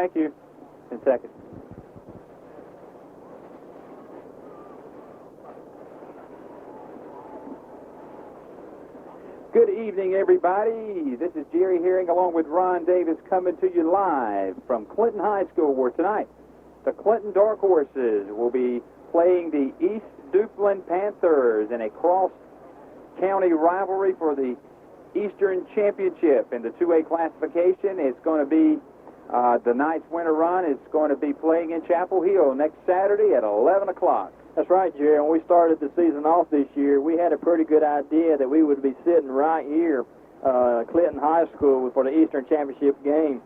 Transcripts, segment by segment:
Thank you. 10 seconds. Good evening, everybody. This is Jerry Herring along with Ron Davis coming to you live from Clinton High School, where tonight the Clinton Dark Horses will be playing the East Duplin Panthers in a cross-county rivalry for the Eastern Championship in the 2A classification. It's going to be the night's winner run is going to be playing in Chapel Hill next Saturday at 11 o'clock. That's right, Jerry. When we started the season off this year, we had a pretty good idea that we would be sitting right here, Clinton High School, for the Eastern Championship game.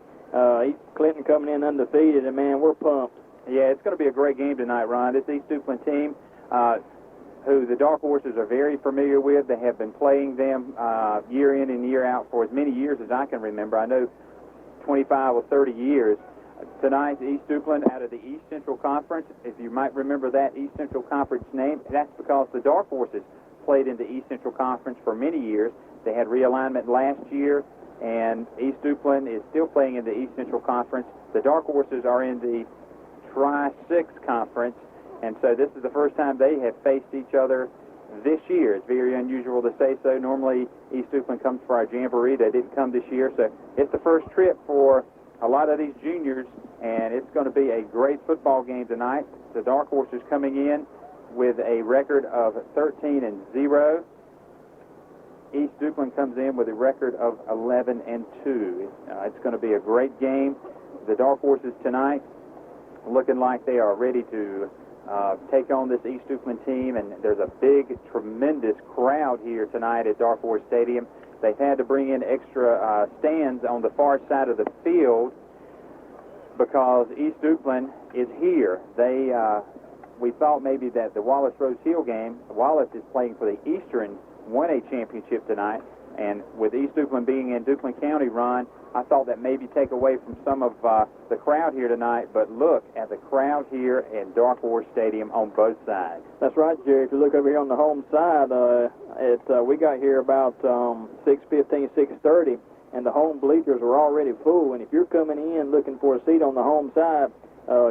Clinton coming in undefeated, and, man, we're pumped. Yeah, it's going to be a great game tonight, Ron. This East Duplin team, who the Dark Horses are very familiar with. They have been playing them year in and year out for as many years as I can remember. I know 25 or 30 years. Tonight, East Duplin out of the East Central Conference. If you might remember that East Central Conference name, that's because the Dark Horses played in the East Central Conference for many years. They had realignment last year, and East Duplin is still playing in the East Central Conference. The Dark Horses are in the Tri-6 Conference, and so this is the first time they have faced each other this year. It's very unusual to say so. Normally, East Duplin comes for our jamboree. They didn't come this year, so it's the first trip for a lot of these juniors, and it's going to be a great football game tonight. The Dark Horses coming in with a record of 13-0. East Duplin comes in with a record of 11-2. It's going to be a great game. The Dark Horses tonight looking like they are ready to take on this East Duplin team, and there's a big, tremendous crowd here tonight at Dark Horse Stadium. They've had to bring in extra stands on the far side of the field because East Duplin is here. We thought maybe that the Wallace Rose Hill game, Wallace is playing for the Eastern 1A championship tonight, and with East Duplin being in Duplin County, Ron, I thought that maybe take away from some of the crowd here tonight, but look at the crowd here at Dark Horse Stadium on both sides. That's right, Jerry. If you look over here on the home side, we got here about 6:15, 6:30, and the home bleachers were already full. And if you're coming in looking for a seat on the home side,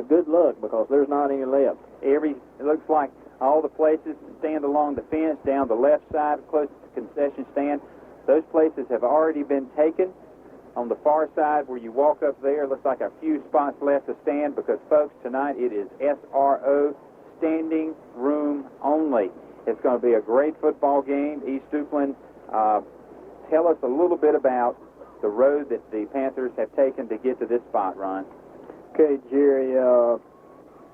good luck, because there's not any left. It looks like all the places stand along the fence down the left side, close to the concession stand. Those places have already been taken. On the far side where you walk up there, looks like a few spots left to stand because, folks, tonight it is SRO, standing room only. It's going to be a great football game. East Duplin, tell us a little bit about the road that the Panthers have taken to get to this spot, Ron. Okay, Jerry,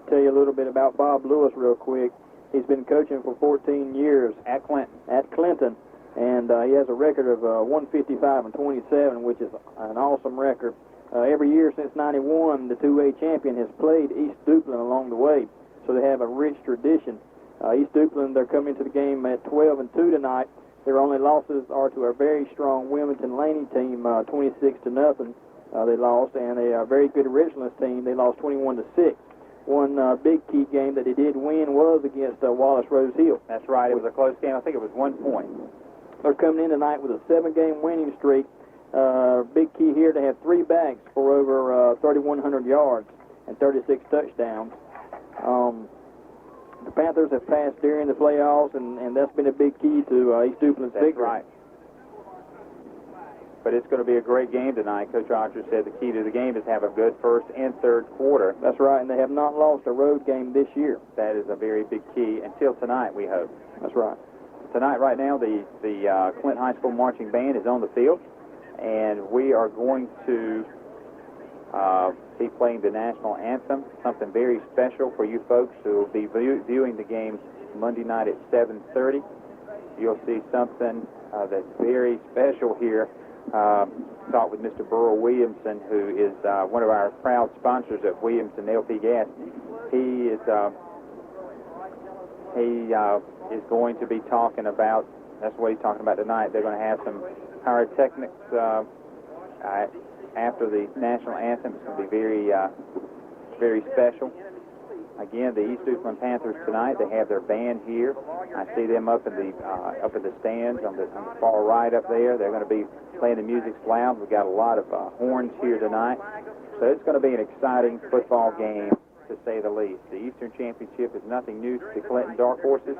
tell you a little bit about Bob Lewis real quick. He's been coaching for 14 years at Clinton. And he has a record of 155-27, which is an awesome record. Every year since '91, the 2A champion has played East Duplin along the way, so they have a rich tradition. East Duplin, they're coming to the game at 12-2 tonight. Their only losses are to a very strong Wilmington Laney team, 26-0. They lost, and a very good Richlands team. They lost 21-6. One big key game that they did win was against Wallace Rose Hill. That's right. It was a close game. I think it was 1 point. They're coming in tonight with a 7-game winning streak. Big key here, they have 3 backs for over 3,100 yards and 36 touchdowns. The Panthers have passed during the playoffs, and that's been a big key to East Duplin's victory. That's right. But it's going to be a gregreat game tonight. Coach Archer said the key to the game is have a good first and third quarter. That's right, and they have not lost a road game this year. That is a very big key until tonight, we hope. That's right. Tonight, right now, the Clinton High School Marching Band is on the field, and we are going to be playing the National Anthem, something very special for you folks who will be viewing the game Monday night at 7:30. You'll see something that's very special here. Talked with Mr. Burl Williamson, who is one of our proud sponsors of Williamson LP Gas. He is going to be talking about, that's what he's talking about tonight. They're going to have some pyrotechnics after the national anthem. It's going to be very, very special. Again, the East Duplin Panthers tonight, they have their band here. I see them up in the stands on the far right up there. They're going to be playing the music loud. We've got a lot of horns here tonight. So So it's going to be an exciting football game, to say the least. The Eastern Championship is nothing new to the Clinton Dark Horses.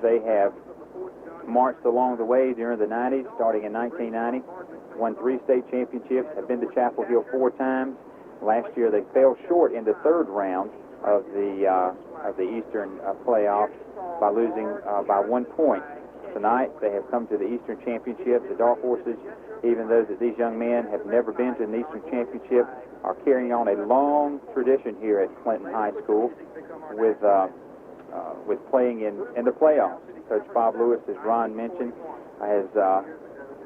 They have marched along the way during the 90s, starting in 1990, won 3 state championships, have been to Chapel Hill 4 times. Last year they fell short in the 3rd round of the Eastern playoffs by losing by 1 point. Tonight they have come to the Eastern Championship. The Dark Horses, even though that these young men have never been to an Eastern Championship, are carrying on a long tradition here at Clinton High School with playing in the playoffs. Coach Bob Lewis, as Ron mentioned, has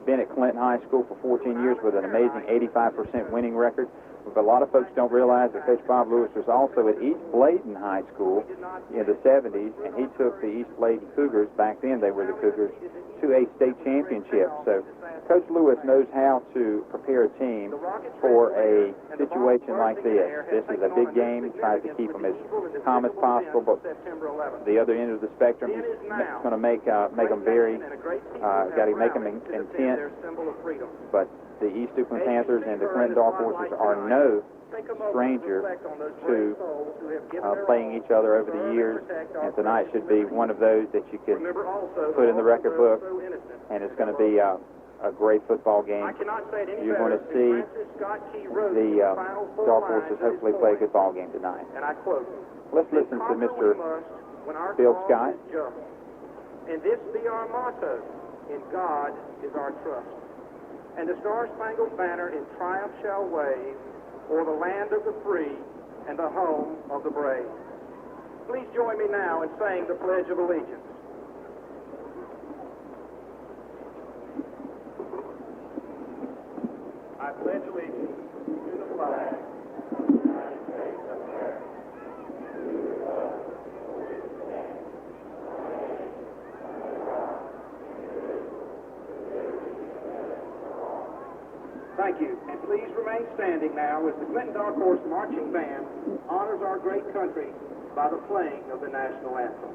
been at Clinton High School for 14 years with an amazing 85% winning record. But a lot of folks don't realize that Coach Bob Lewis was also at East Bladen High School in the 70s, and he took the East Bladen Cougars, back then they were the Cougars, to a state championship. So Coach Lewis knows how to prepare a team for a situation like this. This is a big game. He tries to keep them as calm as possible, but the other end of the spectrum, he's going to make them very, got to make them intense. But the East Duplin Panthers and the Clinton Dark Horses are no stranger to playing each other over the years, and tonight should be one of those that you could put in the record book, and it's going to be a great football game. You're going to see the Dark Horses hopefully play a good ball game tonight. Let's listen to Mr. Bill Scott. And this be our motto: in God is our trust. And the star-spangled banner in triumph shall wave o'er the land of the free and the home of the brave. Please join me now in saying the Pledge of Allegiance. I pledge allegiance to the flag of the United States of America, to the republic for which it stands, one nation, under God, indivisible, with liberty and justice for all. Thank you, and please remain standing now as the Clinton Dark Horse Marching Band honors our great country by the playing of the national anthem.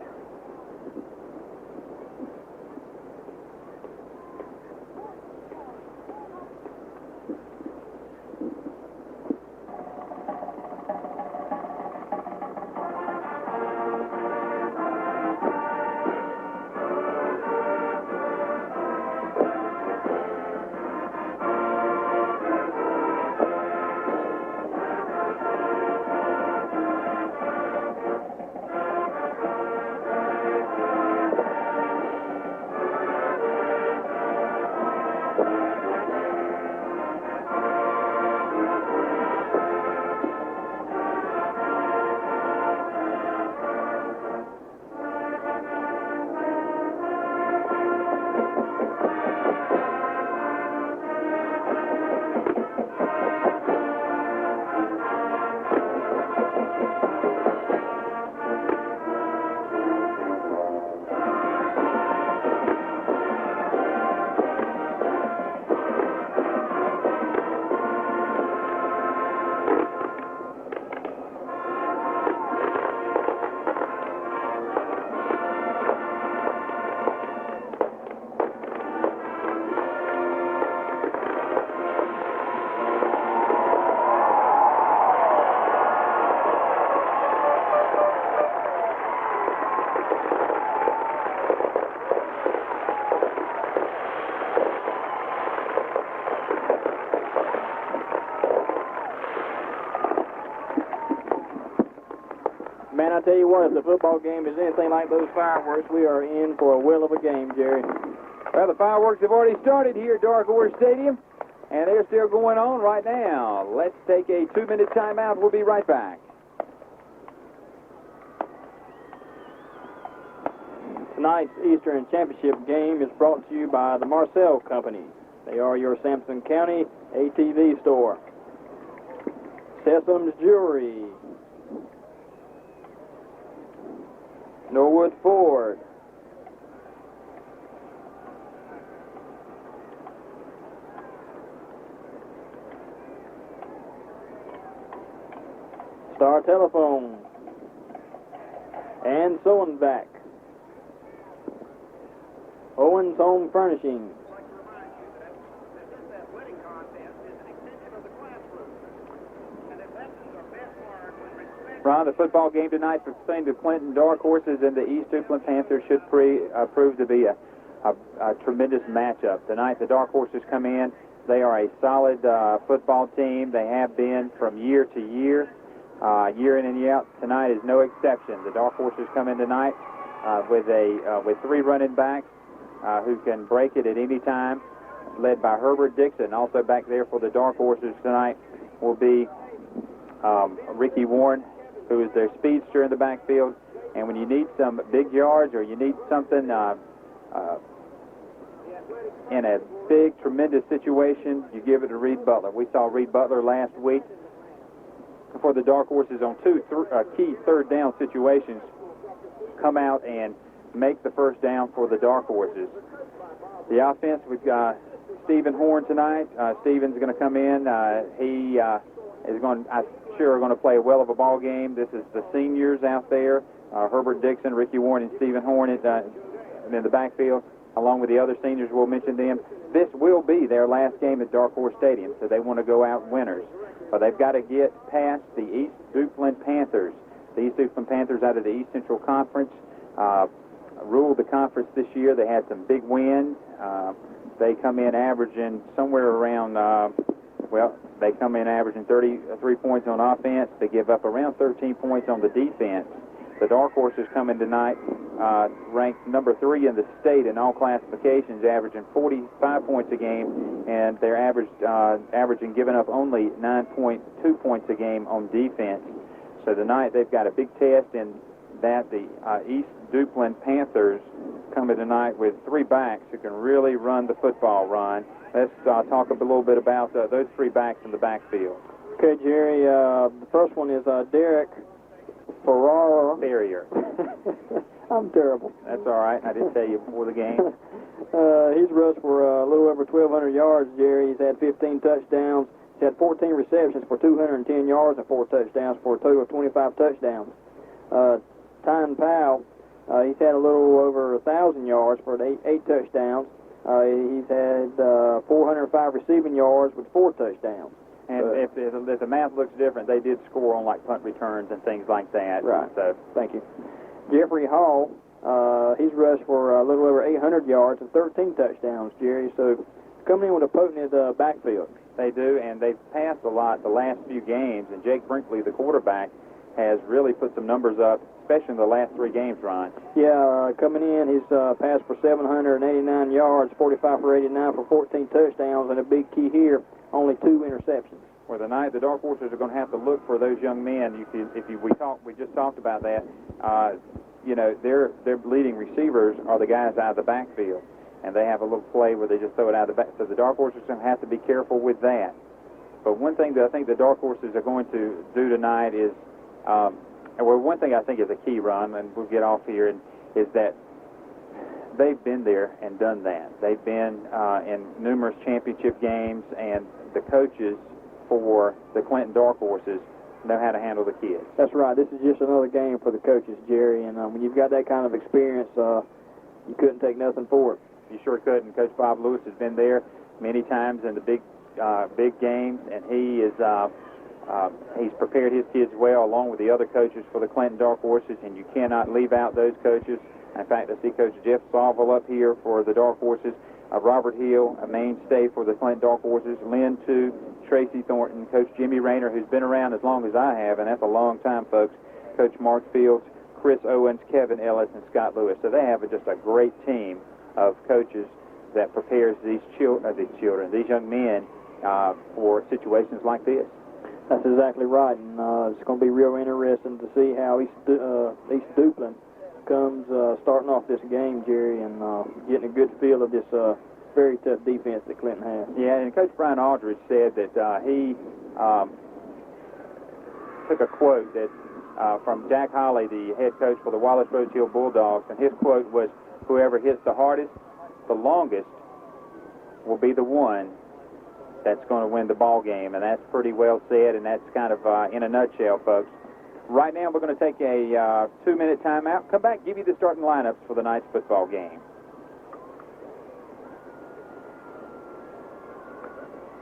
Man, I tell you what, if the football game is anything like those fireworks, we are in for a whale of a game, Jerry. Well, the fireworks have already started here at Dark Horse Stadium, and they're still going on right now. Let's take a 2-minute timeout. We'll be right back. Tonight's Eastern Championship game is brought to you by the Marcel Company. They are your Sampson County ATV store. Sessoms Jewelry. Norwood Ford. Star Telephone. And Sowenback. Owens Home Furnishings. I'd like to remind you that this wedding contest is an extension of the classroom. And Ron, the football game tonight between the Clinton Dark Horses and the East Duplin Panthers should prove to be a tremendous matchup. Tonight, the Dark Horses come in. They are a solid football team. They have been from year to year, year in and year out. Tonight is no exception. The Dark Horses come in tonight with 3 running backs who can break it at any time, led by Herbert Dixon. Also back there for the Dark Horses tonight will be Ricky Warren, who is their speedster in the backfield. And when you need some big yards or you need something in a big, tremendous situation, you give it to Reed Butler. We saw Reed Butler last week for the Dark Horses on 2 key third down situations come out and make the first down for the Dark Horses. The offense, we've got Stephen Horn tonight. Stephen's going to come in. He is going, I'm sure, going to play a well of a ball game. This is the seniors out there, Herbert Dixon, Ricky Warren, and Stephen Horn in the backfield, along with the other seniors. We'll mention them. This will be their last game at Dark Horse Stadium, so they want to go out winners. But they've got to get past the East Duplin Panthers. The East Duplin Panthers out of the East Central Conference ruled the conference this year. They had some big wins. They come in averaging somewhere around, they come in averaging 33 points on offense. They give up around 13 points on the defense. The Dark Horses come in tonight ranked number 3 in the state in all classifications, averaging 45 points a game, and they're averaging giving up only 9.2 points a game on defense. So tonight they've got a big test in that. The East Duplin Panthers coming tonight with 3 backs who can really run the football, Ron. Let's talk a little bit about those 3 backs in the backfield. Okay, Jerry, the first one is Derek Farrier. I'm terrible. That's all right. I did tell you before the game. He's rushed for a little over 1,200 yards, Jerry. He's had 15 touchdowns. He's had 14 receptions for 210 yards and 4 touchdowns for a total of 25 touchdowns. Tyne Powell, he's had a little over 1,000 yards for 8 touchdowns. He's had 405 receiving yards with 4 touchdowns. And if the math looks different, they did score on like punt returns and things like that. Right. So thank you. Jeffrey Hall, he's rushed for a little over 800 yards and 13 touchdowns, Jerry. So coming in with a potent backfield. They do, and they've passed a lot the last few games. And Jake Brinkley, the quarterback, has really put some numbers up, especially in the last 3 games, Ron. Yeah, coming in, he's passed for 789 yards, 45 for 89 for 14 touchdowns, and a big key here, only 2 interceptions. Well, tonight the Dark Horses are going to have to look for those young men. We just talked about that. Their leading receivers are the guys out of the backfield, and they have a little play where they just throw it out of the back. So the Dark Horses are going to have to be careful with that. But one thing that I think the Dark Horses are going to do tonight is, one thing I think is a key, Ron, and we'll get off here, is that they've been there and done that. They've been in numerous championship games, and the coaches for the Clinton Dark Horses know how to handle the kids. That's right. This is just another game for the coaches, Jerry, and when you've got that kind of experience, you couldn't take nothing for it. You sure couldn't. Coach Bob Lewis has been there many times in the big games, and he's prepared his kids well, along with the other coaches for the Clinton Dark Horses, and you cannot leave out those coaches. In fact, I see Coach Jeff Sauvel up here for the Dark Horses, Robert Hill, a mainstay for the Clinton Dark Horses, Lynn Too, Tracy Thornton, Coach Jimmy Rayner, who's been around as long as I have, and that's a long time, folks, Coach Mark Fields, Chris Owens, Kevin Ellis, and Scott Lewis. So they have just a great team of coaches that prepares these young men for situations like this. That's exactly right, and it's going to be real interesting to see how East Duplin comes starting off this game, Jerry, and getting a good feel of this very tough defense that Clinton has. Yeah, and Coach Brian Aldridge said that he took a quote that from Jack Holly, the head coach for the Wallace Rose Hill Bulldogs, and his quote was, "Whoever hits the hardest, the longest, will be the one that's going to win the ball game." And that's pretty well said, and that's kind of in a nutshell, folks. Right now, we're going to take a 2-minute timeout. Come back, give you the starting lineups for the night's football game.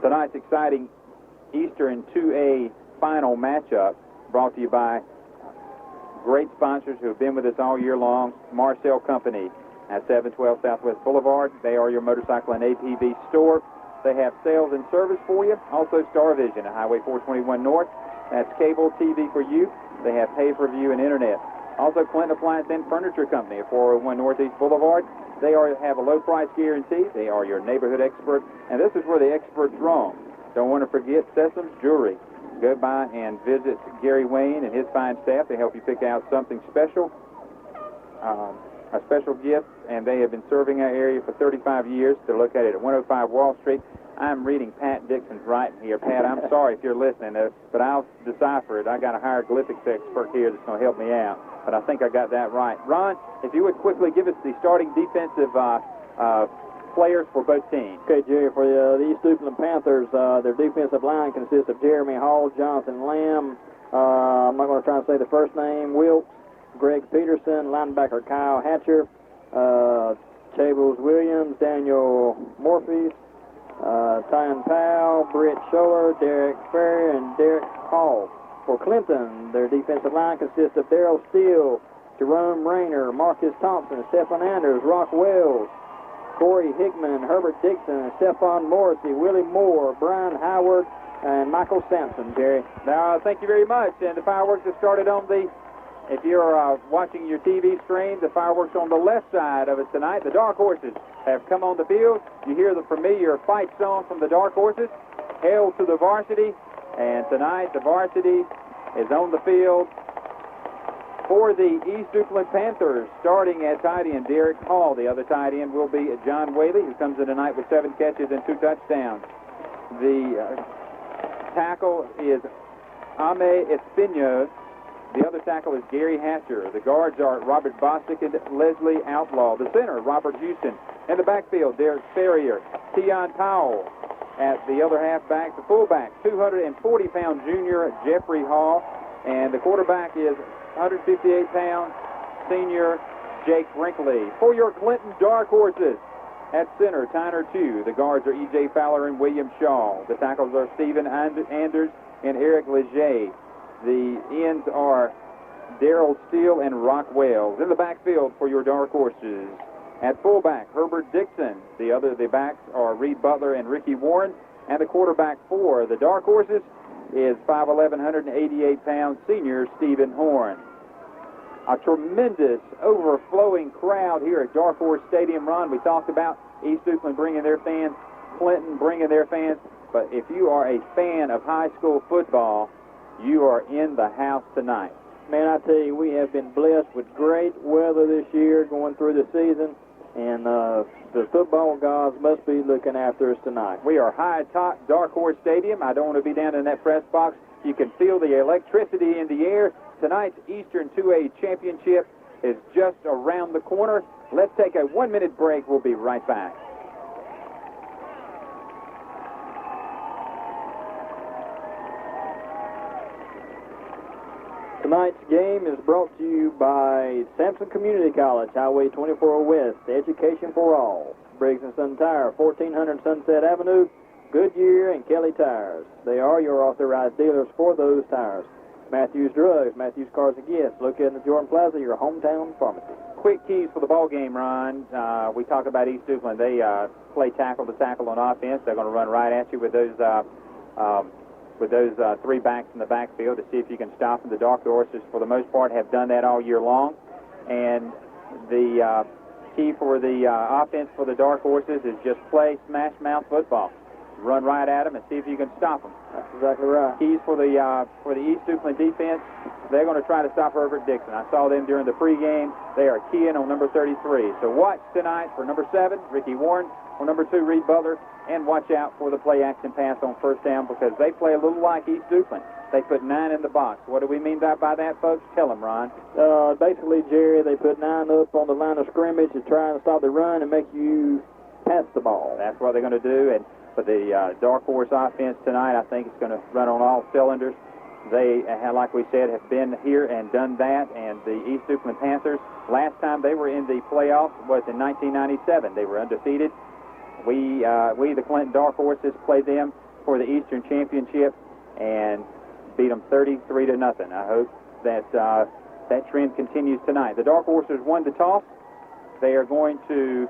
Tonight's exciting Eastern 2A final matchup brought to you by great sponsors who have been with us all year long. Marcel Company at 712 Southwest Boulevard. They are your motorcycle and ATV store. They have sales and service for you. Also Star Vision at Highway 421 North. That's cable TV for you. They have pay-per-view and internet. Also Clinton Appliance and Furniture Company at 401 Northeast Boulevard. They have a low price guarantee. They are your neighborhood expert. And this is where the experts roam. Don't want to forget Sessoms Jewelry. Go by and visit Gary Wayne and his fine staff. They help you pick out something special, a special gift, and they have been serving our area for 35 years. They're located at 105 Wall Street. I'm reading Pat Dixon's writing here. Pat, I'm sorry if you're listening, but I'll decipher it. I got a hieroglyphics expert here that's going to help me out, but I think I got that right. Ron, if you would quickly give us the starting defensive players for both teams. Okay, Jerry, for the East Duplin Panthers, their defensive line consists of Jeremy Hall, Jonathan Lamb, I'm not going to try and say the first name, Wilkes, Greg Peterson, linebacker Kyle Hatcher, Chables Williams, Daniel Morphy, Tyan Powell, Britt Scholler, Derek Ferry, and Derek Hall. For Clinton, their defensive line consists of Darrell Steele, Jerome Rayner, Marcus Thompson, Stephen Anders, Rock Wells, Corey Hickman, Herbert Dixon, Stephon Morrissey, Willie Moore, Brian Howard, and Michael Sampson, Jerry. Now, thank you very much. And the fireworks have started on the, if you're watching your TV screen, the fireworks on the left side of it tonight. The Dark Horses have come on the field. You hear the familiar fight song from the Dark Horses, Hail to the Varsity. And tonight, the varsity is on the field for the East Duplin Panthers, starting at tight end Derek Hall. The other tight end will be John Whaley, who comes in tonight with 7 catches and 2 touchdowns. The tackle is Ame Espino. The other tackle is Gary Hatcher. The guards are Robert Bostic and Leslie Outlaw. The center, Robert Houston. In the backfield, Derek Ferrier, Tion Powell. At the other halfback, the fullback, 240-pound junior Jeffrey Hall. And the quarterback is 158-pound senior Jake Brinkley. For your Clinton Dark Horses, at center, Tyner 2. The guards are E.J. Fowler and William Shaw. The tackles are Stephen Anders and Eric Leger. The ends are Darrell Steele and Rock Wells. In the backfield for your Dark Horses, at fullback, Herbert Dixon. The backs are Reed Butler and Ricky Warren. And the quarterback for the Dark Horses is 5'11", 188-pound senior Stephen Horn. A tremendous overflowing crowd here at Dark Horse Stadium. Ron, we talked about East Duplin bringing their fans, Clinton bringing their fans. But if you are a fan of high school football, you are in the house tonight. Man, I tell you, we have been blessed with great weather this year going through the season, and the football gods must be looking after us tonight. We are high atop Dark Horse Stadium. I don't want to be down in that press box. You can feel the electricity in the air. Tonight's Eastern 2A Championship is just around the corner. Let's take a 1-minute break. We'll be right back. Tonight's game is brought to you by Sampson Community College, Highway 24 West, Education for All. Briggs & Son Tire, 1400 Sunset Avenue, Goodyear and Kelly Tires. They are your authorized dealers for those tires. Matthews Drugs, Matthews Cars and Gifts, located in the Jordan Plaza, your hometown pharmacy. Quick keys for the ball game, Ron. We talk about East Duplin. They play tackle to tackle on offense. They're going to run right at you with those 3 backs in the backfield to see if you can stop them. The Dark Horses, for the most part, have done that all year long. And the key for the offense for the Dark Horses is just play smash-mouth football. Run right at them and see if you can stop them. That's exactly right. Keys for the East Duplin defense, they're going to try to stop Herbert Dixon. I saw them during the pregame. They are keying on number 33. So watch tonight for number 7, Ricky Warren, or number 2, Reed Butler, and watch out for the play-action pass on first down because they play a little like East Duplin. They put 9 in the box. What do we mean by that, folks? Tell them, Ron. Basically, Jerry, they put 9 up on the line of scrimmage to try and stop the run and make you pass the ball. That's what they're going to do. And for the Dark Horse offense tonight, I think it's going to run on all cylinders. They, like we said, have been here and done that. And the East Duplin Panthers, last time they were in the playoffs was in 1997. They were undefeated. We the Clinton Dark Horses, played them for the Eastern Championship and beat them 33-0. I hope that that trend continues tonight. The Dark Horses won the toss. They are going to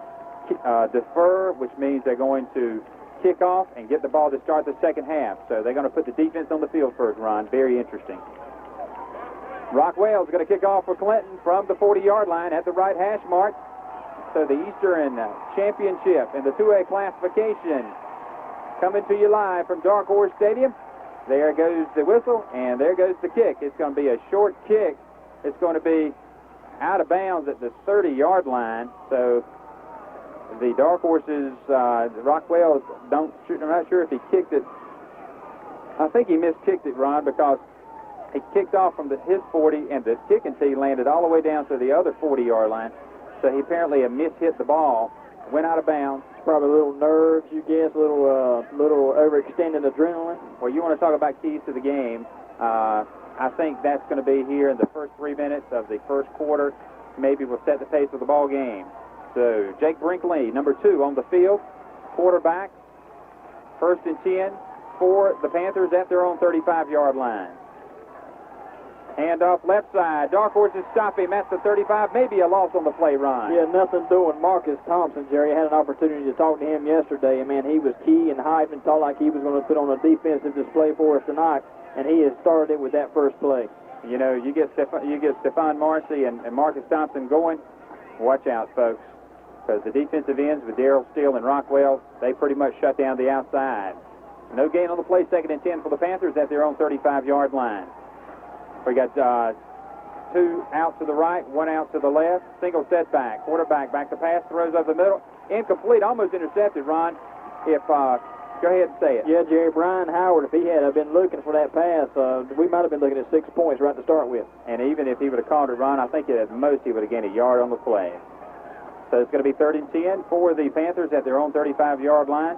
defer, which means they're going to kick off and get the ball to start the second half. So they're going to put the defense on the field first, Ron. Very interesting. Rockwell's going to kick off for Clinton from the 40-yard line at the right hash mark. So the Eastern Championship in the 2A classification coming to you live from Dark Horse Stadium. There goes the whistle, and there goes the kick. It's going to be a short kick. It's going to be out of bounds at the 30-yard line. So the Dark Horses, Rockwell, I'm not sure if he kicked it. I think he miskicked it, Ron, because he kicked off from his 40, and the kicking tee landed all the way down to the other 40-yard line. So he apparently mishit the ball, went out of bounds. It's probably a little nerves, you guess, a little overextended adrenaline. Well, you want to talk about keys to the game. I think that's going to be here in the first 3 minutes of the first quarter. Maybe we'll set the pace of the ball game. So Jake Brinkley, number 2 on the field, quarterback, 1st and 10 for the Panthers at their own 35-yard line. Handoff left side. Dark Horses stop him at the 35. Maybe a loss on the play, Ron. Yeah, nothing doing. Marcus Thompson, Jerry, had an opportunity to talk to him yesterday, and, man, he was key and hyped and thought like he was going to put on a defensive display for us tonight, and he has started it with that first play. You know, you get Stephon Marcy and Marcus Thompson going, watch out, folks, because the defensive ends with Darrell Steele and Rockwell, they pretty much shut down the outside. No gain on the play, 2nd and 10 for the Panthers at their own 35-yard line. We got 2 out to the right, 1 out to the left. Single setback. Quarterback back to pass, throws over the middle. Incomplete, almost intercepted, Ron. Go ahead and say it. Yeah, Jerry, Brian Howard, if he had been looking for that pass, we might have been looking at 6 points right to start with. And even if he would have called it, Ron, I think at most he would have gained a yard on the play. So it's going to be 3rd and 10 for the Panthers at their own 35-yard line.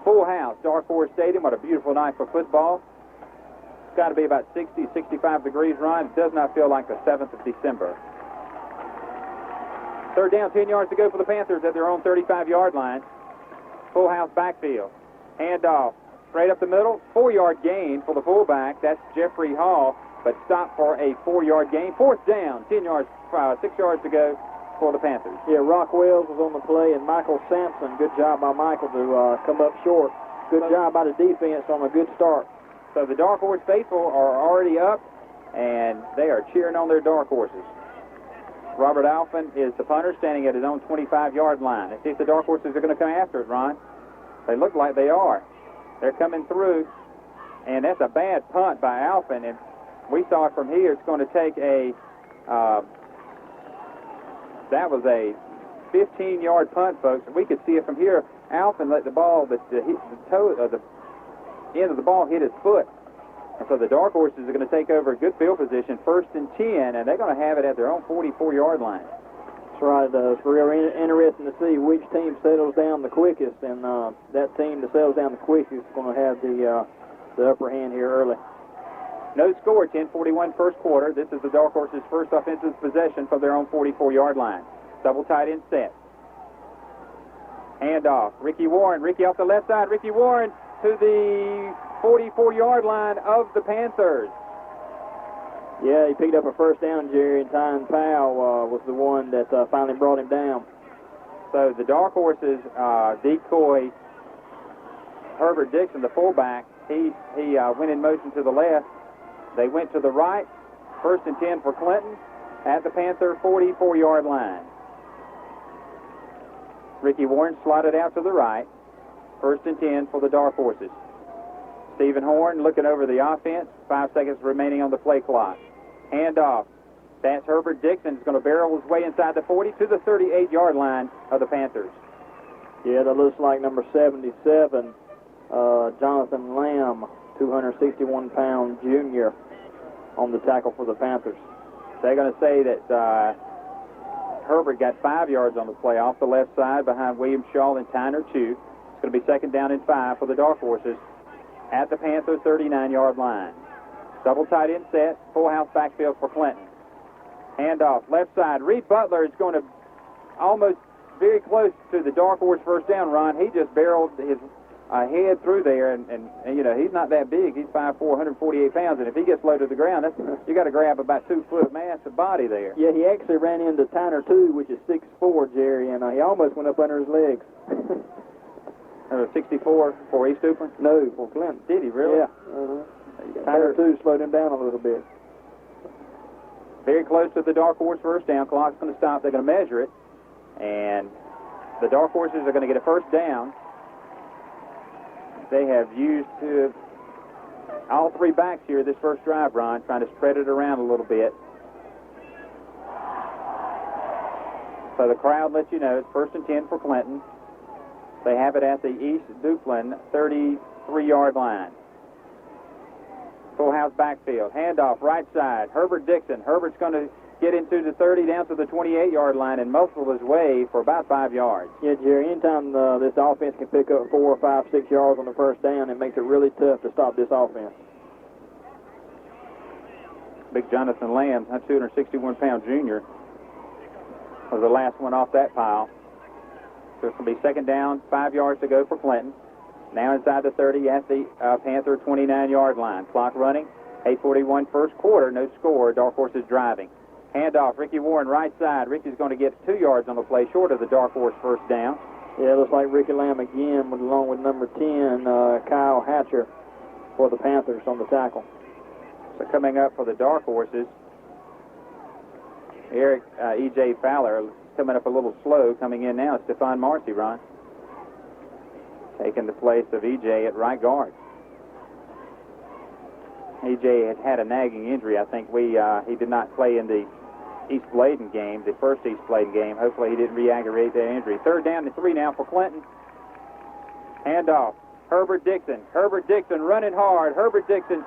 Full house, Dark Horse Stadium. What a beautiful night for football. It's got to be about 60, 65 degrees, Ron. It does not feel like the 7th of December. 3rd down, 10 yards to go for the Panthers at their own 35-yard line. Full house backfield. Handoff straight up the middle. 4-yard gain for the fullback. That's Jeffrey Hall, but stopped for a 4-yard gain. 4th down, 10 yards, 6 yards to go for the Panthers. Yeah, Rockwells was on the play, and Michael Sampson, good job by Michael to come up short. Good job by the defense on a good start. So the Dark Horse faithful are already up, and they are cheering on their Dark Horses. Robert Alphen is the punter, standing at his own 25-yard line. Let's see if the Dark Horses are going to come after it, Ron. They look like they are. They're coming through, and that's a bad punt by Alphen, and we saw it from here. It's going to take that was a 15-yard punt, folks. We could see it from here. Alphen let the ball, the end of the ball hit his foot. And so the Dark Horses are going to take over a good field position, 1st and 10, and they're going to have it at their own 44-yard line. That's right. It's real interesting to see which team settles down the quickest, and that team that settles down the quickest is going to have the upper hand here early. No score, 10:41 first quarter. This is the Dark Horses' first offensive possession from their own 44-yard line. Double tight end set. Handoff. Ricky Warren. Ricky off the left side. Ricky Warren to the 44-yard line of the Panthers. Yeah, he picked up a first down, Jerry, and Tyne Powell was the one that finally brought him down. So the Dark Horses decoy Herbert Dixon, the fullback. He went in motion to the left. They went to the right. 1st and 10 for Clinton at the Panther 44-yard line. Ricky Warren slotted out to the right. 1st and 10 for the Dark Horses. Stephen Horn looking over the offense. 5 seconds remaining on the play clock. Handoff. That's Herbert Dixon. He's going to barrel his way inside the 40 to the 38-yard line of the Panthers. Yeah, that looks like number 77, Jonathan Lamb, 261-pound junior on the tackle for the Panthers. They're going to say that Herbert got 5 yards on the play off the left side behind William Shaw and Tyner Chu. It's going to be 2nd down and 5 for the Dark Horses at the Panther 39-yard line. Double tight end set, full house backfield for Clinton. Handoff, left side. Reed Butler is going to almost very close to the Dark Horse first down run. He just barreled his head through there, and you know, he's not that big. He's 5'4", 148 pounds, and if he gets low to the ground, you got to grab about 2 foot of mass of body there. Yeah, he actually ran into Tyner 2, which is 6'4", Jerry, and he almost went up under his legs. 64 for East Duplin? No, for Clinton. Did he really? Yeah. Tyner 2 slowed him down a little bit. Very close to the dark horse first down. Clock's going to stop. They're going to measure it, and the dark horses are going to get a first down. They have used all 3 backs here this first drive, Ron, trying to spread it around a little bit. So the crowd lets you know it's 1st and 10 for Clinton. They have it at the East Duplin 33-yard line. Full house backfield. Handoff right side. Herbert Dixon. Herbert's going to get into the 30 down to the 28-yard line and muscle his way for about 5 yards. Yeah, Jerry, anytime this offense can pick up 4 or 5, 6 yards on the first down, it makes it really tough to stop this offense. Big Jonathan Lamb, a 261-pound junior, was the last one off that pile. So it's going to be 2nd down, 5 yards to go for Clinton. Now inside the 30 at the Panther 29-yard line. Clock running, 8:41 first quarter, no score. Dark Horse is driving. Handoff, Ricky Warren right side. Ricky's going to get 2 yards on the play short of the Dark Horse first down. Yeah, it looks like Ricky Lamb again, along with number 10, Kyle Hatcher, for the Panthers on the tackle. So coming up for the Dark Horses, Eric E.J. Fowler coming up a little slow. Coming in now, Stephon Marcy, Ron, taking the place of E.J. at right guard. E.J. had a nagging injury. I think he did not play in the East Bladen game, the first East Bladen game. Hopefully he didn't re-aggravate that injury. 3rd down and 3 now for Clinton. Handoff. Herbert Dixon. Herbert Dixon running hard. Herbert Dixon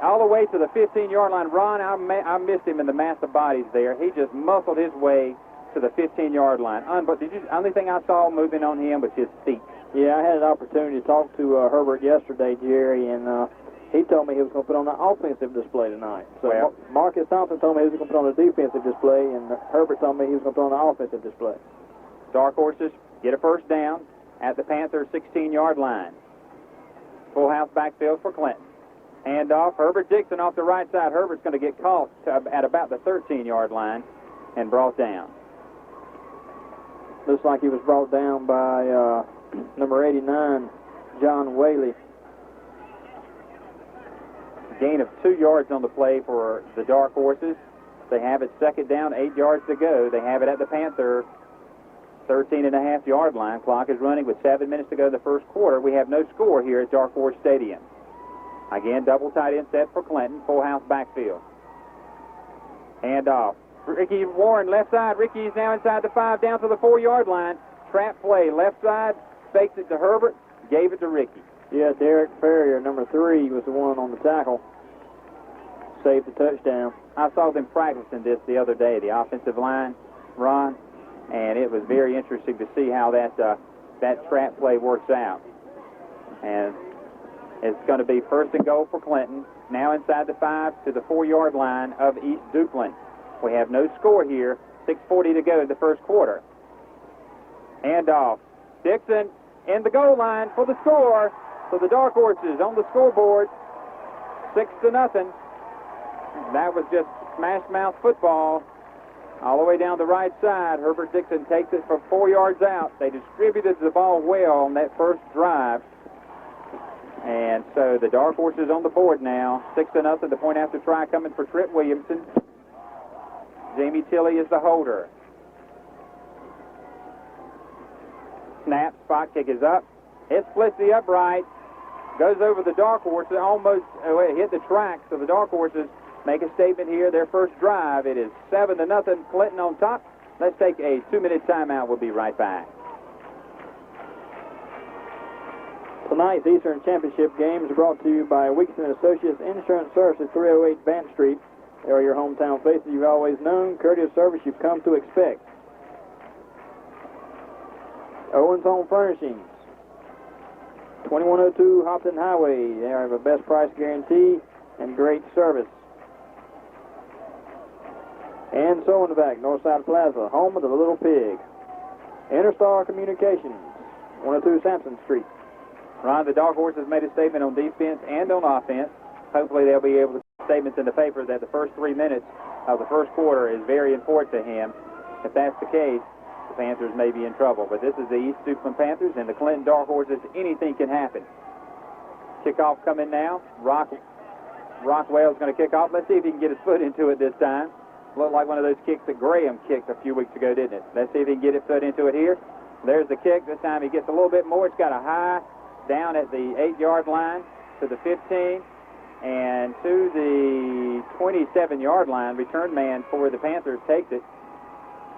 all the way to the 15-yard line. Ron, I missed him in the mass of bodies there. He just muscled his way to the 15-yard line. But only thing I saw moving on him was his feet. Yeah, I had an opportunity to talk to Herbert yesterday, Jerry, and he told me he was going to put on an offensive display tonight. So Marcus Thompson told me he was going to put on a defensive display, and Herbert told me he was going to put on an offensive display. Dark Horses get a first down at the Panther 16-yard line. Full house backfield for Clinton. Handoff, Herbert Dixon off the right side. Herbert's going to get caught at about the 13-yard line and brought down. Looks like he was brought down by number 89, John Whaley. Gain of 2 yards on the play for the Dark Horses. They have it 2nd down, 8 yards to go. They have it at the Panther 13.5-yard line. Clock is running with 7 minutes to go in the first quarter. We have no score here at Dark Horse Stadium. Again, double tight end set for Clinton. Full house backfield. Handoff. Ricky Warren left side. Ricky is now inside the 5 down to the 4-yard line. Trap play left side. Fakes it to Herbert. Gave it to Ricky. Yeah, Derek Ferrier, number 3, was the one on the tackle. Saved the touchdown. I saw them practicing this the other day, the offensive line, Ron, and it was very interesting to see how that trap play works out. And it's going to be 1st and goal for Clinton. Now inside the 5 to the 4-yard line of East Duplin. We have no score here. 6:40 to go in the first quarter. Handoff. Dixon in the goal line for the score. So the Dark Horses on the scoreboard, 6-0. That was just smash mouth football all the way down the right side. Herbert Dixon takes it from 4 yards out. They distributed the ball well on that first drive. And so the Dark Horses on the board now, 6-0. The point after try coming for Trent Williamson. Jamie Tilley is the holder. Snap, spot kick is up. It splits the upright. Goes over the Dark Horses, almost hit the track. So the Dark Horses make a statement here. Their first drive, it is 7-0. Clinton on top. Let's take a 2-minute timeout. We'll be right back. Tonight's Eastern Championship game is brought to you by Weekson Associates Insurance Services, 308 Vance Street. They are your hometown faces you've always known. Courteous service you've come to expect. Owens Home Furnishings, 2102 Hopton Highway. They have a best price guarantee and great service. And so in the back, Northside Plaza, home of the Little Pig. Interstar Communications, 102 Sampson Street. Ron, the Dark Horse has made a statement on defense and on offense. Hopefully they'll be able to put statements in the paper that the first 3 minutes of the first quarter is very important to him. If that's the case, the Panthers may be in trouble. But this is the East Duplin Panthers and the Clinton Dark Horses. Anything can happen. Kickoff coming now. Rockwell's going to kick off. Let's see if he can get his foot into it this time. Looked like one of those kicks that Graham kicked a few weeks ago, didn't it? Let's see if he can get his foot into it here. There's the kick. This time he gets a little bit more. It's got a high down at the 8-yard line to the 15 and to the 27-yard line. Return man for the Panthers takes it.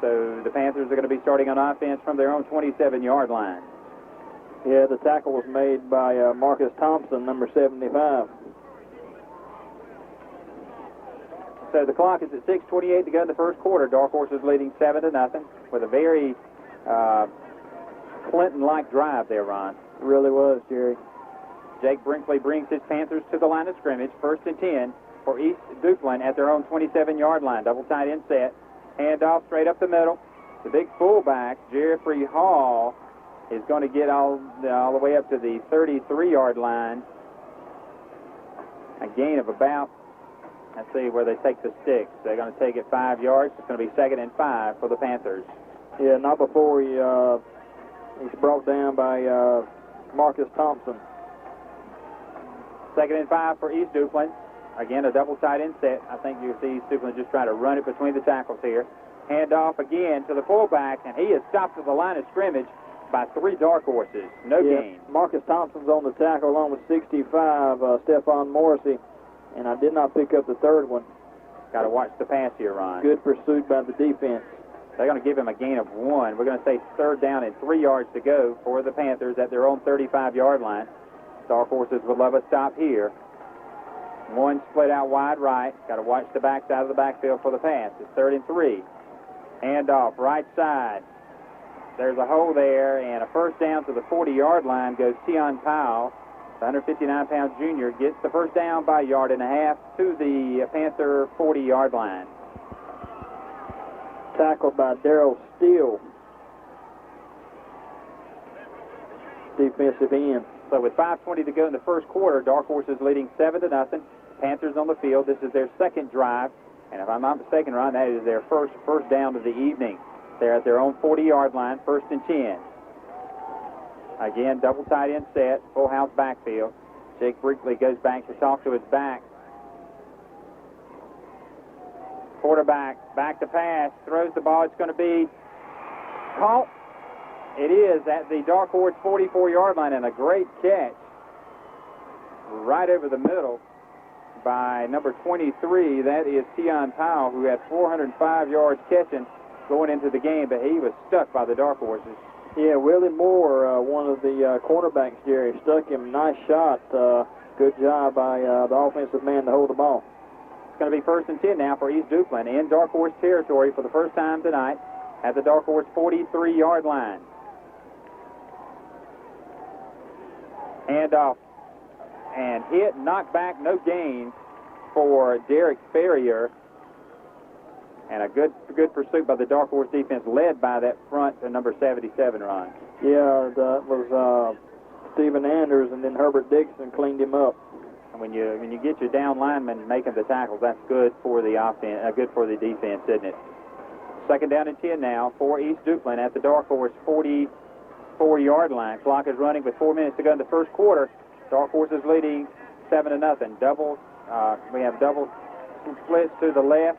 So the Panthers are going to be starting on offense from their own 27-yard line. Yeah, the tackle was made by Marcus Thompson, number 75. So the clock is at 6:28 to go in the first quarter. Dark Horses leading 7-0 with a very Clinton-like drive there, Ron. It really was, Jerry. Jake Brinkley brings his Panthers to the line of scrimmage. 1st and 10 for East Duplin at their own 27-yard line. Double tight end set. Handoff straight up the middle. The big fullback, Jeffrey Hall, is going to get all the way up to the 33-yard line. A gain of about, let's see where they take the sticks. They're going to take it 5 yards. It's going to be 2nd and 5 for the Panthers. Yeah, not before he's brought down by Marcus Thompson. 2nd and 5 for East Duplin. Again, a double tight end set. I think you'll see East Duplin just trying to run it between the tackles here. Handoff again to the fullback, and he is stopped at the line of scrimmage by 3 Dark Horses. No gain. Marcus Thompson's on the tackle along with 65, Stephon Morrissey, and I did not pick up the 3rd one. Got to watch the pass here, Ron. Good pursuit by the defense. They're going to give him a gain of 1. We're going to say 3rd down and 3 yards to go for the Panthers at their own 35-yard line. Dark Horses would love a stop here. 1 split out wide right. Got to watch the backside of the backfield for the pass. It's 3rd and 3. Handoff right side. There's a hole there, and a first down to the 40-yard line goes Tion Powell. The 159-pound junior gets the first down by 1.5 yards to the Panther 40-yard line. Tackled by Darrell Steele, defensive end. So with 5:20 to go in the first quarter, Dark Horses leading 7-0. Panthers on the field. This is their 2nd drive, and if I'm not mistaken, Ron, that is their first down of the evening. They're at their own 40-yard line, 1st and 10. Again, double tight end set, full house backfield. Jake Brinkley goes back to talk to his back. Quarterback, back to pass, throws the ball. It's going to be caught. It is at the Dark Horse 44-yard line, and a great catch right over the middle by number 23. That is Tion Powell, who had 405 yards catching going into the game, but he was stuck by the Dark Horses. Yeah, Willie Moore, one of the quarterbacks, Jerry, stuck him. Nice shot. Good job by the offensive man to hold the ball. It's going to be 1st and 10 now for East Duplin in Dark Horse territory for the first time tonight at the Dark Horse 43-yard line. Handoff and hit, knocked back, no gain for Derek Ferrier. And a good pursuit by the Dark Horse defense, led by that front number 77, Ron. Yeah, that was Stephen Anders, and then Herbert Dixon cleaned him up. And when you get your down lineman making the tackles, that's good for the offense, good for the defense, isn't it? 2nd down and 10 now for East Duplin at the Dark Horse 44-yard line. Clock is running with 4 minutes to go in the first quarter. Dark Horse is leading 7-0. We have double splits to the left.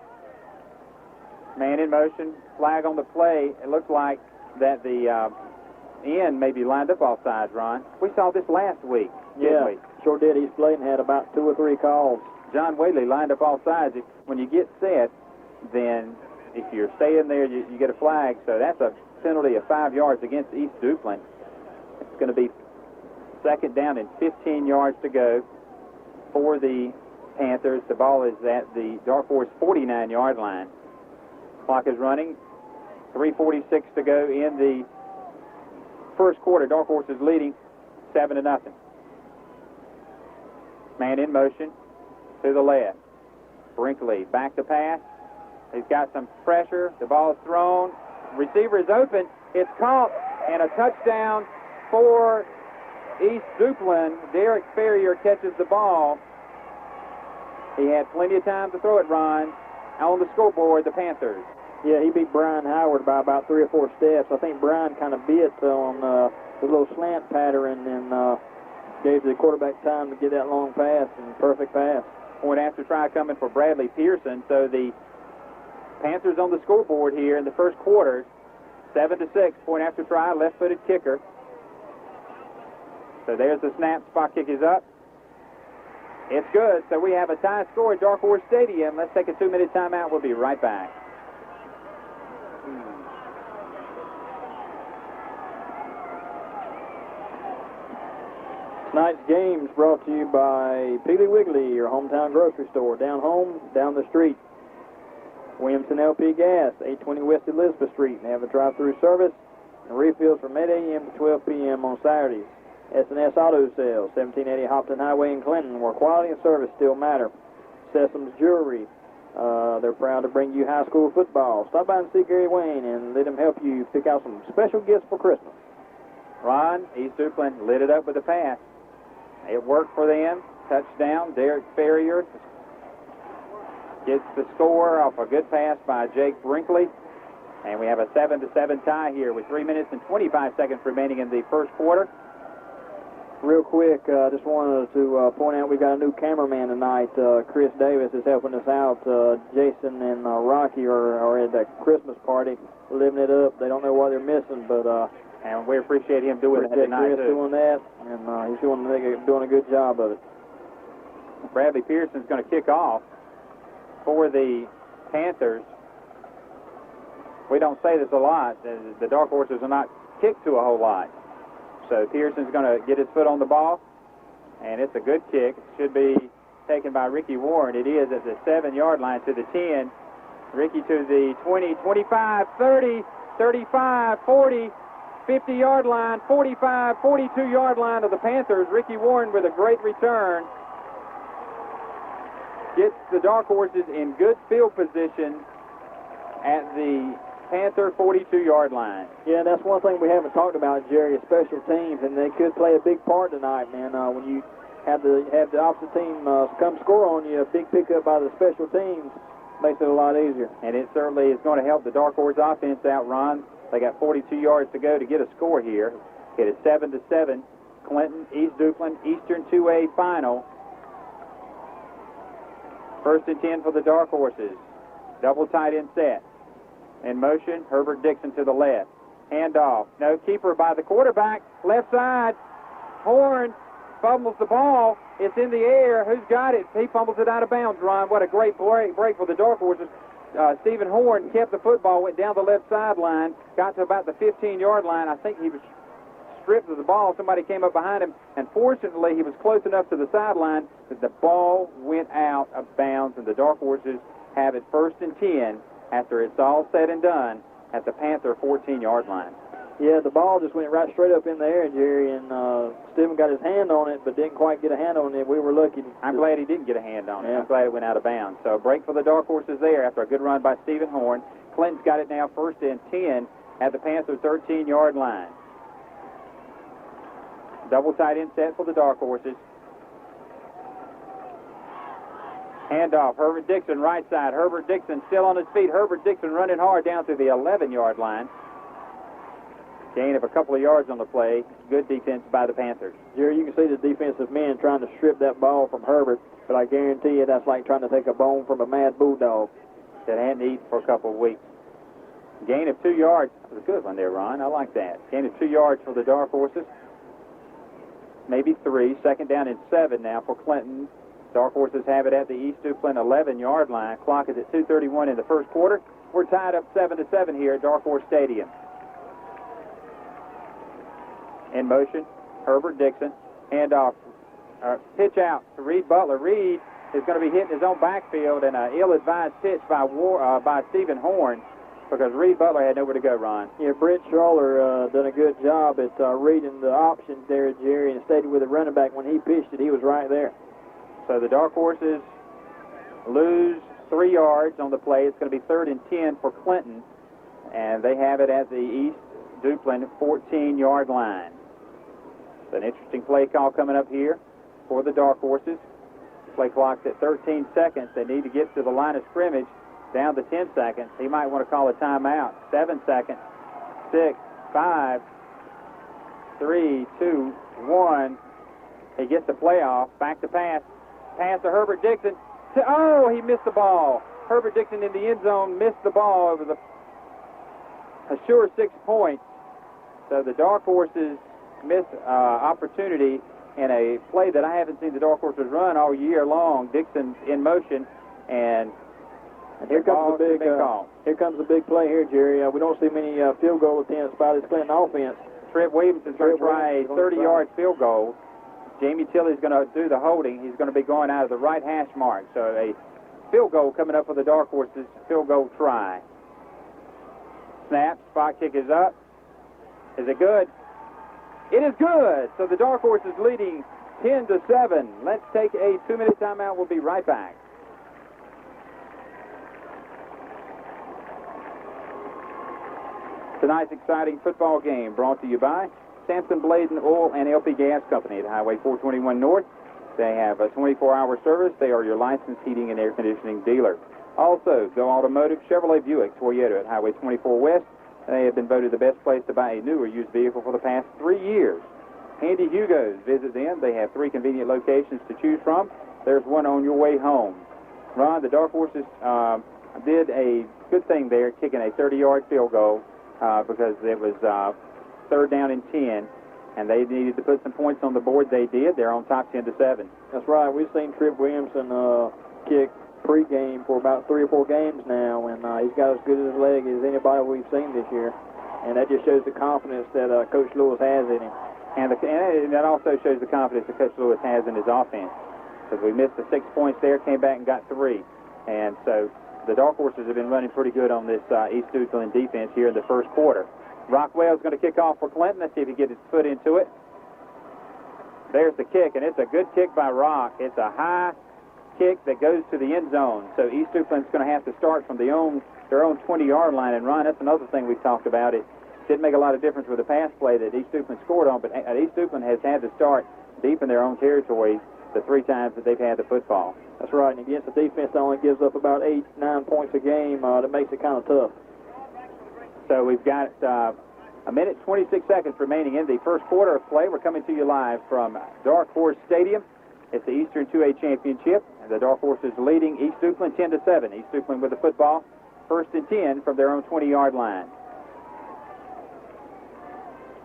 Man in motion, flag on the play. It looks like that the end may be lined up offsides, Ron. We saw this last week, didn't we? Sure did. East Bladen had about 2 or 3 calls. John Whaley lined up offsides. When you get set, then if you're staying there, you get a flag. So that's a penalty of 5 yards against East Duplin. It's going to be 2nd down and 15 yards to go for the Panthers. The ball is at the Dark Horse 49-yard line. Clock is running. 3:46 to go in the first quarter. Dark Horse is leading 7-0. Man in motion to the left. Brinkley back to pass. He's got some pressure. The ball is thrown. Receiver is open. It's caught, and a touchdown for East Duplin. Derek Ferrier catches the ball. He had plenty of time to throw it, Ron. On the scoreboard, the Panthers. Yeah, he beat Brian Howard by about 3 or 4 steps. I think Brian kind of bit on the little slant pattern and gave the quarterback time to get that long pass and perfect pass. Point after try coming for Bradley Pearson. So the Panthers on the scoreboard here in the first quarter. 7-6. Point after try, left-footed kicker. So there's the snap. Spot kick is up. It's good. So we have a tie score at Dark Horse Stadium. Let's take a 2-minute timeout. We'll be right back. Tonight's game is brought to you by Piggly Wiggly, your hometown grocery store. Down home, down the street. Williamson LP Gas, 820 West Elizabeth Street. They have a drive-through service and refills from 8 a.m. to 12 p.m. on Saturdays. S&S Auto Sales, 1780 Hopton Highway in Clinton, where quality and service still matter. Sessoms Jewelry, they're proud to bring you high school football. Stop by and see Gary Wayne and let him help you pick out some special gifts for Christmas. Ron, East Duplin lit it up with a pass. It worked for them. Touchdown. Derek Ferrier gets the score off a good pass by Jake Brinkley. And we have a 7-7 tie here with 3 minutes and 25 seconds remaining in the first quarter. Real quick, just wanted to point out we got a new cameraman tonight. Chris Davis is helping us out. Jason and Rocky are at that Christmas party, living it up. They don't know what they're missing, but and we appreciate him doing that tonight, Chris too. doing that, and he's doing a good job of it. Bradley Pearson's going to kick off for the Panthers. We don't say this a lot. The Dark Horses are not kicked to a whole lot. So Pearson's going to get his foot on the ball, and it's a good kick. It should be taken by Ricky Warren. It is at the 7-yard line to the 10. Ricky to the 20, 25, 30, 35, 40, 50-yard line, 45, 42-yard line of the Panthers. Ricky Warren with a great return. Gets the Dark Horses in good field position at the Panther 42-yard line. Yeah, that's one thing we haven't talked about, Jerry, is special teams, and they could play a big part tonight, man. When you have the opposite team come score on you, a big pickup by the special teams makes it a lot easier. And it certainly is going to help the Dark Horse offense out, Ron. They got 42 yards to go to get a score here. It is 7-7. Clinton, East Duplin, Eastern 2A final. First and 10 for the Dark Horses. Double tight end set. In motion, Herbert Dixon to the left. Handoff. No keeper by the quarterback. Left side. Horn fumbles the ball. It's in the air. Who's got it? He fumbles it out of bounds, Ron. What a great break for the Dark Horses. Stephen Horn kept the football, went down the left sideline, got to about the 15-yard line. I think he was stripped of the ball. Somebody came up behind him, and fortunately he was close enough to the sideline that the ball went out of bounds, and the Dark Horses have it first and 10 after it's all said and done at the Panther 14-yard line. Yeah, the ball just went right straight up in the air, Jerry, and Stephen got his hand on it, but didn't quite get a hand on it. We were lucky. I'm glad he didn't get a hand on it. Yeah. I'm glad it went out of bounds. So a break for the Dark Horses there after a good run by Stephen Horn. Clinton's got it now first and 10 at the Panther 13-yard line. Double tight end set for the Dark Horses. Handoff. Herbert Dixon, right side. Herbert Dixon still on his feet. Herbert Dixon running hard down to the 11-yard line. Gain of a couple of yards on the play. Good defense by the Panthers. Jerry, you can see the defensive men trying to strip that ball from Herbert, but I guarantee you that's like trying to take a bone from a mad bulldog that hadn't eaten for a couple of weeks. Gain of 2 yards. That was a good one there, Ron. I like that. Gain of 2 yards for the Dark Horses. Maybe 3. Second down and 7 now for Clinton. Dark Horses have it at the East Duplin 11-yard line. Clock is at 2:31 in the first quarter. We're tied up 7-7 here at Dark Horse Stadium. In motion, Herbert Dixon. Handoff. Pitch out to Reed Butler. Reed is going to be hitting his own backfield, and an ill-advised pitch by Stephen Horn because Reed Butler had nowhere to go, Ron. Yeah, Brett Schroller done a good job at reading the options there, Jerry, and stayed with the running back. When he pitched it, he was right there. So the Dark Horses lose 3 yards on the play. It's going to be 3rd and 10 for Clinton, and they have it at the East Duplin 14-yard line. It's an interesting play call coming up here for the Dark Horses. Play clock's at 13 seconds. They need to get to the line of scrimmage down to 10 seconds. He might want to call a timeout. 7 seconds. 6, 5, 3, 2, 1. He gets the play off. Back to pass. Pass to Herbert Dixon. Oh, he missed the ball. Herbert Dixon in the end zone missed the ball. It was a sure 6 points. So the Dark Horses missed opportunity in a play that I haven't seen the Dark Horses run all year long. Dixon's in motion, and here comes the big call. Here comes the big play here, Jerry. We don't see many field goal attempts by this Clinton offense. Trent Williams is going to try a 30-yard field goal. Jamie Tilley's going to do the holding. He's going to be going out of the right hash mark. So a field goal coming up for the Dark Horses. Field goal try. Snap. Spot kick is up. Is it good? It is good. So the Dark Horses leading 10-7. Let's take a 2-minute timeout. We'll be right back. Tonight's exciting football game brought to you by Sampson Bladen Oil and LP Gas Company at Highway 421 North. They have a 24-hour service. They are your licensed heating and air conditioning dealer. Also, Go Automotive, Chevrolet Buick, Toyota at Highway 24 West. They have been voted the best place to buy a new or used vehicle for the past 3 years. Handy Hugo's, visit them. They have 3 convenient locations to choose from. There's one on your way home. Ron, the Dark Horses did a good thing there, kicking a 30-yard field goal because it was 3rd down and 10, and they needed to put some points on the board. They did. They're on top 10-7. That's right. We've seen Trip Williamson kick pregame for about 3 or 4 games now, and he's got as good as his leg as anybody we've seen this year, and that just shows the confidence that Coach Lewis has in him. And that also shows the confidence that Coach Lewis has in his offense, because we missed the 6 points there, came back and got 3, and so the Dark Horses have been running pretty good on this East Duplin defense here in the first quarter. Rockwell's going to kick off for Clinton. Let's see if he gets his foot into it. There's the kick, and it's a good kick by Rock. It's a high kick that goes to the end zone. So East Duplin's going to have to start from their own 20-yard line. And, Ron, that's another thing we've talked about. It didn't make a lot of difference with the pass play that East Duplin scored on, but East Duplin has had to start deep in their own territory the 3 times that they've had the football. That's right, and against a defense that only gives up about 8-9 points a game, that makes it kind of tough. So we've got a minute 26 seconds remaining in the first quarter of play. We're coming to you live from Dark Horse Stadium. It's the Eastern 2A Championship, and the Dark Horses leading East Duplin 10-7. East Duplin with the football, 1st and 10 from their own 20-yard line.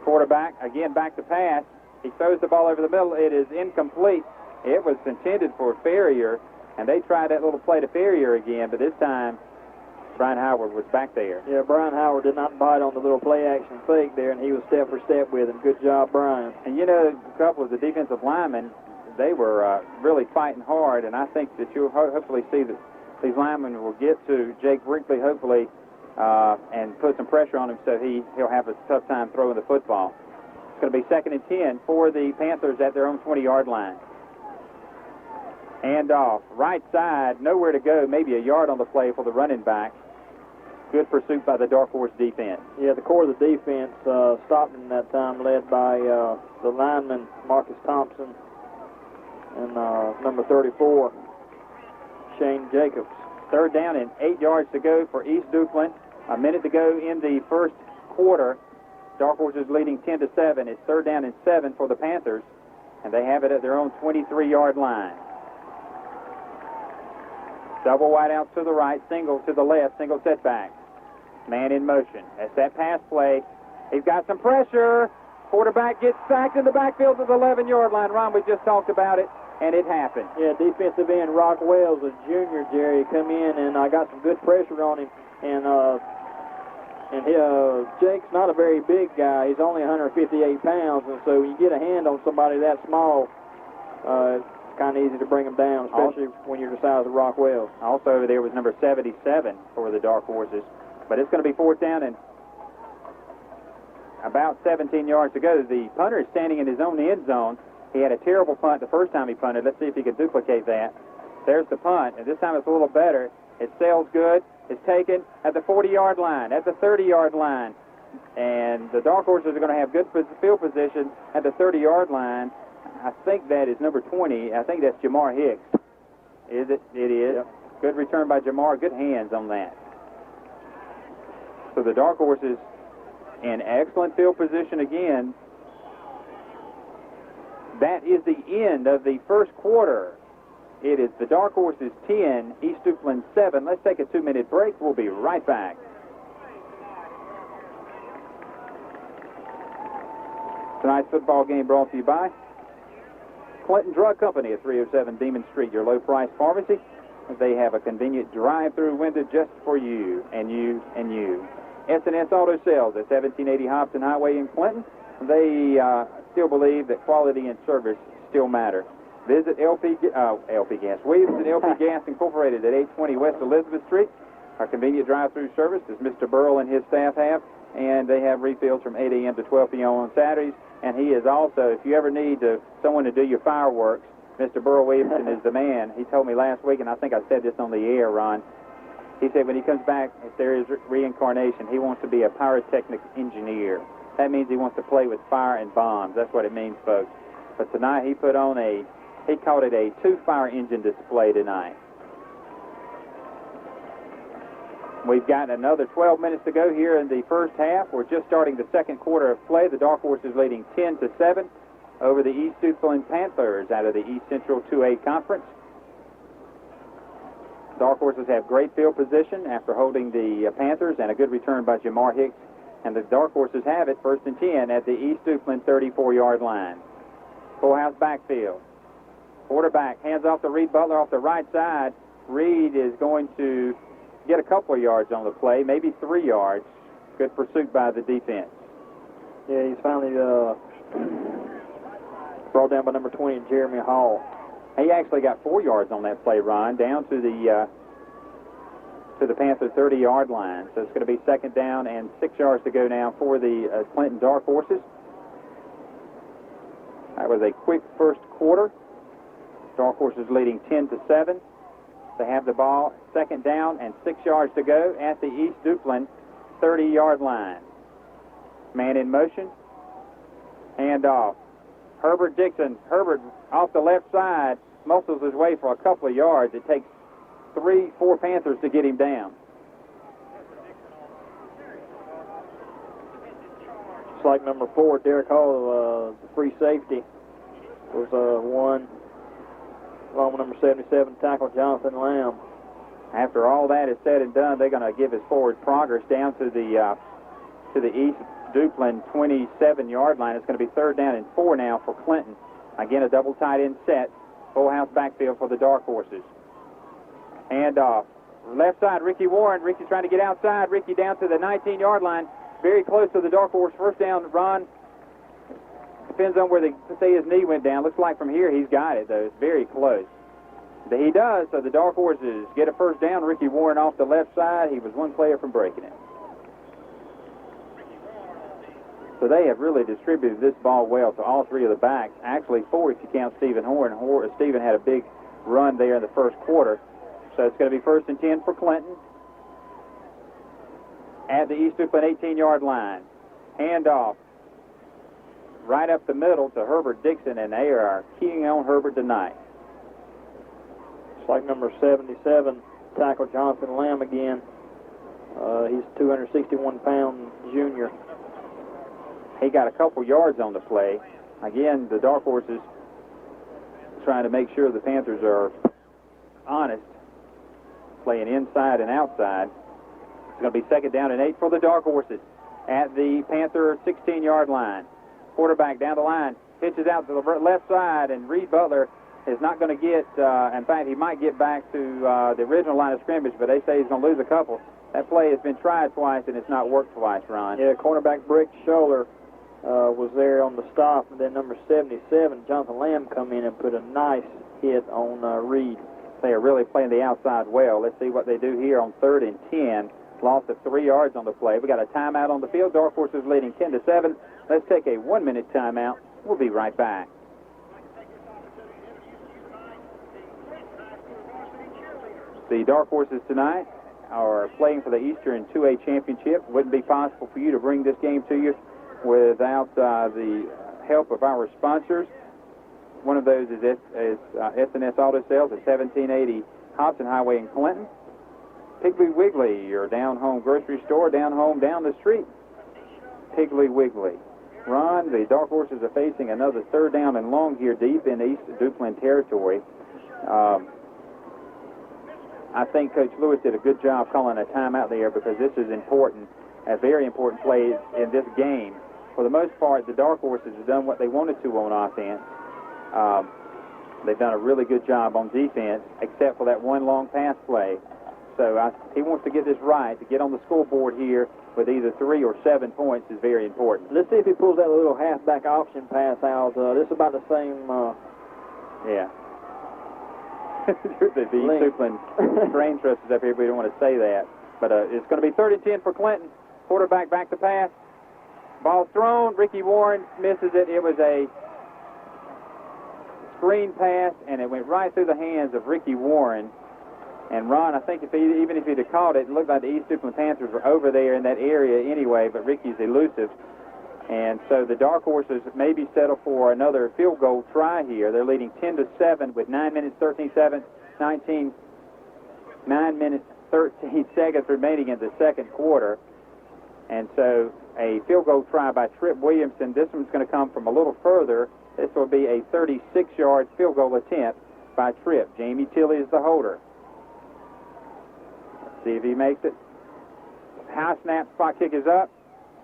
Quarterback, again, back to pass. He throws the ball over the middle. It is incomplete. It was intended for Ferrier, and they tried that little play to Ferrier again, but this time Brian Howard was back there. Yeah, Brian Howard did not bite on the little play-action fake there, and he was step for step with him. Good job, Brian. And, you know, a couple of the defensive linemen, they were really fighting hard, and I think that you'll hopefully see that these linemen will get to Jake Brinkley, hopefully, and put some pressure on him so he'll have a tough time throwing the football. It's going to be 2nd and 10 for the Panthers at their own 20-yard line. Hand off, right side, nowhere to go, maybe a yard on the play for the running back. Good pursuit by the Dark Horse defense. Yeah, the core of the defense stopped in that time, led by the lineman, Marcus Thompson, and number 34, Shane Jacobs. 3rd down and 8 yards to go for East Duplin. A minute to go in the first quarter. Dark Horses leading 10-7. It's 3rd down and 7 for the Panthers, and they have it at their own 23-yard line. Double wide out to the right, single to the left, single setback. Man in motion. That's that pass play. He's got some pressure. Quarterback gets sacked in the backfield to the 11-yard line. Ron, we just talked about it, and it happened. Yeah, defensive end Rock Wells, a junior, Jerry, come in and got some good pressure on him. And Jake's not a very big guy. He's only 158 pounds, and so when you get a hand on somebody that small, it's kind of easy to bring them down, especially when you're the size of Rock Wells. Also over there was number 77 for the Dark Horses. But it's going to be 4th down and about 17 yards to go. The punter is standing in his own end zone. He had a terrible punt the first time he punted. Let's see if he can duplicate that. There's the punt, and this time it's a little better. It sails good. It's taken at the 40-yard line, at the 30-yard line. And the dark horses are going to have good field position at the 30-yard line. I think that is number 20. I think that's Jamar Hicks. Is it? It is. Yep. Good return by Jamar. Good hands on that. So the dark horses in excellent field position again. That is the end of the first quarter. It is the dark horses 10, East Duplin 7. Let's take a 2-minute break. We'll be right back. Tonight's football game brought to you by Clinton Drug Company at 307 Demon Street, your low-price pharmacy. They have a convenient drive-through window just for you and you and you. S&S Auto Sales at 1780 Hobson Highway in Clinton. They still believe that quality and service still matter. Visit LP Gas. Williams and LP Gas Incorporated at 820 West Elizabeth Street. Our convenient drive-through service, as Mr. Burrell and his staff have, and they have refills from 8 a.m. to 12 p.m. on Saturdays. And he is also, if you ever need someone to do your fireworks, Mr. Burrell Williamson is the man. He told me last week, and I think I said this on the air, Ron. He said when he comes back, if there is reincarnation, he wants to be a pyrotechnic engineer. That means he wants to play with fire and bombs. That's what it means, folks. But tonight he put on he called it a 2-fire engine display tonight. We've got another 12 minutes to go here in the first half. We're just starting the second quarter of play. The Dark Horses leading 10-7 over the East Duplin Panthers out of the East Central 2A Conference. Dark Horses have great field position after holding the Panthers, and a good return by Jamar Hicks. And the Dark Horses have it first and 10 at the East Duplin 34-yard line. Full house backfield. Quarterback hands off to Reed Butler off the right side. Reed is going to get a couple of yards on the play, maybe 3 yards. Good pursuit by the defense. Yeah, he's finally brought down by number 20, Jeremy Hall. He actually got 4 yards on that play, Ron, down to the Panther 30-yard line. So it's going to be second down and 6 yards to go now for the Clinton Dark Horses. That was a quick first quarter. Dark Horses leading 10-7. They have the ball, second down and 6 yards to go at the East Duplin 30-yard line. Man in motion. Hand off. Herbert Dixon. Herbert off the left side muscles his way for a couple of yards. It takes 3-4 Panthers to get him down. It's like number 4, Derek Hall, the free safety, was one. Along with number 77, tackle Jonathan Lamb. After all that is said and done, they're going to give his forward progress down to the East Duplin 27-yard line. It's going to be third down and 4 now for Clinton. Again, a double tight end set. Full house backfield for the Dark Horses. Hand off. Left side, Ricky Warren. Ricky's trying to get outside. Ricky down to the 19-yard line. Very close to the Dark Horse. First down, Ron. Depends on where his knee went down. Looks like from here he's got it, though. It's very close. He does, so the Dark Horses get a first down. Ricky Warren off the left side. He was one player from breaking it. So they have really distributed this ball well to all 3 of the backs. Actually 4 if you count Stephen Horn. Stephen had a big run there in the first quarter. So it's going to be first and 10 for Clinton at the East Duplin 18-yard line. Hand off. Right up the middle to Herbert Dixon, and they are keying on Herbert tonight. It's like number 77, tackle Jonathan Lamb again. He's a 261-pound junior. He got a couple yards on the play. Again, the Dark Horses trying to make sure the Panthers are honest, playing inside and outside. It's going to be second down and 8 for the Dark Horses at the Panther 16-yard line. Quarterback down the line, pitches out to the left side, and Reed Butler is not going to get, in fact, he might get back to the original line of scrimmage, but they say he's going to lose a couple. That play has been tried twice, and it's not worked twice, Ron. Yeah, cornerback Brick Scholler was there on the stop, and then number 77, Jonathan Lamb, come in and put a nice hit on Reed. They are really playing the outside well. Let's see what they do here on 3rd and 10. Loss of 3 yards on the play. We got a timeout on the field. Dark Horses leading 10-7. Let's take a 1-minute timeout. We'll be right back. The Dark Horses tonight are playing for the Eastern 2A Championship. It wouldn't be possible for you to bring this game to you without the help of our sponsors. One of those is S&S Auto Sales at 1780 Hobson Highway in Clinton. Piggly Wiggly, your down-home grocery store, down home, down the street. Piggly Wiggly. Ron, the Dark Horses are facing another third down and long here deep in East Duplin territory. I think Coach Lewis did a good job calling a timeout there because this is important, a very important play in this game. For the most part, the Dark Horses have done what they wanted to on offense. They've done a really good job on defense, except for that one long pass play. So he wants to get this right. To get on the scoreboard here with either 3 or 7 points is very important. Let's see if he pulls that little halfback option pass out. This is about the same. Yeah. the Duplin train trust is up here, but we don't want to say that. But it's going to be 30-10 for Clinton. Quarterback back to pass. Ball thrown. Ricky Warren misses it. It was a screen pass, and it went right through the hands of Ricky Warren. And Ron, I think even if he'd have caught it, it looked like the East Duplin Panthers were over there in that area anyway, but Ricky's elusive. And so the Dark Horses maybe settle for another field goal try here. They're leading 10-7 with 9 minutes, 13 seconds remaining in the second quarter. And so a field goal try by Trip Williamson. This one's going to come from a little further. This will be a 36-yard field goal attempt by Trip. Jamie Tilley is the holder. Let's see if he makes it. High snap, spot kick is up.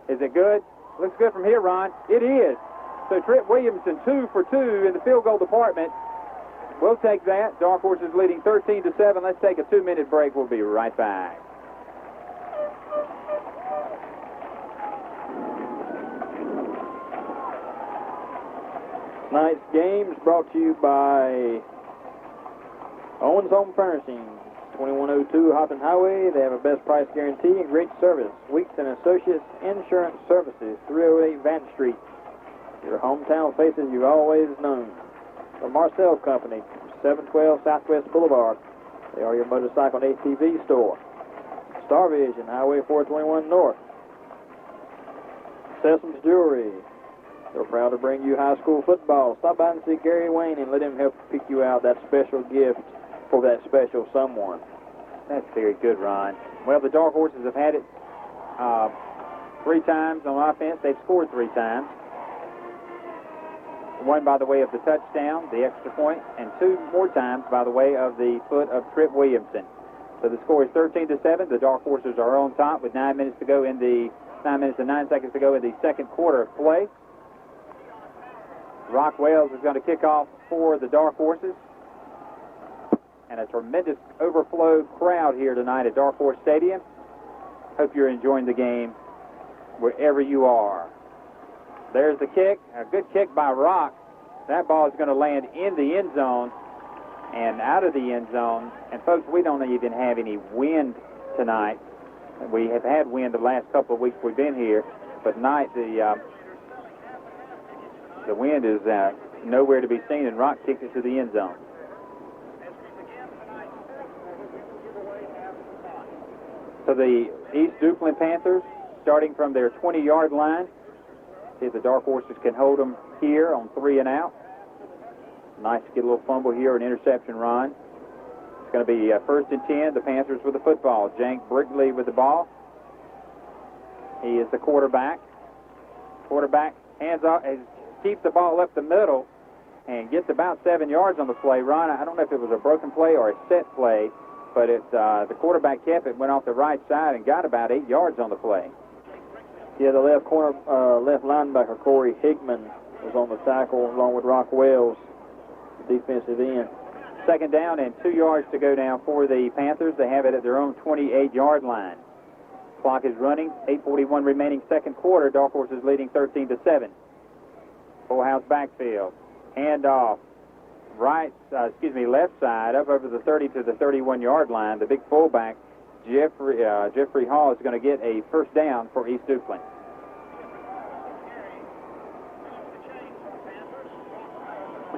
Is it good? Looks good from here, Ron. It is. So Trip Williamson, 2 for 2 in the field goal department. We'll take that. Dark Horses leading 13-7. Let's take a 2-minute break. We'll be right back. Tonight's game is brought to you by Owens Home Furnishings, 2102 Hobson Highway. They have a best price guarantee and great service. Weeks and Associates Insurance Services, 308 Vance Street. Your hometown faces you've always known. The Marcel Company, 712 Southwest Boulevard. They are your motorcycle and ATV store. Star Vision, Highway 421 North. Sessoms Jewelry. They're proud to bring you high school football. Stop by and see Gary Wayne and let him help pick you out that special gift for that special someone. That's very good, Ron. Well, the Dark Horses have had it 3 times on offense. They've scored 3 times. One by the way of the touchdown, the extra point, and 2 more times by the way of the foot of Trip Williamson. So the score is 13-7. The Dark Horses are on top with 9 minutes to go in the 9 minutes and 9 seconds to go in the second quarter of play. Rock Wales is going to kick off for the Dark Horses. And a tremendous overflow crowd here tonight at Dark Horse Stadium. Hope you're enjoying the game wherever you are. There's the kick. A good kick by Rock. That ball is going to land in the end zone and out of the end zone. And, folks, we don't even have any wind tonight. We have had wind the last couple of weeks we've been here. But tonight the wind is nowhere to be seen, and Rock kicks it to the end zone. So the East Duplin Panthers, starting from their 20-yard line. See if the Dark Horses can hold them here on 3 and out. Nice to get a little fumble here, an interception, Ron. It's going to be 1st and 10, the Panthers with the football. Jank Brickley with the ball. He is the quarterback. Quarterback hands off, keeps the ball up the middle and gets about 7 yards on the play. Ron, I don't know if it was a broken play or a set play, but the quarterback kept it, went off the right side and got about 8 yards on the play. Yeah, the left linebacker, Corey Higman, was on the tackle along with Rock Wells, defensive end. 2nd down and 2 yards to go now for the Panthers. They have it at their own 28-yard line. Clock is running, 8:41 remaining second quarter. Dark Horses leading 13-7. Full house backfield. Handoff. Left side up over the 30 to the 31-yard line. The big fullback, Jeffrey Hall, is going to get a 1st down for East Duplin.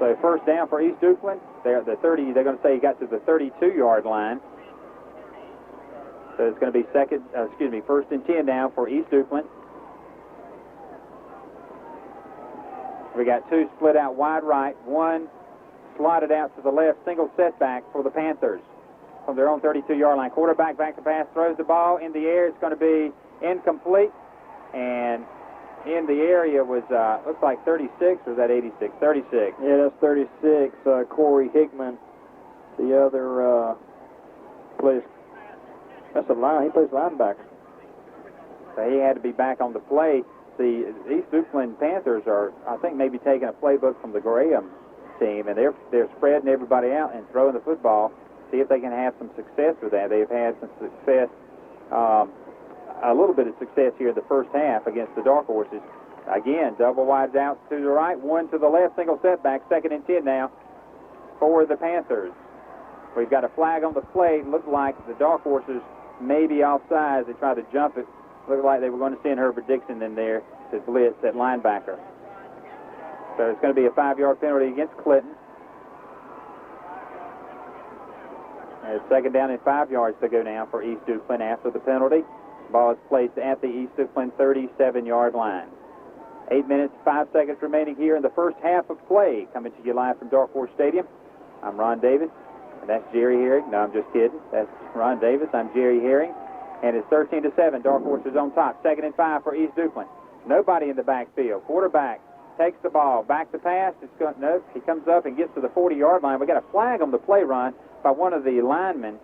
So 1st down for East Duplin. They're at the 30. They're going to say he got to the 32-yard line. So it's going to be first and 10 now for East Duplin. We got two split out wide right, one slotted out to the left, single setback for the Panthers from their own 32-yard line. Quarterback back to pass, throws the ball in the air. It's going to be incomplete, and in the area was, looks like 36, or is that 86? 36. Yeah, that's 36. Corey Hickman, the other plays. That's a line. He plays linebacker. So he had to be back on the play. The East Duplin Panthers are, I think, maybe taking a playbook from the Graham team, and they're spreading everybody out and throwing the football. See if they can have some success with that. They've had some success, a little bit of success here in the first half against the Dark Horses. Again, double wides out to the right, one to the left, single setback, second and 10 now for the Panthers. We've got a flag on the play. Looked like the Dark Horses may be offside. They tried to jump it. Looked like they were going to send Herbert Dixon in there to blitz at linebacker. So it's going to be a 5-yard penalty against Clinton. And it's second down and 5 yards to go now for East Duplin after the penalty. Ball is placed at the East Duplin 37-yard line. 8 minutes, 5 seconds remaining here in the first half of play. Coming to you live from Dark Horse Stadium. I'm Ron Davis, and that's Jerry Herring. No, I'm just kidding. That's Ron Davis. I'm Jerry Herring. And it's 13-7. Dark Horses on top. Second and 5 for East Duplin. Nobody in the backfield. Quarterback takes the ball. Back to pass. Nope. He comes up and gets to the 40-yard line. We got a flag on the play run by one of the linemen,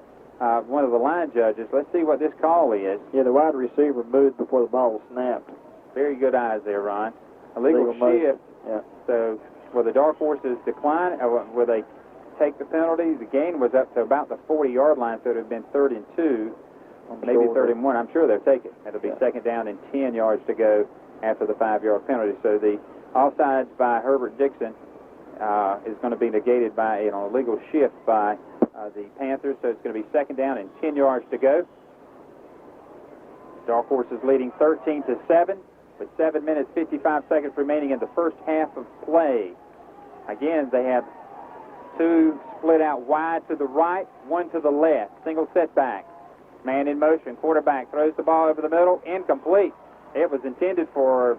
one of the line judges. Let's see what this call is. Yeah, the wide receiver moved before the ball was snapped. Very good eyes there, Ron. Illegal shift. Yeah. So will the Dark Horses decline, or will they take the penalty? The gain was up to about the 40-yard line, so it would have been 3rd and 2. Maybe 3rd and 1. I'm sure they'll take it. It'll be second down and 10 yards to go after the 5-yard penalty. So the offsides by Herbert Dixon is going to be negated by an illegal shift by the Panthers. So it's going to be second down and 10 yards to go. Dark Horses leading 13-7 with 7 minutes 55 seconds remaining in the first half of play. Again, they have two split out wide to the right, one to the left. Single setback. Man in motion. Quarterback throws the ball over the middle. Incomplete. It was intended for,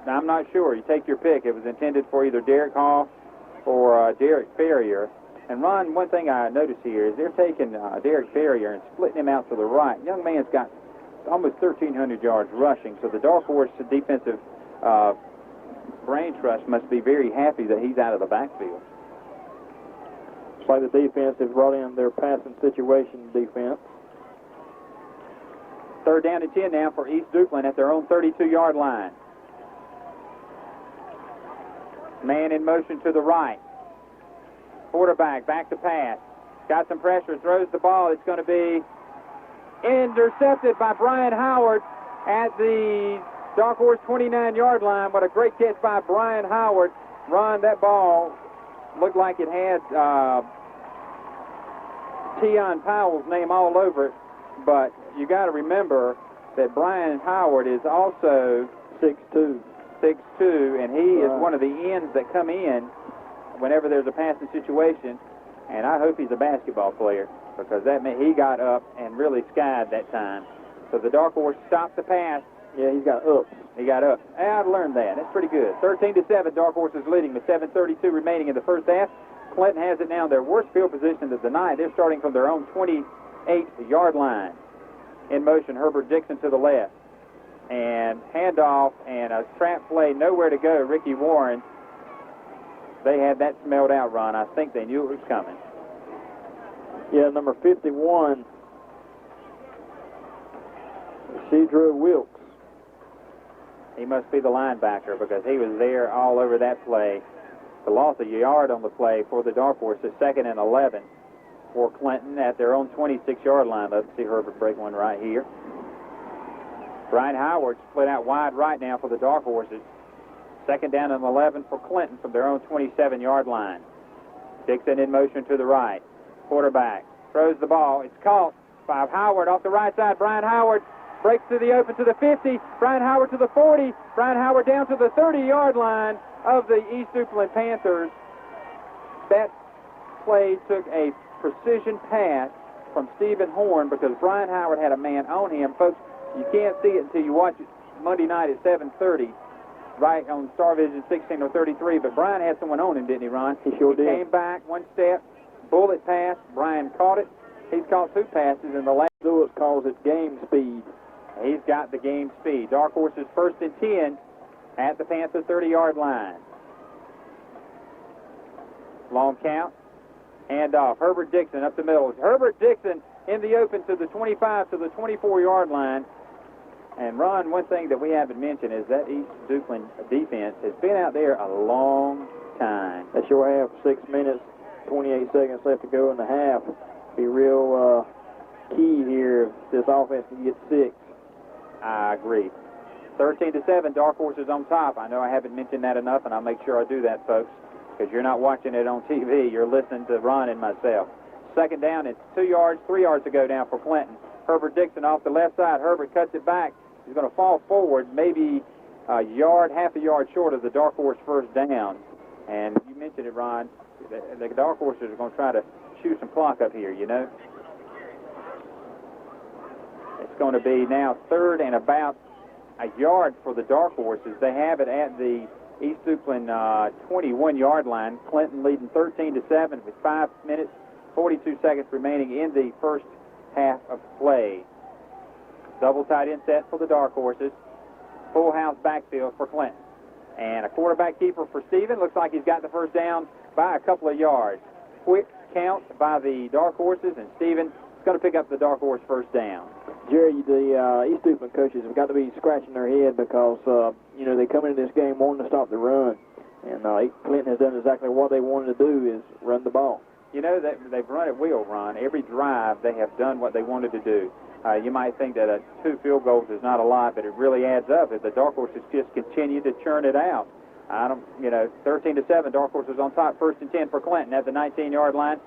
I'm not sure. You take your pick. It was intended for either Derek Hall or Derek Ferrier. And Ron, one thing I notice here is they're taking Derek Ferrier and splitting him out to the right. Young man's got almost 1,300 yards rushing. So the Dark Horse defensive brain trust must be very happy that he's out of the backfield. It's like the defense has brought in their passing situation defense. Third down and 10 now for East Duplin at their own 32-yard line. Man in motion to the right. Quarterback back to pass. Got some pressure, throws the ball. It's going to be intercepted by Brian Howard at the Dark Horse 29-yard line. What a great catch by Brian Howard. Ron, that ball looked like it had Tion Powell's name all over it, but you got to remember that Brian Howard is also 6'2", and he is one of the ends that come in whenever there's a passing situation, and I hope he's a basketball player, because that meant he got up and really skied that time. So the Dark Horse stopped the pass. Yeah, he's got up. He got up. I've learned that. That's pretty good. 13-7, Dark Horse is leading with 7:32 remaining in the first half. Clinton has it now in their worst field position of the night. They're starting from their own 28-yard line. In motion, Herbert Dixon to the left. And handoff and a trap play, nowhere to go. Ricky Warren, they had that smelled out, Ron. I think they knew it was coming. Yeah, number 51, Cedro Wilkes. He must be the linebacker because he was there all over that play. The loss of a yard on the play for the Dark Horse is 2nd and 11 for Clinton at their own 26-yard line. Let's see Herbert break one right here. Brian Howard split out wide right now for the Dark Horses. 2nd down and 11 for Clinton from their own 27-yard line. Dixon in motion to the right. Quarterback throws the ball. It's caught by Howard off the right side. Brian Howard breaks to the open to the 50. Brian Howard to the 40. Brian Howard down to the 30-yard line of the East Duplin Panthers. That play took a precision pass from Stephen Horn because Brian Howard had a man on him. Folks, you can't see it until you watch it Monday night at 7:30, right on Star Vision 16:33. But Brian had someone on him, didn't he, Ron? He sure did. Came back one step, bullet pass. Brian caught it. He's caught 2 passes in the last. Lewis calls it game speed. He's got the game speed. Dark Horses 1st and 10 at the Panther 30-yard line. Long count. Hand off. Herbert Dixon up the middle. Herbert Dixon in the open to the 25 to the 24-yard line. And, Ron, one thing that we haven't mentioned is that East Duplin defense has been out there a long time. They sure have. 6 minutes, 28 seconds left to go in the half. Be real key here if this offense can get 6. I agree. 13-7, Dark Horses on top. I know I haven't mentioned that enough, and I'll make sure I do that, folks, because you're not watching it on TV. You're listening to Ron and myself. 2nd down, it's 2 yards, 3 yards to go down for Clinton. Herbert Dixon off the left side. Herbert cuts it back. He's going to fall forward, maybe a yard, half a yard short of the Dark Horse 1st down. And you mentioned it, Ron. The Dark Horses are going to try to chew some clock up here, you know. It's going to be now 3rd and about a yard for the Dark Horses. They have it at the East Duplin 21-yard line. Clinton leading 13-7 with 5 minutes, 42 seconds remaining in the first half of play. Double tight end set for the Dark Horses. Full house backfield for Clinton. And a quarterback keeper for Stephen. Looks like he's got the 1st down by a couple of yards. Quick count by the Dark Horses, and Stephen is going to pick up the Dark Horse 1st down. Jerry, the East Duplin coaches have got to be scratching their head because, you know, they come into this game wanting to stop the run. And Clinton has done exactly what they wanted to do, is run the ball. You know, they've run it well, Ron. Every drive they have done what they wanted to do. You might think that 2 field goals is not a lot, but it really adds up if the Dark Horses just continue to churn it out. 13-7, Dark Horses on top, 1st and 10 for Clinton at the 19-yard line.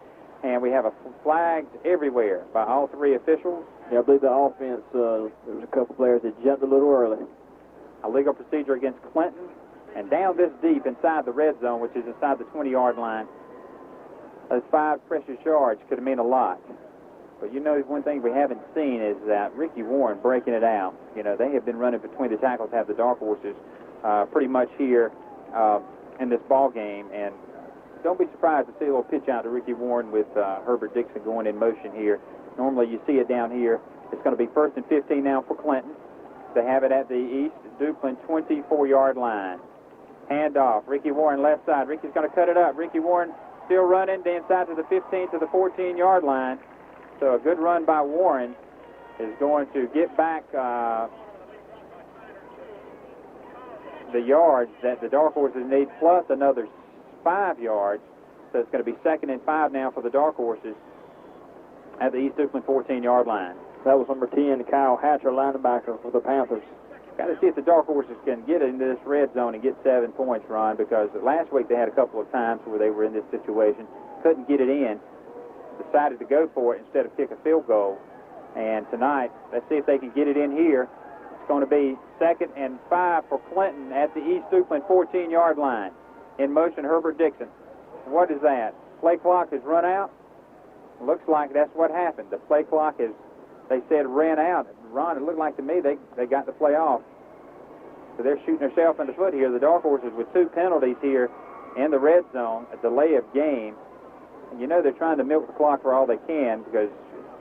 And we have flags everywhere by all 3 officials. Yeah, I believe the offense, there was a couple players that jumped a little early. A legal procedure against Clinton. And down this deep inside the red zone, which is inside the 20-yard line, those 5 precious yards could mean a lot. But you know, one thing we haven't seen is that Ricky Warren breaking it out. You know, they have been running between the tackles, have the Dark Horses pretty much here in this ball game. And don't be surprised to see a little pitch out to Ricky Warren with Herbert Dixon going in motion here. Normally you see it down here. It's going to be 1st and 15 now for Clinton. They have it at the East Duplin 24-yard line. Handoff. Ricky Warren left side. Ricky's going to cut it up. Ricky Warren still running the inside to the 15 to the 14-yard line. So a good run by Warren is going to get back the yards that the Dark Horses need, plus another 5 yards. So it's going to be 2nd and 5 now for the Dark Horses at the East Duplin 14-yard line. That was number 10, Kyle Hatcher, linebacker for the Panthers. Got to see if the Dark Horses can get into this red zone and get 7 points, Ron, because last week they had a couple of times where they were in this situation, couldn't get it in, decided to go for it instead of kick a field goal. And tonight, let's see if they can get it in here. It's going to be 2nd and 5 for Clinton at the East Duplin 14-yard line. In motion, Herbert Dixon. What is that? Play clock has run out? Looks like that's what happened. The play clock is, they said, ran out. Ron, it looked like to me they got the play off. So they're shooting themselves in the foot here. The Dark Horses with 2 penalties here in the red zone, a delay of game. And you know they're trying to milk the clock for all they can, because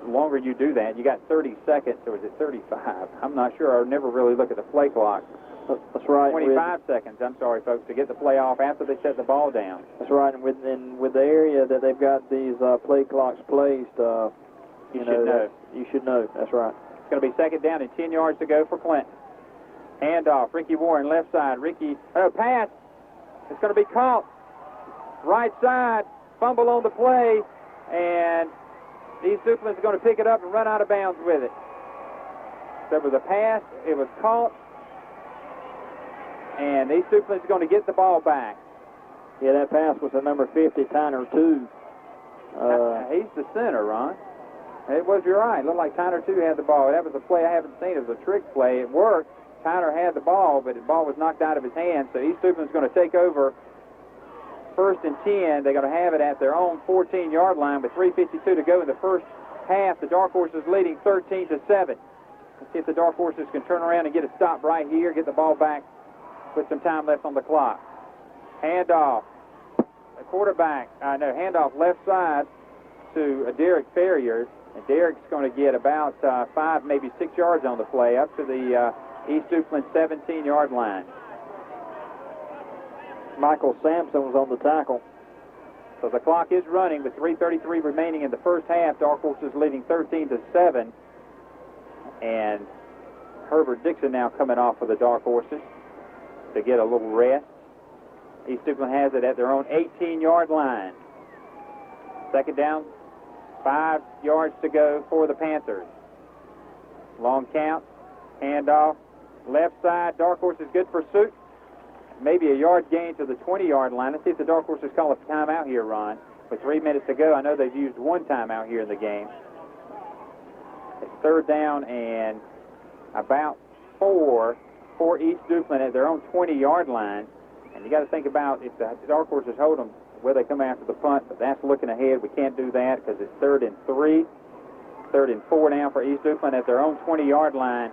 the longer you do that, you got 30 seconds, or is it 35? I'm not sure. I never really look at the play clock. That's right. 25 seconds, I'm sorry, folks, to get the play off after they set the ball down. That's right. And with the area that they've got these play clocks placed, you should know. That's right. It's going to be 2nd down and 10 yards to go for Clinton. Handoff. Ricky Warren, left side. Pass. It's going to be caught. Right side. Fumble on the play. And East Duplin's going to pick it up and run out of bounds with it. There was a pass. It was caught. And East Duplin's going to get the ball back. Yeah, that pass was the number 50, Tyner 2. He's the center, Ron. It was, you're right. It looked like Tyner 2 had the ball. That was a play I haven't seen. It was a trick play. It worked. Tyner had the ball, but the ball was knocked out of his hand. So East Duplin's going to take over 1st and 10. They're going to have it at their own 14-yard line with 3:52 to go in the first half, the Dark Horses leading 13-7. Let's see if the Dark Horses can turn around and get a stop right here, get the ball back with some time left on the clock. Handoff. The quarterback, handoff left side to Derek Ferrier. And Derek's going to get about 5, maybe 6 yards on the play up to the East Duplin 17-yard line. Michael Sampson was on the tackle. So the clock is running with 3:33 remaining in the first half. Dark Horses leading 13-7. And Herbert Dixon now coming off for the Dark Horses to get a little rest. East Duplin has it at their own 18-yard line. Second down, 5 yards to go for the Panthers. Long count, handoff, left side. Dark Horses good pursuit. Maybe a yard gain to the 20-yard line. Let's see if the Dark Horses call a timeout here, Ron. With 3 minutes to go, I know they've used one timeout here in the game. It's third down and about 4 for East Duplin at their own 20-yard line. And you got to think about if the Dark Horses hold them, where they come after the punt, but that's looking ahead. We can't do that because it's 3rd and 3. 3rd and 4 now for East Duplin at their own 20-yard line.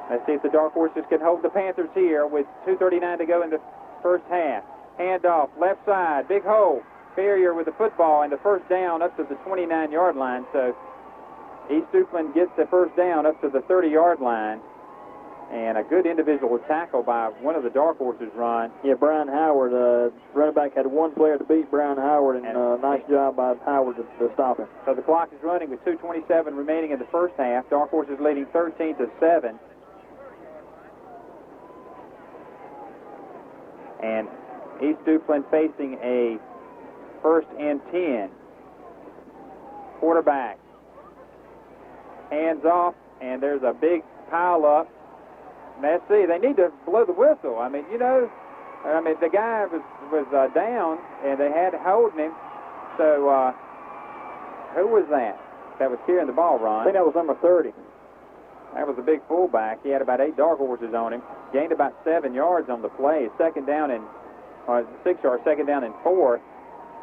Let's see if the Dark Horses can hold the Panthers here with 2:39 to go in the first half. Handoff, left side, big hole. Ferrier with the football and the first down up to the 29-yard line. So East Duplin gets the first down up to the 30-yard line. And a good individual tackle by one of the Dark Horses, Ron. Yeah, Brian Howard, running back, had one player to beat Brian Howard, and nice job by Howard to stop him. So the clock is running with 2:27 remaining in the first half. Dark Horses leading 13-7. And East Duplin facing a 1st and 10. Quarterback. Hands off, and there's a big pile up. Let's see, they need to blow the whistle. I mean, the guy was down, and they had holding him. So, who was that was carrying the ball, Ron? I think that was number 30. That was a big fullback. He had about 8 Dark Horses on him. Gained about 7 yards on the play. 6 yards, 2nd down and 4.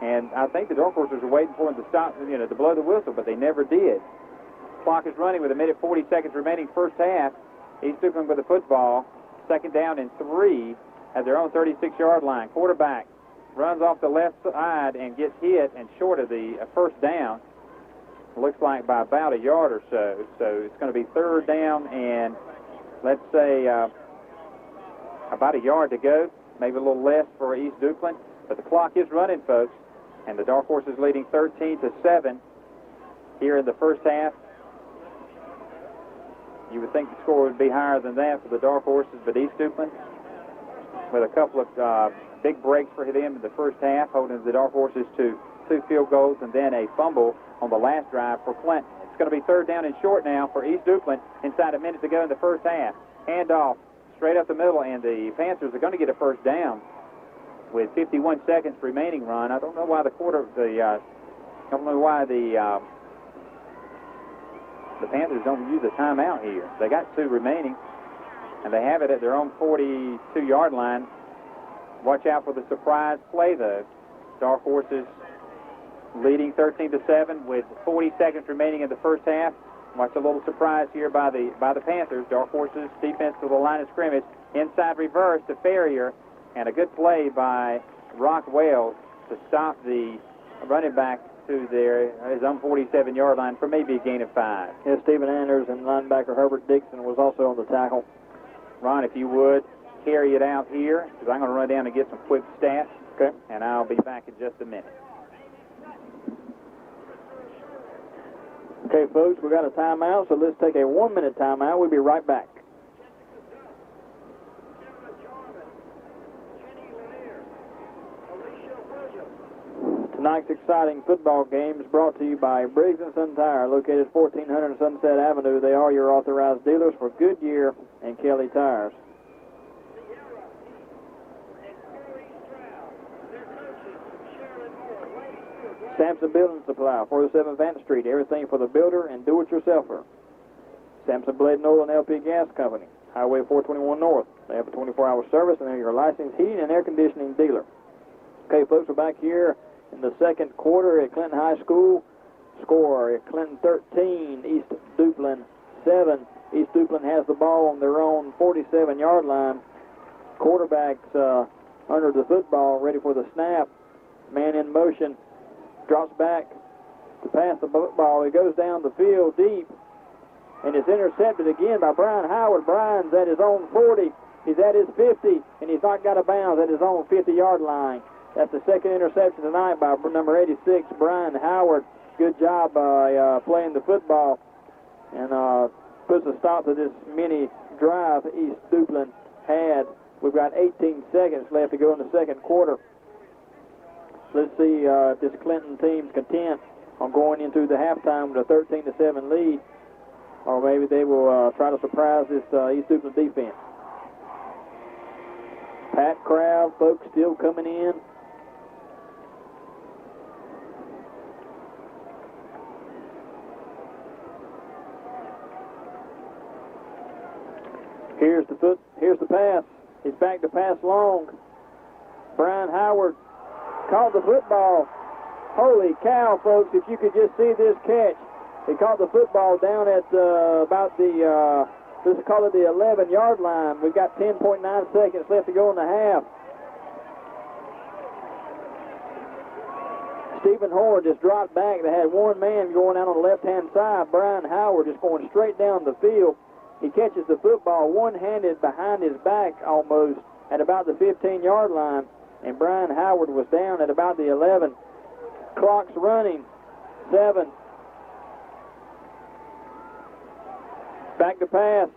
And I think the Dark Horses were waiting for him to stop, to blow the whistle, but they never did. Clock is running with 1:40 remaining first half. East Duplin with the football. 2nd down and 3 at their own 36-yard line. Quarterback runs off the left side and gets hit and short of the first down. Looks like by about a yard or so. So it's going to be 3rd down and, let's say, about a yard to go. Maybe a little less for East Duplin. But the clock is running, folks. And the Dark Horses leading 13-7 here in the first half. You would think the score would be higher than that for the Dark Horses, but East Duplin, with a couple of big breaks for them in the first half, holding the Dark Horses to 2 field goals and then a fumble on the last drive for Clinton. It's going to be 3rd down and short now for East Duplin inside a minute to go in the first half. Handoff straight up the middle, and the Panthers are going to get a first down with 51 seconds remaining, Ron. I don't know why the Panthers don't use a timeout here. They got 2 remaining, and they have it at their own 42-yard line. Watch out for the surprise play, though. Dark Horses leading 13-7 with 40 seconds remaining in the first half. Watch a little surprise here by the Panthers. Dark Horses defense to the line of scrimmage. Inside reverse to Ferrier, and a good play by Rock Wales to stop the running back to his own 47-yard line for maybe a gain of 5. Yeah, Stephen Anders and linebacker Herbert Dixon was also on the tackle. Ron, if you would, carry it out here, because I'm going to run down and get some quick stats. Okay. And I'll be back in just a minute. Okay, folks, we got a timeout, so let's take a 1-minute timeout. We'll be right back. Tonight's exciting football game is brought to you by Briggs & Son Tire, located at 1400 Sunset Avenue. They are your authorized dealers for Goodyear and Kelly Tires. Sampson Building Supply, 407 Vance Street. Everything for the builder and do-it-yourselfer. Sampson Blade and Oil and LP Gas Company, Highway 421 North. They have a 24-hour service, and they're your licensed heating and air conditioning dealer. Okay, folks, we're back here in the second quarter at Clinton High School. score, Clinton 13, East Duplin 7. East Duplin has the ball on their own 47-yard line. Quarterback's under the football, ready for the snap. Man in motion, drops back to pass the football. He goes down the field deep, and it's intercepted again by Brian Howard. Brian's at his own 40. He's at his 50, and he's not got a bounds at his own 50-yard line. That's the second interception tonight by number 86, Brian Howard. Good job by playing the football, and puts a stop to this mini drive East Duplin had. We've got 18 seconds left to go in the second quarter. Let's see if this Clinton team's content on going into the halftime with a 13-7 lead, or maybe they will try to surprise this East Duplin defense. Packed crowd, folks still coming in. Here's the pass. He's back to pass long. Brian Howard caught the football. Holy cow, folks, if you could just see this catch. He caught the football down at about the, let's call it the 11-yard line. We've got 10.9 seconds left to go in the half. Stephen Hoare just dropped back. They had one man going out on the left-hand side. Brian Howard just going straight down the field. He catches the football one-handed behind his back almost at about the 15-yard line, and Brian Howard was down at about the 11. Clock's running. 7. Back to pass.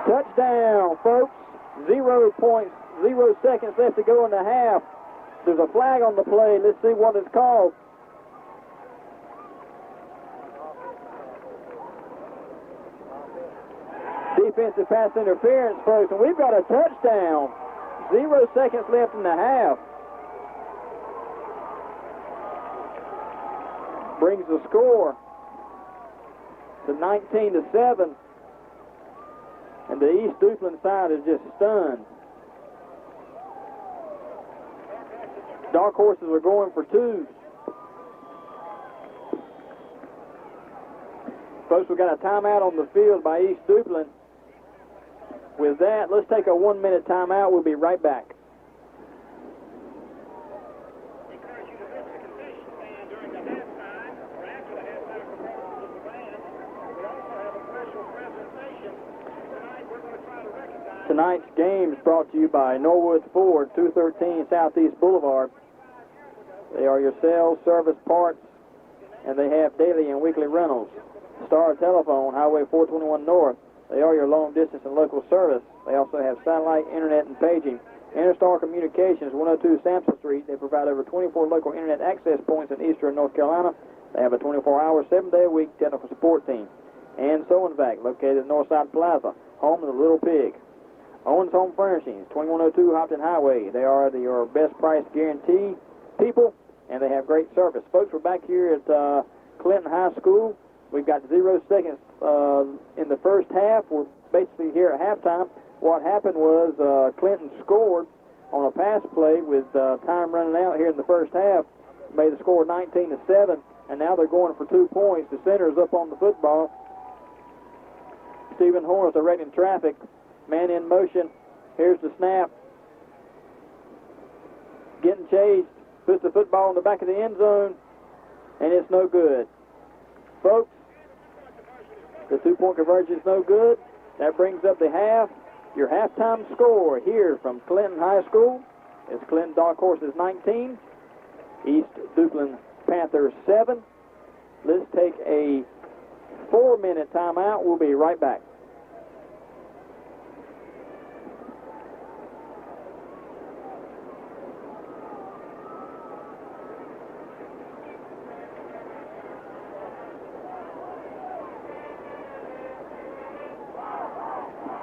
Touchdown, folks. 0.0 seconds left to go in the half. There's a flag on the play. Let's see what it's called. Defensive pass interference, folks, and we've got a touchdown. 0 seconds left in the half. Brings the score to 19-7. And the East Duplin side is just stunned. Dark Horses are going for 2. Folks, we've got a timeout on the field by East Duplin. With that, let's take a 1-minute timeout. We'll be right back. Tonight's game is brought to you by Norwood Ford, 213 Southeast Boulevard. They are your sales, service, parts, and they have daily and weekly rentals. Star Telephone, Highway 421 North. They are your long distance and local service. They also have satellite, internet, and paging. Interstar Communications, 102 Sampson Street. They provide over 24 local internet access points in eastern North Carolina. They have a 24-hour, 7-day-a-week technical support team. And Soenvac, located at Northside Plaza, home of the Little Pig. Owens Home Furnishings, 2102 Hopton Highway. They are your best price guarantee people, and they have great service. Folks, we're back here at Clinton High School. We've got 0 seconds in the first half. We're basically here at halftime. What happened was Clinton scored on a pass play with time running out here in the first half. Made the score 19-7, and now they're going for 2 points. The center's up on the football. Stephen Hoare is directing traffic. Man in motion. Here's the snap. Getting chased. Puts the football in the back of the end zone, and it's no good. Folks, the 2-point conversion is no good. That brings up the half. Your halftime score here from Clinton High School is Clinton Dark Horses 19, East Duplin Panthers 7. Let's take a 4-minute timeout. We'll be right back.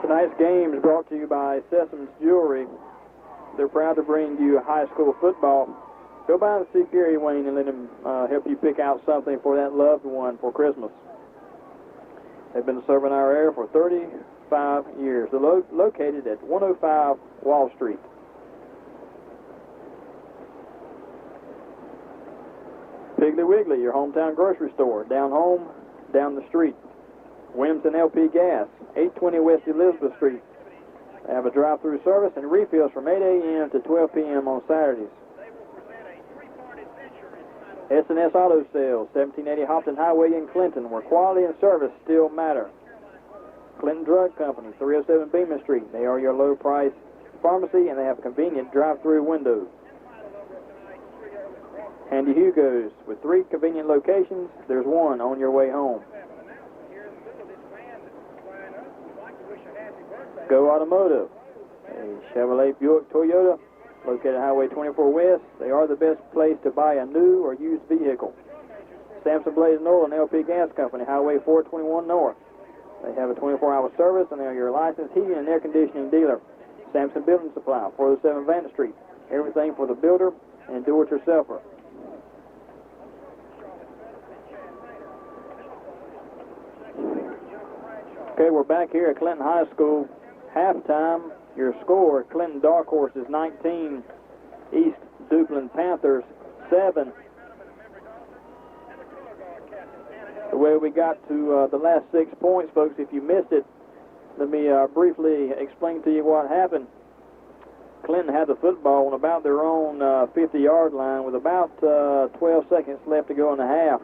Tonight's game is brought to you by Sesam's Jewelry. They're proud to bring you high school football. Go by and see Gary Wayne and let him help you pick out something for that loved one for Christmas. They've been serving our area for 35 years. They're located at 105 Wall Street. Piggly Wiggly, your hometown grocery store. Down home, down the street. Williamson LP Gas, 820 West Elizabeth Street. They have a drive-through service and refills from 8 a.m. to 12 p.m. on Saturdays. S&S Auto Sales, 1780 Hopton Highway in Clinton, where quality and service still matter. Clinton Drug Company, 307 Beeman Street. They are your low-price pharmacy, and they have convenient drive-through windows. Handy Hugo's, with 3 convenient locations, there's one on your way home. Go Automotive, a Chevrolet Buick Toyota, located at Highway 24 West. They are the best place to buy a new or used vehicle. Samson Blaze and Oil and LP Gas Company, Highway 421 North. They have a 24-hour service, and they are your licensed heating and air conditioning dealer. Samson Building Supply, 407 Vantage Street. Everything for the builder and do-it-yourselfer. Okay, we're back here at Clinton High School. Halftime, your score, Clinton Dark Horses 19, East Duplin Panthers 7. The way we got to the last 6 points, folks, if you missed it, let me briefly explain to you what happened. Clinton had the football on about their own 50-yard line with about 12 seconds left to go in the half.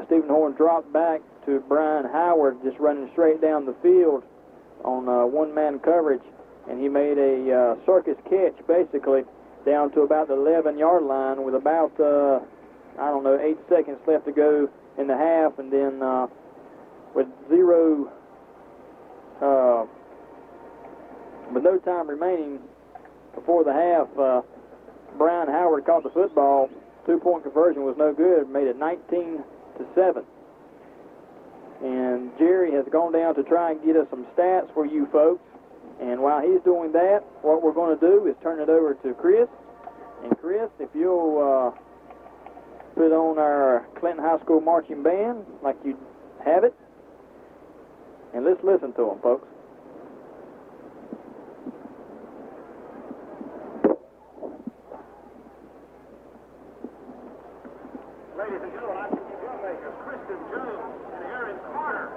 Stephen Horn dropped back to Brian Howard, just running straight down the field on one-man coverage, and he made a circus catch, basically, down to about the 11-yard line with about, 8 seconds left to go in the half, and then with no time remaining before the half, Brian Howard caught the football. 2-point conversion was no good, made it 19-7. And Jerry has gone down to try and get us some stats for you folks. And while he's doing that, what we're going to do is turn it over to Chris. And Chris, if you'll put on our Clinton High School marching band like you have it. And let's listen to them, folks. Ladies and gentlemen, I see drum makers Kristen Jones and Aaron Carter.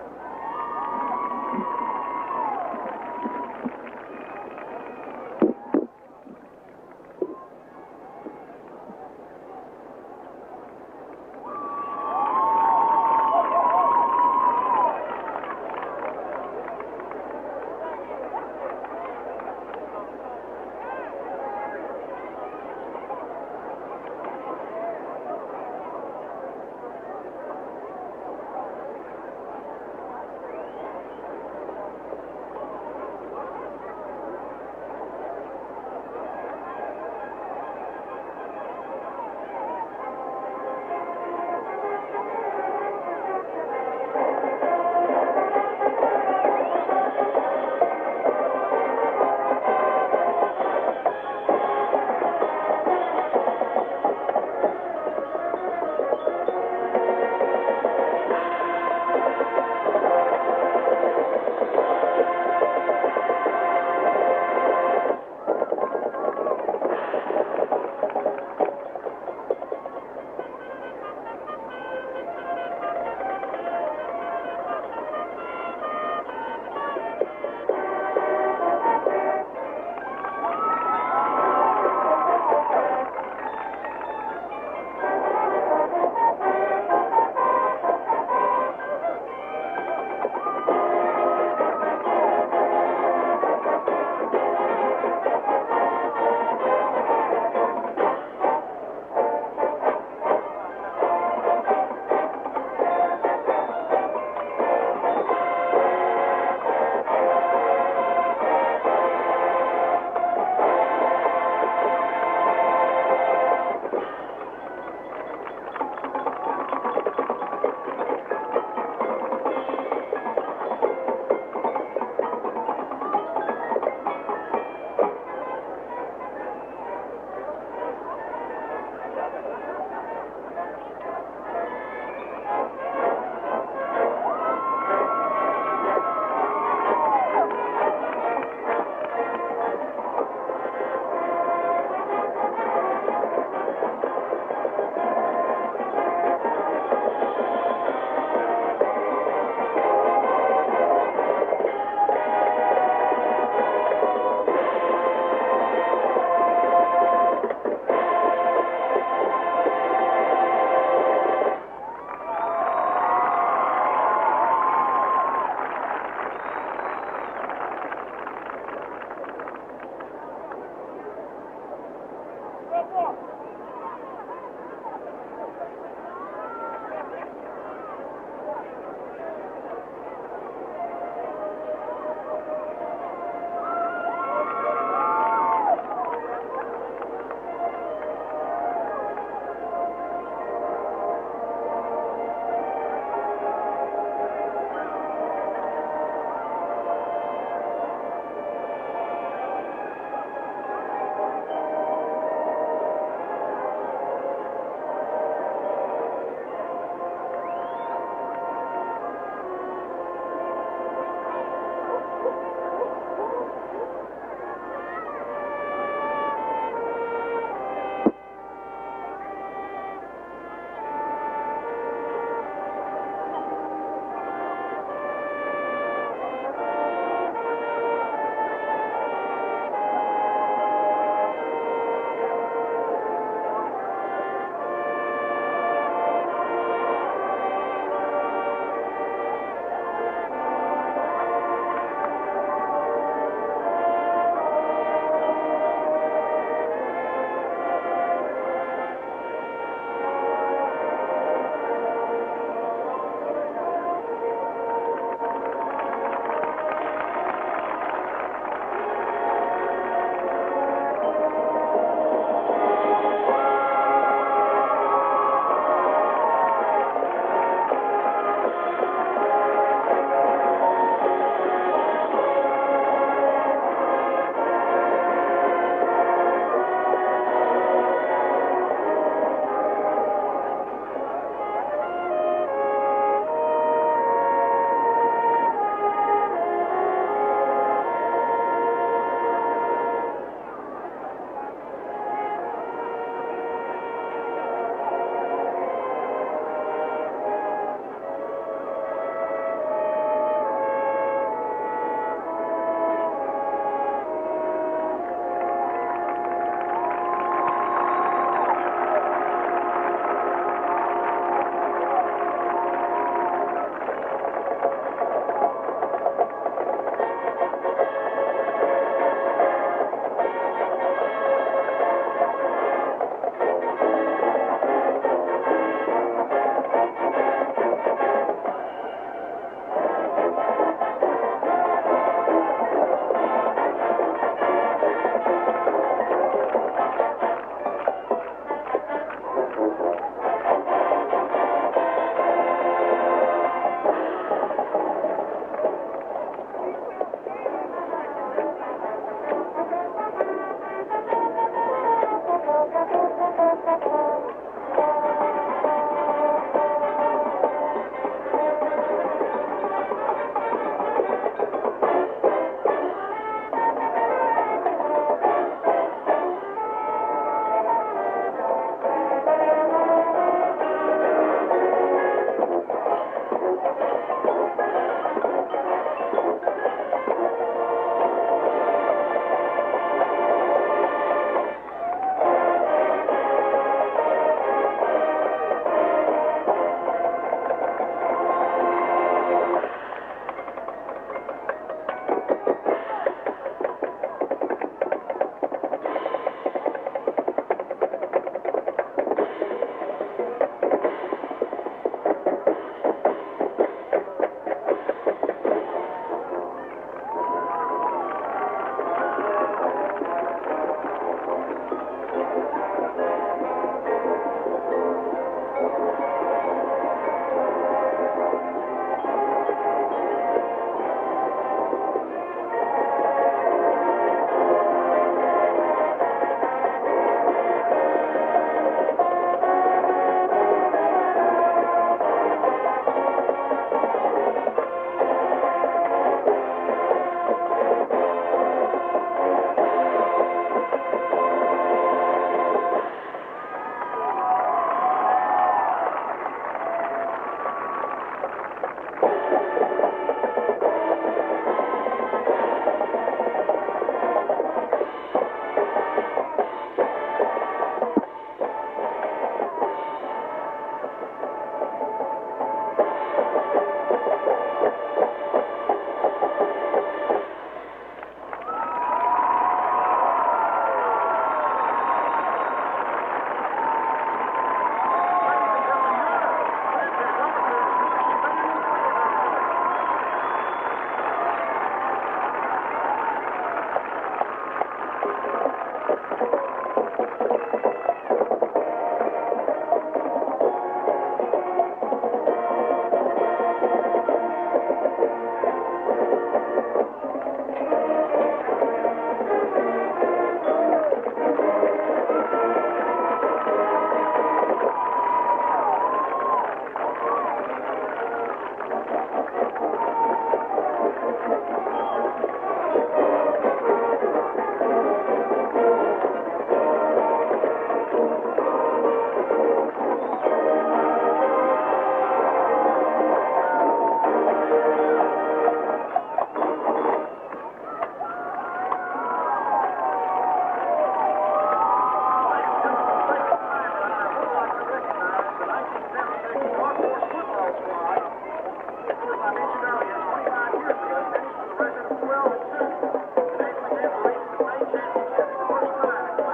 I mentioned earlier, 25 years ago, finished with a record of 12-2. Today, we did reach the state championship for the first time in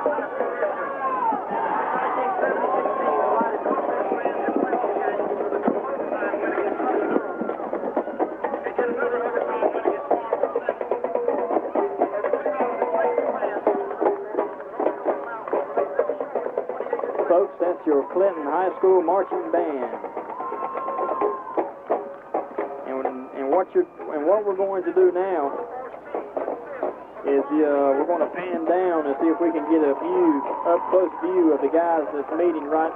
Clinton history. In 1916, the Light Northwest fans had played the game with a double overtime win against Southern Durham. They did another overtime win against Farmville Central. And the kickoff that played the fans Folks, that's your Clinton High School marching band. And what we're going to do now is we're going to pan down and see if we can get a up close view of the guys that's meeting right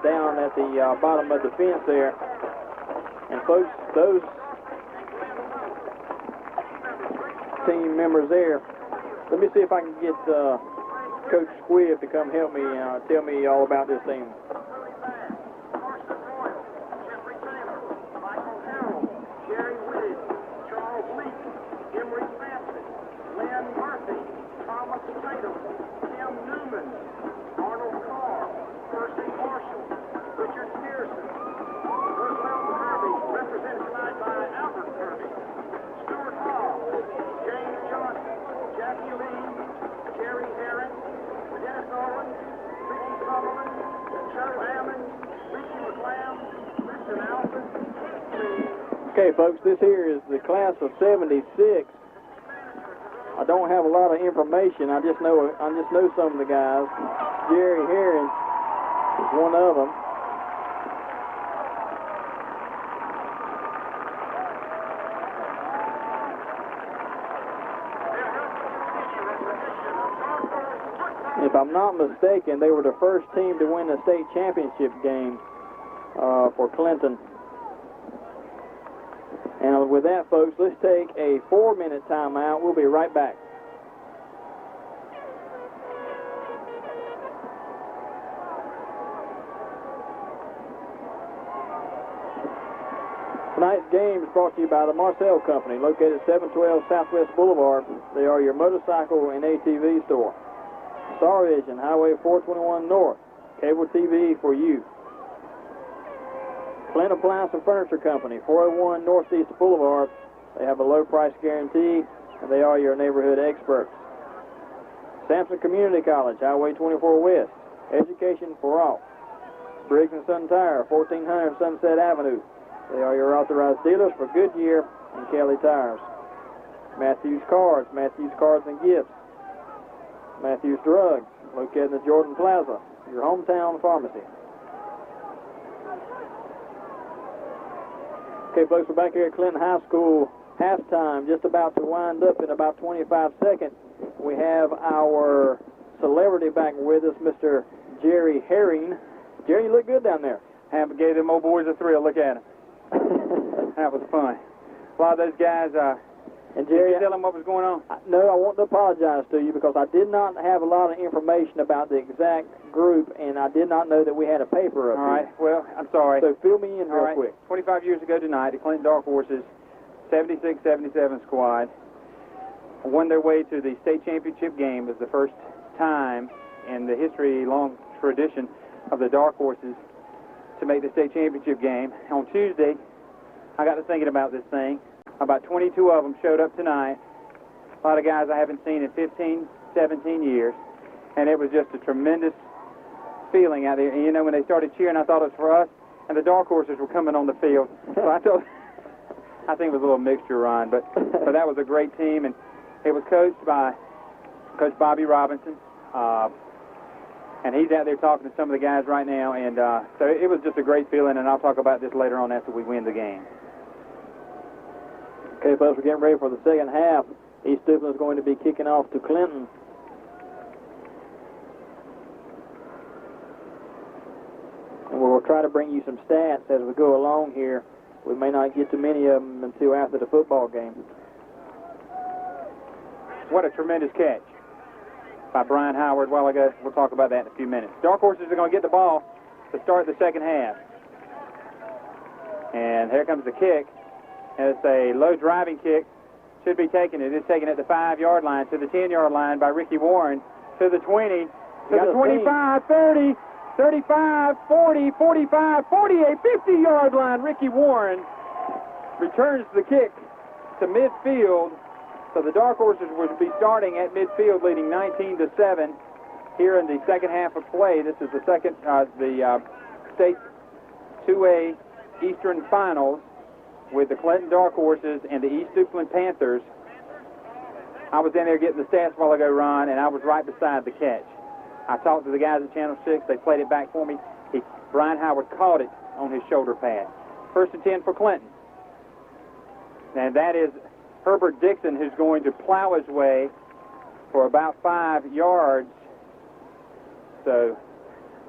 down at the bottom of the fence there. And folks, those team members there, let me see if I can get Coach Squibb to come help me tell me all about this team. Okay, folks, this here is the class of '76. I don't have a lot of information. I just know some of the guys. Jerry Herring is one of them. If I'm not mistaken, they were the first team to win a state championship game for Clinton. And with that, folks, let's take a 4-minute timeout. We'll be right back. Tonight's game is brought to you by the Marcel Company, located at 712 Southwest Boulevard. They are your motorcycle and ATV store. Star Vision, Highway 421 North, cable TV for you. Flint Appliance and Furniture Company, 401 Northeast Boulevard. They have a low price guarantee, and they are your neighborhood experts. Sampson Community College, Highway 24 West, education for all. Briggs & Son Tire, 1400 Sunset Avenue. They are your authorized dealers for Goodyear and Kelly Tires. Matthews Cards and Gifts. Matthews Drugs, located in the Jordan Plaza, your hometown pharmacy. Okay, folks, we're back here at Clinton High School. Halftime, just about to wind up in about 25 seconds. We have our celebrity back with us, Mr. Jerry Herring. Jerry, you look good down there. Haven't gave them old boys a thrill. Look at them. That was fun. A lot of those guys, and Jerry, did you tell them what was going on? No, I want to apologize to you because I did not have a lot of information about the exact group, and I did not know that we had a paper up All right, here. well, I'm sorry. So fill me in real quick. 25 years ago tonight, the Clinton Dark Horses 76-77 squad won their way to the state championship game. It was the first time in the history, long tradition of the Dark Horses to make the state championship game. On Tuesday, I got to thinking about this thing. About 22 of them showed up tonight. A lot of guys I haven't seen in 15, 17 years. And it was just a tremendous feeling out there. And, you know, when they started cheering, I thought it was for us. And the Dark Horses were coming on the field. So I think it was a little mixture, Ron. But that was a great team. And it was coached by Coach Bobby Robinson. And he's out there talking to some of the guys right now. And so it was just a great feeling. And I'll talk about this later on after we win the game. Okay, folks, we're getting ready for the second half. East Duplin is going to be kicking off to Clinton. And we'll try to bring you some stats as we go along here. We may not get to many of them until after the football game. What a tremendous catch by Brian Howard a while ago. We'll talk about that in a few minutes. Dark Horses are going to get the ball to start the second half. And here comes the kick. And it's a low driving kick. Should be taken. It is taken at the 5-yard line to the 10-yard line by Ricky Warren. To the 20, to the 25, 30, 35, 40, 45, 48, 50-yard line. Ricky Warren returns the kick to midfield. So the Dark Horses would be starting at midfield, leading 19-7 here in the second half of play. This is the second, the state 2A Eastern Finals with the Clinton Dark Horses and the East Duplin Panthers. I was in there getting the stats a while ago, Ron, and I was right beside the catch. I talked to the guys at Channel 6. They played it back for me. Brian Howard caught it on his shoulder pad. 1st and 10 for Clinton. And that is Herbert Dixon, who's going to plow his way for about 5 yards. So,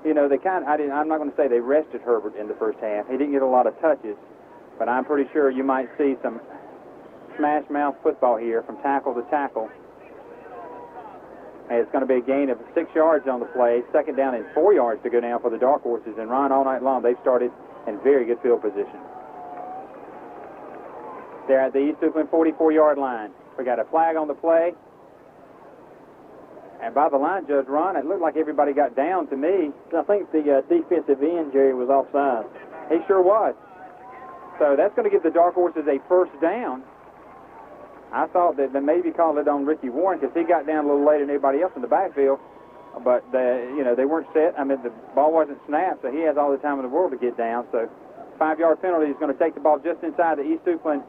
you know, they I'm not going to say they rested Herbert in the first half. He didn't get a lot of touches, but I'm pretty sure you might see some smash mouth football here from tackle to tackle. And it's going to be a gain of 6 yards on the play. 2nd down and 4 yards to go now for the Dark Horses. And Ron, all night long, they've started in very good field position. They're at the East Duplin 44-yard line. We got a flag on the play. And by the line, Judge Ron, it looked like everybody got down to me. I think the defensive end, Jerry, was offside. He sure was. So that's going to give the Dark Horses a 1st down. I thought that they maybe called it on Ricky Warren because he got down a little later than everybody else in the backfield. But, they weren't set. I mean, the ball wasn't snapped, so he has all the time in the world to get down. So 5-yard penalty is going to take the ball just inside the East Duplin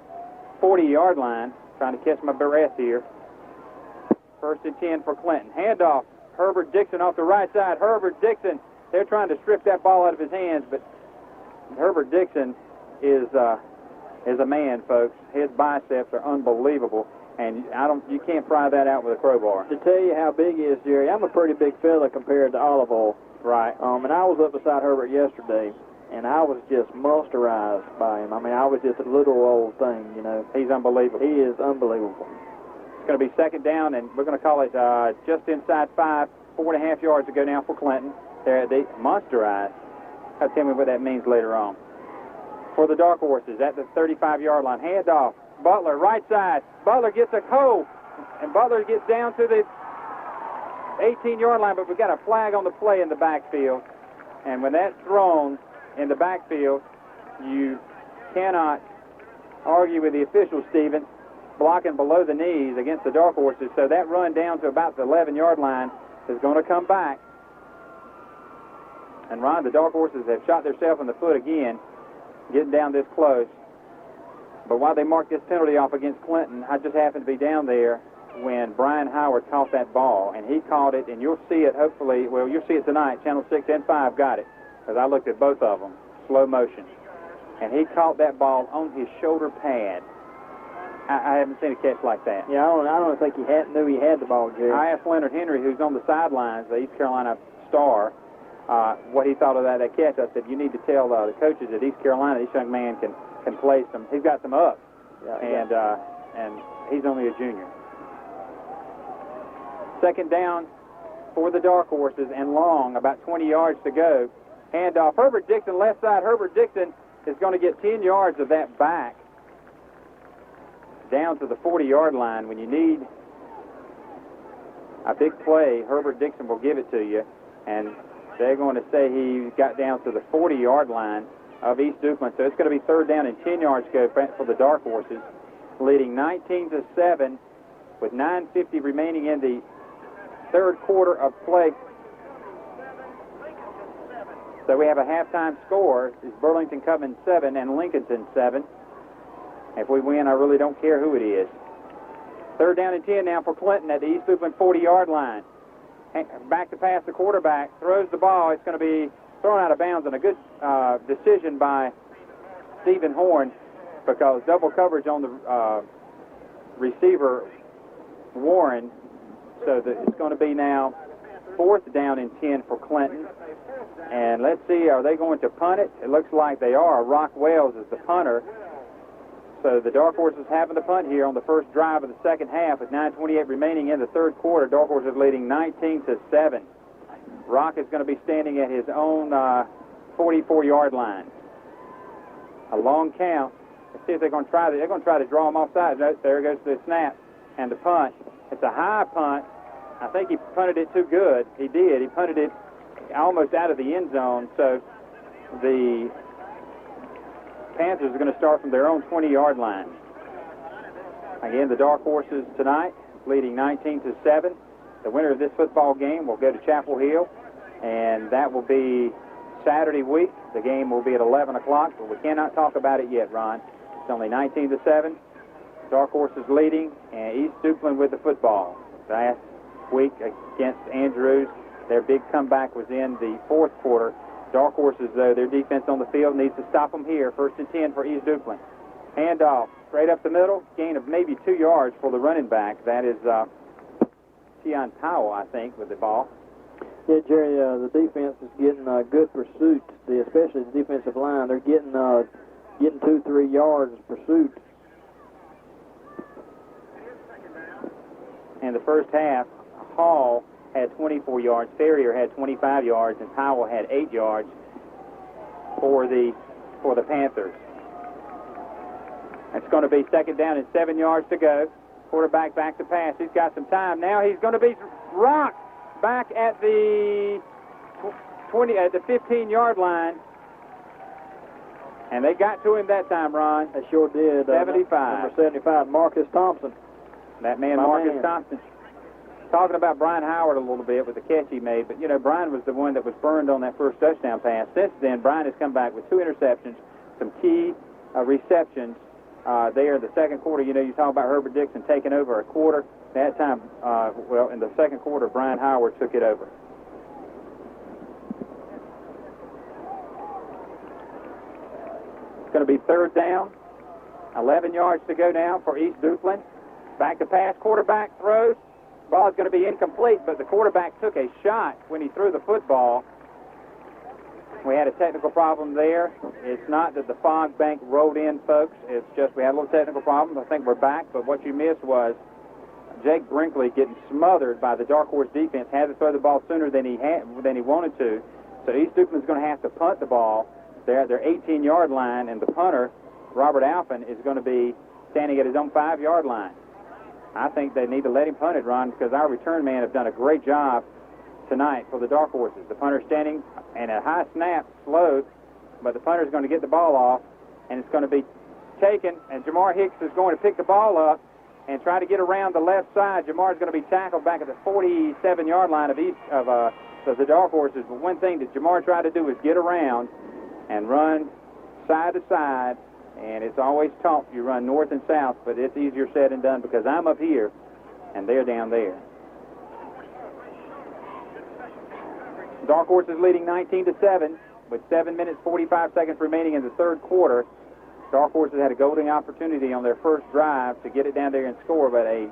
40-yard line. Trying to catch my breath here. 1st and 10 for Clinton. Handoff. Herbert Dixon off the right side. Herbert Dixon. They're trying to strip that ball out of his hands, but Herbert Dixon is a man, folks. His biceps are unbelievable, and you can't pry that out with a crowbar. To tell you how big he is, Jerry, I'm a pretty big fella compared to Olive Oil. Right. And I was up beside Herbert yesterday, and I was just monsterized by him. I mean, I was just a little old thing, you know. He's unbelievable. He is unbelievable. It's going to be 2nd down, and we're going to call it just inside 4.5 yards to go now for Clinton. They're at the monsterized. Tell me what that means later on. For the Dark Horses at the 35-yard line. Handoff. Butler, right side. Butler gets a hole, and Butler gets down to the 18-yard line, but we've got a flag on the play in the backfield. And when that's thrown in the backfield, you cannot argue with the official, Stephen, blocking below the knees against the Dark Horses. So that run down to about the 11-yard line is going to come back. And Ron, the Dark Horses have shot themselves in the foot again, getting down this close. But while they marked this penalty off against Clinton, I just happened to be down there when Brian Howard caught that ball. And he caught it, and you'll see it hopefully, well, you'll see it tonight. Channel 6 and 5 got it, because I looked at both of them, slow motion. And he caught that ball on his shoulder pad. I haven't seen a catch like that. Yeah, I don't think he knew he had the ball, Jerry. I asked Leonard Henry, who's on the sidelines, the East Carolina star, what he thought of that catch. I said, you need to tell the coaches at East Carolina this young man can play some. He's got some up, and he's only a junior. 2nd down for the Dark Horses and long, about 20 yards to go. Handoff. Herbert Dixon, left side. Herbert Dixon is going to get 10 yards of that back down to the 40-yard line. When you need a big play, Herbert Dixon will give it to you, and they're going to say he got down to the 40-yard line of East Duplin. So it's going to be 3rd down and 10 yards to go for the Dark Horses, leading 19-7 with 9:50 remaining in the 3rd quarter of play. So we have a halftime score. It's Burlington Cummings 7 and Lincolnton 7. If we win, I really don't care who it is. 3rd down and 10 now for Clinton at the East Duplin 40-yard line. Back to pass the quarterback, throws the ball. It's going to be thrown out of bounds, and a good decision by Stephen Horn, because double coverage on the receiver, Warren. So it's going to be now 4th down and 10 for Clinton. And let's see, are they going to punt it? It looks like they are. Rock Wells is the punter. So the Dark Horses having the punt here on the first drive of the second half with 9:28 remaining in the 3rd quarter. Dark Horses leading 19-7. Rock is going to be standing at his own 44-yard line. A long count. Let's see if they're going to try. They're going to try to draw him offside. No, there goes the snap and the punt. It's a high punt. I think he punted it too good. He did. He punted it almost out of the end zone. So the Panthers are going to start from their own 20-yard line. Again, the Dark Horses tonight leading 19-7. The winner of this football game will go to Chapel Hill, and that will be Saturday week. The game will be at 11 o'clock, but we cannot talk about it yet, Ron. It's only 19-7. Dark Horses leading, and East Duplin with the football. Last week against Andrews, their big comeback was in the fourth quarter. Dark Horses, though, their defense on the field needs to stop them here. 1st and 10 for East Duplin. Handoff straight up the middle, gain of maybe 2 yards for the running back. That is Keon Powell, I think, with the ball. Yeah, Jerry, the defense is getting good pursuit, especially the defensive line. They're getting 2-3 yards pursuit. In the first half, Hall had 24 yards, Ferrier had 25 yards, and Powell had 8 yards for the Panthers. It's going to be 2nd down and 7 yards to go. Quarterback back to pass. He's got some time. Now he's going to be rocked back at the 15-yard line. And they got to him that time, Ron. They sure did. 75. Number 75, Marcus Thompson. That man, Marcus Thompson. Talking about Brian Howard a little bit with the catch he made, but, you know, Brian was the one that was burned on that first touchdown pass. Since then, Brian has come back with 2 interceptions, some key receptions there in the second quarter. You know, you talk about Herbert Dixon taking over a quarter. That time, in the second quarter, Brian Howard took it over. It's going to be 3rd down, 11 yards to go now for East Duplin. Back to pass, quarterback throws. Ball is going to be incomplete, but the quarterback took a shot when he threw the football. We had a technical problem there. It's not that the fog bank rolled in, folks. It's just we had a little technical problem. I think we're back, but what you missed was Jake Brinkley getting smothered by the Dark Horse defense. Had to throw the ball sooner than he wanted to. So East Duplin's going to have to punt the ball. They're at their 18-yard line, and the punter, Robert Alphin, is going to be standing at his own 5-yard line. I think they need to let him punt it, Ron, because our return men have done a great job tonight for the Dark Horses. The punter standing and a high snap, slowed, but the punter's going to get the ball off, and it's going to be taken, and Jamar Hicks is going to pick the ball up and try to get around the left side. Jamar's going to be tackled back at the 47-yard line of the Dark Horses. But one thing that Jamar tried to do is get around and run side to side, and it's always taught you run north and south, but it's easier said than done because I'm up here and they're down there. Dark Horses leading 19-7 with 7 minutes 45 seconds remaining in the third quarter. Dark Horses had a golden opportunity on their first drive to get it down there and score, but a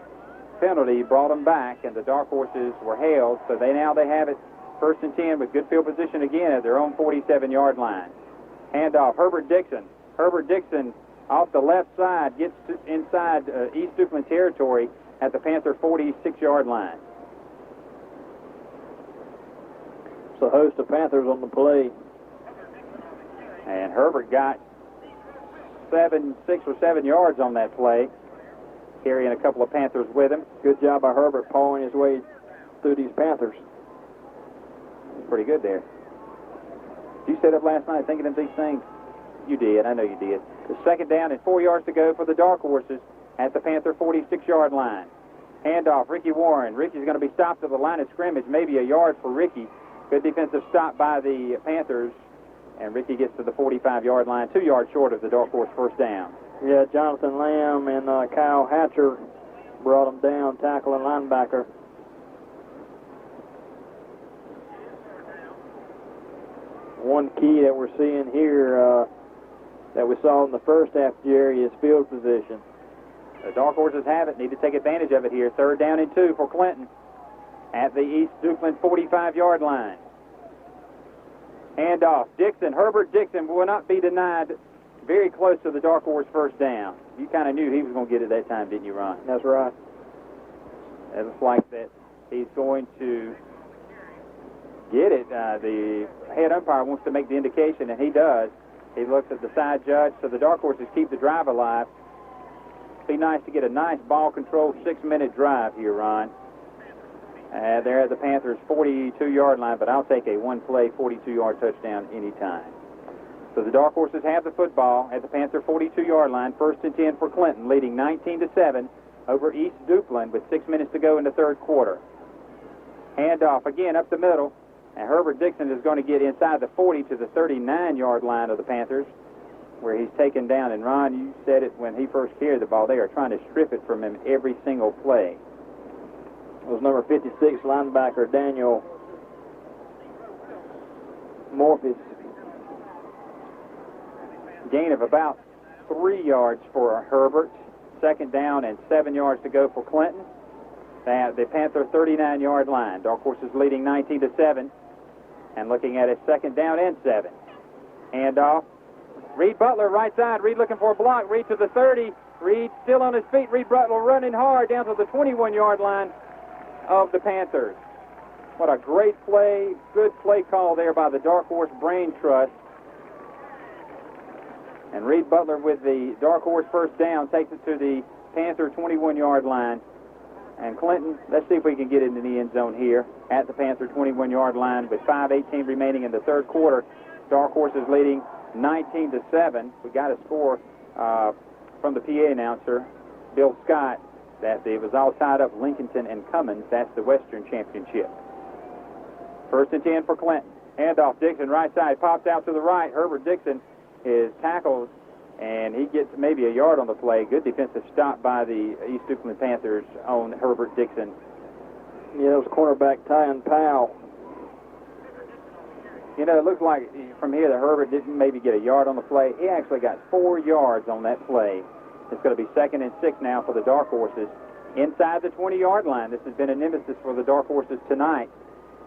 penalty brought them back, and the Dark Horses were held, so they have it 1st and 10 with good field position again at their own 47-yard line. Handoff, Herbert Dixon. Herbert Dixon off the left side gets inside East Duplin territory at the Panther 46-yard line. So a host of Panthers on the play. And Herbert got 6 or 7 yards on that play, carrying a couple of Panthers with him. Good job by Herbert pawing his way through these Panthers. Pretty good there. You set up last night thinking of these things? You did. I know you did. The 2nd down and 4 yards to go for the Dark Horses at the Panther 46-yard line. Handoff, Ricky Warren. Ricky's going to be stopped at the line of scrimmage, maybe a yard for Ricky. Good defensive stop by the Panthers, and Ricky gets to the 45-yard line, 2 yards short of the Dark Horse 1st down. Yeah, Jonathan Lamb and Kyle Hatcher brought him down, tackle and linebacker. One key that we're seeing here that we saw in the first half, Jerry, is field position. The Dark Horses have it, need to take advantage of it here. 3rd down and 2 for Clinton at the East Duplin 45-yard line. Handoff, Dixon, Herbert Dixon will not be denied, very close to the Dark Horse 1st down. You kind of knew he was going to get it that time, didn't you, Ron? That's right. It looks like that he's going to get it. The head umpire wants to make the indication, and he does. He looks at the side judge, so the Dark Horses keep the drive alive. Be nice to get a nice ball-controlled 6-minute drive here, Ron. They're at the Panthers' 42-yard line, but I'll take a one-play, 42-yard touchdown anytime. So the Dark Horses have the football at the Panther 42-yard line. 1st and 10 for Clinton, leading 19-7 over East Duplin with 6 minutes to go in the third quarter. Handoff again up the middle, and Herbert Dixon is going to get inside the 40 to the 39-yard line of the Panthers, where he's taken down. And Ron, you said it when he first carried the ball, they are trying to strip it from him every single play. It was number 56 linebacker Daniel Morphis. Gain of about 3 yards for Herbert. 2nd down and 7 yards to go for Clinton. The Panther 39-yard line. Dark Horses leading 19-7. And looking at it, 2nd down and 7. Handoff. Reed Butler right side. Reed looking for a block. Reed to the 30. Reed still on his feet. Reed Butler running hard down to the 21-yard line of the Panthers. What a great play. Good play call there by the Dark Horse Brain Trust. And Reed Butler with the Dark Horse first down takes it to the Panther 21-yard line. And Clinton, let's see if we can get into the end zone here at the Panther 21-yard line with 5:18 remaining in the third quarter. Dark Horse is leading 19-7. We got a score from the PA announcer, Bill Scott, that it was all tied up Lincolnton and Cummings. That's the Western Championship. 1st and 10 for Clinton. Handoff Dixon right side, pops out to the right. Herbert Dixon is tackled, and he gets maybe a yard on the play. Good defensive stop by the East Duplin Panthers on Herbert Dixon. Yeah, it was cornerback Tyon Powell. You know, it looks like from here that Herbert didn't maybe get a yard on the play. He actually got 4 yards on that play. It's going to be 2nd and 6 now for the Dark Horses inside the 20-yard line. This has been a nemesis for the Dark Horses tonight,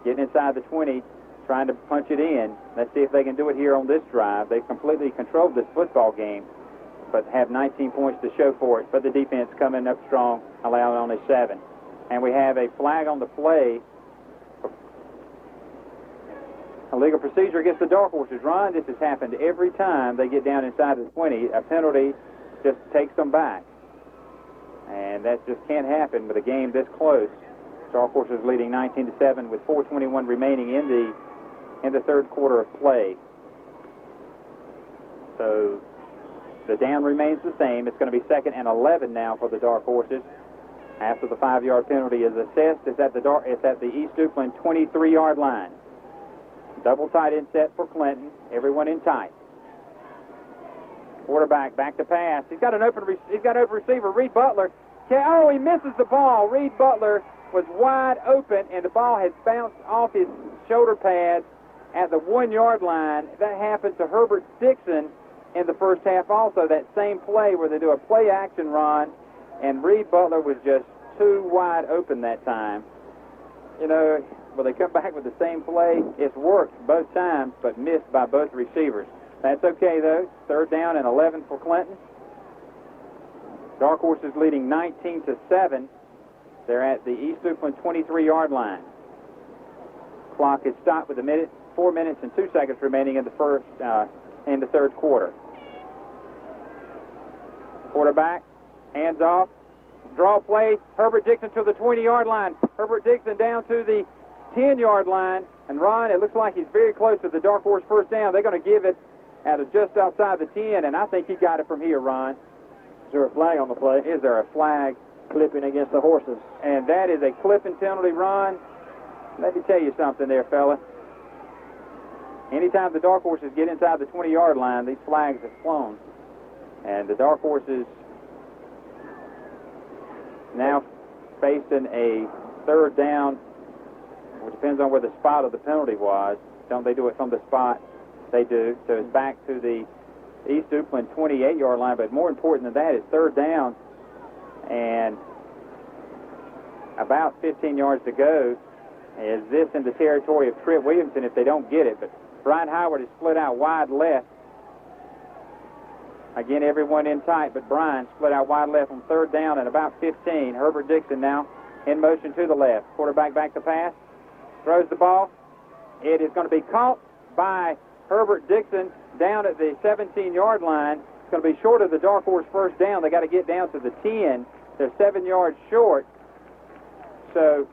getting inside the 20, trying to punch it in. Let's see if they can do it here on this drive. They've completely controlled this football game, but have 19 points to show for it. But the defense coming up strong, allowing only 7. And we have a flag on the play. A legal procedure against the Dark Horses. Ron, this has happened every time they get down inside the 20. A penalty just takes them back. And that just can't happen with a game this close. Dark Horses leading 19-7 with 4:21 remaining in the third quarter of play. So the down remains the same. It's going to be 2nd and 11 now for the Dark Horses. After the 5-yard penalty is assessed, it's at the East Duplin 23-yard line. Double tight end set for Clinton. Everyone in tight. Quarterback back to pass. He's got an open receiver. Reed Butler. Oh, he misses the ball. Reed Butler was wide open, and the ball has bounced off his shoulder pads at the 1-yard line. That happened to Herbert Dixon in the first half also, that same play where they do a play action run, and Reed Butler was just too wide open that time. You know, will they come back with the same play? It's worked both times, but missed by both receivers. That's okay, though. 3rd down and 11 for Clinton. Dark Horses leading 19-7. They're at the East Duplin 23-yard line. Clock is stopped with 4 minutes and 2 seconds remaining in the third quarter. Quarterback, hands off, draw play. Herbert Dixon to the 20-yard line. Herbert Dixon down to the 10-yard line, and Ron, it looks like he's very close to the Dark Horse first down. They're going to give it at just outside the 10, and I think he got it from here, Ron. Is there a flag on the play? Is there a flag? Clipping against the Horses. And that is a clipping penalty, Ron. Let me tell you something there, fella. Anytime the Dark Horses get inside the 20-yard line, these flags have flown. And the Dark Horses now facing a 3rd down, which depends on where the spot of the penalty was. Don't they do it from the spot? They do. So it's back to the East Duplin 28-yard line. But more important than that is 3rd down and about 15 yards to go. Is this in the territory of Trip Williamson if they don't get it? But Brian Howard is split out wide left. Again, everyone in tight, but Brian split out wide left on 3rd down and about 15. Herbert Dixon now in motion to the left. Quarterback back to pass. Throws the ball. It is going to be caught by Herbert Dixon down at the 17-yard line. It's going to be short of the Dark Horse first down. They got to get down to the 10. They're 7 yards short. So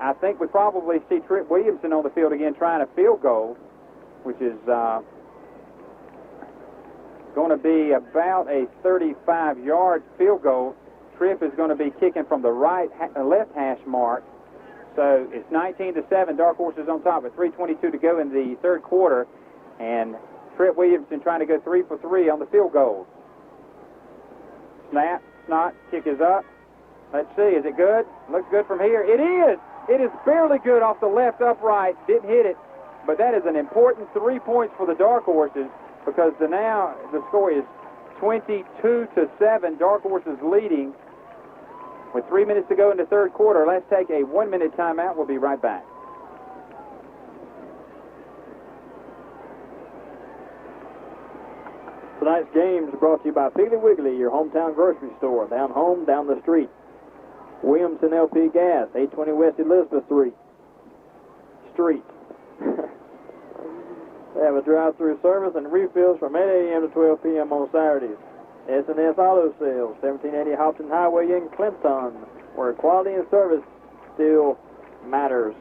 I think we probably see Trip Williamson on the field again trying a field goal, which is going to be about a 35-yard field goal. Tripp is going to be kicking from the left hash mark. So it's 19-7. Dark Horses on top with 3:22 to go in the third quarter. And Tripp Williamson trying to go 3 for 3 on the field goals. Snap, snot, kick is up. Let's see, is it good? Looks good from here. It is! It is barely good off the left upright. Didn't hit it. But that is an important 3 points for the Dark Horses because now the score is 22-7. Dark Horses leading with 3 minutes to go in the third quarter. Let's take a 1-minute timeout. We'll be right back. Tonight's game is brought to you by Piggly Wiggly, your hometown grocery store. Down home, down the street. Williamson LP Gas, 820 West Elizabeth Street. They have a drive-through service and refills from 8 a.m. to 12 p.m. on Saturdays. S&S Auto Sales, 1780 Hopton Highway in Clinton, where quality and service still matters.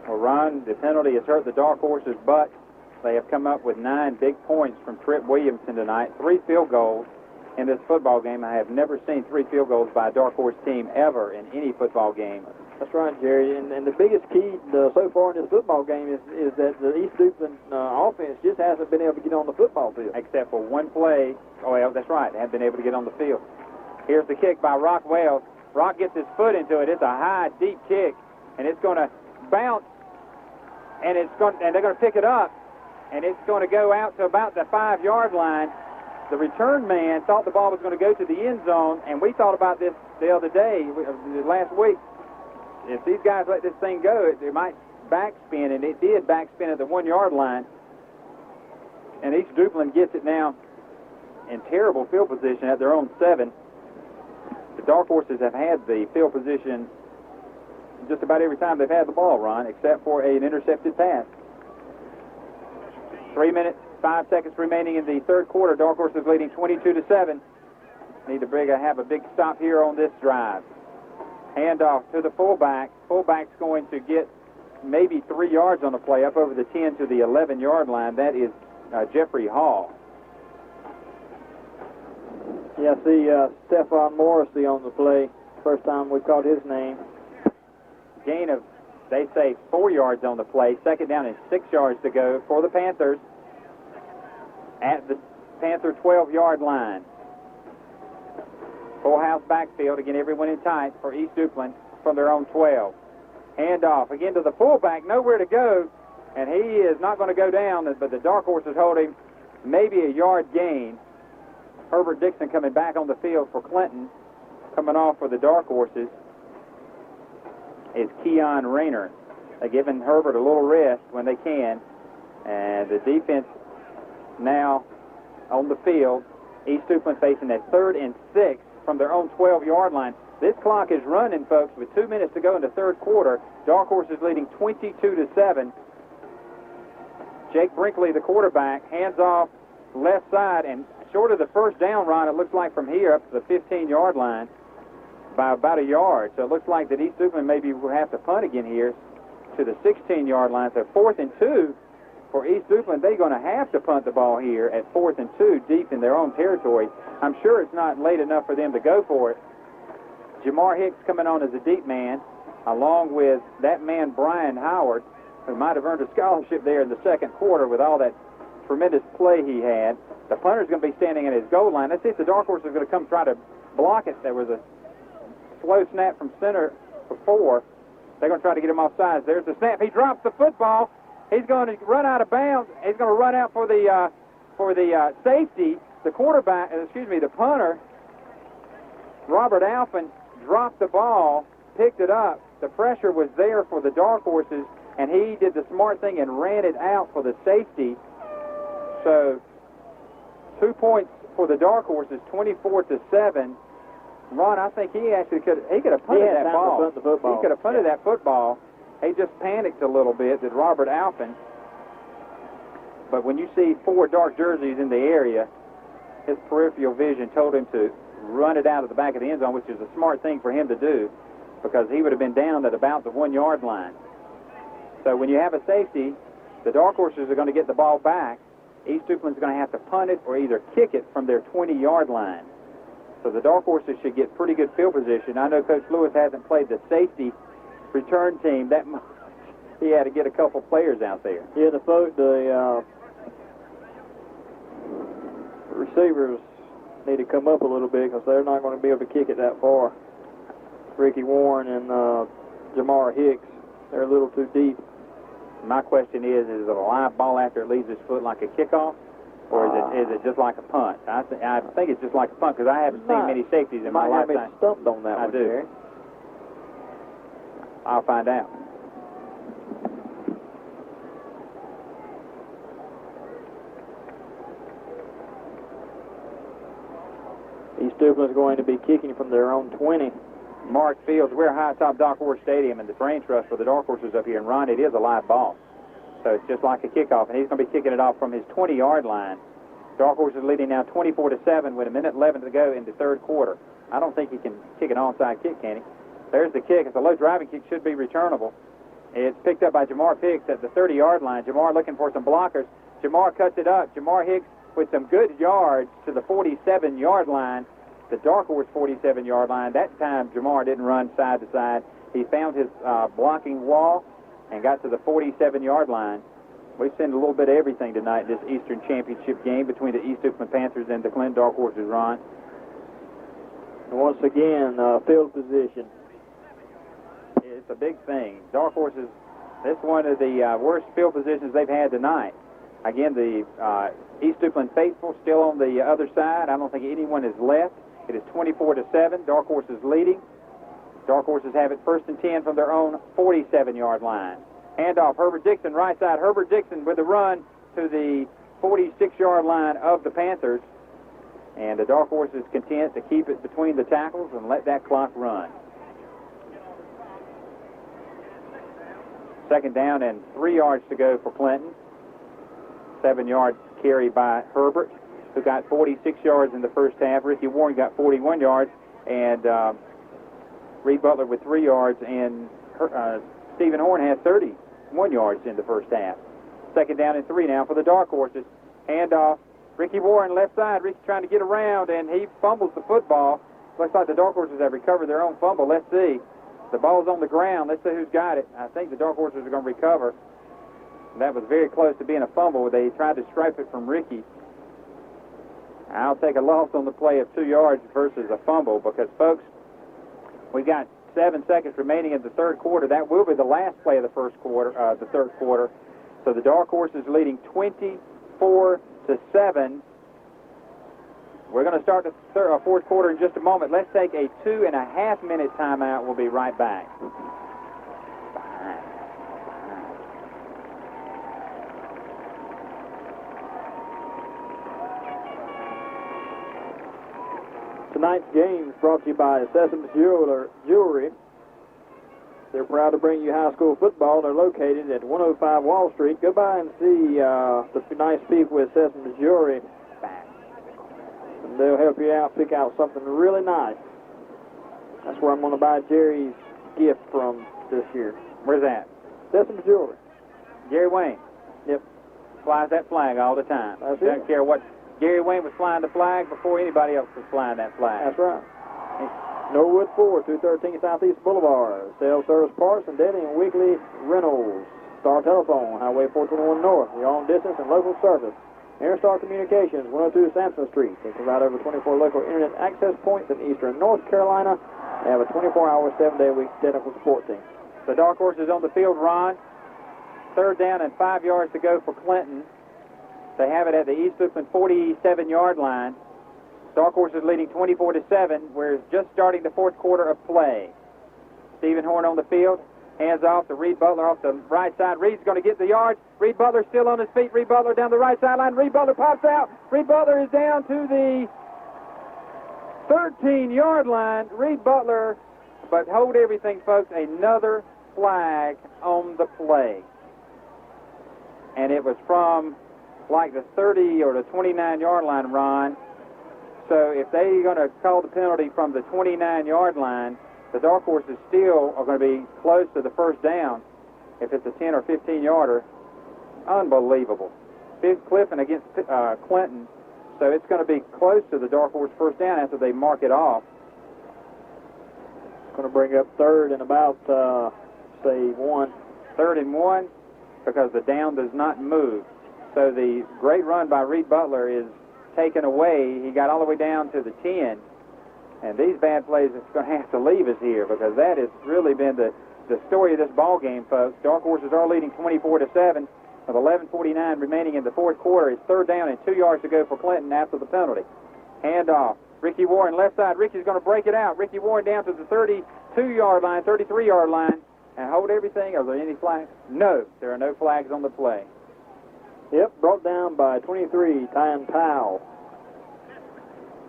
Well, Ron, the penalty has hurt the Dark Horses' butt. They have come up with 9 big points from Tripp Williamson tonight. 3 field goals in this football game. I have never seen 3 field goals by a Dark Horse team ever in any football game. That's right, Jerry. And the biggest key so far in this football game is that the East Duplin offense just hasn't been able to get on the football field. Except for one play. Oh, well, that's right. They haven't been able to get on the field. Here's the kick by Rock Wells. Rock gets his foot into it. It's a high, deep kick, and it's going to bounce, and they're going to pick it up, and it's going to go out to about the 5-yard line. The return man thought the ball was going to go to the end zone, and we thought about this the other day, last week. If these guys let this thing go, it might backspin, and it did backspin at the 1-yard line. And East Duplin gets it now in terrible field position at their own 7. The Dark Horses have had the field position just about every time they've had the ball, Ron, except for an intercepted pass. 3 minutes, 5 seconds remaining in the third quarter. Dark Horses leading 22-7. Need to have a big stop here on this drive. Handoff to the fullback. Fullback's going to get maybe 3 yards on the play, up over the 10 to the 11-yard line. That is Jeffrey Hall. Yeah, I see Stephon Morrissey on the play. First time we called his name. Gain of, they say, 4 yards on the play. Second down and 6 yards to go for the Panthers at the Panther 12-yard line. Full house backfield. Again, everyone in tight for East Duplin from their own 12. Handoff again to the fullback. Nowhere to go. And he is not going to go down, but the Dark Horses hold him maybe a yard gain. Herbert Dixon coming back on the field for Clinton. Coming off for the Dark Horses is Keon Rayner. They're giving Herbert a little rest when they can. And the defense now on the field. East Duplin facing a 3rd and 6 from their own 12-yard line. This clock is running, folks, with 2 minutes to go in the third quarter. Dark Horses leading 22-7. Jake Brinkley, the quarterback, hands off left side, and short of the first down, Ron, it looks like from here up to the 15-yard line by about a yard. So it looks like that East Duplin maybe will have to punt again here to the 16-yard line. So 4th and 2 for East Duplin. They're going to have to punt the ball here at 4th and 2 deep in their own territory. I'm sure it's not late enough for them to go for it. Jamar Hicks coming on as a deep man, along with that man Brian Howard, who might have earned a scholarship there in the second quarter with all that tremendous play he had. The punter's going to be standing at his goal line. Let's see if the Dark Horse is going to come try to block it. There was a slow snap from center before. They're going to try to get him off sides. There's the snap. He drops the football. He's going to run out of bounds. He's going to run out for the safety. The punter, Robert Alphin, dropped the ball, picked it up. The pressure was there for the Dark Horses, and he did the smart thing and ran it out for the safety. So 2 points for the Dark Horses, 24-7. Ron, I think he actually could have punted that ball. He could have punted that football. He just panicked a little bit, did Robert Alphin. But when you see 4 dark jerseys in the area, his peripheral vision told him to run it out of the back of the end zone, which is a smart thing for him to do, because he would have been down at about the 1-yard line. So when you have a safety, the Dark Horses are going to get the ball back. East Duplin's going to have to punt it or either kick it from their 20-yard line. So the Dark Horses should get pretty good field position. I know Coach Lewis hasn't played the safety return team that much. He had to get a couple players out there. Yeah, the receivers need to come up a little bit because they're not going to be able to kick it that far. Ricky Warren and Jamar Hicks, they're a little too deep. My question is it a live ball after it leaves his foot like a kickoff, or is it just like a punt? I think it's just like a punt because I haven't seen many safeties in my lifetime. Might have been stumped on that one, I do. Jerry. I'll find out. East Duplin's going to be kicking from their own 20. Mark Fields, we're high top Dark Horse Stadium, and the brain trust for the Dark Horses up here. And Ron, it is a live ball. So it's just like a kickoff, and he's going to be kicking it off from his 20-yard line. Dark Horse is leading now 24-7 with 1:11 to go in the third quarter. I don't think he can kick an onside kick, can he? There's the kick. It's a low driving kick, should be returnable. It's picked up by Jamar Hicks at the 30-yard line. Jamar looking for some blockers. Jamar cuts it up. Jamar Hicks with some good yards to the 47-yard line. The Dark Horse 47-yard line. That time Jamar didn't run side to side. He found his blocking wall and got to the 47-yard line. We've seen a little bit of everything tonight in this Eastern Championship game between the East Duplin Panthers and the Clinton Dark Horses, Ron. And once again, field position. It's a big thing. Dark Horses, this is one of the worst field positions they've had tonight. Again, the East Duplin faithful still on the other side. I don't think anyone is left. It is 24-7. Dark Horses leading. Dark Horses have it first and 10 from their own 47-yard line. Handoff, Herbert Dixon, right side. Herbert Dixon with a run to the 46-yard line of the Panthers. And the Dark Horse is content to keep it between the tackles and let that clock run. Second down and 3 yards to go for Clinton. 7-yard carry by Herbert, who got 46 yards in the first half. Ricky Warren got 41 yards, and Reed Butler with 3 yards, and Stephen Horn has 31 yards in the first half. Second down and 3 now for the Dark Horses. Handoff, Ricky Warren left side. Ricky trying to get around, and he fumbles the football. Looks like the Dark Horses have recovered their own fumble. Let's see. The ball's on the ground. Let's see who's got it. I think the Dark Horses are going to recover. That was very close to being a fumble. They tried to stripe it from Ricky. I'll take a loss on the play of 2 yards versus a fumble because, folks, we've got 7 seconds remaining in the third quarter. That will be the last play of the third quarter. So the Dark Horse is leading 24-7. We're going to start the fourth quarter in just a moment. Let's take a 2.5-minute timeout. We'll be right back. Tonight's game is brought to you by Sesame Jewelry. They're proud to bring you high school football. They're located at 105 Wall Street. Go by and see the nice people with Sesame Jewelry. And they'll help you out, pick out something really nice. That's where I'm going to buy Jerry's gift from this year. Where's that? Sesame Jewelry. Jerry Wayne. Yep. Flies that flag all the time. Doesn't care what. Gary Wayne was flying the flag before anybody else was flying that flag. That's right. Norwood Ford, 213 Southeast Boulevard. Sales, service, parts, and daily and weekly rentals. Star Telephone, Highway 421 North. Your own distance and local service. Airstar Communications, 102 Sampson Street. They provide over 24 local internet access points in eastern North Carolina. They have a 24-hour, 7-day-a-week technical support team. The Dark Horse is on the field, Ron. Third down and 5 yards to go for Clinton. They have it at the East Duplin 47-yard line. Dark Horse is leading 24-7. We're just starting the fourth quarter of play. Stephen Horn on the field. Hands off to Reed Butler off the right side. Reed's going to get the yards. Reed Butler still on his feet. Reed Butler down the right sideline. Reed Butler pops out. Reed Butler is down to the 13-yard line. Reed Butler, but hold everything, folks, another flag on the play. And it was from like the 30 or the 29-yard line, Ron. So if they're going to call the penalty from the 29-yard line, the Dark Horses still are going to be close to the first down if it's a 10 or 15-yarder. Unbelievable. Clifton against Clinton. So it's going to be close to the Dark Horse first down after they mark it off. Going to bring up third and about, say, 1. 3rd and 1 because the down does not move. So the great run by Reed Butler is taken away. He got all the way down to the 10. And these bad plays are going to have to leave us here because that has really been the story of this ball game, folks. Dark Horses are leading 24-7 with 11:49 remaining in the fourth quarter. It's 3rd down and 2 yards to go for Clinton after the penalty. Handoff. Ricky Warren left side. Ricky's going to break it out. Ricky Warren down to the 32-yard line, 33-yard line, and hold everything. Are there any flags? No, there are no flags on the play. Yep, brought down by 23, Tyan Powell.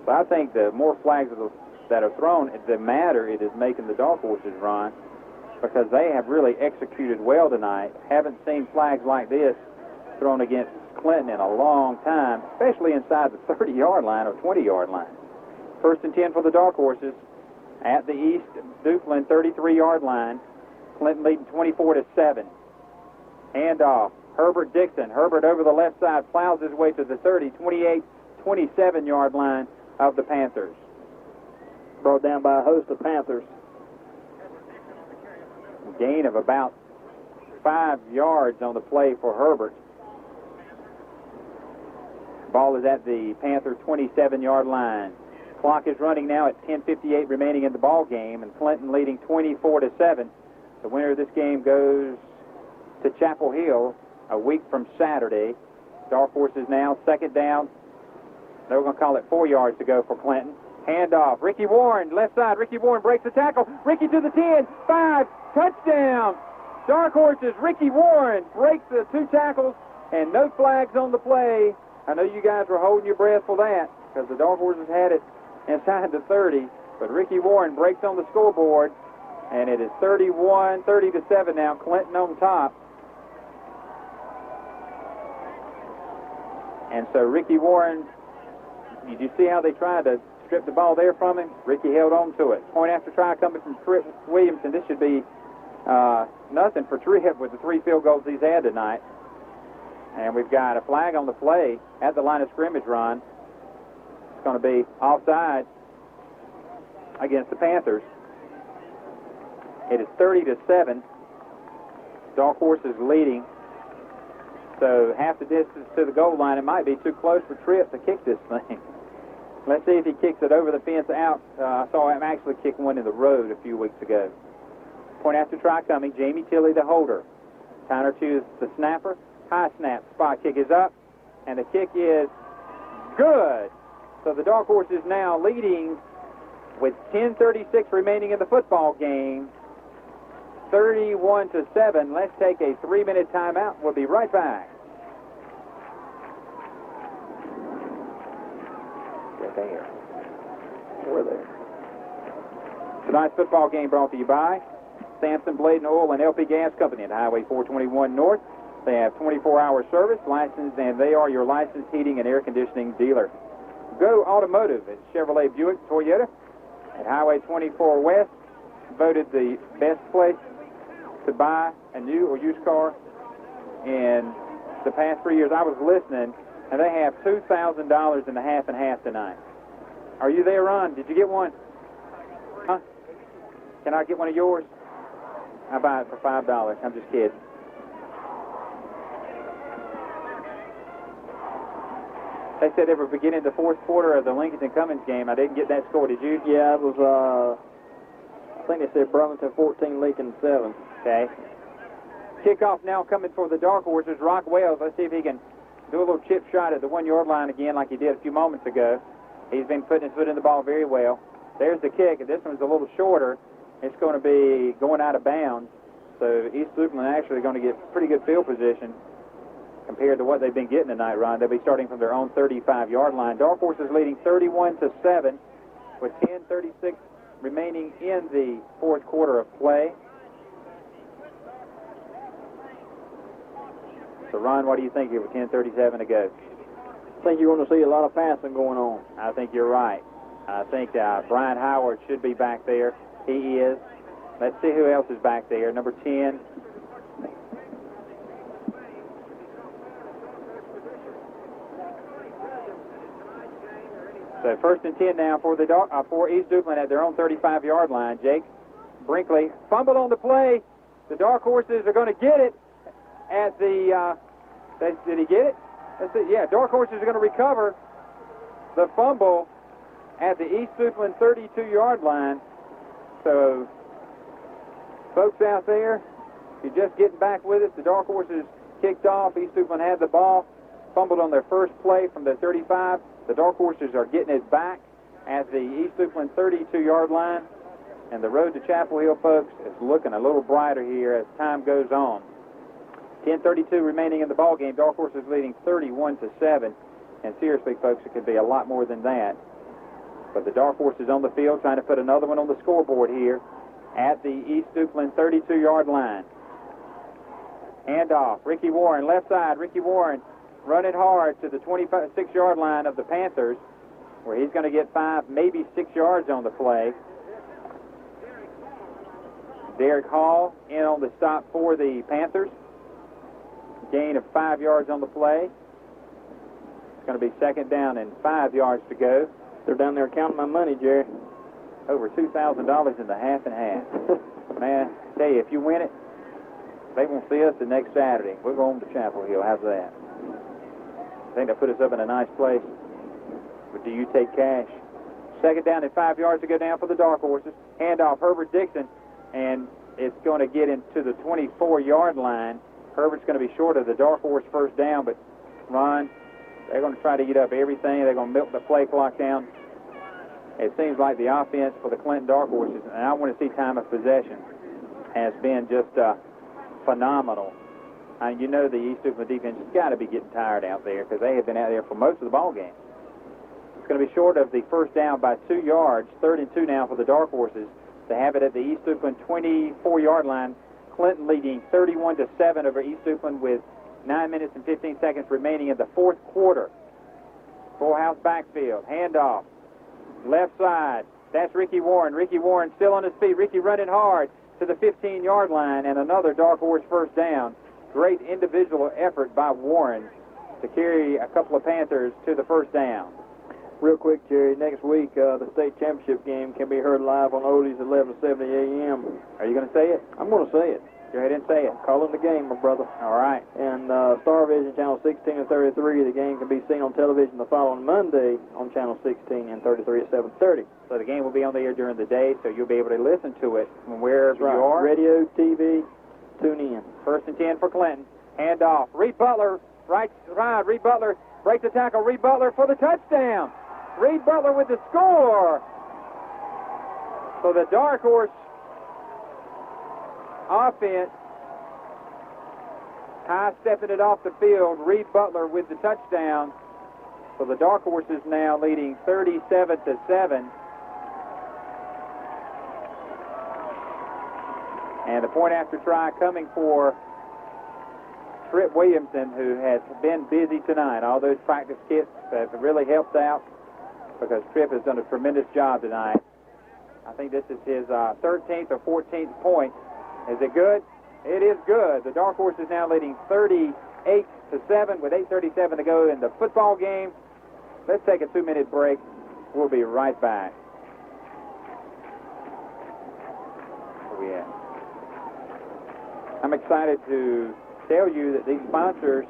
But I think the more flags that are thrown, the matter it is making the Dark Horses run because they have really executed well tonight. Haven't seen flags like this thrown against Clinton in a long time, especially inside the 30-yard line or 20-yard line. 1st and 10 for the Dark Horses at the East Duplin 33-yard line. Clinton leading 24-7. Handoff. Herbert Dixon. Herbert over the left side plows his way to the 30, 28, 27-yard line of the Panthers. Brought down by a host of Panthers. Gain of about 5 yards on the play for Herbert. Ball is at the Panther 27-yard line. Clock is running now at 10:58 remaining in the ball game, and Clinton leading 24-7. The winner of this game goes to Chapel Hill a week from Saturday. Dark Horses now 2nd down. They're going to call it 4 yards to go for Clinton. Handoff. Ricky Warren, left side. Ricky Warren breaks the tackle. Ricky to the 10, 5, touchdown. Dark Horses, Ricky Warren breaks the 2 tackles, and no flags on the play. I know you guys were holding your breath for that because the Dark Horses had it inside the 30, but Ricky Warren breaks on the scoreboard, and it is 30-7 now. Clinton on top. And so Ricky Warren, did you see how they tried to strip the ball there from him? Ricky held on to it. Point after try coming from Tripp Williamson. This should be nothing for Tripp with the 3 field goals he's had tonight. And we've got a flag on the play at the line of scrimmage, Ron. It's going to be offside against the Panthers. It is 30-7. Dark Horses leading. So half the distance to the goal line. It might be too close for Tripp to kick this thing. Let's see if he kicks it over the fence out. I saw him actually kick one in the road a few weeks ago. Point after try coming. Jamie Tilley, the holder. Tyner to the snapper. High snap. Spot kick is up. And the kick is good. So the Dark Horses now leading with 10:36 remaining in the football game. 31-7. Let's take a 3-minute timeout. We'll be right back. Get there. We're there. Tonight's football game brought to you by Sampson Blade and Oil and LP Gas Company at Highway 421 North. They have 24-hour service, licensed, and they are your licensed heating and air conditioning dealer. Go Automotive at Chevrolet Buick Toyota at Highway 24 West, voted the best place to buy a new or used car in the past 3 years. I was listening, and they have $2,000 in the half and half tonight. Are you there, Ron? Did you get one? Huh? Can I get one of yours? I'll buy it for $5. I'm just kidding. They said they were beginning the fourth quarter of the Lincoln and Cummings game. I didn't get that score. Did you? Yeah, it was, I think they said Burlington 14, Lincoln 7. Okay. Kickoff now coming for the Dark Horses. Rock Wells, let's see if he can do a little chip shot at the 1-yard line again like he did a few moments ago. He's been putting his foot in the ball very well. There's the kick, and this one's a little shorter. It's going to be going out of bounds. So East Duplin actually going to get pretty good field position compared to what they've been getting tonight, Ron. They'll be starting from their own 35-yard line. Dark Horses leading 31-7 with 10:36 remaining in the fourth quarter of play. So, Ron, what do you think here with 10:37 to go? I think you're going to see a lot of passing going on. I think you're right. I think Brian Howard should be back there. He is. Let's see who else is back there. Number 10. So 1st and 10 now for for East Duplin at their own 35-yard line. Jake Brinkley fumbled on the play. The Dark Horses are going to get it at the, did he get it? That's it. Yeah, Dark Horses are going to recover the fumble at the East Duplin 32-yard line. So, folks out there, if you're just getting back with us, the Dark Horses kicked off. East Duplin had the ball, fumbled on their first play from the 35. The Dark Horses are getting it back at the East Duplin 32-yard line. And the road to Chapel Hill, folks, is looking a little brighter here as time goes on. 10:32 remaining in the ball game. Dark Horses leading 31-7. And seriously, folks, it could be a lot more than that. But the Dark Horses on the field trying to put another one on the scoreboard here at the East Duplin 32-yard line. Handoff. Ricky Warren, left side. Ricky Warren running hard to the 26-yard line of the Panthers, where he's going to get 5, maybe 6 yards on the play. Derek Hall in on the stop for the Panthers. Gain of 5 yards on the play. It's going to be 2nd down and 5 yards to go. They're down there counting my money, Jerry. Over $2,000 in the half and half. Man, I tell you, if you win it, they won't see us the next Saturday. We're going to Chapel Hill. How's that? I think that put us up in a nice place. But do you take cash? 2nd down and 5 yards to go down for the Dark Horses. Handoff, Herbert Dixon, and it's going to get into the 24-yard line. Herbert's going to be short of the Dark Horse 1st down, but Ron, they're going to try to eat up everything. They're going to milk the play clock down. It seems like the offense for the Clinton Dark Horses, and I want to see time of possession, has been just phenomenal. You know the East Duplin defense has got to be getting tired out there because they have been out there for most of the ball game. It's going to be short of the 1st down by 2 yards. 3rd and 2 now for the Dark Horses to have it at the East Duplin 24-yard line. Clinton leading 31-7 over East Duplin with 9 minutes and 15 seconds remaining in the 4th quarter. Full house backfield. Handoff. Left side. That's Ricky Warren. Ricky Warren still on his feet. Ricky running hard to the 15-yard line, and another Dark Horse 1st down. Great individual effort by Warren to carry a couple of Panthers to the 1st down. Real quick, Jerry, next week the state championship game can be heard live on Oldies at 11:70 a.m. Are you going to say it? I'm going to say it. Go ahead and say it. Calling the game, my brother. All right. And Star Vision Channel 16 and 33, the game can be seen on television the following Monday on Channel 16 and 33 at 7:30. So the game will be on the air during the day, so you'll be able to listen to it from wherever right. you are. Radio, TV, tune in. 1st and 10 for Clinton. Handoff. Reed Butler, right side. Reed Butler breaks the tackle. Reed Butler for the touchdown. Reed Butler with the score. So the Dark Horse offense high-stepping it off the field. Reed Butler with the touchdown. So the Dark Horses now leading 37-7. And the point after try coming for Trip Williamson, who has been busy tonight. All those practice kits have really helped out because Trip has done a tremendous job tonight. I think this is his 13th or 14th point. Is it good? It is good. The Dark Horse is now leading 38-7 with 8:37 to go in the football game. Let's take a 2-minute break. We'll be right back. Where we at? I'm excited to tell you that these sponsors.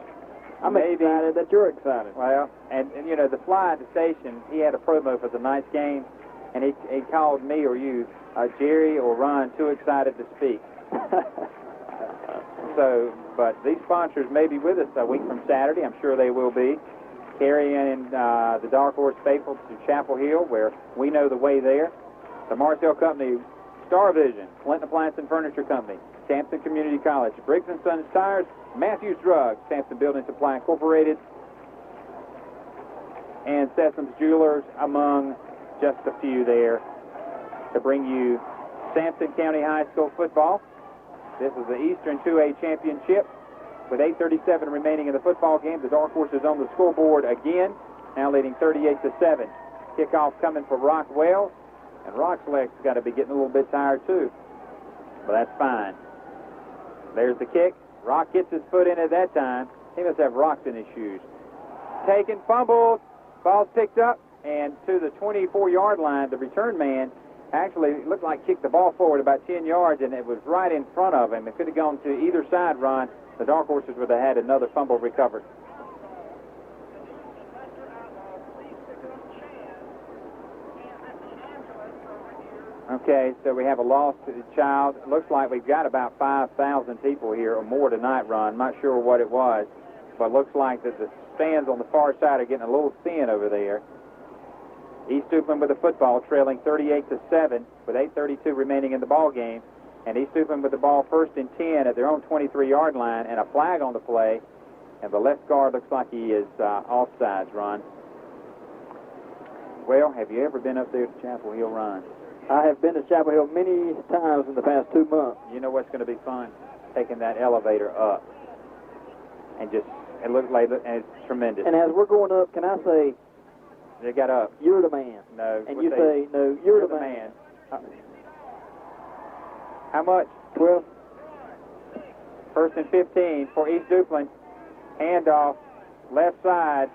I'm excited that you're excited. Well, and you know, the fly at the station, he had a promo for tonight's game, and he called me or you, Jerry or Ron, too excited to speak. So, but these sponsors may be with us a week from Saturday. I'm sure they will be, carrying the Dark Horse faithful to Chapel Hill, where we know the way there. The Marcel Company, Star Vision, Clinton Appliance and Furniture Company, Sampson Community College, Briggs & Sons Tires, Matthews Drugs, Sampson Building Supply Incorporated, and Sessoms Jewelers, among just a few there, to bring you Sampson County High School football. This is the Eastern 2A Championship. With 8:37 remaining in the football game, the Dark Horse is on the scoreboard again, now leading 38-7. Kickoff coming for Rock Wells, and Rock's legs got to be getting a little bit tired too, but that's fine. There's the kick. Rock gets his foot in at that time. He must have rocks in his shoes. Taken, fumbled, ball's picked up, and to the 24-yard line, the return man actually looked like kicked the ball forward about 10 yards, and it was right in front of him. It could have gone to either side, Ron. The Dark Horses would have had another fumble recovered. Okay, so we have a lost child. It looks like we've got about 5,000 people here or more tonight, Ron. Not sure what it was, but it looks like that the stands on the far side are getting a little thin over there. East Duplin with the football, trailing 38-7 with 8:32 remaining in the ball game. And East Duplin with the ball, 1st and 10 at their own 23-yard line, and a flag on the play. And the left guard looks like he is offsides, Ron. Well, have you ever been up there to Chapel Hill, Ron? I have been to Chapel Hill many times in the past 2 months. You know what's going to be fun? Taking that elevator up. And just, it looks like, and it's tremendous. And as we're going up, can I say, They got up. you're the man? No. And you say, no, you're the man. How much? 12. 1st and 15 for East Duplin. Handoff, left side.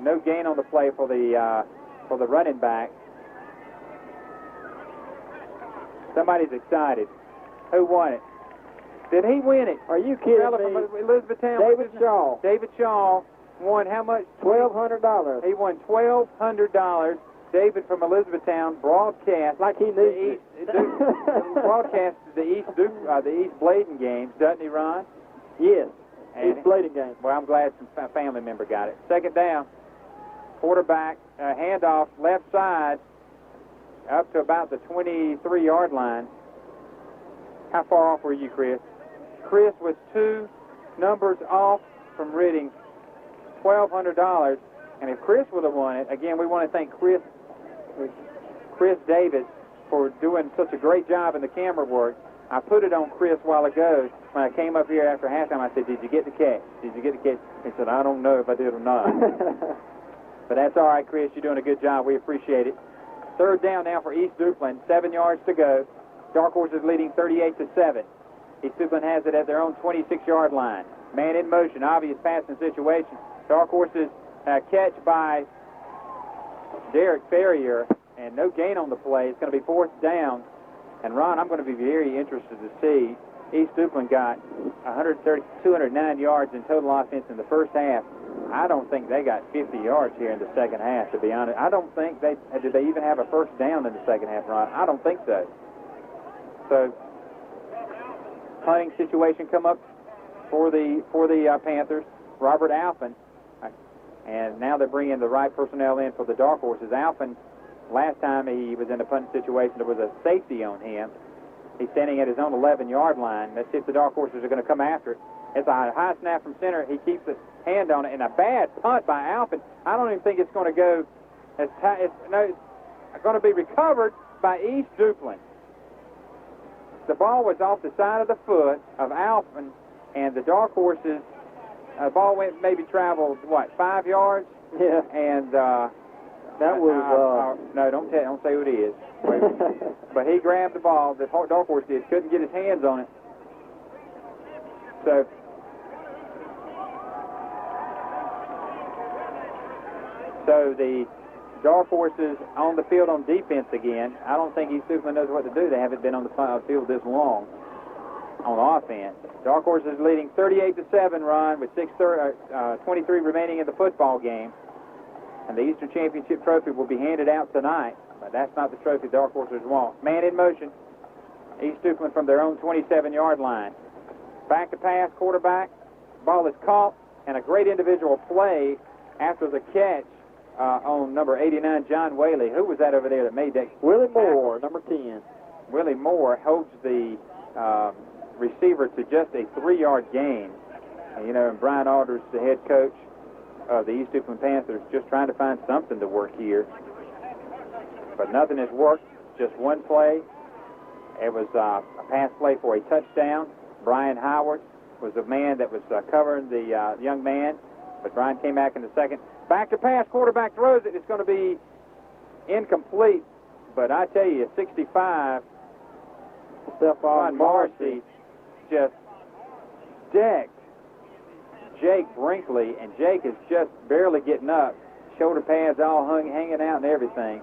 No gain on the play for the running back. Somebody's excited. Who won it? Did he win it? Are you kidding Fella me? from Elizabethtown. David Shaw. David Shaw won how much? $1,200. He won $1,200. David from Elizabethtown broadcast Like he knew. broadcast the East Bladen games, doesn't he, Ron? Yes. And East Bladen game. Well, I'm glad some family member got it. 2nd down. Quarterback handoff left side up to about the 23-yard line. How far off were you, Chris? Chris was 2 numbers off from ridding $1,200. And if Chris would have won it, again, we want to thank Chris Davis for doing such a great job in the camera work. I put it on Chris a while ago when I came up here after halftime. I said, "Did you get the catch? Did you get the catch?" He said, "I don't know if I did or not." But that's all right, Chris. You're doing a good job. We appreciate it. 3rd down now for East Duplin. 7 yards to go. Dark Horses leading 38-7. East Duplin has it at their own 26-yard line. Man in motion, obvious passing situation. Dark Horses catch by Derek Ferrier, and no gain on the play. It's going to be 4th down. And, Ron, I'm going to be very interested to see. East Duplin got 209 yards in total offense in the first half. I don't think they got 50 yards here in the second half, to be honest. I don't think did they even have a 1st down in the second half, Ron? I don't think so. So, punting situation come up for the Panthers. Robert Alphen. And now they're bringing the right personnel in for the Dark Horses. Alphen, last time he was in a punting situation, there was a safety on him. He's standing at his own 11-yard line. Let's see if the Dark Horses are going to come after it. It's a high snap from center. He keeps his hand on it, and a bad punt by Alphen. I don't even think it's going to go as tight. It's going to be recovered by East Duplin. The ball was off the side of the foot of Alphen, and the Dark Horses, ball went maybe traveled, 5 yards? Yeah. And that was... no, don't say who it is. But he grabbed the ball. The Dark Horse did. Couldn't get his hands on it. So the Dark Horses on the field on defense again. I don't think East Duplin knows what to do. They haven't been on the field this long on offense. Dark Horses leading 38-7, Ron, with 23 remaining in the football game. And the Eastern Championship trophy will be handed out tonight. But that's not the trophy Dark Horses want. Man in motion. East Duplin from their own 27-yard line. Back to pass, quarterback. Ball is caught, and a great individual play after the catch on number 89, John Whaley. Who was that over there that made that? Willie Moore, number 10. Willie Moore holds the receiver to just a 3-yard gain. And Brian Alders, the head coach of the East Duplin Panthers, just trying to find something to work here. But nothing has worked. Just one play. It was a pass play for a touchdown. Brian Howard was the man that was covering the young man, but Brian came back in the second. Back to pass, quarterback throws it. It's going to be incomplete, but I tell you, 65, Stephon Marcy just decked Jake Brinkley, and Jake is just barely getting up. shoulder pads all hanging out and everything.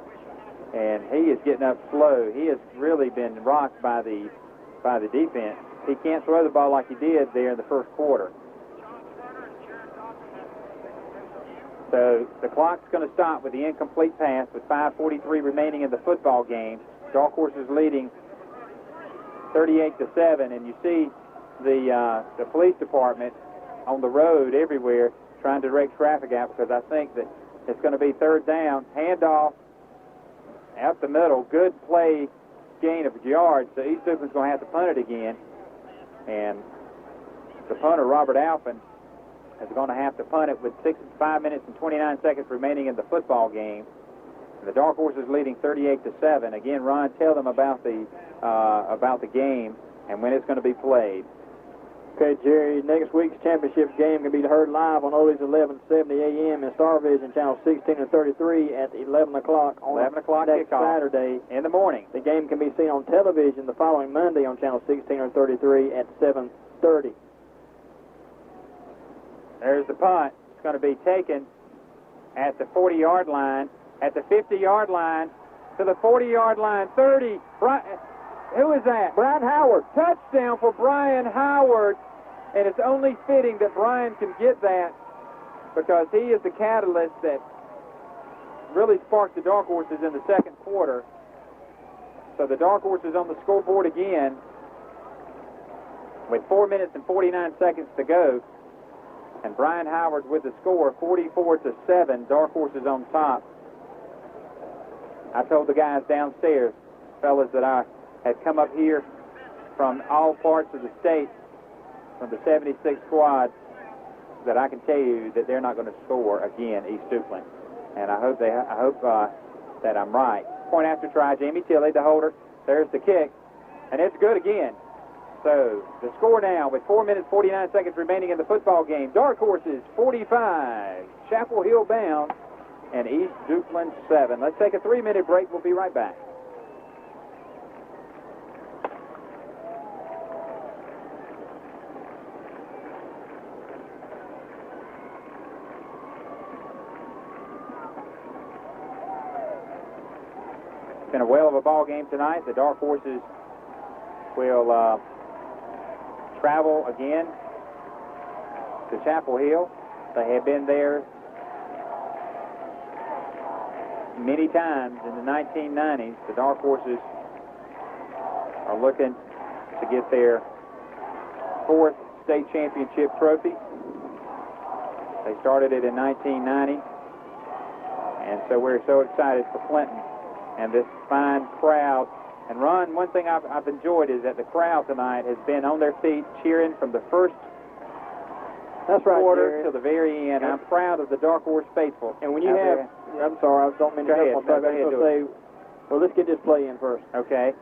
And he is getting up slow. He has really been rocked by the defense. He can't throw the ball like he did there in the first quarter. So the clock's going to stop with the incomplete pass with 5:43 remaining in the football game. Dark Horses leading 38-7, and you see the police department on the road everywhere trying to direct traffic out, because I think that it's going to be third down. Handoff out the middle. Good play, gain of yards. So East Duplin's going to have to punt it again. And the punter, Robert Alphen, is going to have to punt it with 5 minutes and 29 seconds remaining in the football game. And the Dark Horses leading 38-7. Again, Ron, tell them about the game and when it's going to be played. Okay, Jerry, next week's championship game can be heard live on Oldies 1170 AM and Star Vision channel 16 and 33 at 11 o'clock on 11 o'clock next kickoff Saturday in the morning. The game can be seen on television the following Monday on channel 16 and 33 at 7:30. There's the punt. It's going to be taken at the 40-yard line, at the 50-yard line, to the 40-yard line, 30. Who is that? Brian Howard. Touchdown for Brian Howard. And it's only fitting that Brian can get that, because he is the catalyst that really sparked the Dark Horses in the second quarter. So the Dark Horses on the scoreboard again with 4 minutes and 49 seconds to go. And Brian Howard with the score, 44-7. Dark Horses on top. I told the guys downstairs, fellas, that I had come up here from all parts of the state, from the 76 squad, that I can tell you that they're not going to score again, East Duplin. And I hope that I'm right. Point after try, Jamie Tilley, the holder. There's the kick, and it's good again. So the score now with 4 minutes 49 seconds remaining in the football game. Dark Horses 45, Chapel Hill bound, and East Duplin 7. Let's take a 3-minute break. We'll be right back. It's been a whale of a ball game tonight. The Dark Horses will travel again to Chapel Hill. They have been there many times in the 1990s. The Dark Horses are looking to get their 4th state championship trophy. They started it in 1990, and so we're so excited for Clinton and this fine crowd. And Ron, one thing I've enjoyed is that the crowd tonight has been on their feet cheering from the first quarter to the very end. I'm proud of the Dark Horse faithful. And when you have, I'm sorry, I don't mean to jump on. Well, let's get this play in first. Okay.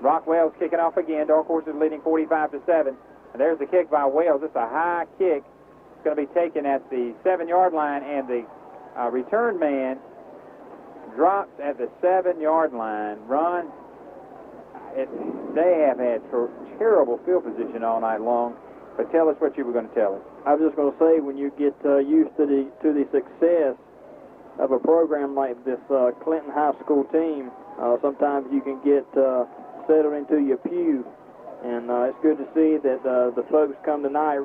Rockwell's kicking off again. Dark Horse is leading 45-7. And there's the kick by Wells. It's a high kick. It's going to be taken at the 7-yard line, and the return man drops at the 7-yard line. Ron, they have had terrible field position all night long. But tell us what you were going to tell us. I was just going to say, when you get used to the success of a program like this Clinton High School team, sometimes you can get settled into your pew. And it's good to see that the folks come tonight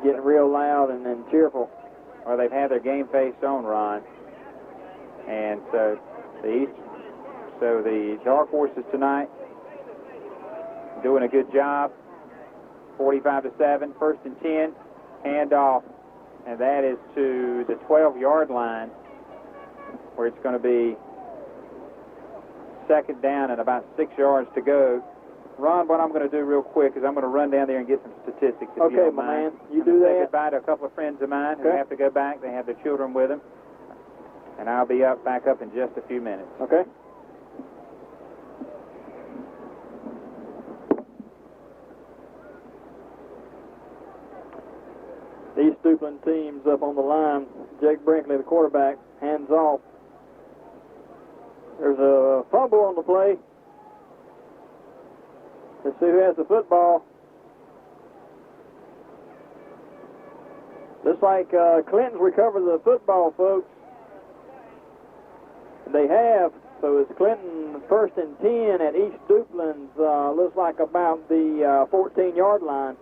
getting real loud and cheerful. Well, they've had their game face on, Ron. And so the Dark Horses tonight doing a good job. 45-7, 1st and 10, handoff, and that is to the 12-yard line, where it's going to be 2nd down and about 6 yards to go. Ron, what I'm going to do real quick is I'm going to run down there and get some statistics. Okay, my man. You do that. Say goodbye to a couple of friends of mine who have to go back. They have their children with them. And I'll be back up in just a few minutes. Okay. The East Duplin team's up on the line. Jake Brinkley, the quarterback, hands off. There's a fumble on the play. Let's see who has the football. Looks like Clinton's recovered the football, folks. They have. So it's Clinton first and 10 at East Duplin's, looks like about the 14-yard line.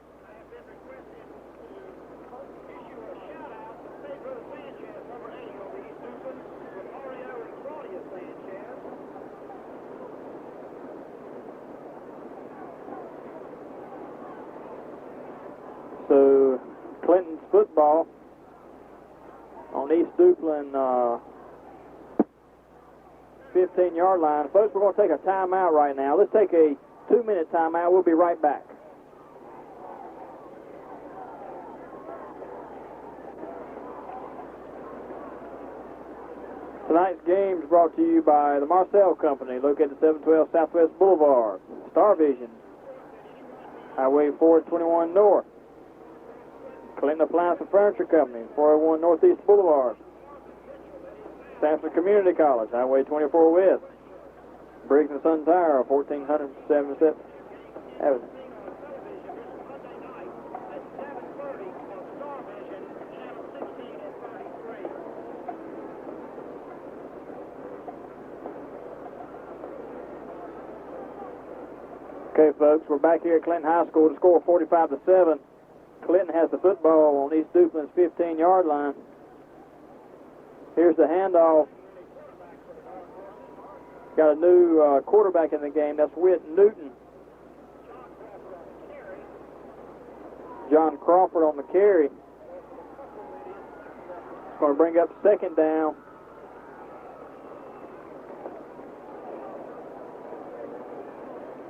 So Clinton's football on East Duplin 15-yard line. Folks, we're going to take a timeout right now. Let's take a 2-minute timeout. We'll be right back. Tonight's game is brought to you by the Marcel Company, located at 712 Southwest Boulevard. Star Vision, Highway 421 North. Clinton Appliance and Furniture Company, 401 Northeast Boulevard. Samson Community College, Highway 24 West. Briggs & Son Tire, 1477 Avenue. Okay, folks, we're back here at Clinton High School to score 45-7. Clinton has the football on East Duplin's 15-yard line. Here's the handoff. Got a new quarterback in the game. That's Whit Newton. John Crawford on the carry. It's going to bring up second down.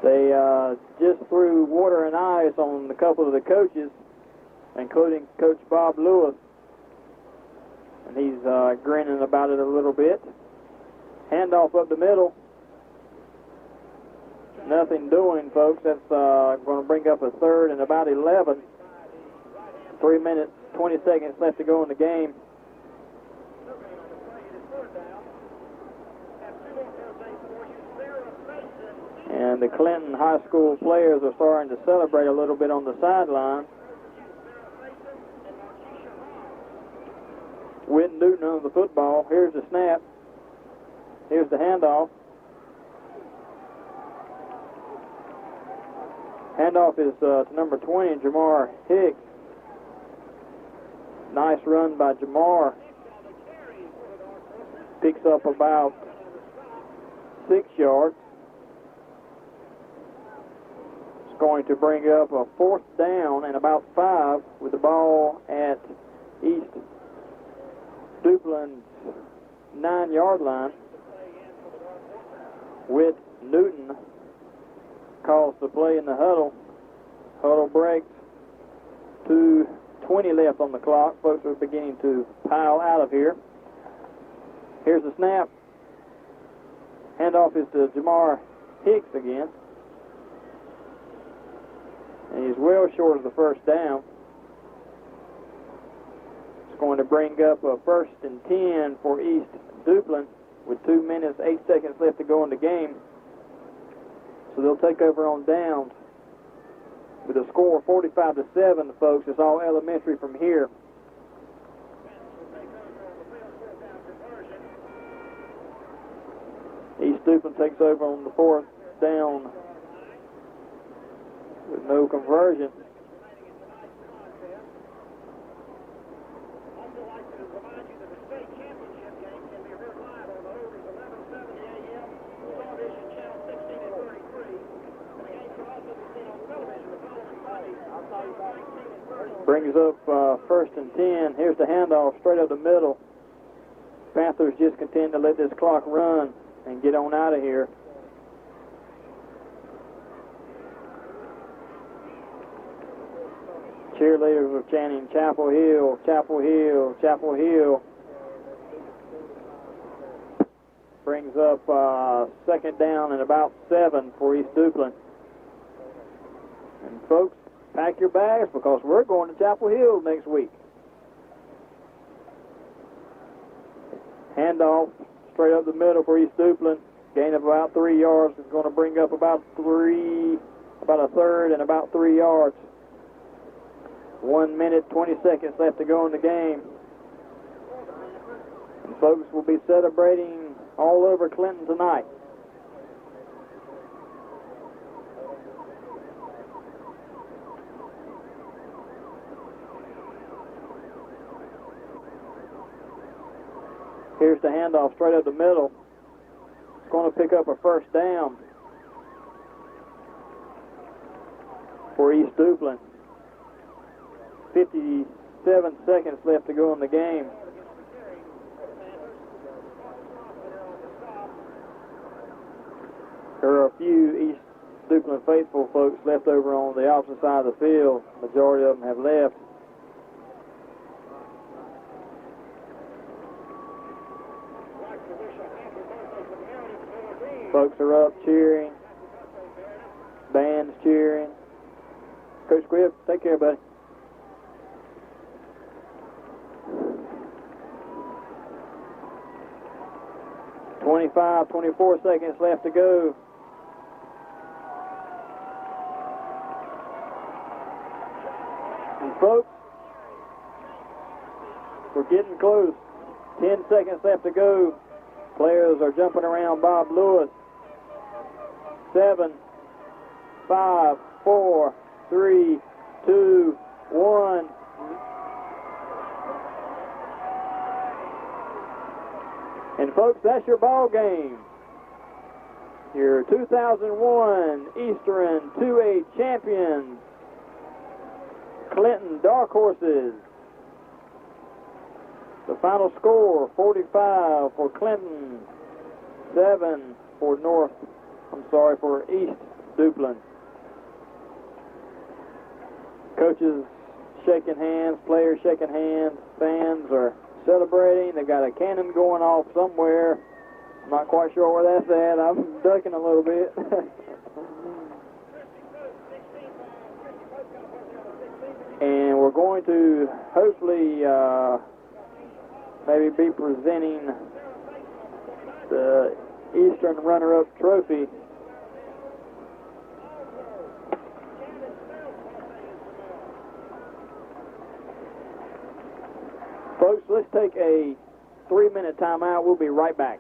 They just threw water and ice on a couple of the coaches, including Coach Bob Lewis. And he's grinning about it a little bit. Handoff up the middle. Nothing doing, folks. That's going to bring up a third and about 11. 3 minutes, 20 seconds left to go in the game. And the Clinton High School players are starting to celebrate a little bit on the sideline. Whit Newton on the football. Here's the snap. Here's the handoff. Handoff is to number 20, Jamar Hicks. Nice run by Jamar. Picks up about 6 yards. It's going to bring up a fourth down and about 5 with the ball at East Duplin's 9-yard line. Whit Newton calls the play in the huddle. Huddle breaks. 2:20 left on the clock. Folks are beginning to pile out of here. Here's the snap. Handoff is to Jamar Hicks again. And he's well short of the first down. It's going to bring up a first and 10 for East Duplin with 2 minutes, 8 seconds left to go in the game. So they'll take over on downs with a score of 45-7, folks. It's all elementary from here. East Duplin takes over on the fourth down with no conversion. Brings up first and 10. Here's the handoff straight up the middle. Panthers just continue to let this clock run and get on out of here. Cheerleaders were chanting Chapel Hill, Chapel Hill, Chapel Hill. Brings up second down and about 7 for East Duplin. And folks, pack your bags because we're going to Chapel Hill next week. Handoff straight up the middle for East Duplin. Gain of about 3 yards is going to bring up about a third and about 3 yards. 1 minute, 20 seconds left to go in the game. And folks will be celebrating all over Clinton tonight. Here's the handoff straight up the middle. It's going to pick up a first down for East Duplin. 57 seconds left to go in the game. There are a few East Duplin faithful folks left over on the opposite side of the field. Majority of them have left. Folks are up cheering. Band's cheering. Coach Gribb, take care, buddy. "25, 24 seconds left to go. And folks, we're getting close. 10 seconds left to go. Players are jumping around Bob Lewis. 7, 5, 4, 3, 2, 1. And folks, that's your ball game. Your 2001 Eastern 2A champions, Clinton Dark Horses. The final score, 45 for Clinton, 7 for for East Duplin. Coaches shaking hands, players shaking hands, fans are celebrating. They got a cannon going off somewhere. I'm not quite sure where that's at. I'm ducking a little bit. And we're going to hopefully maybe be presenting the Eastern runner-up trophy. Folks, let's take a 3-minute timeout. We'll be right back.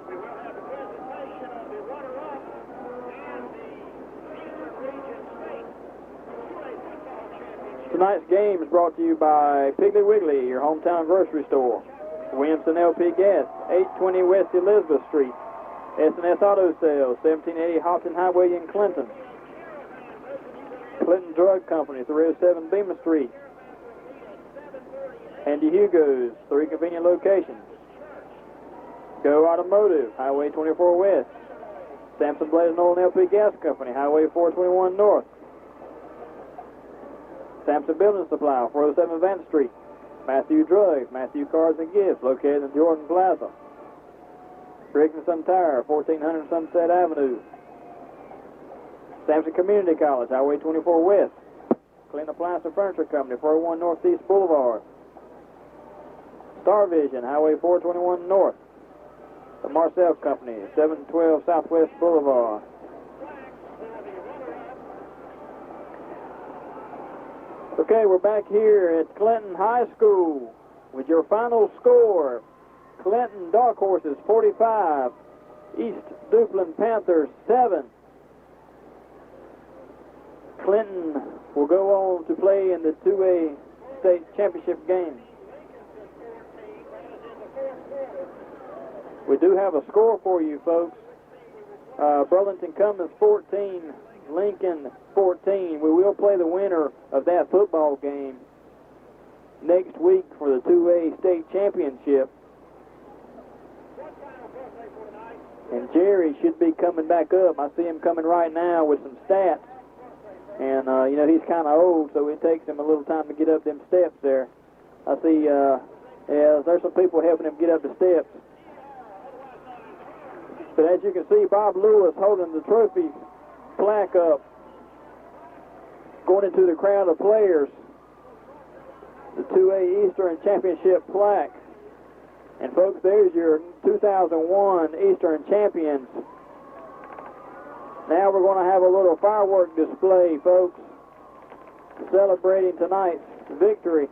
We will have a presentation of the runner-up and the Eastern Region State 2A football championship. Tonight's game is brought to you by Piggly Wiggly, your hometown grocery store. Williamson LP Gas, 820 West Elizabeth Street. S&S Auto Sales, 1780 Hopton Highway in Clinton. Clinton Drug Company, 307 Beamer Street. Andy Hugo's, 3 convenient locations. Go Automotive, Highway 24 West. Sampson Blaze Nolan LP Gas Company, Highway 421 North. Sampson Building Supply, 407 Vance Street. Matthew Drugs, Matthew Cars and Gifts, located in Jordan Plaza. Briggs & Son Tire, 1400 Sunset Avenue. Sampson Community College, Highway 24 West. Clinton Appliance and Furniture Company, 401 Northeast Boulevard. Star Vision, Highway 421 North. The Marcel Company, 712 Southwest Boulevard. Okay, we're back here at Clinton High School with your final score. Clinton Dark Horses 45, East Duplin Panthers 7. Clinton will go on to play in the 2A state championship game. We do have a score for you, folks. Burlington Cummings 14, Lincoln 14. We will play the winner of that football game next week for the 2A state championship. And Jerry should be coming back up. I see him coming right now with some stats. And, you know, he's kind of old, so it takes him a little time to get up them steps there. I see, there's some people helping him get up the steps. But as you can see, Bob Lewis holding the trophy plaque up, going into the crowd of players. The 2A Eastern Championship plaque. And folks, there's your 2001 Eastern champions. Now we're going to have a little firework display, folks, celebrating tonight's victory.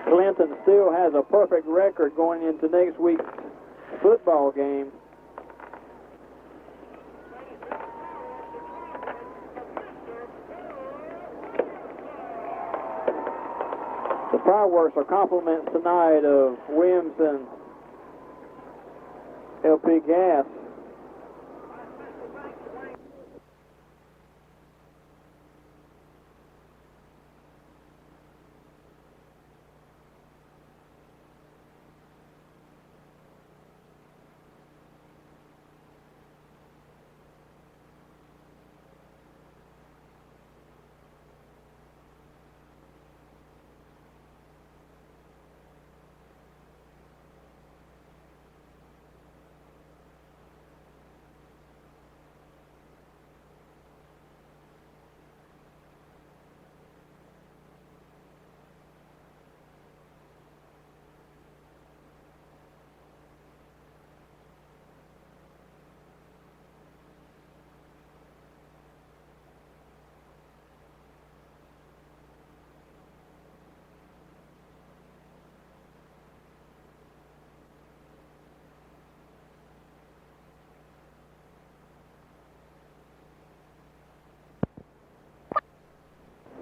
Clinton still has a perfect record going into next week's football game. The fireworks are compliments tonight of Williamson LP Gas.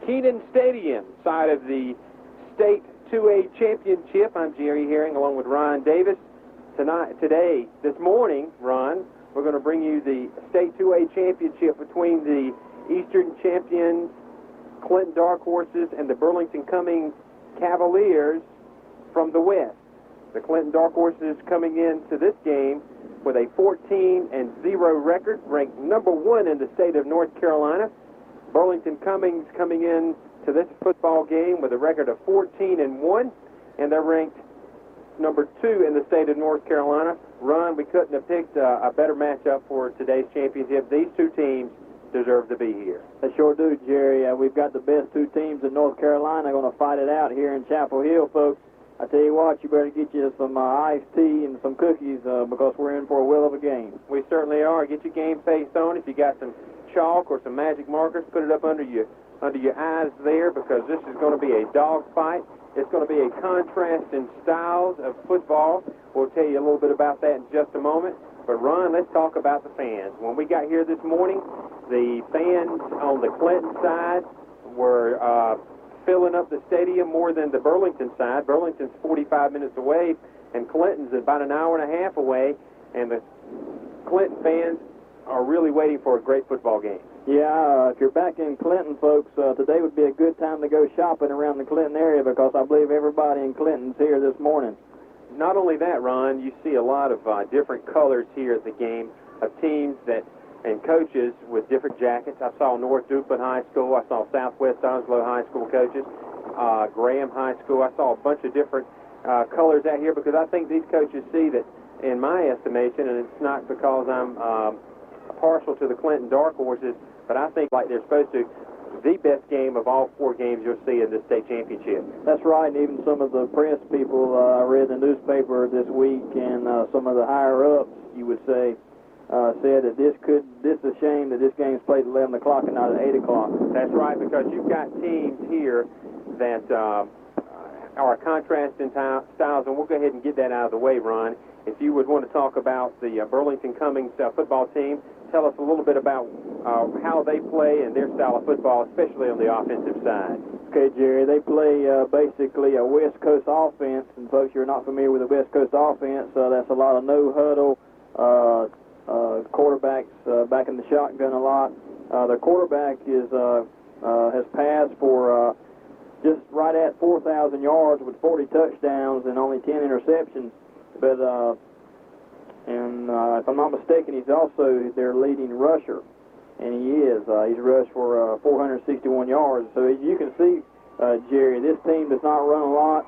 Keenan Stadium, side of the State 2A Championship. I'm Jerry Herring along with Ron Davis. This morning, Ron, we're going to bring you the State 2A Championship between the Eastern champions, Clinton Dark Horses, and the Burlington Cummings Cavaliers from the West. The Clinton Dark Horses coming into this game with a 14-0 record, ranked number 1 in the state of North Carolina. Burlington Cummings coming in to this football game with a record of 14-1, and they're ranked number 2 in the state of North Carolina. Ron, we couldn't have picked a better matchup for today's championship. These two teams deserve to be here. They sure do, Jerry. We've got the best two teams in North Carolina going to fight it out here in Chapel Hill, folks. I tell you what, you better get you some iced tea and some cookies because we're in for a will of a game. We certainly are. Get your game face on. If you got some chalk or some magic markers, put it up under your eyes there, because this is going to be a dog fight. It's going to be a contrast in styles of football. We'll tell you a little bit about that in just a moment. But Ron, let's talk about the fans. When we got here this morning, the fans on the Clinton side were filling up the stadium more than the Burlington side. Burlington's 45 minutes away, and Clinton's about an hour and a half away, and the Clinton fans are really waiting for a great football game. Yeah, if you're back in Clinton, folks, today would be a good time to go shopping around the Clinton area, because I believe everybody in Clinton's here this morning. Not only that, Ron, you see a lot of different colors here at the game of teams and coaches with different jackets. I saw North Duplin High School. I saw Southwest Onslow High School coaches, Graham High School. I saw a bunch of different colors out here, because I think these coaches see that, in my estimation, and it's not because I'm partial to the Clinton Dark Horses, but I think like they're supposed to, the best game of all 4 games you'll see in this state championship. That's right, and even some of the press people I read in the newspaper this week, and some of the higher-ups, you would say, said that this is a shame that this game's played at 11 o'clock and not at 8 o'clock. That's right, because you've got teams here that are contrasting styles, and we'll go ahead and get that out of the way, Ron. If you would want to talk about the Burlington Cummings football team, tell us a little bit about how they play and their style of football, especially on the offensive side. Okay, Jerry, they play basically a West Coast offense, and folks, you're not familiar with the West Coast offense, that's a lot of no-huddle, quarterbacks back in the shotgun a lot. The quarterback has passed for just right at 4,000 yards with 40 touchdowns and only 10 interceptions. But if I'm not mistaken, he's also their leading rusher, and he is. He's rushed for 461 yards. So as you can see, Jerry. This team does not run a lot.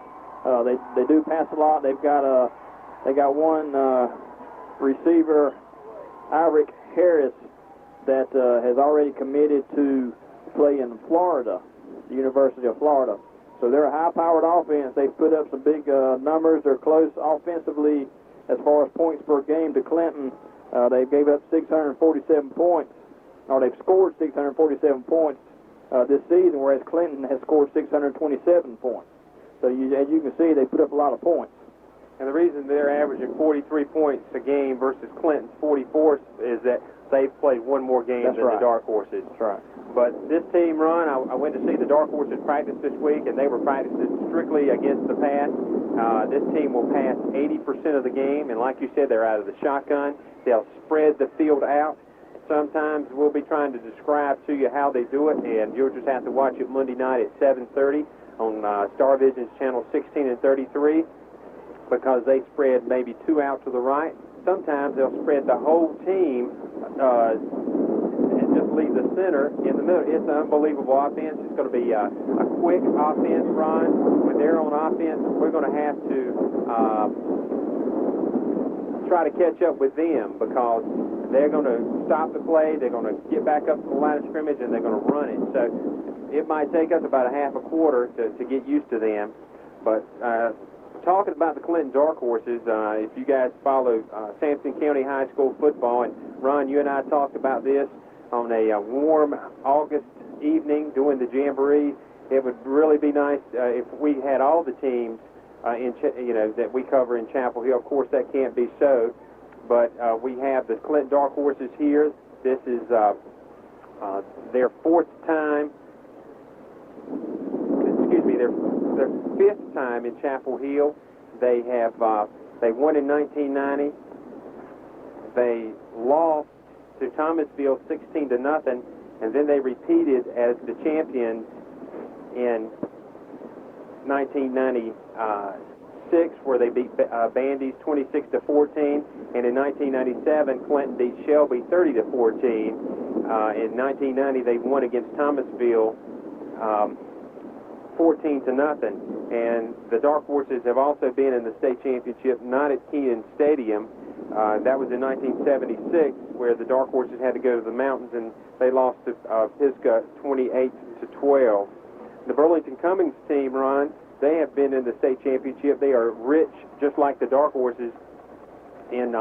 They do pass a lot. They got one receiver, Iverick Harris, that has already committed to play in Florida, the University of Florida. So they're a high-powered offense. They've put up some big numbers. They're close offensively as far as points per game to Clinton. They gave up 647 points, or they've scored 647 points this season, whereas Clinton has scored 627 points. So as you can see, they put up a lot of points. And the reason they're averaging 43 points a game versus Clinton's 44 is that they've played one more game than the Dark Horses. That's right. But this team, Ron, I went to see the Dark Horses practice this week, and they were practicing strictly against the pass. This team will pass 80% of the game, and like you said, they're out of the shotgun. They'll spread the field out. Sometimes we'll be trying to describe to you how they do it, and you'll just have to watch it Monday night at 7:30 on Star Vision's channel 16 and 33, because they spread maybe two out to the right. Sometimes they'll spread the whole team and just leave the center in the middle. It's an unbelievable offense. It's going to be a quick offense, Ron. When they're on offense, we're going to have to try to catch up with them, because they're going to stop the play, they're going to get back up to the line of scrimmage, and they're going to run it. So it might take us about a half a quarter to get used to them. But talking about the Clinton Dark Horses, if you guys follow Sampson County High School football, and Ron, you and I talked about this on a warm August evening doing the Jamboree. It would really be nice if we had all the teams that we cover in Chapel Hill. Of course, that can't be so, but we have the Clinton Dark Horses here. This is their fourth time. Excuse me, their fifth time in Chapel Hill. They have they won in 1990. They lost to Thomasville 16-0, and then they repeated as the champions in 1996, where they beat Bandy's 26-14, and in 1997, Clinton beat Shelby 30-14. In 1990, they won against Thomasville 14-0, and the Dark Horses have also been in the state championship, not at Kenan Stadium. That was in 1976, where the Dark Horses had to go to the mountains, and they lost to Pisgah 28-12. The Burlington Cummings team, Ron, they have been in the state championship. They are rich, just like the Dark Horses, in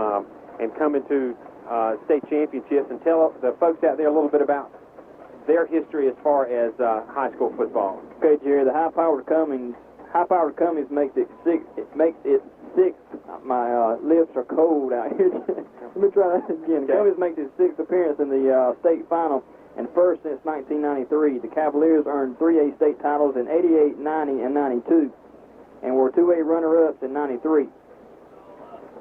coming to state championships. And tell the folks out there a little bit about their history as far as high school football. Okay, Jerry, the high-powered Cummings makes it sixth. My lips are cold out here. Let me try that again. Okay. Cummings makes its sixth appearance in the state final, and first since 1993. The Cavaliers earned 3A state titles in 88, 90, and 92, and were 2A runner-ups in 93.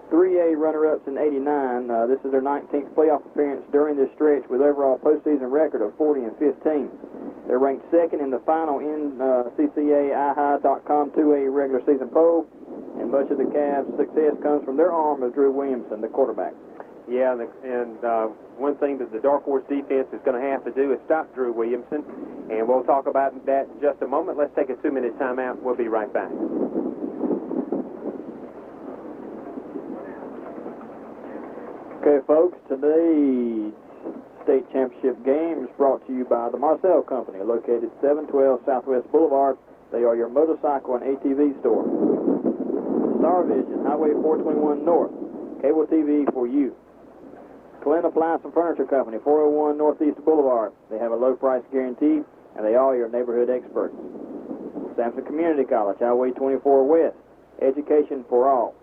3A runner-ups in 89. This is their 19th playoff appearance during this stretch, with overall postseason record of 40-15. They're ranked second in the final NCCA iHigh.com 2A regular season poll, and much of the Cavs' success comes from their arm of Drew Williamson, the quarterback. Yeah, and one thing that the Dark Horse defense is going to have to do is stop Drew Williamson, and we'll talk about that in just a moment. Let's take a 2-minute timeout. We'll be right back. Okay, folks, today's state championship game is brought to you by the Marcel Company, located 712 Southwest Boulevard. They are your motorcycle and ATV store. Star Vision, Highway 421 North, cable TV for you. Clinton Appliance and Furniture Company, 401 Northeast Boulevard. They have a low price guarantee, and they are your neighborhood experts. Sampson Community College, Highway 24 West, education for all.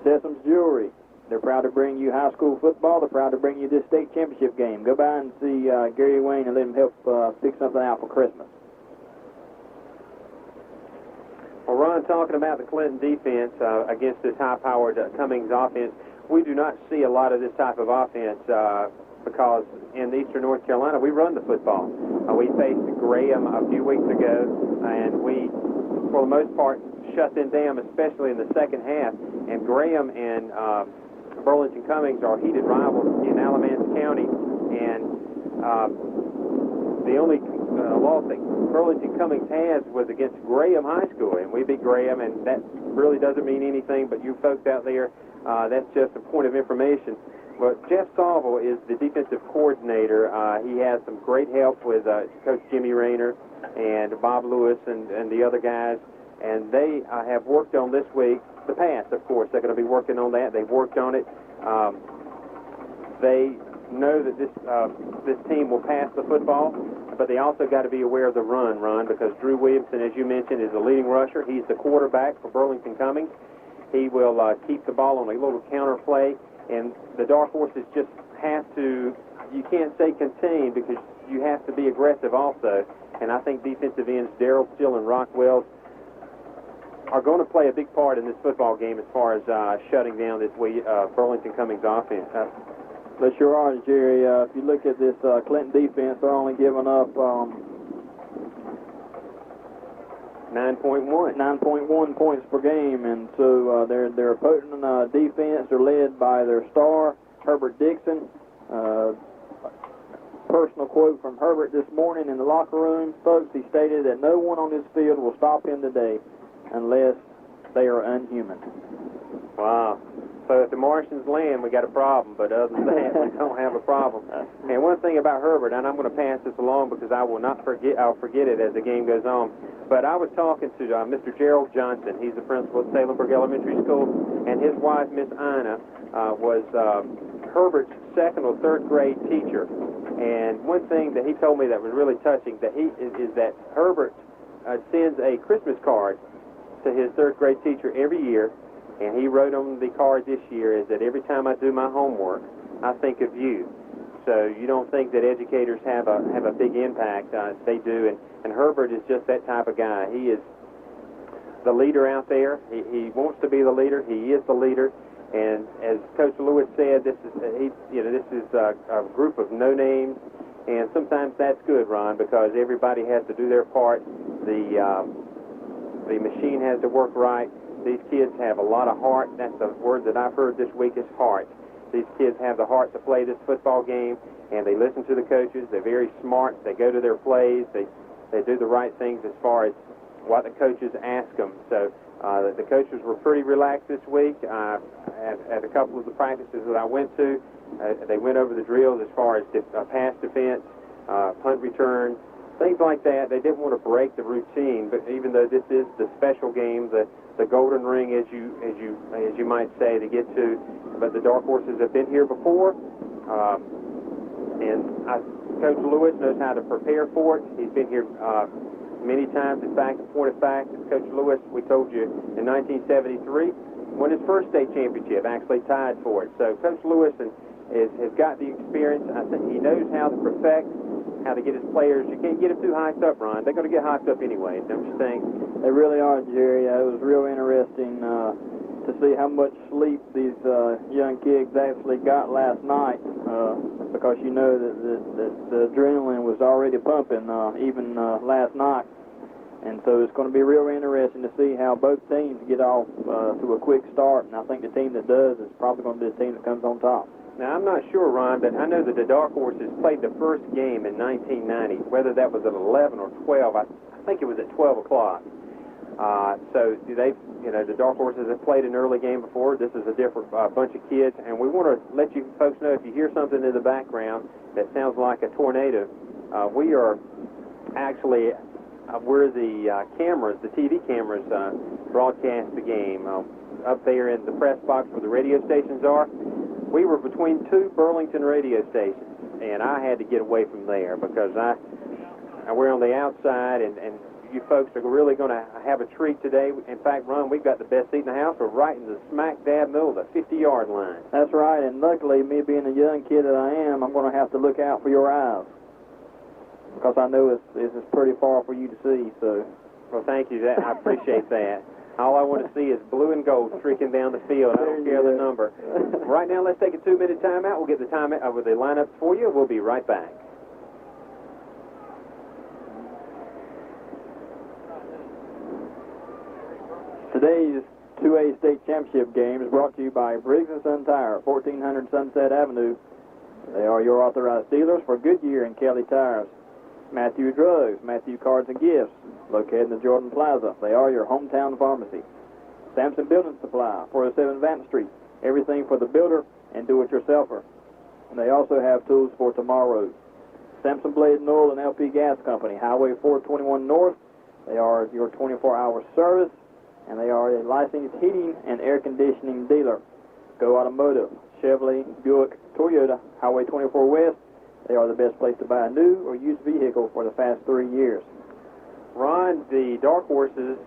Sessoms Jewelry, they're proud to bring you high school football. They're proud to bring you this state championship game. Go by and see Gary Wayne and let him help pick something out for Christmas. Well, Ron, talking about the Clinton defense against this high-powered Cummings offense, we do not see a lot of this type of offense because in eastern North Carolina, we run the football. We faced Graham a few weeks ago, and we, for the most part, shut them down, especially in the second half. And Graham and Burlington Cummings are heated rivals in Alamance County, and the only loss that Burlington Cummings has was against Graham High School, and we beat Graham, and that really doesn't mean anything, but you folks out there, that's just a point of information. But Jeff Salvo is the defensive coordinator. He has some great help with Coach Jimmy Rayner and Bob Lewis and the other guys, and they have worked on this week the pass, of course. They're going to be working on that. They've worked on it. They know that this team will pass the football, but they also got to be aware of the run, because Drew Williamson, as you mentioned, is the leading rusher. He's the quarterback for Burlington Cummings. He will keep the ball on a little counter play, and the Dark Horses just have to, you can't say contain, because you have to be aggressive also. And I think defensive ends Darrell Steele and Rock Wells are going to play a big part in this football game as far as shutting down this Burlington Cummings offense. They sure are, Jerry. If you look at this Clinton defense, they're only giving up 9.1 points per game, and so their opposing defense are led by their star, Herbert Dixon. Personal quote from Herbert this morning in the locker room, folks, he stated that no one on this field will stop him today unless they are unhuman. Wow. So if the Martians land, we got a problem, but other than that, we don't have a problem. And one thing about Herbert, and I'm going to pass this along because I will not forget, I'll forget it as the game goes on, but I was talking to Mr. Gerald Johnson. He's the principal at Salemburg Elementary School, and his wife, Miss Ina, was Herbert's second or third grade teacher. And one thing that he told me that was really touching that is that Herbert sends a Christmas card to his third grade teacher every year. And he wrote on the card this year is that every time I do my homework, I think of you. So you don't think that educators have a big impact. They do. And Herbert is just that type of guy. He is the leader out there. He wants to be the leader. He is the leader. And as Coach Lewis said, this is a group of no names. And sometimes that's good, Ron, because everybody has to do their part. The machine has to work right. These kids have a lot of heart. That's the word that I've heard this week is heart. These kids have the heart to play this football game, and they listen to the coaches. They're very smart. They go to their plays. They do the right things as far as what the coaches ask them. So the coaches were pretty relaxed this week. At a couple of the practices that I went to, they went over the drills as far as pass defense, punt return, things like that. They didn't want to break the routine, but even though this is the special game, the golden ring, as you might say, to get to, but the Dark Horses have been here before, and Coach Lewis knows how to prepare for it. He's been here many times. In fact, a point of fact, Coach Lewis, we told you, in 1973, won his first state championship, actually tied for it. So Coach Lewis has got the experience. I think he knows how to perfect, how to get his players. You can't get them too hyped up, Ron. They're going to get hyped up anyway, don't you think? They really are, Jerry. It was real interesting to see how much sleep these young kids actually got last night, because you know that the adrenaline was already pumping even last night. And so it's going to be real interesting to see how both teams get off to a quick start. And I think the team that does is probably going to be the team that comes on top. Now, I'm not sure, Ron, but I know that the Dark Horses played the first game in 1990, whether that was at 11 or 12. I think it was at 12 o'clock. So the Dark Horses have played an early game before. This is a different bunch of kids, and we want to let you folks know if you hear something in the background that sounds like a tornado. We are actually where the cameras, the TV cameras, broadcast the game up there in the press box where the radio stations are. We were between two Burlington radio stations, and I had to get away from there because we're on the outside, and you folks are really going to have a treat today. In fact, Ron, we've got the best seat in the house. We're right in the smack dab middle of the 50-yard line. That's right, and luckily, me being a young kid that I am, I'm going to have to look out for your eyes because I know it's pretty far for you to see. So, well, thank you. I appreciate that. All I want to see is blue and gold streaking down the field. I don't care the number. Right now, let's take a 2-minute timeout. We'll get the timeout with the lineup for you. We'll be right back. Today's 2A state championship game is brought to you by Briggs & Son Tire, 1400 Sunset Avenue. They are your authorized dealers for Goodyear and Kelly Tires. Matthew Drugs, Matthew Cards and Gifts, located in the Jordan Plaza. They are your hometown pharmacy. Sampson Building Supply, 407 Vance Street. Everything for the builder and do-it-yourselfer. And they also have tools for tomorrow. Sampson Blade and Oil and LP Gas Company, Highway 421 North. They are your 24-hour service, and they are a licensed heating and air conditioning dealer. Go Automotive, Chevrolet, Buick, Toyota, Highway 24 West. They are the best place to buy a new or used vehicle for the past 3 years. Ron, the Dark Horses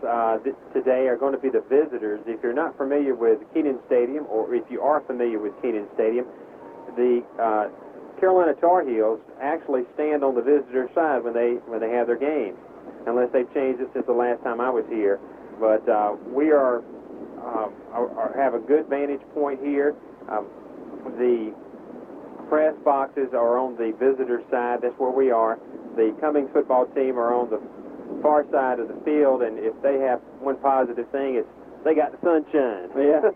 today are going to be the visitors. If you're not familiar with Kenan Stadium, or if you are familiar with Kenan Stadium, the Carolina Tar Heels actually stand on the visitor side when they have their games, unless they've changed it since the last time I was here. But we have a good vantage point here. The press boxes are on the visitor side. That's where we are. The Cummings football team are on the far side of the field, and if they have one positive thing, it's they got the sunshine. Yeah,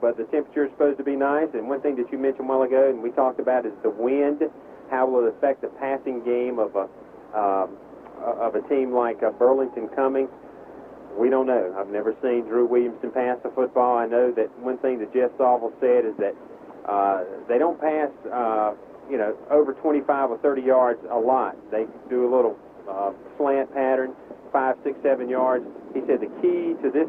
but the temperature is supposed to be nice. And one thing that you mentioned a while ago, and we talked about, is the wind. How will it affect the passing game of a team like Burlington Cummings? We don't know. I've never seen Drew Williamson pass the football. I know that one thing that Jeff Sawville said is that they don't pass, over 25 or 30 yards a lot. They do a little slant pattern, 5, 6, 7 yards. He said the key to this,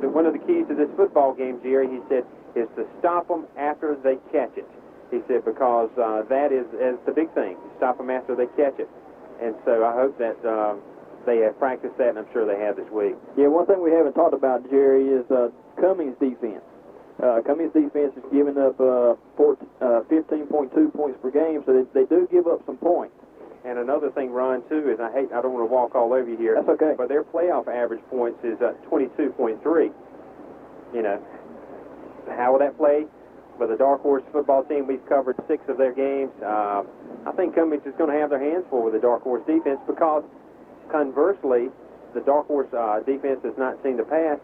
one of the keys to this football game, Jerry, he said, is to stop them after they catch it. He said, because that is the big thing. Stop them after they catch it. And so I hope that they have practiced that, and I'm sure they have this week. Yeah, one thing we haven't talked about, Jerry, is Cummings' defense. Cummings' defense is giving up 15.2 points per game, so they do give up some points. And another thing, Ron, too, is I don't want to walk all over you here. That's okay. But their playoff average points is 22.3. How will that play? With the Dark Horse football team, we've covered 6 of their games. I think Cummings is going to have their hands full with the Dark Horse defense, because conversely, the Dark Horse defense has not seen the pass.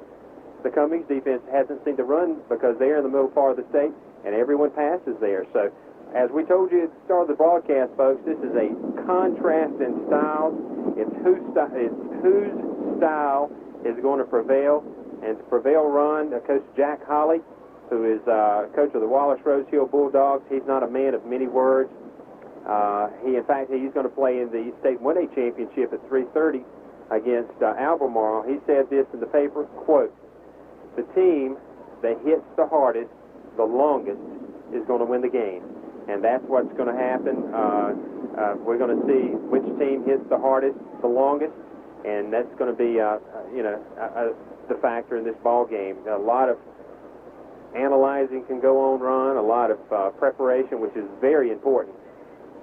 The Cummings defense hasn't seen the run, because they're in the middle part of the state, and everyone passes there. So, as we told you at the start of the broadcast, folks, this is a contrast in styles. It's whose style is going to prevail. And to prevail, Ron, Coach Jack Holly, who is coach of the Wallace Rose Hill Bulldogs, he's not a man of many words. In fact, he's going to play in the state 1A championship at 3:30 against Albemarle. He said this in the paper, quote, "The team that hits the hardest, the longest, is going to win the game." And that's what's going to happen. We're going to see which team hits the hardest, the longest, and that's going to be, the factor in this ball game. A lot of analyzing can go on, Ron, a lot of preparation, which is very important.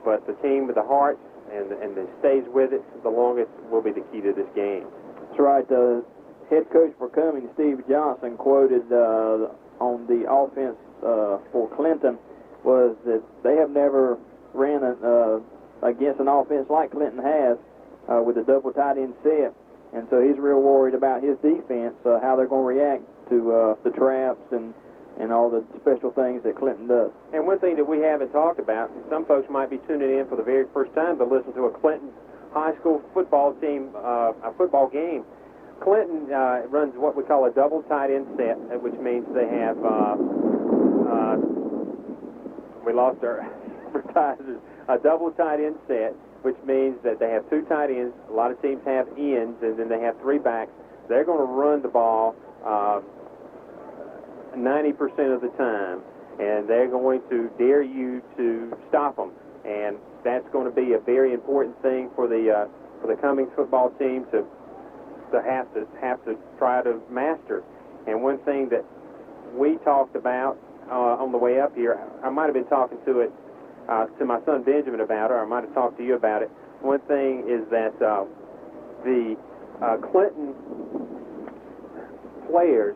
But the team with the heart and that stays with it the longest will be the key to this game. That's right. Head coach for Cummings, Steve Johnson, quoted on the offense for Clinton was that they have never ran against an offense like Clinton has with a double tight end set. And so he's real worried about his defense, how they're going to react to the traps and all the special things that Clinton does. And one thing that we haven't talked about, some folks might be tuning in for the very first time to listen to a Clinton high school football team, a football game. Clinton runs what we call a double tight end set, which means they have, we lost our advertisers, a double tight end set, which means that they have 2 tight ends. A lot of teams have ends, and then they have 3 backs. They're going to run the ball 90% of the time, and they're going to dare you to stop them. And that's going to be a very important thing for the Cummings football team to have to try to master. And one thing that we talked about on the way up here, I might have been talking to my son Benjamin about it, or I might have talked to you about it. One thing is that the Clinton players,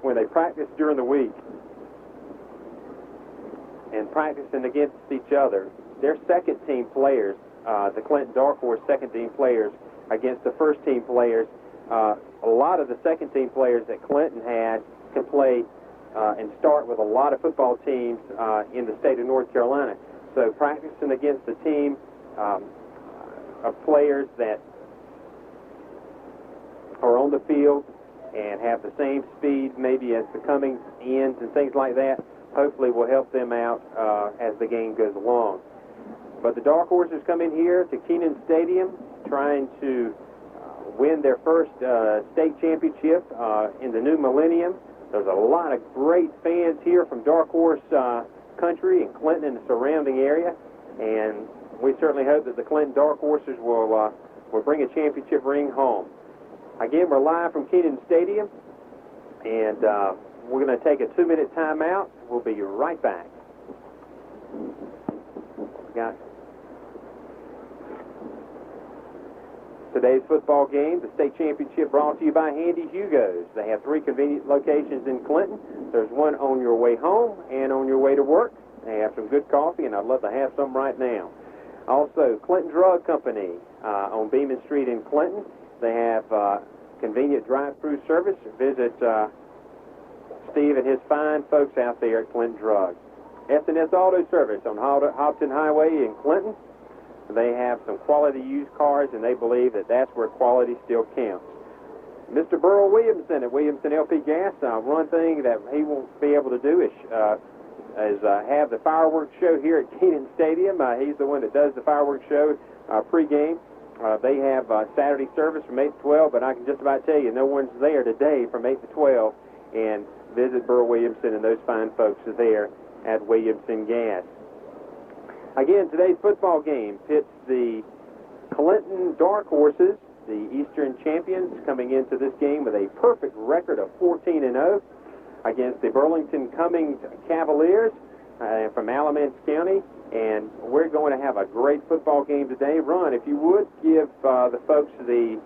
when they practice during the week and practicing against each other, their second team players, the Clinton Dark Horse second team players against the first team players, a lot of the second team players that Clinton had can play and start with a lot of football teams in the state of North Carolina. So practicing against the team of players that are on the field and have the same speed maybe as the Cummings ends and things like that, hopefully will help them out as the game goes along. But the Dark Horses come in here to Kenan Stadium trying to win their first state championship in the new millennium. There's a lot of great fans here from Dark Horse country in Clinton and the surrounding area, and we certainly hope that the Clinton Dark Horses will bring a championship ring home. Again, we're live from Kenan Stadium, and we're going to take a 2-minute timeout. We'll be right back. Got today's football game, the state championship, brought to you by Handy Hugo's. They have 3 convenient locations in Clinton. There's one on your way home and on your way to work. They have some good coffee, and I'd love to have some right now. Also, Clinton Drug Company on Beeman Street in Clinton. They have convenient drive-through service. Visit Steve and his fine folks out there at Clinton Drug. S&S Auto Service on Hopton Highway in Clinton. They have some quality used cars, and they believe that that's where quality still counts. Mr. Burl Williamson at Williamson LP Gas, one thing that he won't be able to do is have the fireworks show here at Kenan Stadium. He's the one that does the fireworks show pregame. They have Saturday service from 8 to 12, but I can just about tell you no one's there today from 8 to 12. And visit Burl Williamson and those fine folks are there at Williamson Gas. Again, today's football game pits the Clinton Dark Horses, the Eastern champions, coming into this game with a perfect record of 14-0 against the Burlington Cummings Cavaliers from Alamance County. And we're going to have a great football game today. Ron, if you would, give the folks the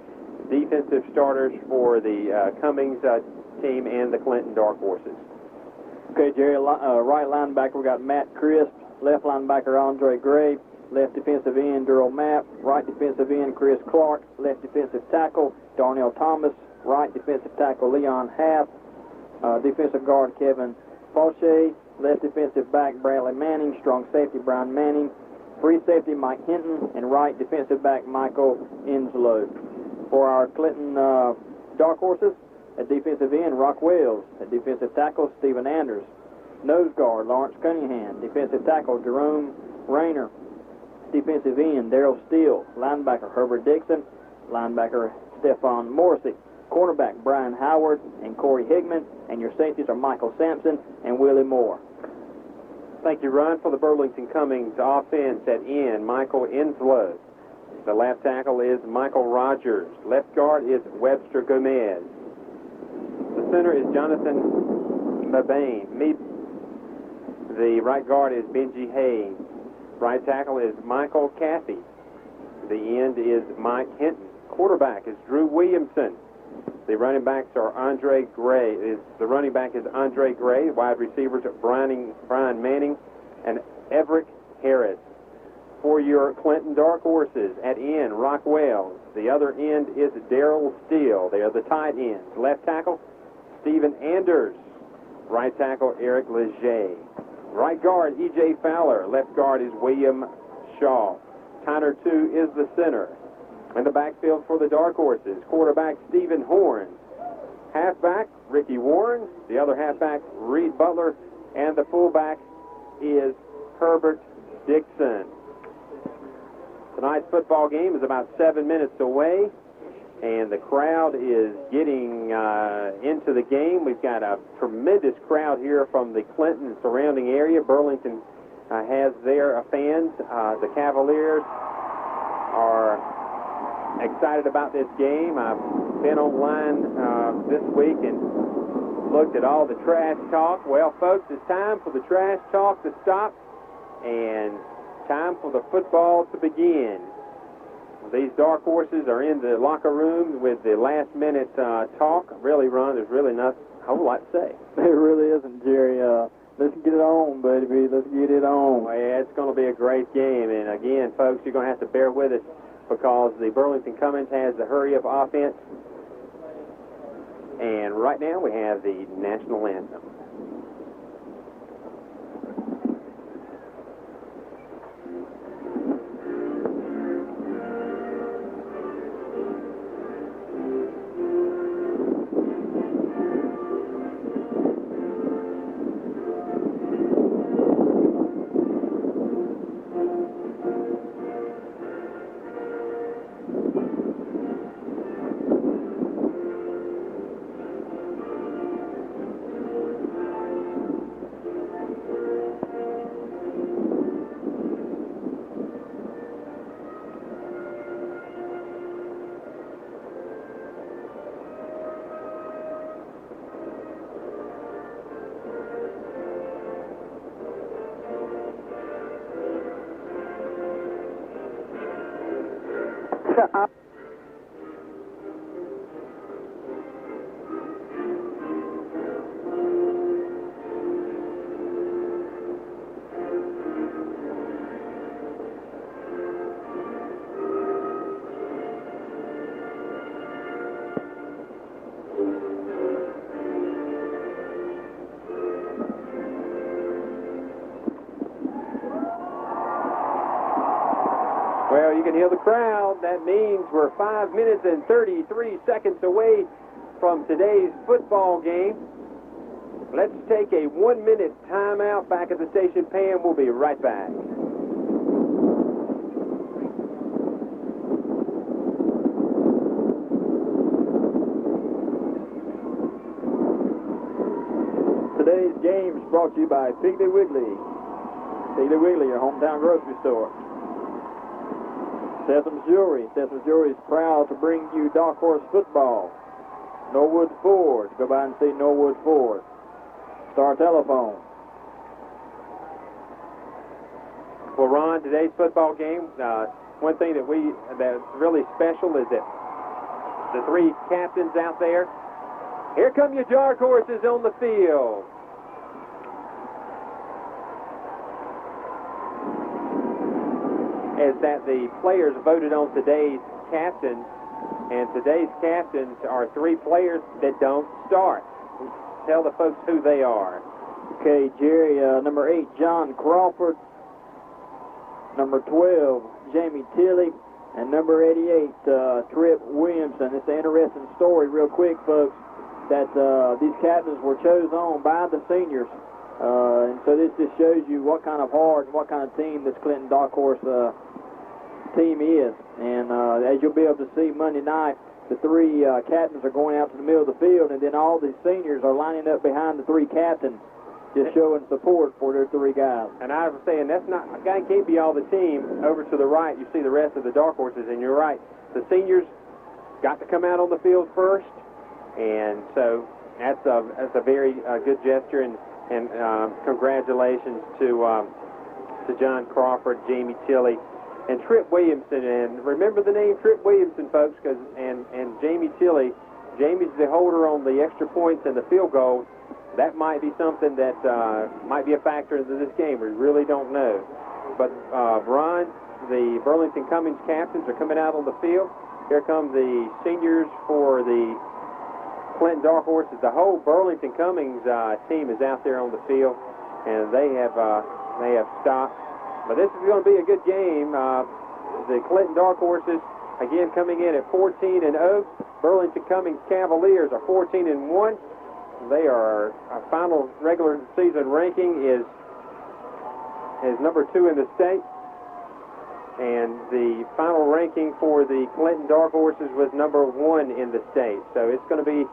defensive starters for the Cummings team and the Clinton Dark Horses. Okay, Jerry, right linebacker, we got Matt Crisp. Left linebacker, Andre Gray. Left defensive end, Durrell Mapp. Right defensive end, Chris Clark. Left defensive tackle, Darnell Thomas. Right defensive tackle, Leon Haff. Defensive guard, Kevin Fauché. Left defensive back, Bradley Manning. Strong safety, Brian Manning. Free safety, Mike Hinton. And right defensive back, Michael Inslow. For our Clinton Dark Horses, at defensive end, Rock Wells. At defensive tackle, Stephen Anders. Nose guard, Lawrence Cunningham. Defensive tackle, Jerome Rayner. Defensive end, Darrell Steele. Linebacker, Herbert Dixon. Linebacker, Stephon Morrissey. Cornerback, Brian Howard and Corey Higman. And your safeties are Michael Sampson and Willie Moore. Thank you, Ron. For the Burlington Cummings offense at end, Michael Inslow. The left tackle is Michael Rogers. Left guard is Webster Gomez. The center is Jonathan Mabane. The right guard is Benji Hayes. Right tackle is Michael Caffey. The end is Mike Hinton. Quarterback is Drew Williamson. The running backs are Andre Gray. The running back is Andre Gray. Wide receivers are Brian Manning and Everett Harris. For your Clinton Dark Horses, at end, Rock Wells. The other end is Darrell Steele. They are the tight ends. Left tackle, Stephen Anders. Right tackle, Eric Leger. Right guard, E.J. Fowler. Left guard is William Shaw. Tyner 2 is the center. In the backfield for the Dark Horses, quarterback Stephen Horn. Halfback, Ricky Warren. The other halfback, Reed Butler. And the fullback is Herbert Dixon. Tonight's football game is about 7 minutes away, and the crowd is getting into the game. We've got a tremendous crowd here from the Clinton and surrounding area. Burlington has their fans. The Cavaliers are excited about this game. I've been online this week and looked at all the trash talk. Well, folks, it's time for the trash talk to stop and time for the football to begin. These Dark Horses are in the locker room with the last-minute talk. Really, Ron, there's really not a whole lot to say. There really isn't, Jerry. Let's get it on, baby. Let's get it on. Well, yeah, it's going to be a great game. And, again, folks, you're going to have to bear with us because the Burlington Cummings has the hurry-up offense. And right now we have the national anthem. Well, you can hear the crowd. That means we're 5 minutes and 33 seconds away from today's football game. Let's take a 1-minute timeout back at the station pan. We'll be right back. Today's game is brought to you by Piggly Wiggly. Piggly Wiggly, your hometown grocery store. Sesame Jewelry. Sesame Jewelry is proud to bring you Dark Horse football. Norwood Ford. Go by and see Norwood Ford. Star Telephone. Well, Ron, today's football game, one thing that's really special is that the three captains out there, here come your Dark Horses on the field. Is that the players voted on today's captains, and today's captains are three players that don't start. Tell the folks who they are. Okay, Jerry, number 8, John Crawford. Number 12, Jamie Tilley. And number 88, Trip Williamson. It's an interesting story, real quick, folks, that these captains were chosen on by the seniors. And so this just shows you what kind of heart and what kind of team this Clinton Dark Horse team is. And as you'll be able to see Monday night, the three captains are going out to the middle of the field, and then all these seniors are lining up behind the three captains, just showing support for their three guys. And I was saying, that can't be all the team. Over to the right, you see the rest of the Dark Horses, and you're right. The seniors got to come out on the field first, and so that's a very good gesture, and congratulations to John Crawford, Jamie Tilley, and Trip Williamson. And remember the name Trip Williamson, folks, and Jamie Tilley. Jamie's the holder on the extra points and the field goal. That might be something that might be a factor into this game. We really don't know. But Ron, the Burlington Cummings captains are coming out on the field. Here come the seniors for the Clinton Dark Horses. The whole Burlington Cummings team is out there on the field, and they have stopped. But this is going to be a good game. The Clinton Dark Horses, again, coming in at 14-0. Burlington Cummings Cavaliers are 14-1. They are, our final regular season ranking is number 2 in the state. And the final ranking for the Clinton Dark Horses was number 1 in the state. So it's going to be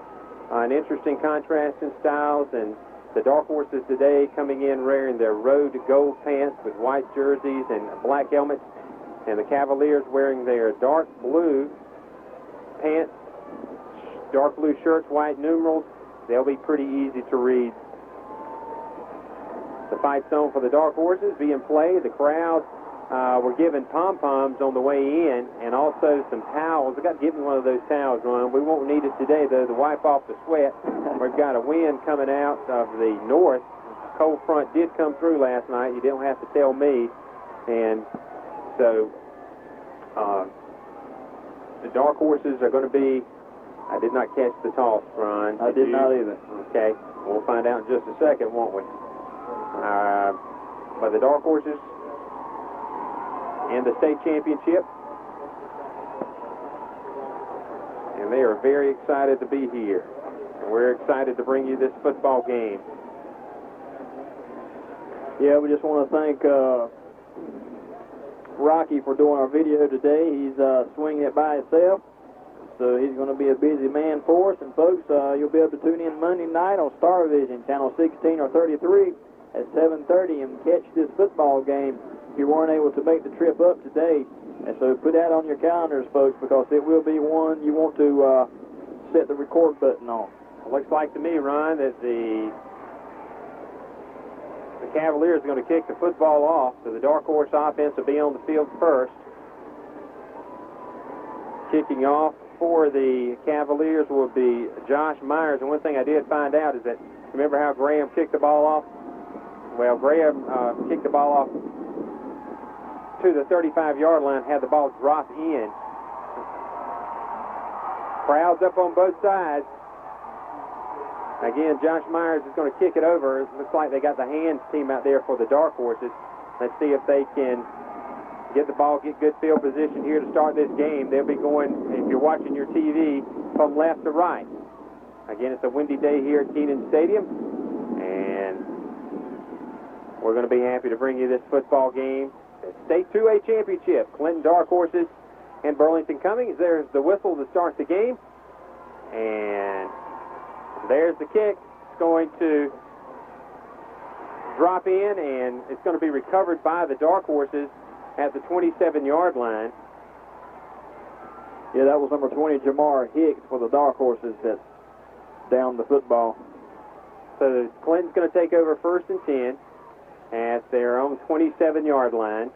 an interesting contrast in styles. And the Dark Horses today coming in wearing their road gold pants with white jerseys and black helmets. And the Cavaliers wearing their dark blue pants, dark blue shirts, white numerals. They'll be pretty easy to read. The fight zone for the Dark Horses being played. The crowd were given pom-poms on the way in, and also some towels. I got to get me one of those towels, Ron. We won't need it today, though, to wipe off the sweat. We've got a wind coming out of the north. Cold front did come through last night. You didn't have to tell me. And so the Dark Horses are going to be, I did not catch the toss, Ron. I did not either. Okay. We'll find out in just a second, won't we? But the Dark Horses in the state championship, and they are very excited to be here. And we're excited to bring you this football game. Yeah, we just want to thank Rocky for doing our video today. He's swinging it by himself, so he's going to be a busy man for us. And folks, you'll be able to tune in Monday night on Star Vision, channel 16 or 33 at 7:30 and catch this football game if you weren't able to make the trip up today. And so put that on your calendars, folks, because it will be one you want to set the record button on. It looks like to me, Ron, that the Cavaliers are going to kick the football off, so the Dark Horse offense will be on the field first. Kicking off for the Cavaliers will be Josh Myers. And one thing I did find out is that, remember how Graham kicked the ball off? Well, Graham kicked the ball off to the 35-yard line, had the ball drop in. Crowds up on both sides. Again, Josh Myers is going to kick it over. It looks like they got the hands team out there for the Dark Horses. Let's see if they can get the ball, get good field position here to start this game. They'll be going, if you're watching your TV, from left to right. Again, it's a windy day here at Keenan Stadium, and we're going to be happy to bring you this football game. The State 2A Championship, Clinton Dark Horses and Burlington Cummings. There's the whistle to start the game, and there's the kick. It's going to drop in, and it's going to be recovered by the Dark Horses at the 27-yard line. Yeah, that was number 20, Jamar Hicks, for the Dark Horses that downed the football. So Clinton's going to take over 1st and 10 at their own 27-yard line.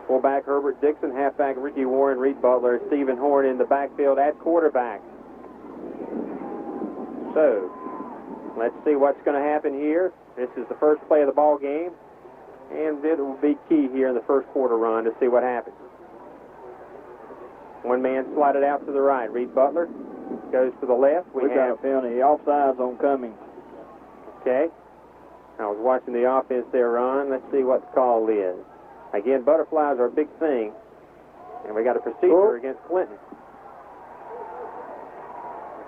Fullback Herbert Dixon, halfback Ricky Warren, Reed Butler, Stephen Horn in the backfield at quarterback. So let's see what's going to happen here. This is the first play of the ball game, and it will be key here in the first quarter run to see what happens. One man slided out to the right. Reed Butler goes to the left. We've got a penalty. Offsides on Cummings. Okay. I was watching the offense there, Ron. Let's see what the call is. Again, butterflies are a big thing, and we got a procedure against Clinton.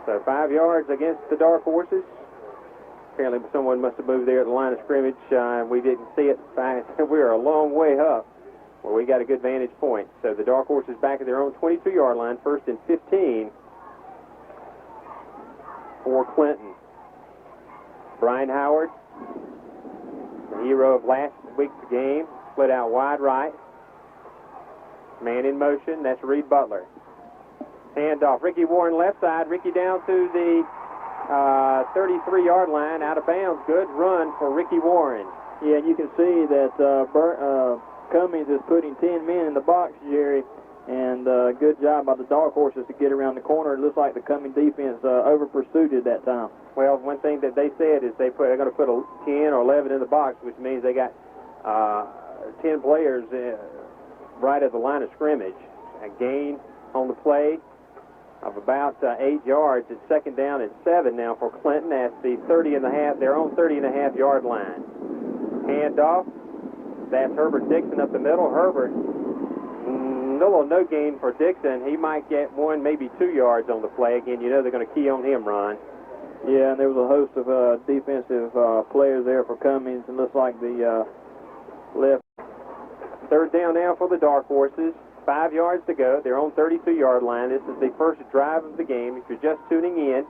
So 5 yards against the Dark Horses. Apparently someone must have moved there at the line of scrimmage. We didn't see it. We are a long way up where we got a good vantage point. So the Dark Horses back at their own 22-yard line, 1st and 15 for Clinton. Brian Howard, the hero of last week's game, split out wide right. Man in motion, that's Reed Butler. Handoff. Ricky Warren left side. Ricky down to the 33-yard line, out of bounds. Good run for Ricky Warren. Yeah, and you can see that Cummings is putting 10 men in the box, Jerry, and good job by the Dark Horses to get around the corner. It looks like the Cummings defense over-pursued it that time. Well, one thing that they said is they're going to put 10 or 11 in the box, which means they got 10 players right at the line of scrimmage. A gain on the play of about 8 yards. It's 2nd down and 7 now for Clinton at the 30.5, their own 30.5-yard line. Handoff. That's Herbert Dixon up the middle. Herbert, no gain for Dixon. He might get 1, maybe 2 yards on the play. Again, you know they're going to key on him, Ron. Yeah, and there was a host of defensive players there for Cummings, and looks like the left. 3rd down now for the Dark Horses. 5 yards to go. Their own 32-yard line. This is the first drive of the game. If you're just tuning in,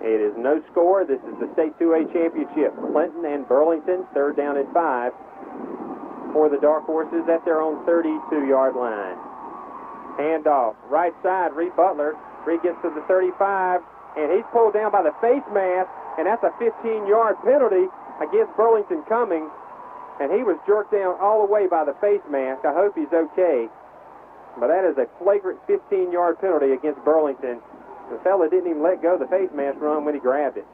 it is no score. This is the State 2A Championship. Clinton and Burlington, 3rd down and 5 for the Dark Horses at their own 32-yard line. Handoff. Right side, Reed Butler. Reed gets to the 35, and he's pulled down by the face mask, and that's a 15-yard penalty against Burlington Cummings. And he was jerked down all the way by the face mask. I hope he's okay. But that is a flagrant 15-yard penalty against Burlington. The fella didn't even let go of the face mask, Run, when he grabbed it.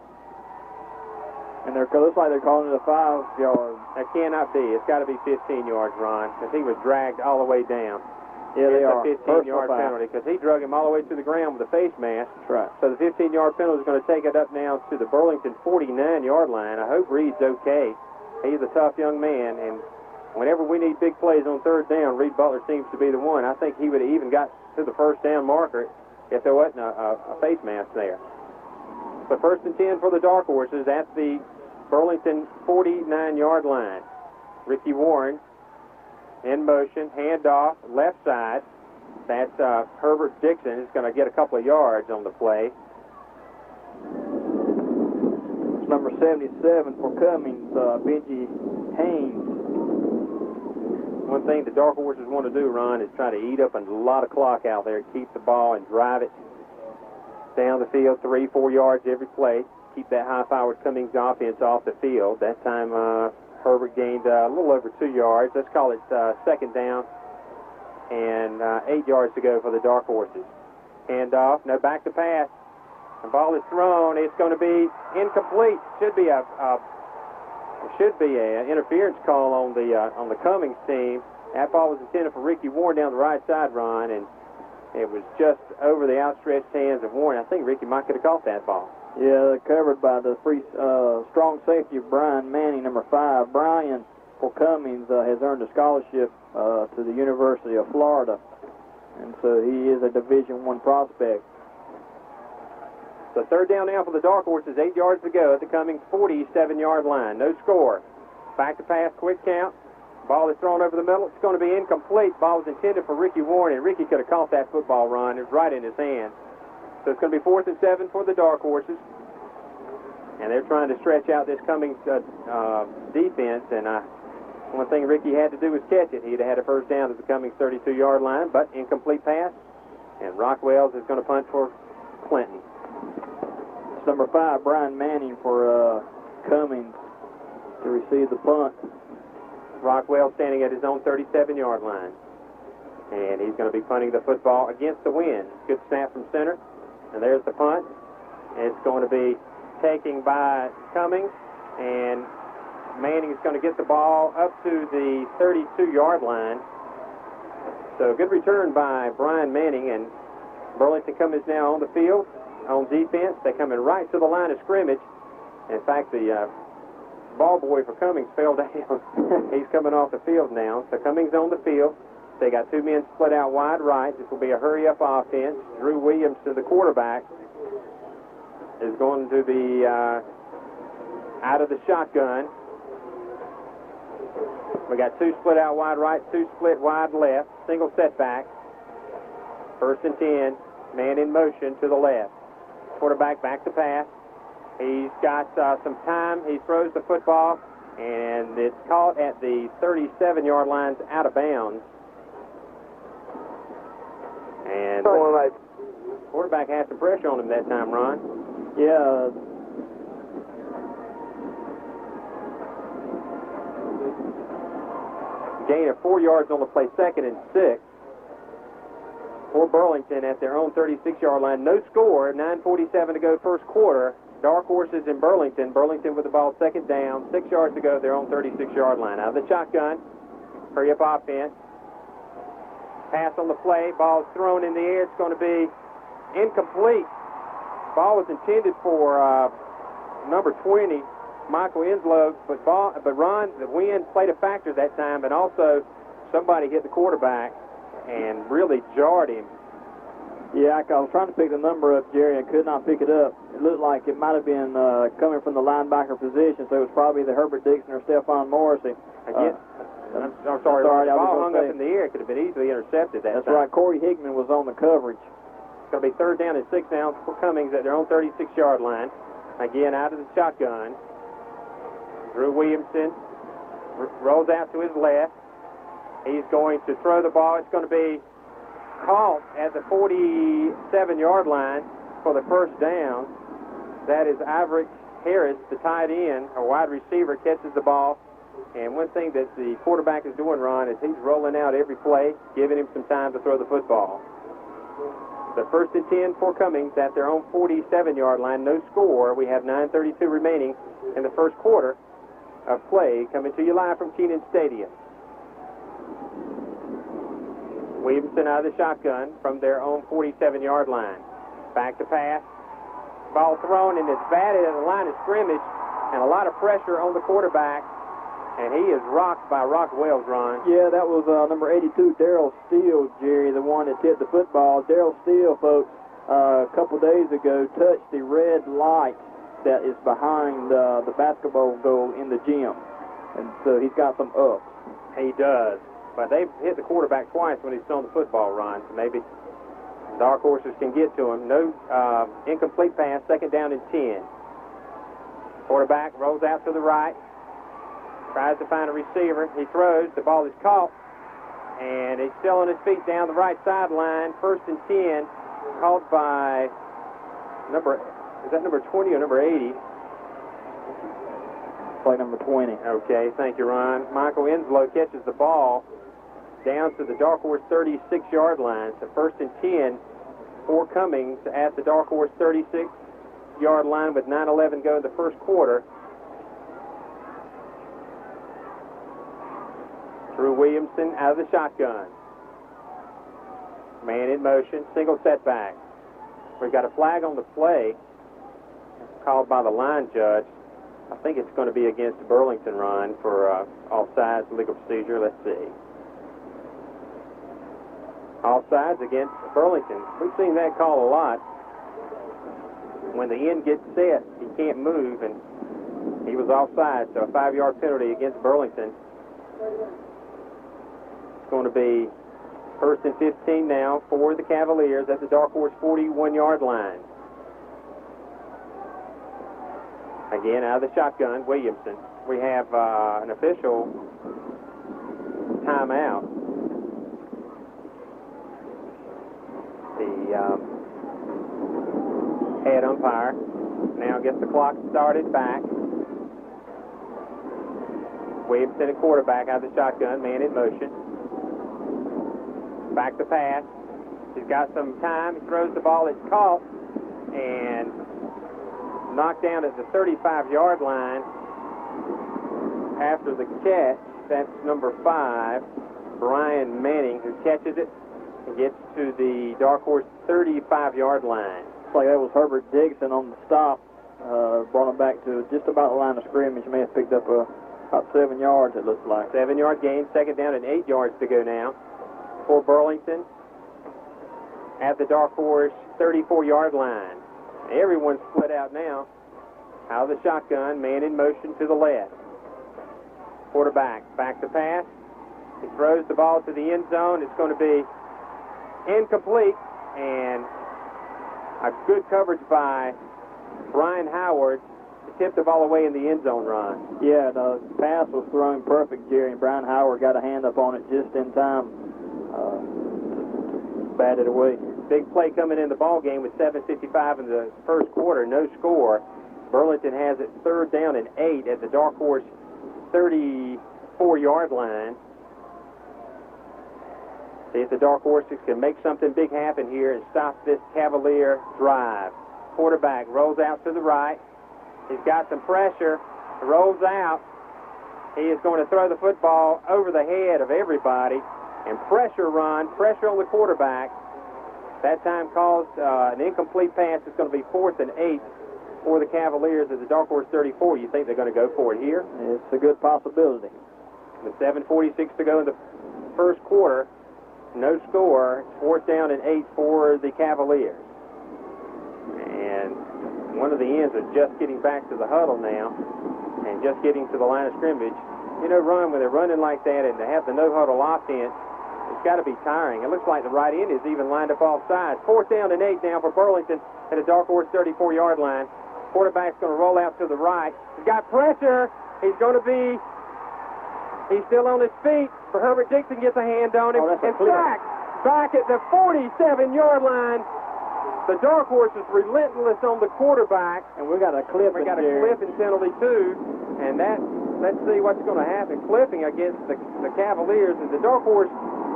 And it looks like they're calling it a 5-yard. That cannot be. It's got to be 15 yards, Ron, because he was dragged all the way down. Yeah, they are. It's a 15-yard penalty because he drug him all the way to the ground with a face mask. That's right. So the 15-yard penalty is going to take it up now to the Burlington 49-yard line. I hope Reed's okay. He's a tough young man, and whenever we need big plays on 3rd down, Reed Butler seems to be the one. I think he would have even got to the 1st down marker if there wasn't a face mask there. So 1st and 10 for the Dark Horses at the Burlington 49-yard line. Ricky Warren in motion, handoff, left side. That's Herbert Dixon is going to get a couple of yards on the play. Number 77 for Cummings, Benji Haynes. One thing the Dark Horses want to do, Ron, is try to eat up a lot of clock out there, keep the ball and drive it down the field 3-4 yards every play, keep that high-powered Cummings offense off the field. That time Herbert gained a little over 2 yards. Let's call it 2nd down and 8 yards to go for the Dark Horses. Hand off, no, back to pass. The ball is thrown. It's going to be incomplete. Should be a interference call on the Cummings team. That ball was intended for Ricky Warren down the right side, Ron, and it was just over the outstretched hands of Warren. I think Ricky might could have caught that ball. Yeah, covered by the strong safety of Brian Manning, number 5. Brian, for Cummings, has earned a scholarship to the University of Florida, and so he is a Division I prospect. So third down now for the Dark Horses, 8 yards to go at the Cummings 47-yard line. No score. Back to pass, quick count. Ball is thrown over the middle. It's going to be incomplete. Ball was intended for Ricky Warren, and Ricky could have caught that football run. It was right in his hand. So it's going to be 4th and 7 for the Dark Horses. And they're trying to stretch out this Cummings defense, and one thing Ricky had to do was catch it. He'd have had a first down at the Cummings 32-yard line, but incomplete pass. And Rockwells is going to punt for Clinton. It's number 5, Brian Manning, for Cummings to receive the punt. Rockwell standing at his own 37-yard line. And he's going to be punting the football against the wind. Good snap from center. And there's the punt. And it's going to be taken by Cummings. And Manning is going to get the ball up to the 32-yard line. So good return by Brian Manning. And Burlington Cummings now on the field, on defense. They come in right to the line of scrimmage. In fact, the ball boy for Cummings fell down. He's coming off the field now. So Cummings on the field. They got 2 men split out wide right. This will be a hurry-up offense. Drew Williams, to the quarterback, is going to be out of the shotgun. We got 2 split out wide right, 2 split wide left. Single setback. 1st and 10. Man in motion to the left. Quarterback back to pass. He's got some time. He throws the football, and it's caught at the 37-yard line, out of bounds. And quarterback had some pressure on him that time, Ron. Yeah. Gain of 4 yards on the play, 2nd and 6. For Burlington at their own 36-yard line. No score, 9:47 to go first quarter. Dark Horses in Burlington. Burlington with the ball, 2nd down, 6 yards to go, their own 36-yard line. Out of the shotgun, hurry-up offense. Pass on the play, ball is thrown in the air. It's going to be incomplete. Ball was intended for number 20, Michael Inslow, but Ron, the wind played a factor that time, and also somebody hit the quarterback and really jarred him. Yeah, I was trying to pick the number up, Jerry, and could not pick it up. It looked like it might have been coming from the linebacker position, so it was probably the Herbert Dixon or Stephon Morrissey. I'm sorry, the ball hung up in the air. It could have been easily intercepted that time. That's right. Corey Hickman was on the coverage. It's going to be 3rd down and 6 now for Cummings at their own 36-yard line. Again, out of the shotgun. Drew Williamson rolls out to his left. He's going to throw the ball. It's going to be caught at the 47-yard line for the first down. That is Iverick Harris, the tight end, a wide receiver, catches the ball. And one thing that the quarterback is doing, Ron, is he's rolling out every play, giving him some time to throw the football. The 1st and 10 for Cummings at their own 47-yard line. No score. We have 9:32 remaining in the first quarter of play, coming to you live from Kenan Stadium. Williamson out of the shotgun from their own 47-yard line. Back to pass. Ball thrown, and it's batted at the line of scrimmage, and a lot of pressure on the quarterback. And he is rocked by Rockwells, Ron. Yeah, that was number 82, Darrell Steele, Jerry, the one that tipped the football. Darrell Steele, folks, a couple days ago touched the red light that is behind the basketball goal in the gym. And so he's got some ups. He does. But they've hit the quarterback twice when he's thrown the football, Ron. So maybe Dark Horses can get to him. No incomplete pass, 2nd down and 10. Quarterback rolls out to the right. Tries to find a receiver. He throws. The ball is caught. And he's still on his feet down the right sideline. 1st and 10. Caught by is that number 20 or number 80? Play number 20. Okay, thank you, Ron. Michael Inslow catches the ball. down to the dark horse 36-yard line. So 1st and 10 for Cummings at the dark horse 36-yard line with 9:11 go in the first quarter. Drew Williamson out of the shotgun. Man in motion, single setback. We've got a flag on the play called by the line judge. I think it's going to be against Burlington, Ron, for offsides legal procedure. Let's see. Offsides against Burlington. We've seen that call a lot. When the end gets set, he can't move, and he was offside, so a 5-yard penalty against Burlington. It's going to be 1st and 15 now for the Cavaliers at the dark horse 41-yard line. Again, out of the shotgun, Williamson. We have an official timeout. The head umpire now gets the clock started back. Williamson, a quarterback, out of the shotgun, man in motion. Back to pass. He's got some time. He throws the ball. It's caught and knocked down at the 35-yard line after the catch. That's number 5, Brian Manning, who catches it and gets to the dark horse 35-yard line. Looks like that was Herbert Dixon on the stop. Brought him back to just about the line of scrimmage. May have picked up about 7 yards, it looks like. 7-yard gain, 2nd down and 8 yards to go now for Burlington at the dark horse 34-yard line. Everyone's split out now. Out of the shotgun, man in motion to the left. Quarterback, back to pass. He throws the ball to the end zone. It's going to be incomplete, and a good coverage by Brian Howard to tip the ball away in the end zone run. Yeah, the pass was thrown perfect, Jerry, and Brian Howard got a hand up on it just in time to bat it away. Big play coming in the ball game with 7:55 in the first quarter, no score. Burlington has it 3rd down and 8 at the dark horse 34-yard line. See if the dark horses can make something big happen here and stop this Cavalier drive. Quarterback rolls out to the right. He's got some pressure, rolls out. He is going to throw the football over the head of everybody, and pressure on the quarterback. That time caused an incomplete pass. It's going to be 4th and 8 for the Cavaliers at the dark horse 34. You think they're going to go for it here? It's a good possibility. With 7:46 to go in the first quarter, no score. 4th down and 8 for the Cavaliers. And one of the ends is just getting back to the huddle now and just getting to the line of scrimmage. You know, Ron, when they're running like that and they have the no-huddle offense, it's got to be tiring. It looks like the right end is even lined up off sides. 4th down and 8 now for Burlington at the dark horse 34-yard line. Quarterback's going to roll out to the right. He's got pressure. He's still on his feet. For Herbert Dixon gets a hand on him and sacked back at the 47-yard line. The dark horse is relentless on the quarterback. And we got a clipping. We got a clipping penalty too, and let's see what's going to happen. Clipping against the Cavaliers, and the dark horse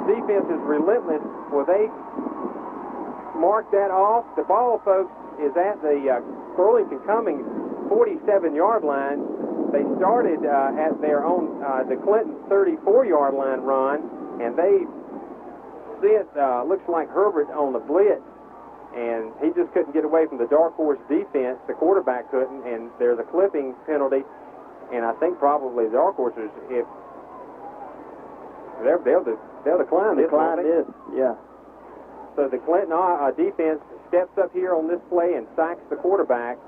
defense is relentless. Will they mark that off? The ball, folks, is at the Burlington Cummings 47-yard line. They started at their own, the Clinton 34-yard line run, and they sent, looks like Herbert on the blitz, and he just couldn't get away from the dark horse defense. The quarterback couldn't, and there's a clipping penalty, and I think probably the dark horses, if they'll decline this. Yeah. So the Clinton defense steps up here on this play and sacks the quarterback.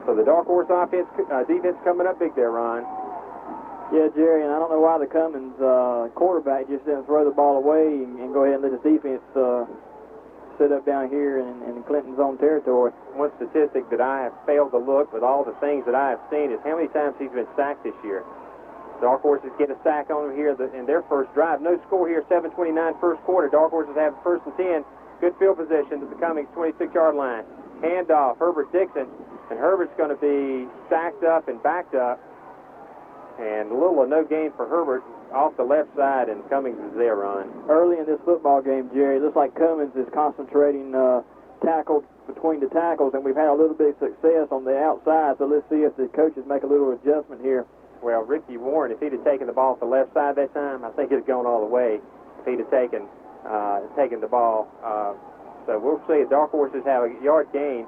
So the dark horse defense coming up big there, Ron. Yeah, Jerry, and I don't know why the Cummings quarterback just didn't throw the ball away and go ahead and let his defense sit up down here in Clinton's own territory. One statistic that I have failed to look with all the things that I have seen is how many times he's been sacked this year. Dark Horses get a sack on him here in their first drive. No score here, 7:29 first quarter. Dark Horses have 1st and 10. Good field position to the Cummings 26-yard line. Handoff, Herbert Dixon, and Herbert's going to be stacked up and backed up. And a little or no gain for Herbert off the left side, and Cummings is there, Ron. Early in this football game, Jerry, it looks like Cummings is concentrating tackles between the tackles, and we've had a little bit of success on the outside, so let's see if the coaches make a little adjustment here. Well, Ricky Warren, if he'd have taken the ball off the left side that time, I think he'd have gone all the way if he'd have taken the ball. So we'll see. Dark Horses have a yard gain.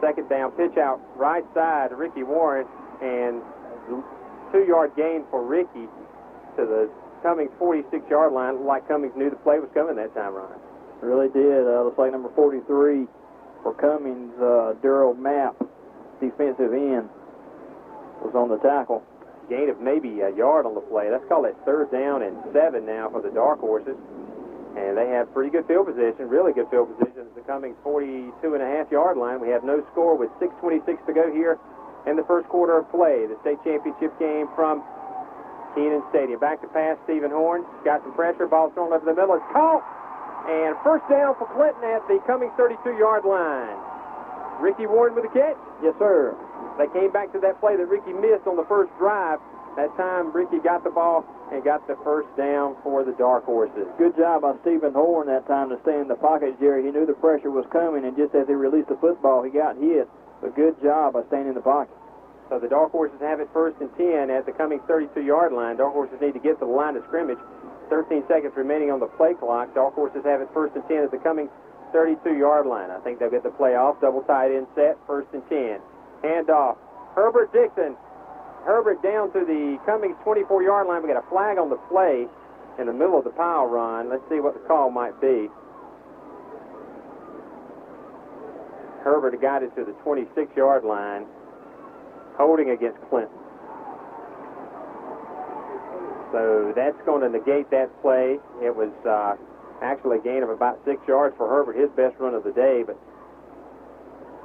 Second down, pitch out right side to Ricky Warren, and 2-yard gain for Ricky to the Cummings 46-yard line. Looked like Cummings knew the play was coming that time, Ron. Really did. Looks like number 43 for Cummings, Durrell Mapp, defensive end, was on the tackle. Gain of maybe a yard on the play. Let's call it 3rd down and 7 now for the Dark Horses. And they have pretty good field position, really good field position at the Cummings 42.5-yard line. We have no score with 6:26 to go here in the first quarter of play. The state championship game from Kenan Stadium. Back to pass, Stephen Horn. Got some pressure. Ball thrown over the middle. It's caught. And first down for Clinton at the Cummings 32-yard line. Ricky Warren with the catch. Yes, sir. They came back to that play that Ricky missed on the first drive. That time, Ricky got the ball and got the first down for the Dark Horses. Good job by Stephen Horn that time to stay in the pocket, Jerry. He knew the pressure was coming, and just as he released the football, he got hit. But good job by staying in the pocket. So the Dark Horses have it 1st and 10 at the Cummings 32-yard line. Dark Horses need to get to the line of scrimmage. 13 seconds remaining on the play clock. Dark Horses have it 1st and 10 at the Cummings 32-yard line. I think they'll get the play off. Double tight end set, 1st and 10. Handoff. Herbert Dixon. Herbert down to the Cummings 24-yard line. We got a flag on the play in the middle of the pile run. Let's see what the call might be. Herbert got it to the 26-yard line, holding against Clinton. So that's going to negate that play. It was actually a gain of about 6 yards for Herbert, his best run of the day, but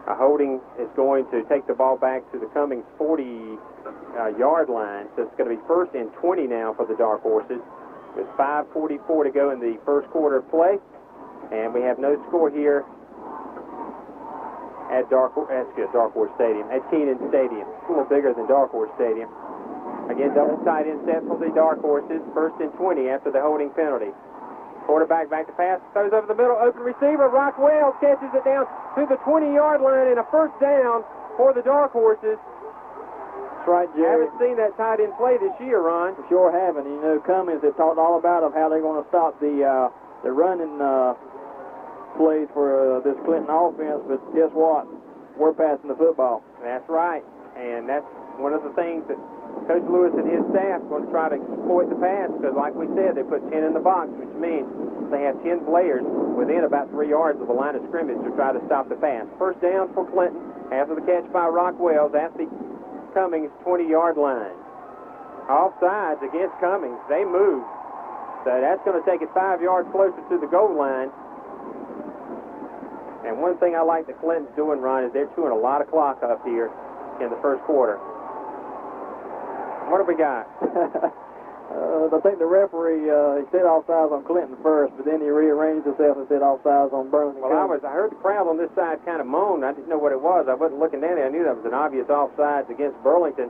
a holding is going to take the ball back to the Cummings 40-yard line. So it's going to be 1st and 20 now for the Dark Horses with 5:44 to go in the first quarter of play. And we have no score here at Dark Horse Stadium, at Kenan Stadium. It's a little bigger than Dark Horse Stadium. Again, double tight end set for the Dark Horses. 1st and 20 after the holding penalty. Quarterback back to pass, throws over the middle, open receiver. Rockwell catches it down to the 20-yard line, and a first down for the Dark Horses. That's right, Jerry. Haven't seen that tight end play this year, Ron. We sure haven't. You know, Cummings has talked all about how they're going to stop the running plays for this Clinton offense, but guess what? We're passing the football. That's right, and that's one of the things that Coach Lewis and his staff are going to try to exploit the pass, because like we said, they put 10 in the box, which means they have 10 players within about 3 yards of the line of scrimmage to try to stop the pass. First down for Clinton after the catch by Rockwell at the Cummings 20-yard line. Offsides against Cummings. They move. So that's going to take it 5 yards closer to the goal line. And one thing I like that Clinton's doing, Ron, is they're chewing a lot of clock up here in the first quarter. What have we got? I think the referee, he said offsides on Clinton first, but then he rearranged himself and said offsides on Burlington. Well, I heard the crowd on this side kind of moan. I didn't know what it was. I wasn't looking down there. I knew that was an obvious offsides against Burlington.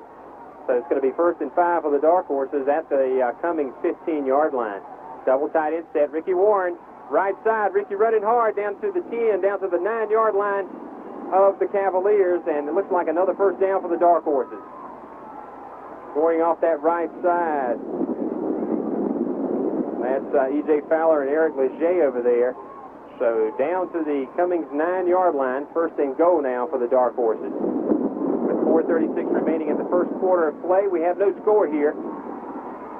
So it's going to be 1st and 5 for the Dark Horses at the Cummings 15-yard line. Double tight end set. Ricky Warren, right side. Ricky running hard down to the 10, down to the 9-yard line of the Cavaliers, and it looks like another first down for the Dark Horses. Going off that right side. That's E.J. Fowler and Eric Leger over there. So down to the Cummings 9-yard line. 1st and goal now for the Dark Horses. With 4:36 remaining in the first quarter of play, we have no score here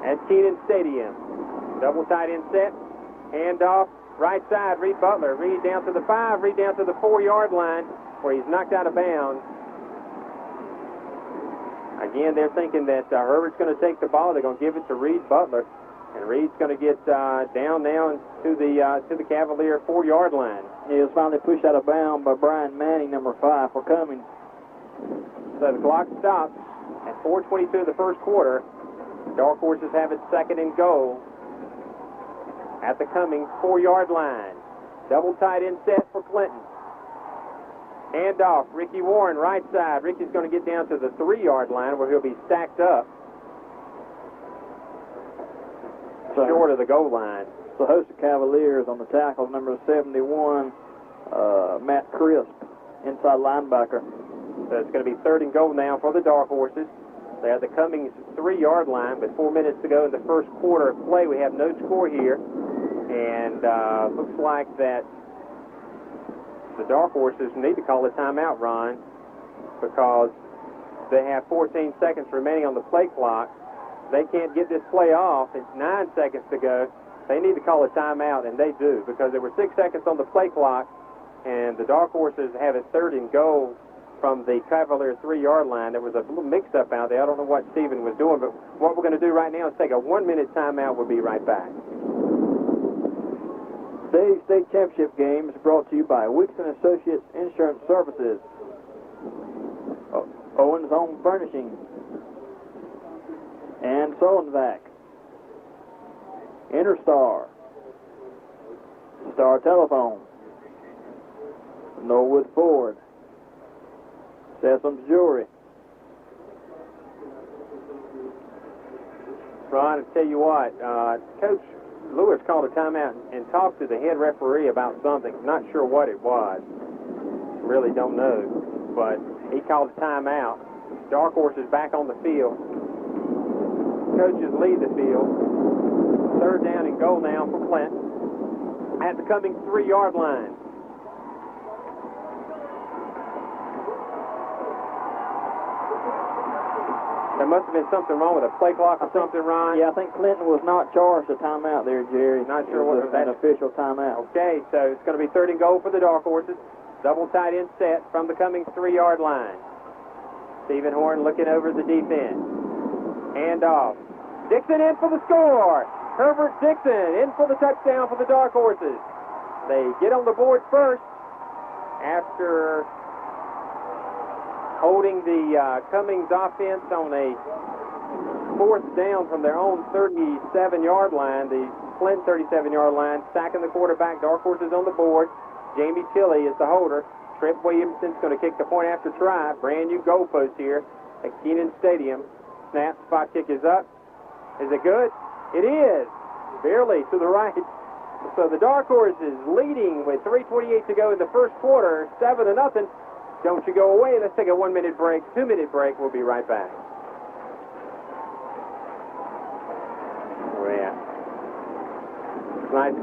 at Kenan Stadium. Double tight end set. Handoff. Right side, Reed Butler. Reed down to the 5, Reed down to the 4-yard line where he's knocked out of bounds. Again, they're thinking that Herbert's going to take the ball. They're going to give it to Reed Butler. And Reed's going to get down now to the Cavalier 4-yard line. He was finally pushed out of bounds by Brian Manning, number 5, for Cummings. So the clock stops at 4:22 of the first quarter. Dark Horses have it 2nd and goal at the Cummings 4-yard line. Double tight end set for Clinton. Handoff, Ricky Warren, right side. Ricky's going to get down to the 3-yard line where he'll be stacked up. short of the goal line. So host the Cavaliers on the tackle, number 71, Matt Crisp, inside linebacker. So it's going to be 3rd and goal now for the Dark Horses. They're at the Cummings 3-yard line with 4 minutes to go in the first quarter of play. We have no score here, and looks like that the Dark Horses need to call a timeout, Ron, because they have 14 seconds remaining on the play clock. They can't get this play off. It's 9 seconds to go. They need to call a timeout, and they do, because there were 6 seconds on the play clock, and the Dark Horses have it 3rd and goal from the Cavalier 3-yard line. There was a little mix-up out there. I don't know what Stephen was doing, but what we're going to do right now is take a 1-minute timeout. We'll be right back. Today's state championship game is brought to you by Wixon Associates Insurance Services, Owens Home Furnishing, and Solonvac, Interstar, Star Telephone, Norwood Ford, Sessoms Jewelry. Ron, I'll tell you what, Coach Lewis called a timeout and talked to the head referee about something. Not sure what it was. Really don't know. But he called a timeout. Dark Horse is back on the field. Coaches leave the field. 3rd down and goal now for Clint at the Cummings 3-yard line. There must have been something wrong with a play clock or something, Ron. Yeah, I think Clinton was not charged a timeout there, Jerry. Not sure what was an official timeout. Okay, so it's going to be 3rd and goal for the Dark Horses. Double tight end set from the Cummings 3-yard line. Stephen Horn looking over the defense. Hand off. Dixon in for the score. Herbert Dixon in for the touchdown for the Dark Horses. They get on the board first after holding the Cummings offense on a 4th down from their own 37-yard line, the Flint 37-yard line, sacking the quarterback. Dark Horses on the board. Jamie Tilley is the holder. Trent Williamson's going to kick the point after try. Brand new goalpost here at Keenan Stadium. Snap, spot kick is up. Is it good? It is. Barely to the right. So the Dark Horses leading with 3:28 to go in the first quarter, 7-0. Don't you go away. Let's take a 1-minute break, 2-minute break. We'll be right back. Oh, yeah. Nice.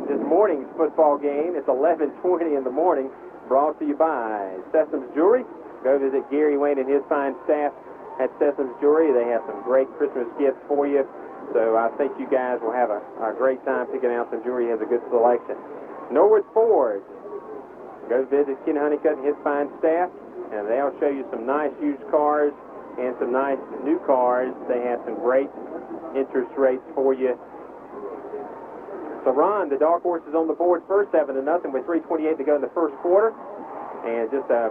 This morning's football game. It's 11:20 in the morning. Brought to you by Sessoms Jewelry. Go visit Gary Wayne and his fine staff at Sessoms Jewelry. They have some great Christmas gifts for you. So I think you guys will have a great time picking out some jewelry. He has a good selection. Norwood Ford. Go visit Ken Honeycutt and his fine staff, and they'll show you some nice used cars and some nice new cars. They have some great interest rates for you. So Ron, the Dark Horse is on the board first, 7-0 with 3:28 to go in the first quarter. And just a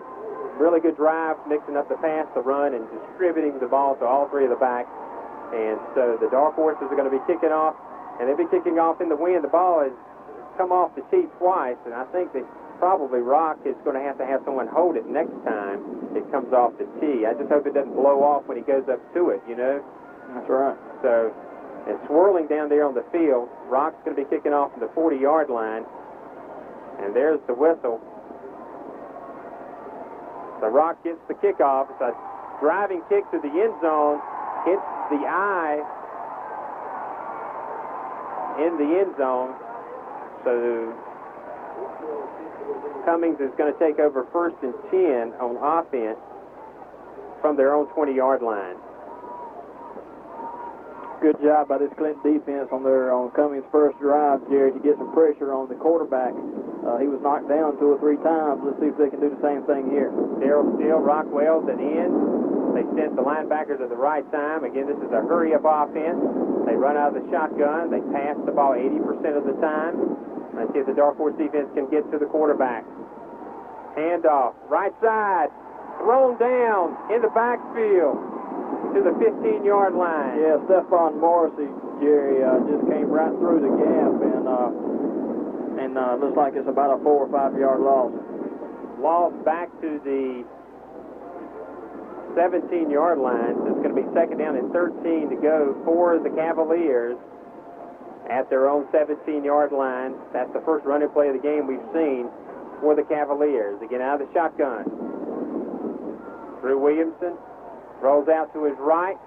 really good drive, mixing up the pass, the run, and distributing the ball to all three of the backs. And so the Dark Horses are going to be kicking off, and they'll be kicking off in the wind. The ball has come off the tee twice, and I think that probably Rock is going to have someone hold it next time it comes off the tee. I just hope it doesn't blow off when he goes up to it, you know? That's right. So it's swirling down there on the field. Rock's going to be kicking off from the 40-yard line, and there's the whistle. So Rock gets the kickoff. It's a driving kick to the end zone. Hits the eye in the end zone. So Cummings is going to take over 1st and 10 on offense from their own 20-yard line. Good job by this Clinton defense on Cummings' first drive, Jerry, to get some pressure on the quarterback. He was knocked down 2 or 3 times. Let's see if they can do the same thing here. Darrell Steele, Rockwell's at end. They sent the linebackers at the right time. Again, this is a hurry-up offense. They run out of the shotgun. They pass the ball 80% of the time. Let's see if the Dark Horse defense can get to the quarterback. Handoff, right side, thrown down in the backfield to the 15-yard line. Yeah, Stephon Morrissey, Jerry, just came right through the gap, and looks like it's about a 4 or 5 yard loss. Loss back to the 17-yard line. So it's going to be second down and 13 to go for the Cavaliers at their own 17-yard line. That's the first running play of the game we've seen for the Cavaliers. Again, out of the shotgun. Drew Williamson rolls out to his right,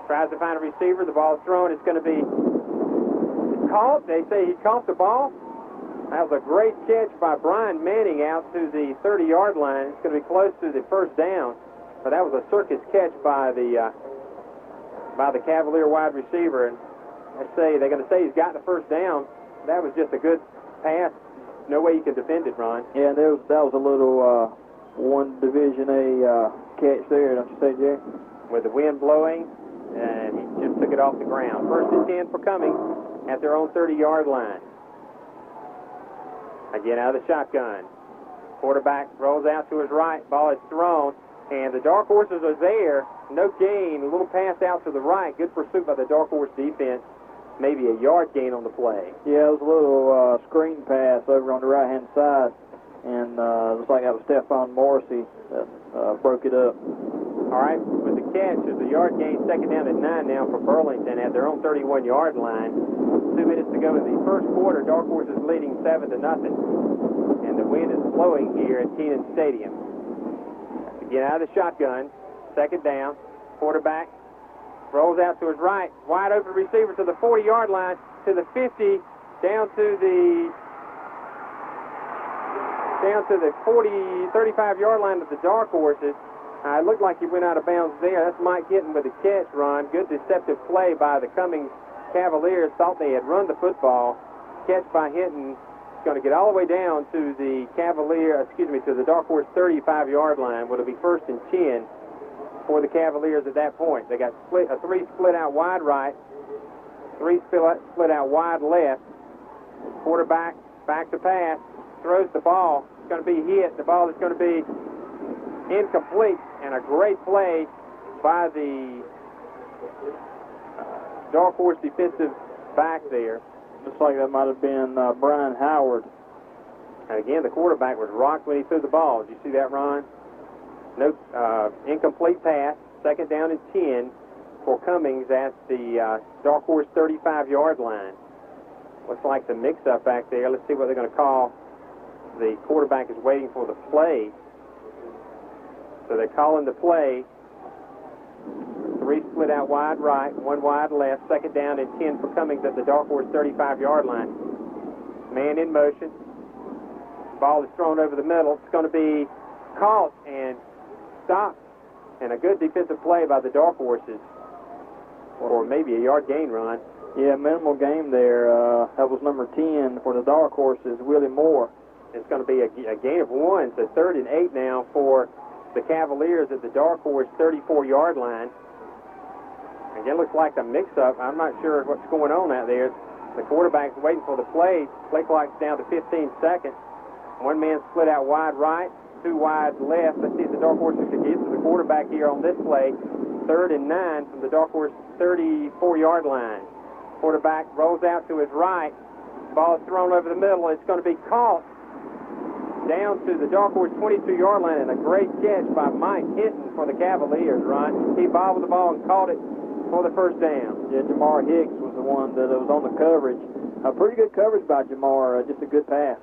tries to find a receiver. The ball is thrown. It's going to be caught. They say he caught the ball. That was a great catch by Brian Manning out to the 30-yard line. It's going to be close to the first down, but that was a circus catch by the Cavalier wide receiver. And they're going to say he's got the first down. That was just a good pass. No way you can defend it, Ron. Yeah, that was a little one Division A catch there, don't you say, Jerry? With the wind blowing, and he just took it off the ground. First and 10 for Cummings at their own 30-yard line. Again, out of the shotgun. Quarterback rolls out to his right. Ball is thrown, and the Dark Horses are there. No gain. A little pass out to the right. Good pursuit by the Dark Horse defense. Maybe a yard gain on the play. Yeah, it was a little screen pass over on the right-hand side, and looks like that was Stephon Morrissey that broke it up. All right, with the catch, there's a yard gain, second down at 9 now for Burlington at their own 31-yard line. 2 minutes to go in the first quarter. Dark Horse is leading 7-0, and the wind is blowing here at Kenan Stadium. Again, out of the shotgun, second down. Quarterback rolls out to his right, wide open receiver to the 40-yard line, to the 50, down to the 35-yard line of the Dark Horses. It looked like he went out of bounds there. That's Mike Hinton with the catch, Ron. Good deceptive play by the Cummings Cavaliers. Thought they had run the football. Catch by Hinton. Going to get all the way down to the to the Dark Horse 35-yard line. Will it be first and 10 for the Cavaliers at that point? They got three split out wide right, three split out wide left. Quarterback back to pass, throws the ball. It's going to be hit. The ball is going to be incomplete, and a great play by the Dark Horse defensive back there. Looks like that might have been Brian Howard. And again, the quarterback was rocked when he threw the ball. Did you see that, Ron? No, incomplete pass. Second down and 10 for Cummings at the Dark Horse 35-yard line. Looks like the mix-up back there. Let's see what they're going to call. The quarterback is waiting for the play. So they're calling the play. Three split out wide right, one wide left. Second down and 10 for Cummings at the Dark Horse 35-yard line. Man in motion. Ball is thrown over the middle. It's going to be caught and stopped. And a good defensive play by the Dark Horses. Or maybe a yard gain, Ron. Yeah, minimal gain there. That was number 10 for the Dark Horses, Willie Moore. It's going to be a gain of 1. So 3rd and 8 now for the Cavaliers at the Dark Horse 34-yard line. Again, looks like a mix-up. I'm not sure what's going on out there. The quarterback's waiting for the play. Play clock's down to 15 seconds. One man split out wide right, two wide left. Let's see if the Dark Horses can get to the quarterback here on this play. 3rd and 9 from the Dark Horse 34-yard line. Quarterback rolls out to his right. Ball is thrown over the middle. It's going to be caught down to the Dark Horse 22-yard line, and a great catch by Mike Hinton for the Cavaliers, Ron. He bobbled the ball and caught it for the first down. Yeah, Jamar Hicks was the one that was on the coverage. Pretty good coverage by Jamar, just a good pass.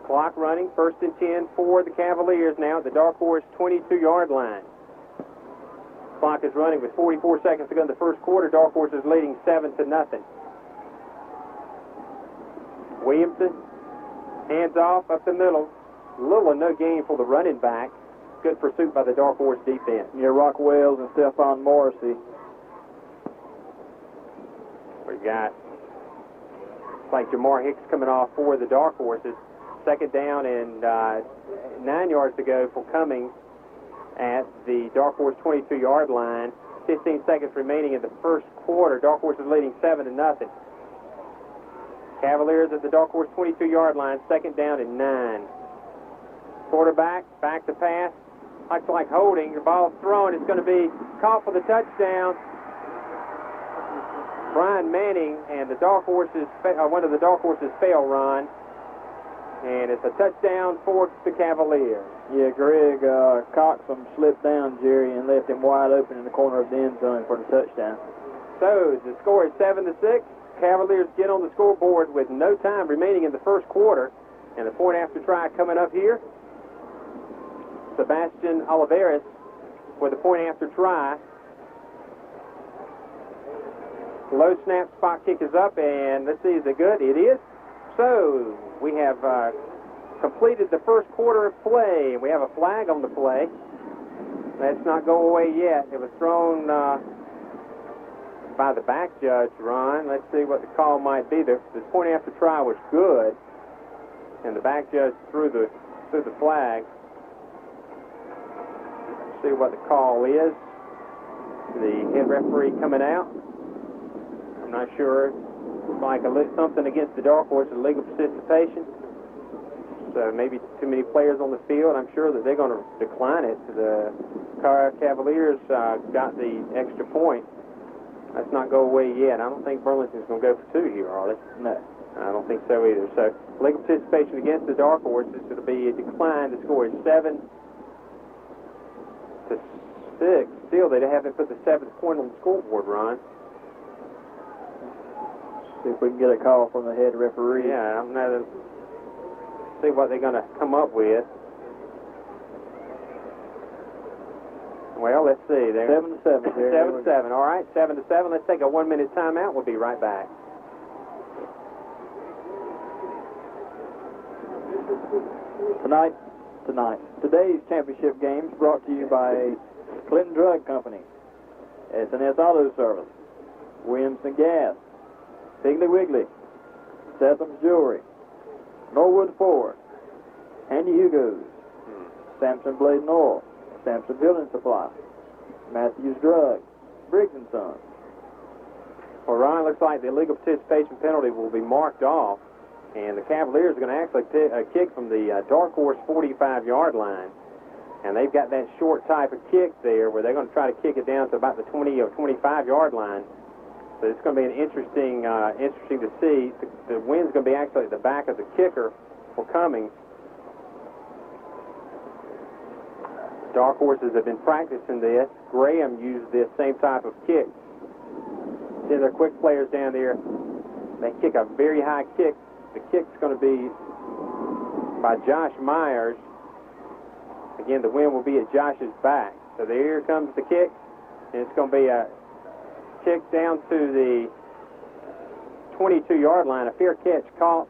Clock running, 1st and 10 for the Cavaliers now at the Dark Horse 22-yard line. Clock is running with 44 seconds to go in the first quarter. Dark Horse is leading 7-0. Williamson, hands off up the middle. Little or no gain for the running back. Good pursuit by the Dark Horse defense. Yeah, Rock Wells and Stephon Morrissey. We got, like Jamar Hicks coming off for the Dark Horses. Second down and 9 yards to go for Cummings at the Dark Horse 22-yard line. 15 seconds remaining in the first quarter. Dark Horse is leading 7-0. Cavaliers at the Dark Horse 22-yard line. Second down and 9. Quarterback, back to pass. Looks like holding. The ball thrown. It's going to be caught for the touchdown. Brian Manning and the Dark Horses, one of the Dark Horses fell, Ron. and it's a touchdown for the Cavaliers. Yeah, Greg Coxum slipped down, Jerry, and left him wide open in the corner of the end zone for the touchdown. So the score is 7-6. Cavaliers get on the scoreboard with no time remaining in the first quarter, and the point after try coming up here. Sebastian Oliveras with the point after try. Low snap, spot kick is up, and let's see, is it good? It is. So we have completed the first quarter of play. We have a flag on the play. Let's not go away yet. It was thrown by the back judge, Ron. Let's see what the call might be. The point after try was good, and the back judge threw the flag. Let's see what the call is. The head referee coming out. I'm not sure. It's like something against the Dark Horse, illegal participation. So maybe too many players on the field. I'm sure that they're going to decline it. The Cavaliers got the extra point. Let's not go away yet. I don't think Burlington's going to go for two here, are they? No. I don't think so either. So legal participation against the Dark Horses. It'll be a decline. The score is 7-6. Still, they haven't put the 7th point on the scoreboard, Ron. See if we can get a call from the head referee. Yeah, I don't know. See what they're going to come up with. Well, let's see. 7-7. 7-7. All right, 7-7. Let's take a 1-minute timeout. We'll be right back. Today's championship games brought to you by Clinton Drug Company, S&S Auto Service, Williamson Gas, Piggly Wiggly, Sethem's Jewelry, Norwood Ford, Handy Hugo's, Sampson Blade and Oil, Sampson Building Supply, Matthews Drug, Briggs & Sons. Well, Ron, looks like the illegal participation penalty will be marked off, and the Cavaliers are going to actually kick from the Dark Horse 45-yard line. And they've got that short type of kick there where they're going to try to kick it down to about the 20 or 25-yard line. So it's going to be an interesting to see. The wind's going to be actually at the back of the kicker for Cummings. Dark Horses have been practicing this. Graham used this same type of kick. See their quick players down there. They kick a very high kick. The kick's going to be by Josh Myers. Again, the wind will be at Josh's back. So here comes the kick, and it's going to be a kick down to the 22-yard line. A fair catch caught.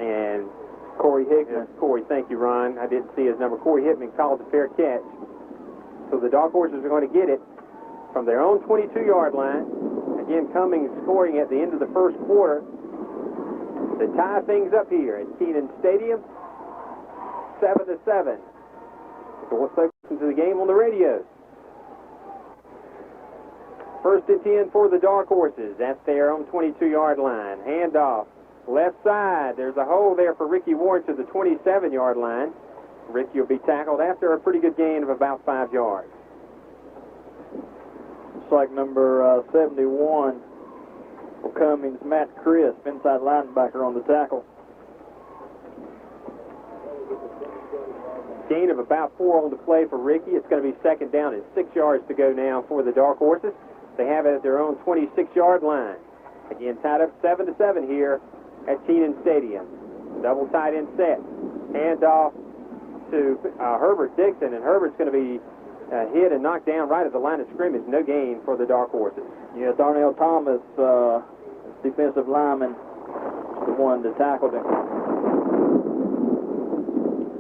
And Corey Hickman. Corey, thank you, Ron. I didn't see his number. Corey Hickman called the fair catch. So the Dark Horses are going to get it from their own 22-yard line. Again, Cummings scoring at the end of the first quarter to tie things up here at Keenan Stadium. 7-7. So let's listen to the game on the radio. First and 10 for the Dark Horses at their own 22-yard line. Handoff. Left side. There's a hole there for Ricky Ward to the 27-yard line. Ricky will be tackled after a pretty good gain of about 5 yards. Looks like number 71 for Cummings, Matt Crisp, inside linebacker on the tackle. Gain of about 4 on the play for Ricky. It's going to be second down and 6 yards to go now for the Dark Horses. They have it at their own 26-yard line. Again, tied up 7-7 here at Keenan Stadium. Double tight end set. Handoff to Herbert Dixon, and Herbert's going to be hit and knocked down right at the line of scrimmage. No gain for the Dark Horses. Yeah, Darnell Thomas, defensive lineman, the one that tackled him.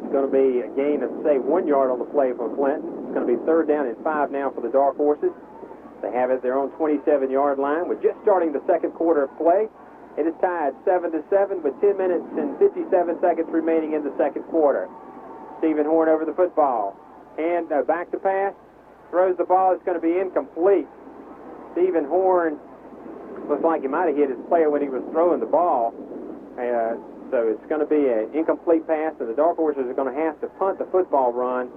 It's going to be a gain of, say, 1 yard on the play for Clinton. It's going to be third down and 5 now for the Dark Horses. They have it at their own 27-yard line. We're just starting the second quarter of play. It is tied 7-7 with 10 minutes and 57 seconds remaining in the second quarter. Stephen Horn over the football. And back to pass. Throws the ball. It's going to be incomplete. Stephen Horn looks like he might have hit his player when he was throwing the ball. So it's going to be an incomplete pass, and the Dark Horses are going to have to punt the football run.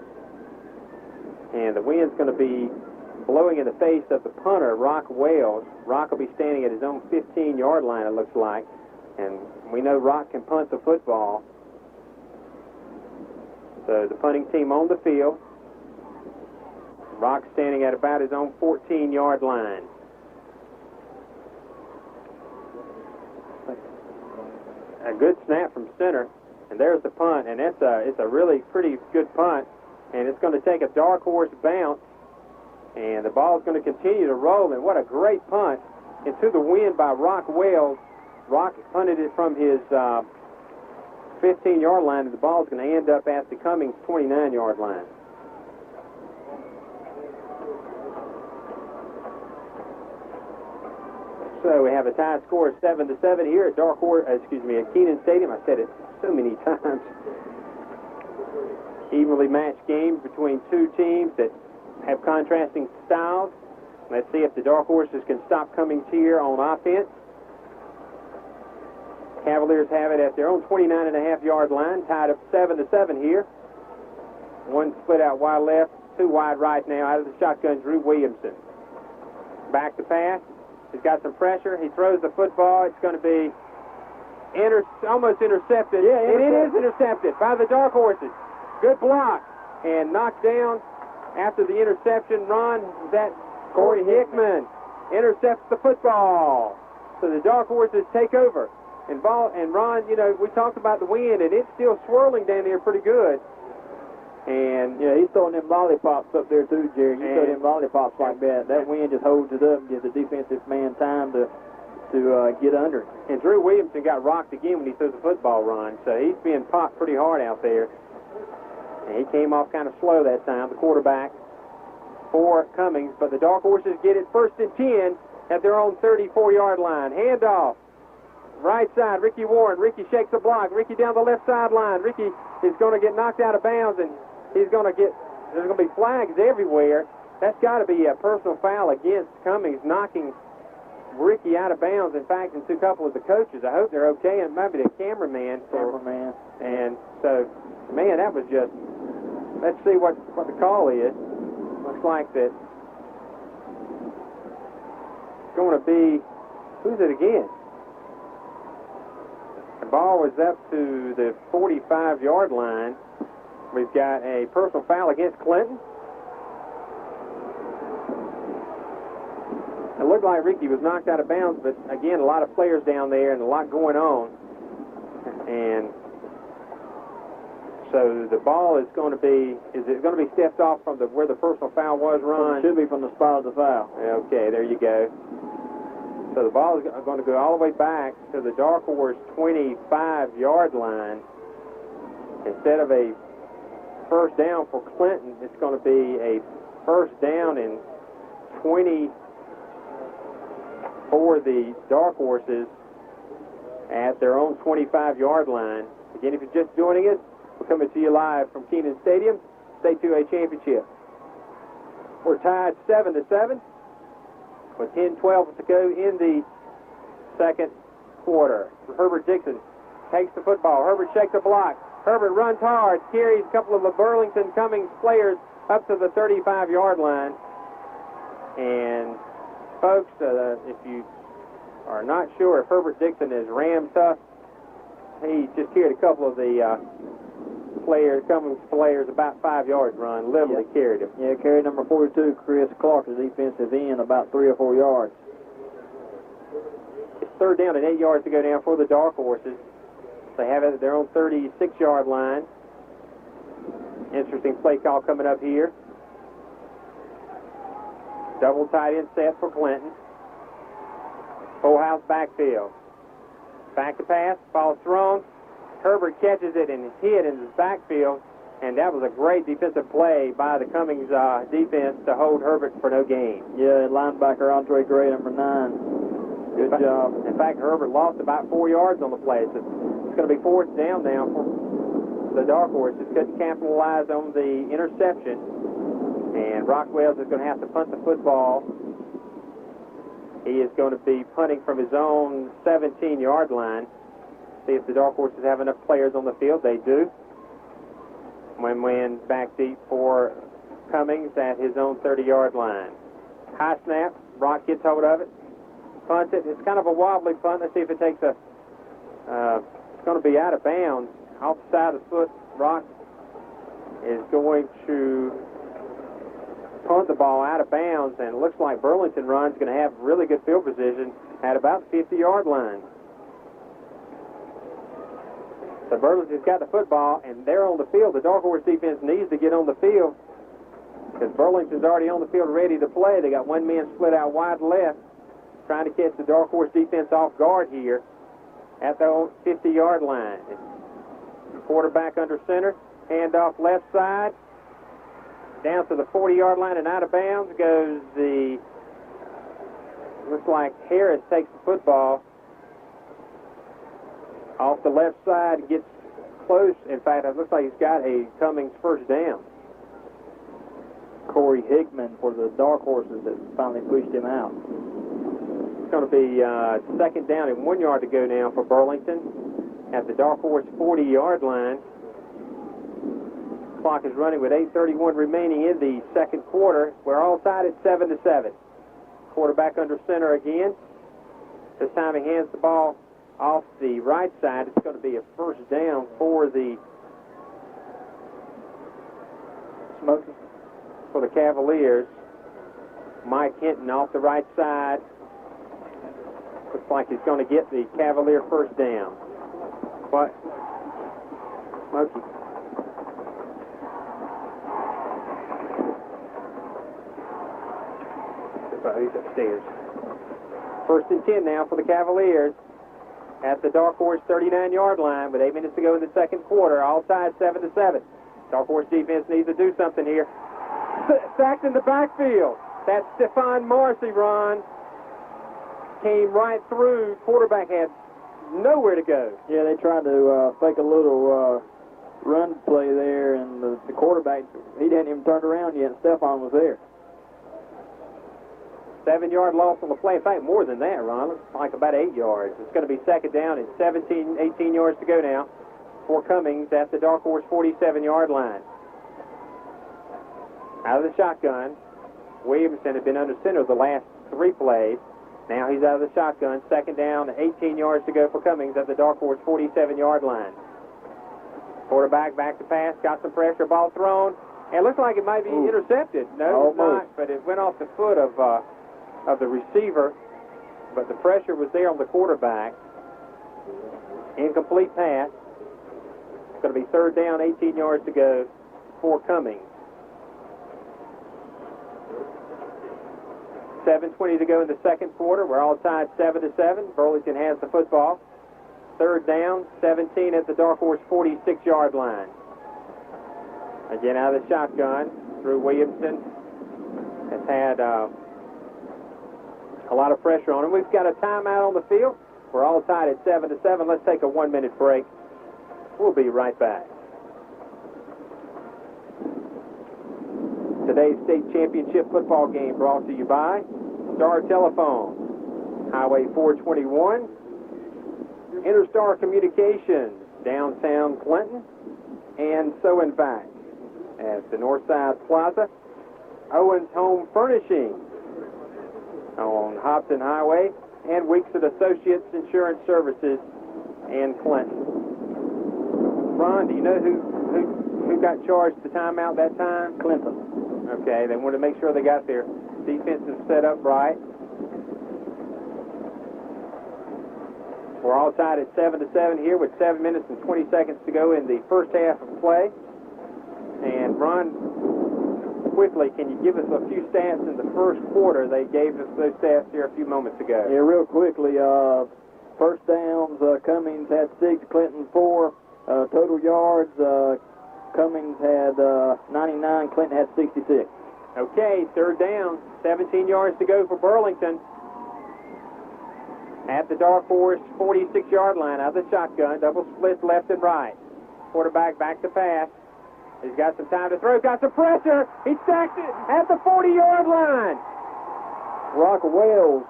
And the wind's going to be blowing in the face of the punter, Rock Wales. Rock will be standing at his own 15-yard line, it looks like. And we know Rock can punt the football. So the punting team on the field. Rock standing at about his own 14-yard line. A good snap from center, and there's the punt, and it's a really pretty good punt, and it's going to take a dark horse bounce, and the ball is going to continue to roll, and what a great punt into the wind by Rock Wells. Rock punted it from his 15-yard line, and the ball is going to end up at the Cummings 29-yard line. So we have a tie score of 7-7 here at at Kenan Stadium. I said it so many times. Evenly matched game between two teams that have contrasting styles. Let's see if the Dark Horses can stop Cummings here on offense. Cavaliers have it at their own 29.5-yard line, tied up 7-7 here. One split out wide left, two wide right now. Out of the shotgun, Drew Williamson. Back to pass. He's got some pressure. He throws the football. It's going to be almost intercepted. Yeah, and it is intercepted by the Dark Horses. Good block. And knocked down after the interception. Ron, that Corey Hickman intercepts the football. So the Dark Horses take over. And Ron, you know, we talked about the wind, and it's still swirling down there pretty good. And yeah, he's throwing them lollipops up there too, Jerry. You throw them lollipops like that. That wind just holds it up and gives the defensive man time to get under it. And Drew Williamson got rocked again when he threw the football, Ron. So he's being popped pretty hard out there. And he came off kind of slow that time, the quarterback for Cummings. But the Dark Horses get it 1st and 10 at their own 34-yard line. Handoff. Right side, Ricky Warren. Ricky shakes the block. Ricky down the left sideline. Ricky is going to get knocked out of bounds, and there's going to be flags everywhere. That's got to be a personal foul against Cummings, knocking Ricky out of bounds. In fact, and to a couple of the coaches, I hope they're okay, and maybe the cameraman. And so, man, that was just, let's see what the call is. Looks like that it's going to be, who's it again? The ball was up to the 45-yard line. We've got a personal foul against Clinton. It looked like Ricky was knocked out of bounds, but again, a lot of players down there and a lot going on. And so the ball is going to be, is it going to be stepped off from where the personal foul was, Ron? It should be from the spot of the foul. Okay, there you go. So the ball is going to go all the way back to the Dark Horse 25-yard line. Instead of a first down for Clinton, it's going to be a first down and 20 for the Dark Horses at their own 25-yard line. Again, if you're just joining us, we're coming to you live from Kenan Stadium, State 2A Championship. We're tied 7-7 with 10-12 to go in the second quarter. Herbert Dixon takes the football. Herbert shakes the block. Herbert runs hard, carries a couple of the Burlington Cummings players up to the 35-yard line. And folks, if you are not sure if Herbert Dixon is Ram tough, he just carried a couple of the Cummings players about 5 yards run, literally carried him. Yeah, carried number 42, Chris Clark, the defensive end, about 3 or 4 yards. It's 3rd down and 8 yards to go down for the Dark Horses. They have it at their own 36-yard line. Interesting play call coming up here. Double tight end set for Clinton. Full house backfield. Back to pass, ball thrown. Herbert catches it and is hit in the backfield, and that was a great defensive play by the Cummings defense to hold Herbert for no gain. Yeah, linebacker Andre Gray, number 9. Good job. In fact, Herbert lost about 4 yards on the play. So it's going to be 4th down now for the Dark Horses. Couldn't capitalize on the interception, and Rockwells is going to have to punt the football. He is going to be punting from his own 17-yard line. See if the Dark Horses have enough players on the field. They do. Win back deep for Cummings at his own 30-yard line. High snap. Brock gets hold of it. Punts it. It's kind of a wobbly punt. Let's see if it takes a It's going to be out of bounds. Off the side of the foot, Rock is going to punt the ball out of bounds, and it looks like Burlington Run's going to have really good field position at about the 50-yard line. So Burlington's got the football, and they're on the field. The Dark Horse defense needs to get on the field because Burlington's already on the field ready to play. They got one man split out wide left, trying to catch the Dark Horse defense off guard here at the 50-yard line. Quarterback under center, handoff left side, down to the 40-yard line and out of bounds goes the, looks like Harris takes the football off the left side, gets close. In fact, it looks like he's got a Cummings first down. Corey Hickman for the Dark Horses that finally pushed him out. It's going to be second down and 1 yard to go now for Burlington at the Dark Horse 40-yard line. Clock is running with 8:31 remaining in the second quarter. We're all tied at 7-7. Quarterback under center again. This time he hands the ball off the right side. It's going to be a first down for the Smoky. For the Cavaliers. Mike Hinton off the right side. Looks like he's going to get the Cavalier first down. What? Smokey. He's upstairs. First and 10 now for the Cavaliers at the Dark Horse 39-yard line with 8 minutes to go in the second quarter. All tied 7-7. Dark Horse defense needs to do something here. Sacked in the backfield. That's Stephon Marcy, Ron. Came right through. Quarterback had nowhere to go. Yeah, they tried to fake a little run play there, and the quarterback, he hadn't even turned around yet, and Stephon was there. 7-yard loss on the play. In fact, more than that, Ron. Looks like about 8 yards. It's going to be second down and 18 yards to go now for Cummings at the Dark Horse 47-yard line. Out of the shotgun. Williamson had been under center the last 3 plays. Now he's out of the shotgun. Second down, 18 yards to go for Cummings at the Dark Horse 47-yard line. Quarterback back to pass, got some pressure, ball thrown. And it looks like it might be intercepted. No, it's not, but it went off the foot of the receiver. But the pressure was there on the quarterback. Incomplete pass. It's going to be third down, 18 yards to go for Cummings. 7:20 to go in the second quarter. We're all tied 7-7. Burlington has the football. Third down, 17 at the Dark Horse 46-yard line. Again out of the shotgun. Drew Williamson has had a lot of pressure on him. We've got a timeout on the field. We're all tied at 7-7. Let's take a 1-minute break. We'll be right back. Today's state championship football game brought to you by Star Telephone, Highway 421, Interstar Communications, downtown Clinton, and So in Fact at the Northside Plaza, Owens Home Furnishing on Hobson Highway, and Weeks of Associates Insurance Services in Clinton. Ron, do you know who got charged the timeout that time? Clinton. Okay, they wanted to make sure they got their defenses set up right. We're all tied at 7-7 here with 7 minutes and 20 seconds to go in the first half of play. And Ron, quickly, can you give us a few stats in the first quarter? They gave us those stats here a few moments ago. Yeah, real quickly. First downs, Cummings had 6, Clinton 4. Total yards, Cummings had 99, Clinton had 66. Okay, third down, 17 yards to go for Burlington. At the Dark Horse 46-yard line, out of the shotgun, double split left and right. Quarterback back to pass. He's got some time to throw, got some pressure. He stacked it at the 40-yard line. Rock Wells.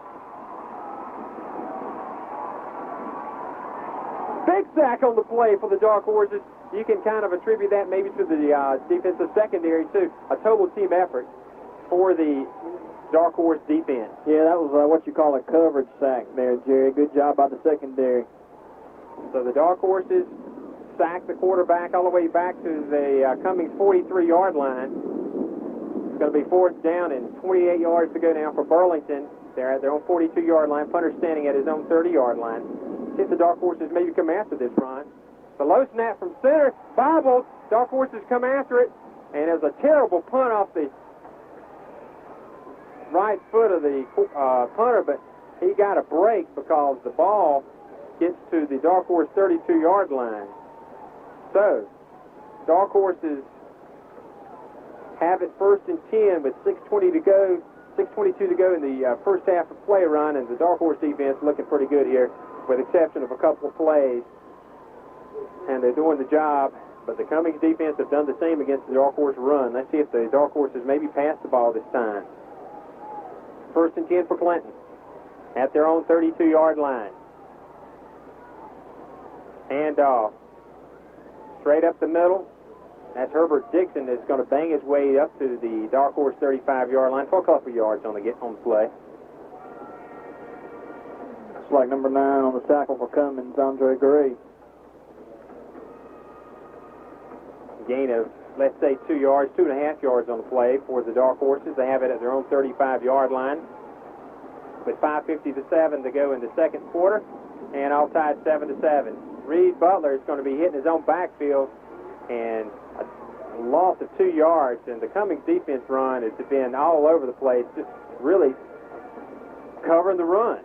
Big sack on the play for the Dark Horses. You can kind of attribute that maybe to the defensive secondary, too. A total team effort for the Dark Horse defense. Yeah, that was what you call a coverage sack there, Jerry. Good job by the secondary. So the Dark Horses sack the quarterback all the way back to the Cummings 43-yard line. It's going to be fourth down and 28 yards to go now for Burlington. They're at their own 42-yard line. Punter standing at his own 30-yard line. See if the Dark Horses maybe come after this run. The low snap from center, bobbled. Dark Horses come after it, and it was a terrible punt off the right foot of the punter, but he got a break because the ball gets to the Dark Horse 32-yard line. So, Dark Horses have it first and 10 with 6:22 to go in the first half of play run, and the Dark Horse defense looking pretty good here, with exception of a couple of plays, and they're doing the job. But the Cummings defense have done the same against the Dark Horse run. Let's see if the Dark Horses maybe pass the ball this time. First and 10 for Clinton at their own 32-yard line. Handoff straight up the middle. That's Herbert Dixon that's going to bang his way up to the Dark Horse 35-yard line for a couple of yards on the play. It's like number 9 on the tackle for Cummings, Andre Gray. Gain of, let's say, 2 yards, 2.5 yards on the play for the Dark Horses. They have it at their own 35-yard line with 5:57 to go in the second quarter, and all tied 7-7. Reed Butler is going to be hitting his own backfield, and a loss of 2 yards, and the Cummings defense run has been all over the place, just really covering the run.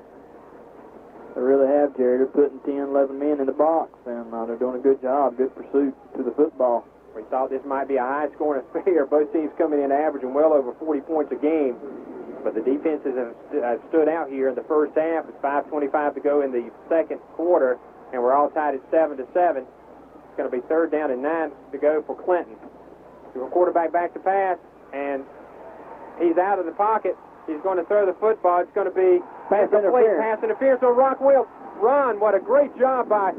They really have, Jerry. They're putting 10, 11 men in the box, and they're doing a good job, good pursuit to the football. We thought this might be a high-scoring affair. Both teams coming in averaging well over 40 points a game. But the defenses have stood out here in the first half. It's 5:25 to go in the second quarter, and we're all tied at 7-7. It's going to be third down and 9 to go for Clinton. The quarterback back to pass, and he's out of the pocket. He's going to throw the football. It's going to be pass interference on Rockwell. Ron, what a great job by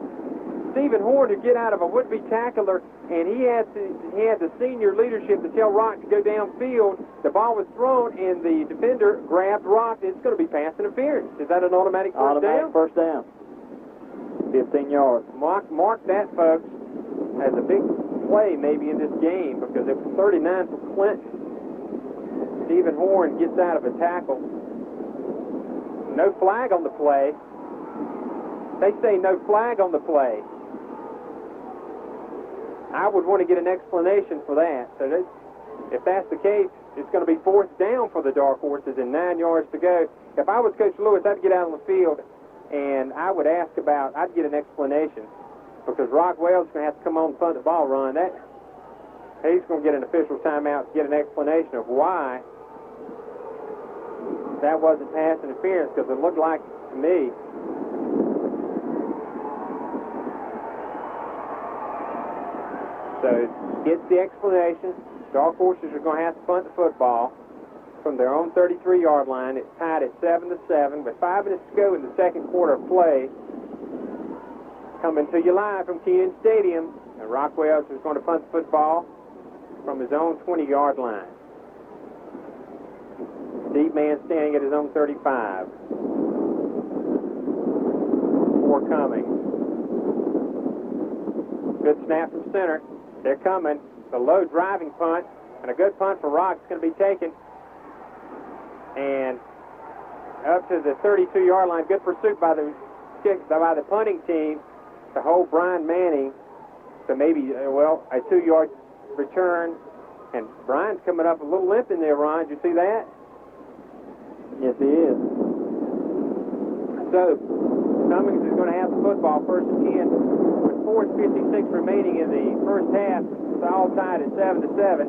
Stephen Horn to get out of a would-be tackler, and he had the senior leadership to tell Rock to go downfield. The ball was thrown, and the defender grabbed Rock. It's going to be pass interference. Is that an automatic first down? Automatic first down. 15 yards. Mark that, folks, as a big play maybe in this game, because it was 39 for Clinton. Stephen Horn gets out of a tackle. No flag on the play. They say no flag on the play. I would want to get an explanation for that. So if that's the case, it's going to be fourth down for the Dark Horses and 9 yards to go. If I was Coach Lewis, I'd get out on the field and I would I'd get an explanation, because Rockwell's going to have to come on and punt the ball run. He's going to get an official timeout to get an explanation of why that wasn't pass interference, because it looked like to me so gets the explanation. Dark Horses are going to have to punt the football from their own 33-yard line. It's tied at 7-7 with 5 minutes to go in the second quarter of play. Coming to you live from Kenan Stadium. And Rockwell is going to punt the football from his own 20-yard line. Deep man standing at his own 35. For Cummings. Good snap from center. They're coming. The low driving punt, and a good punt for Rock is going to be taken. And up to the 32-yard line. Good pursuit by the punting team to hold Brian Manning to maybe, a 2-yard return. And Brian's coming up a little limp in there, Ron. Did you see that? Yes, he is. So, Cummings is going to have the football first and 10 with 4:56 remaining in the first half. It's all tied at 7-7.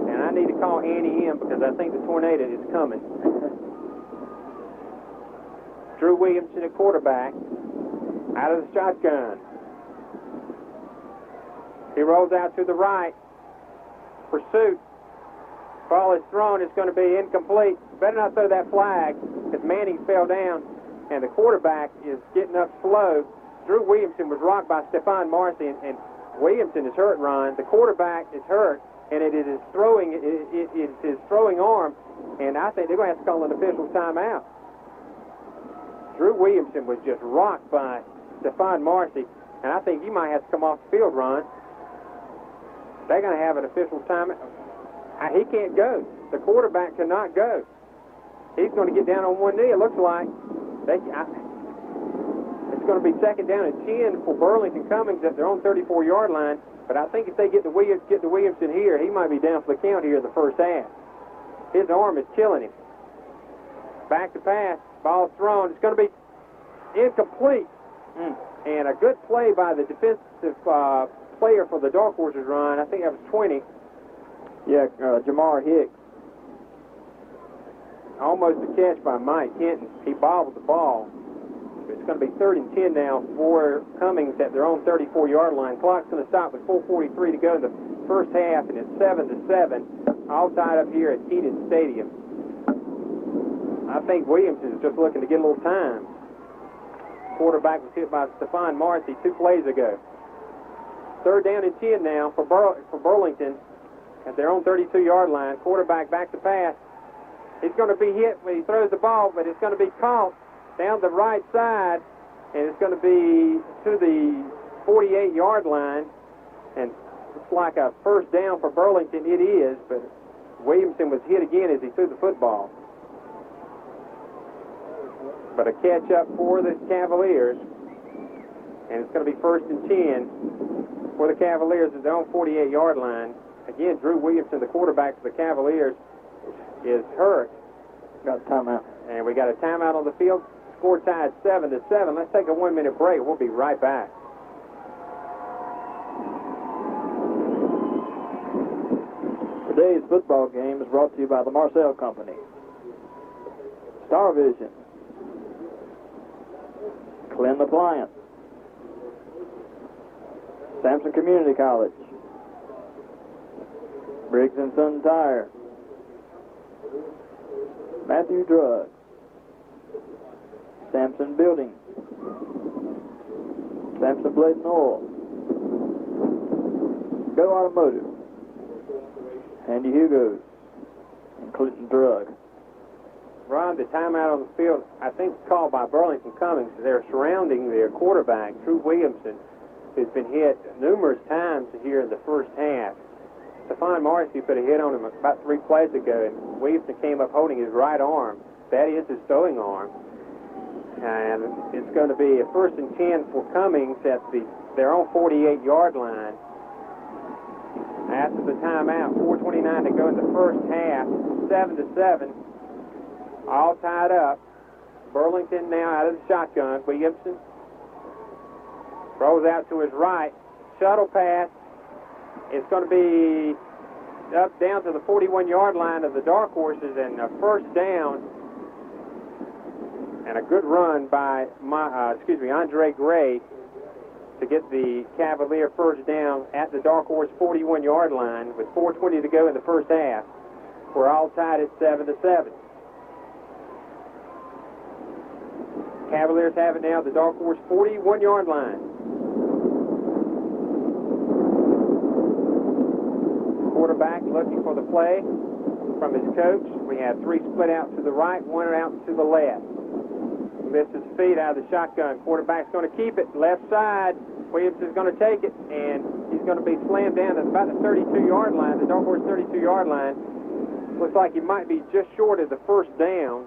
And I need to call Annie in because I think the tornado is coming. Drew Williamson at quarterback, out of the shotgun. He rolls out to the right. Pursuit. Ball is thrown. It's going to be incomplete. Better not throw that flag because Manning fell down and the quarterback is getting up slow. Drew Williamson was rocked by Stephon Marcy, and Williamson is hurt, Ron. The quarterback is hurt, and it is his throwing arm, and I think they're going to have to call an official timeout. Drew Williamson was just rocked by Stephon Marcy, and I think he might have to come off the field, Ron. They're going to have an official time. He can't go. The quarterback cannot go. He's going to get down on one knee, it looks like. It's going to be second down and 10 for Burlington Cummings at their own 34-yard line. But I think if they get to Williamson here, he might be down for the count here in the first half. His arm is killing him. Back to pass. Ball thrown. It's going to be incomplete. And a good play by the defensive player for the Dark Horses, Ron. I think that was 20. Yeah, Jamar Hicks. Almost a catch by Mike Hinton. He bobbled the ball. It's going to be 3rd and 10 now for Cummings at their own 34-yard line. Clock's going to stop with 4:43 to go in the first half, and it's 7-7, all tied up here at Keaton Stadium. I think Williamson is just looking to get a little time. Quarterback was hit by Stephon Marcy 2 plays ago. 3rd down and 10 now for Burlington at their own 32-yard line. Quarterback back to pass. He's going to be hit when he throws the ball, but it's going to be caught down the right side, and it's going to be to the 48-yard line, and it's like a first down for Burlington. It is, but Williamson was hit again as he threw the football. But a catch up for the Cavaliers, and it's going to be 1st and 10 for the Cavaliers at their own 48-yard line. Again, Drew Williamson, the quarterback for the Cavaliers, is hurt. Got a timeout. And we got a timeout on the field. Score tied 7-7. Let's take a 1-minute break. We'll be right back. Today's football game is brought to you by the Marcel Company, Star Vision, Clem Appliance, Samson Community College, Briggs & Son Tire, Matthew Drug, Sampson Building, Sampson Blade and Oil, Go Automotive, Andy Hugo's, and Clinton Drug. Ron, the timeout on the field, I think, called by Burlington Cummings. They're surrounding their quarterback, Drew Williamson, who's been hit numerous times here in the first half. Stephon Marcy put a hit on him about 3 plays ago, and Williamson came up holding his right arm. That is his throwing arm. And it's going to be a 1st and 10 for Cummings at their own 48-yard line. After the timeout, 4:29 to go in the first half, 7-7, all tied up. Burlington now out of the shotgun. Williamson throws out to his right. Shuttle pass. It's going to be up down to the 41-yard line of the Dark Horses, and a first down. And a good run by Andre Gray to get the Cavalier first down at the Dark Horse 41-yard line with 4:20 to go in the first half. We're all tied at 7-7. Cavaliers have it now at the Dark Horse 41-yard line. Quarterback looking for the play from his coach. We have 3 split out to the right, 1 out to the left. Missed his feet out of the shotgun. Quarterback's going to keep it left side. Williamson's going to take it, and he's going to be slammed down at about the 32-yard line, the Dark Horse 32-yard line. Looks like he might be just short of the first down.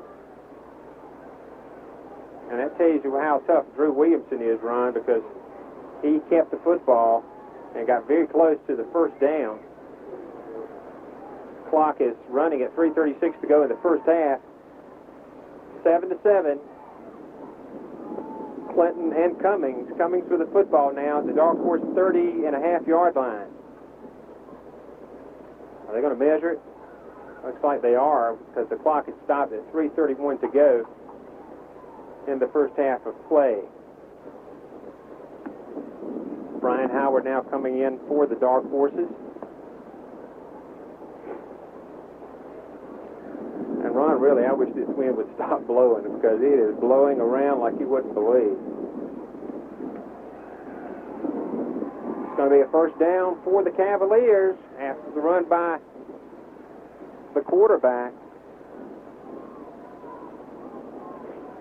And that tells you how tough Drew Williamson is, Ron, because he kept the football and got very close to the first down. Clock is running at 3:36 to go in the first half. 7-7. Clinton and Cummings. Cummings with the football now at the Dark Horse 30.5-yard line. Are they going to measure it? Looks like they are, because the clock had stopped at 3:31 to go in the first half of play. Brian Howard now coming in for the Dark Horses. And Ron, really, I wish this wind would stop blowing, because it is blowing around like you wouldn't believe. It's going to be a first down for the Cavaliers after the run by the quarterback.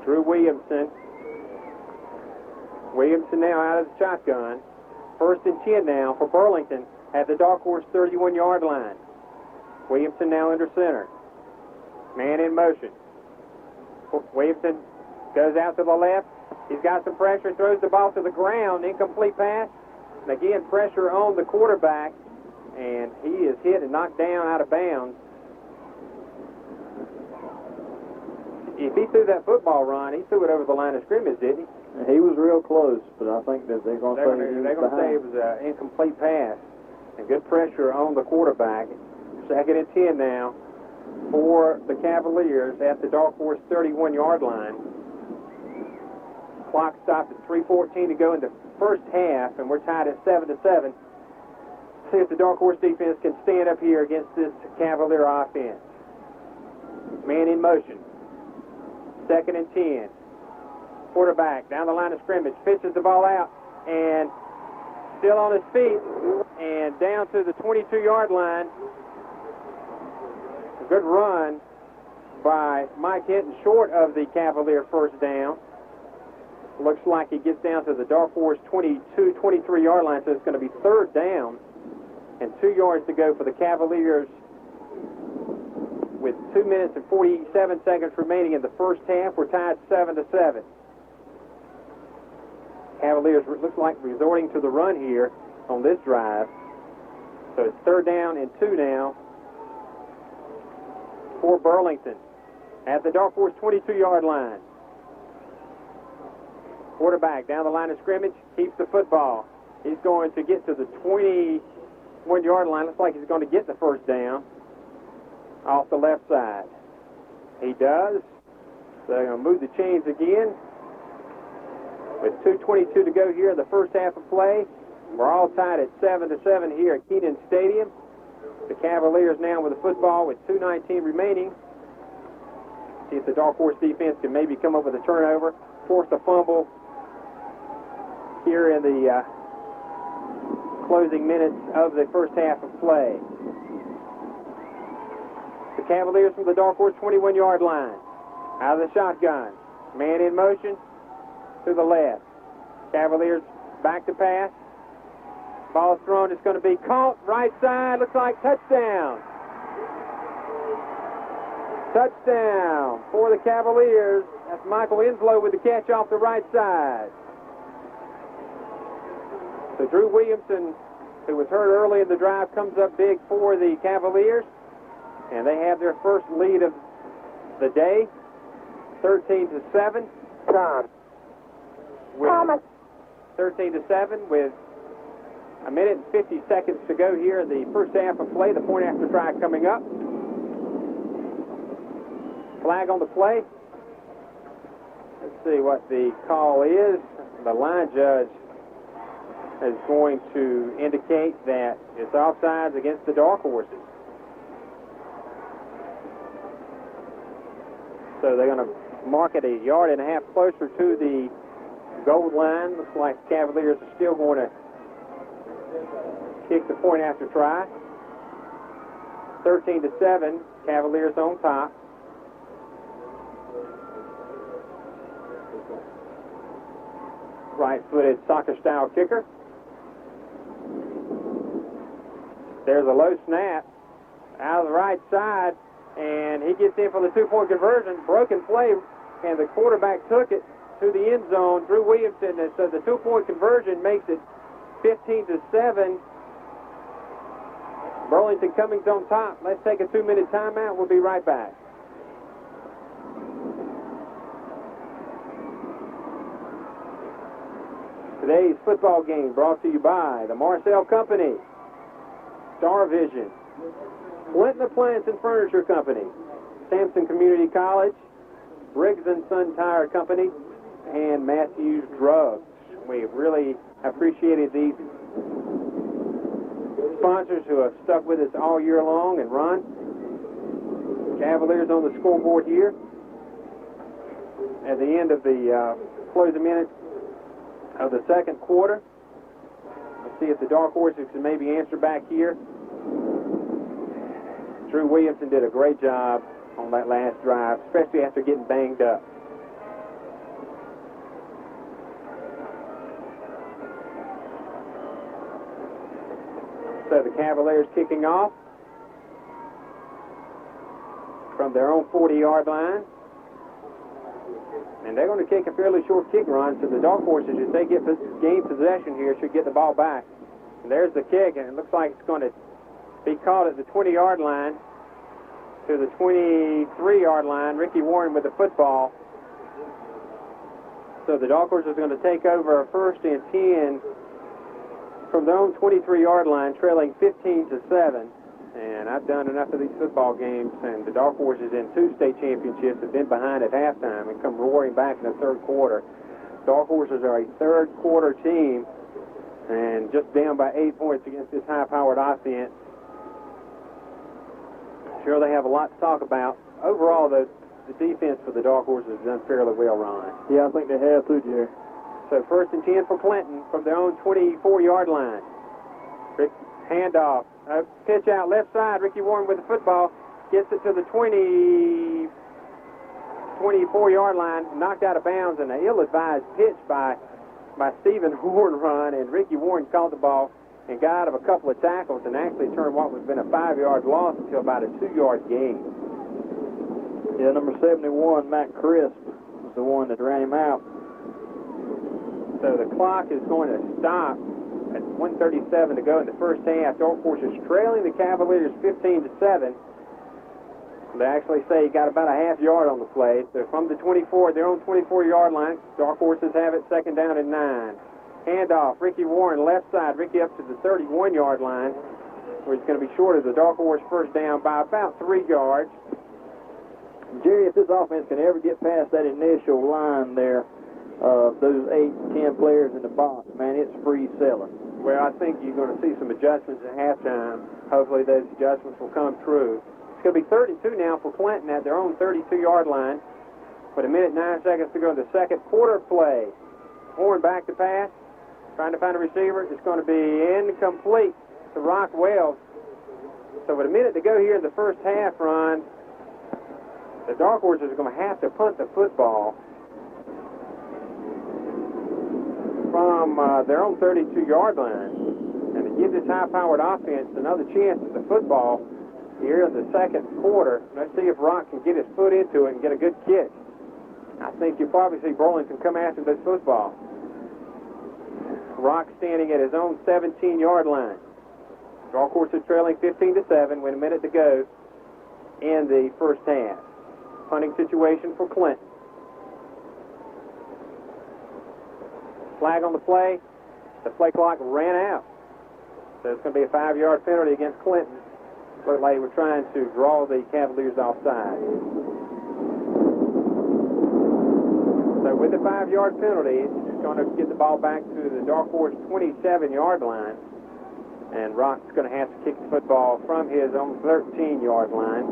Drew Williamson Williamson now out of the shotgun. 1st and 10 now for Burlington at the Dark Horse 31-yard line. Williamson now under center. Man in motion. Williamson goes out to the left. He's got some pressure, throws the ball to the ground, incomplete pass. And again, pressure on the quarterback, and he is hit and knocked down out of bounds. If he threw that football, Ron, he threw it over the line of scrimmage, didn't he? He was real close, but I think that they're going to say it was an incomplete pass. And good pressure on the quarterback. 2nd and 10 now for the Cavaliers at the Dark Horse 31-yard line. Clock stopped at 3:14 to go in the first half, and we're tied at 7-7. See if the Dark Horse defense can stand up here against this Cavalier offense. Man in motion. 2nd and 10. Quarterback down the line of scrimmage, pitches the ball out, and still on his feet, and down to the 22-yard line. A good run by Mike Hinton, short of the Cavalier first down. Looks like he gets down to the Dark Horse 22, 23-yard line, so it's going to be 3rd down and 2 yards to go for the Cavaliers with 2 minutes and 47 seconds remaining in the first half. We're tied 7-7. Cavaliers looks like resorting to the run here on this drive. So it's 3rd down and 2 now for Burlington at the Dark Horse 22-yard line. Quarterback down the line of scrimmage, keeps the football. He's going to get to the 21-yard line. Looks like he's going to get the first down off the left side. He does. So they're going to move the chains again. With 2:22 to go here in the first half of play. We're all tied at 7-7 here at Kenan Stadium. The Cavaliers now with the football with 2:19 remaining. See if the Dark Horse defense can maybe come up with a turnover, force a fumble here in the closing minutes of the first half of play. The Cavaliers from the Dark Horse 21-yard line. Out of the shotgun. Man in motion to the left. Cavaliers back to pass. Ball thrown. It's going to be caught. Right side. Looks like touchdown. Touchdown for the Cavaliers. That's Michael Inslow with the catch off the right side. So Drew Williamson, who was hurt early in the drive, comes up big for the Cavaliers. And they have their first lead of the day, 13-7. Thomas. 13-7 with a minute and 50 seconds to go here in the first half of play. The point after try coming up. Flag on the play. Let's see what the call is. The line judge is going to indicate that it's offsides against the Dark Horses. So they're going to mark it 1.5 yards closer to the goal line. Looks like the Cavaliers are still going to kick the point after try. 13-7, Cavaliers on top. Right-footed soccer-style kicker. There's a low snap out of the right side, and he gets in for the 2-point conversion. Broken play, and the quarterback took it to the end zone. Drew Williamson, and so the 2-point conversion makes it 15-7. Burlington Cummings on top. Let's take a 2-minute timeout. We'll be right back. Today's football game brought to you by the Marcel Company, Star Vision, Clinton Appliance and Furniture Company, Sampson Community College, Briggs & Son Tire Company, and Matthews Drugs. We really appreciated these sponsors who have stuck with us all year long. And Ron, Cavaliers on the scoreboard here at the end of the closing minutes of the second quarter. Let's see if the Dark Horses can maybe answer back here. Drew Williamson did a great job on that last drive, especially after getting banged up. So the Cavaliers kicking off from their own 40-yard line. And they're going to kick a fairly short kick run, so the Dark Horses, if they gain possession here, should get the ball back. And there's the kick, and it looks like it's going to be caught at the 20-yard line to the 23-yard line. Ricky Warren with the football. So the Dark Horses are going to take over a 1st and 10 from their own 23-yard line, trailing 15-7. And I've done enough of these football games, and the Dark Horses in 2 state championships have been behind at halftime and come roaring back in the 3rd quarter. Dark Horses are a 3rd quarter team and just down by 8 points against this high-powered offense. Sure, they have a lot to talk about. Overall, the defense for the Dark Horses has done fairly well, Ron. Yeah, I think they have too, Jerry. So 1st and 10 for Clinton from their own 24-yard line. Handoff. Pitch out left side. Ricky Warren with the football. Gets it to the 24-yard line. Knocked out of bounds, and an ill-advised pitch by Stephen Horn, Ron. And Ricky Warren caught the ball and got out of a couple of tackles and actually turned what would have been a 5-yard loss into about a 2-yard gain. Yeah, number 71, Matt Crisp, was the one that ran him out. So the clock is going to stop at 1:37 to go in the first half. Dark Horses trailing the Cavaliers 15-7. They actually say he got about a half yard on the play. So from the 24, their own 24-yard line, Dark Horses have it 2nd down and 9. Handoff, Ricky Warren left side. Ricky up to the 31-yard line, where he's going to be short of the Dark Horse 1st down by about 3 yards. Jerry, if this offense can ever get past that initial line there, those 8-10 players in the box, man, it's free selling. Well, I think you're going to see some adjustments at halftime. Hopefully those adjustments will come true. It's going to be 32 now for Clinton at their own 32-yard line. With 1:09 to go in the 2nd quarter play. Horn back to pass. Trying to find a receiver. It's going to be incomplete to Rock Wells. So with 1 minute to go here in the first half, Ron, the Dark Horses are going to have to punt the football from their own 32-yard line. And to give this high-powered offense another chance at the football here in the 2nd quarter. Let's see if Rock can get his foot into it and get a good kick. I think you'll probably see Burlington come after this football. Rock standing at his own 17-yard line. Dark Horses trailing 15-7 with 1 minute to go in the first half. Punting situation for Clinton. Flag on the play. The play clock ran out. So it's going to be a 5-yard penalty against Clinton. Looked like they were trying to draw the Cavaliers offside. So with the 5-yard penalty, it's going to get the ball back to the Dark Horse 27-yard line. And Rock's going to have to kick the football from his own 13-yard line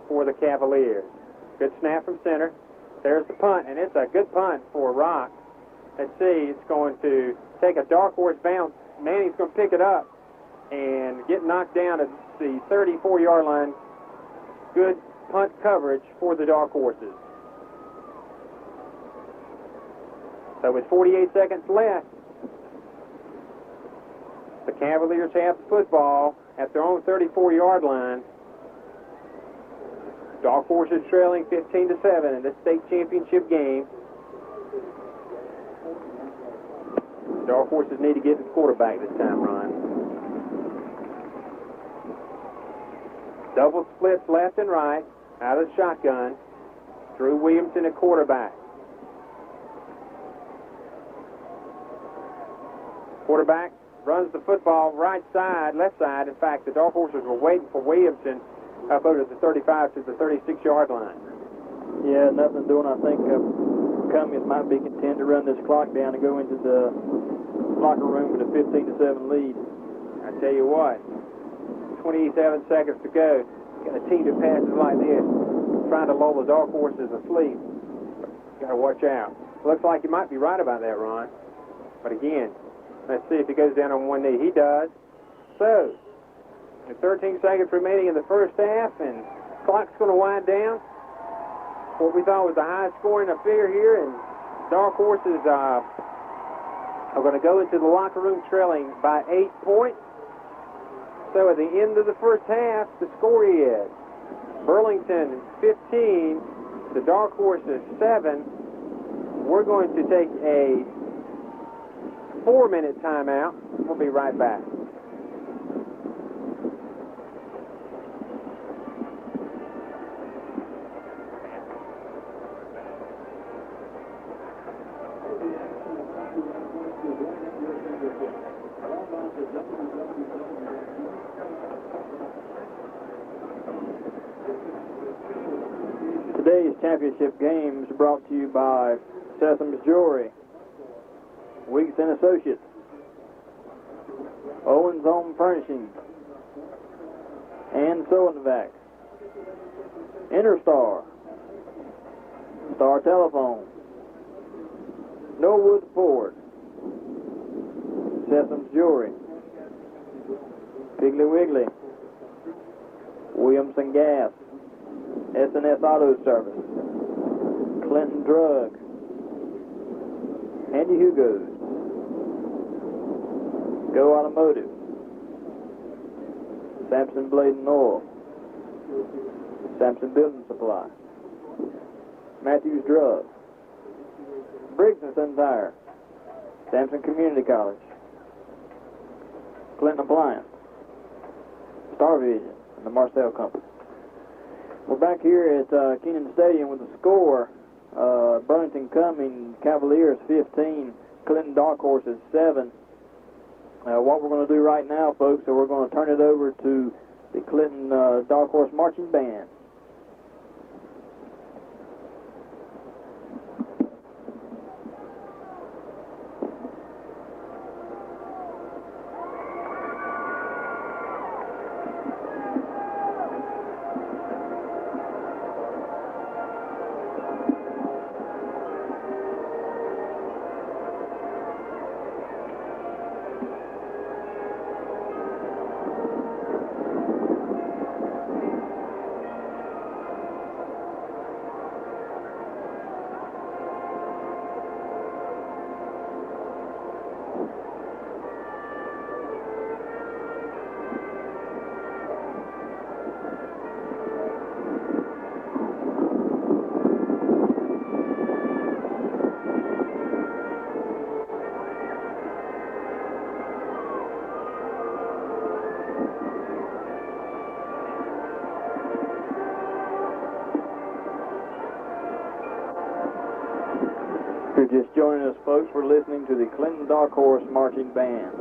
for the Cavaliers. Good snap from center. There's the punt, and it's a good punt for Rock. Let's see, it's going to take a Dark Horse bounce. Manning's going to pick it up and get knocked down at the 34-yard line. Good punt coverage for the Dark Horses. So with 48 seconds left, the Cavaliers have the football at their own 34-yard line. Dark Horses trailing 15-7 in this state championship game. Dark Horses need to get the quarterback this time, Ron. Double splits left and right out of the shotgun. Drew Williamson at quarterback. Quarterback runs the football right side, left side. In fact, the Dark Horses were waiting for Williamson up over the 35 to the 36-yard line. Yeah, nothing doing. I think Cummings might be content to run this clock down and go into the locker room with a 15-7 lead. I tell you what, 27 seconds to go. Got a team that passes like this, trying to lull the Dark Horses asleep. Got to watch out. Looks like you might be right about that, Ron. But again, let's see if he goes down on one knee. He does. So, 13 seconds remaining in the first half, and clock's going to wind down. What we thought was a high-scoring affair here, and Dark Horses are going to go into the locker room trailing by 8 points. So at the end of the first half, the score is Burlington 15, the Dark Horses 7. We're going to take a 4-minute timeout. We'll be right back. Today's championship game is brought to you by Anthems Jewelry, Weeks and Associates, Owens Home Furnishings, and Vac, Interstar, Star Telephone, Norwood Ford, Anthems Jewelry, Piggly Wiggly, Williamson Gas, S&S Auto Service, Clinton Drug, Andy Hugo's, Go Automotive, Sampson Blade and Oil, Sampson Building Supply, Matthews Drug, Briggs & Son Tire, Sampson Community College, Clinton Appliance, Star Vision, and the Marcel Company. We're back here at Keenan Stadium with the score, Burlington Cummings Cavaliers 15, Clinton Dark Horses 7. What we're going to do right now, folks, is we're going to turn it over to the Clinton Dark Horse Marching Band. If you're just joining us, folks, we're listening to the Clinton Dark Horse Marching Band.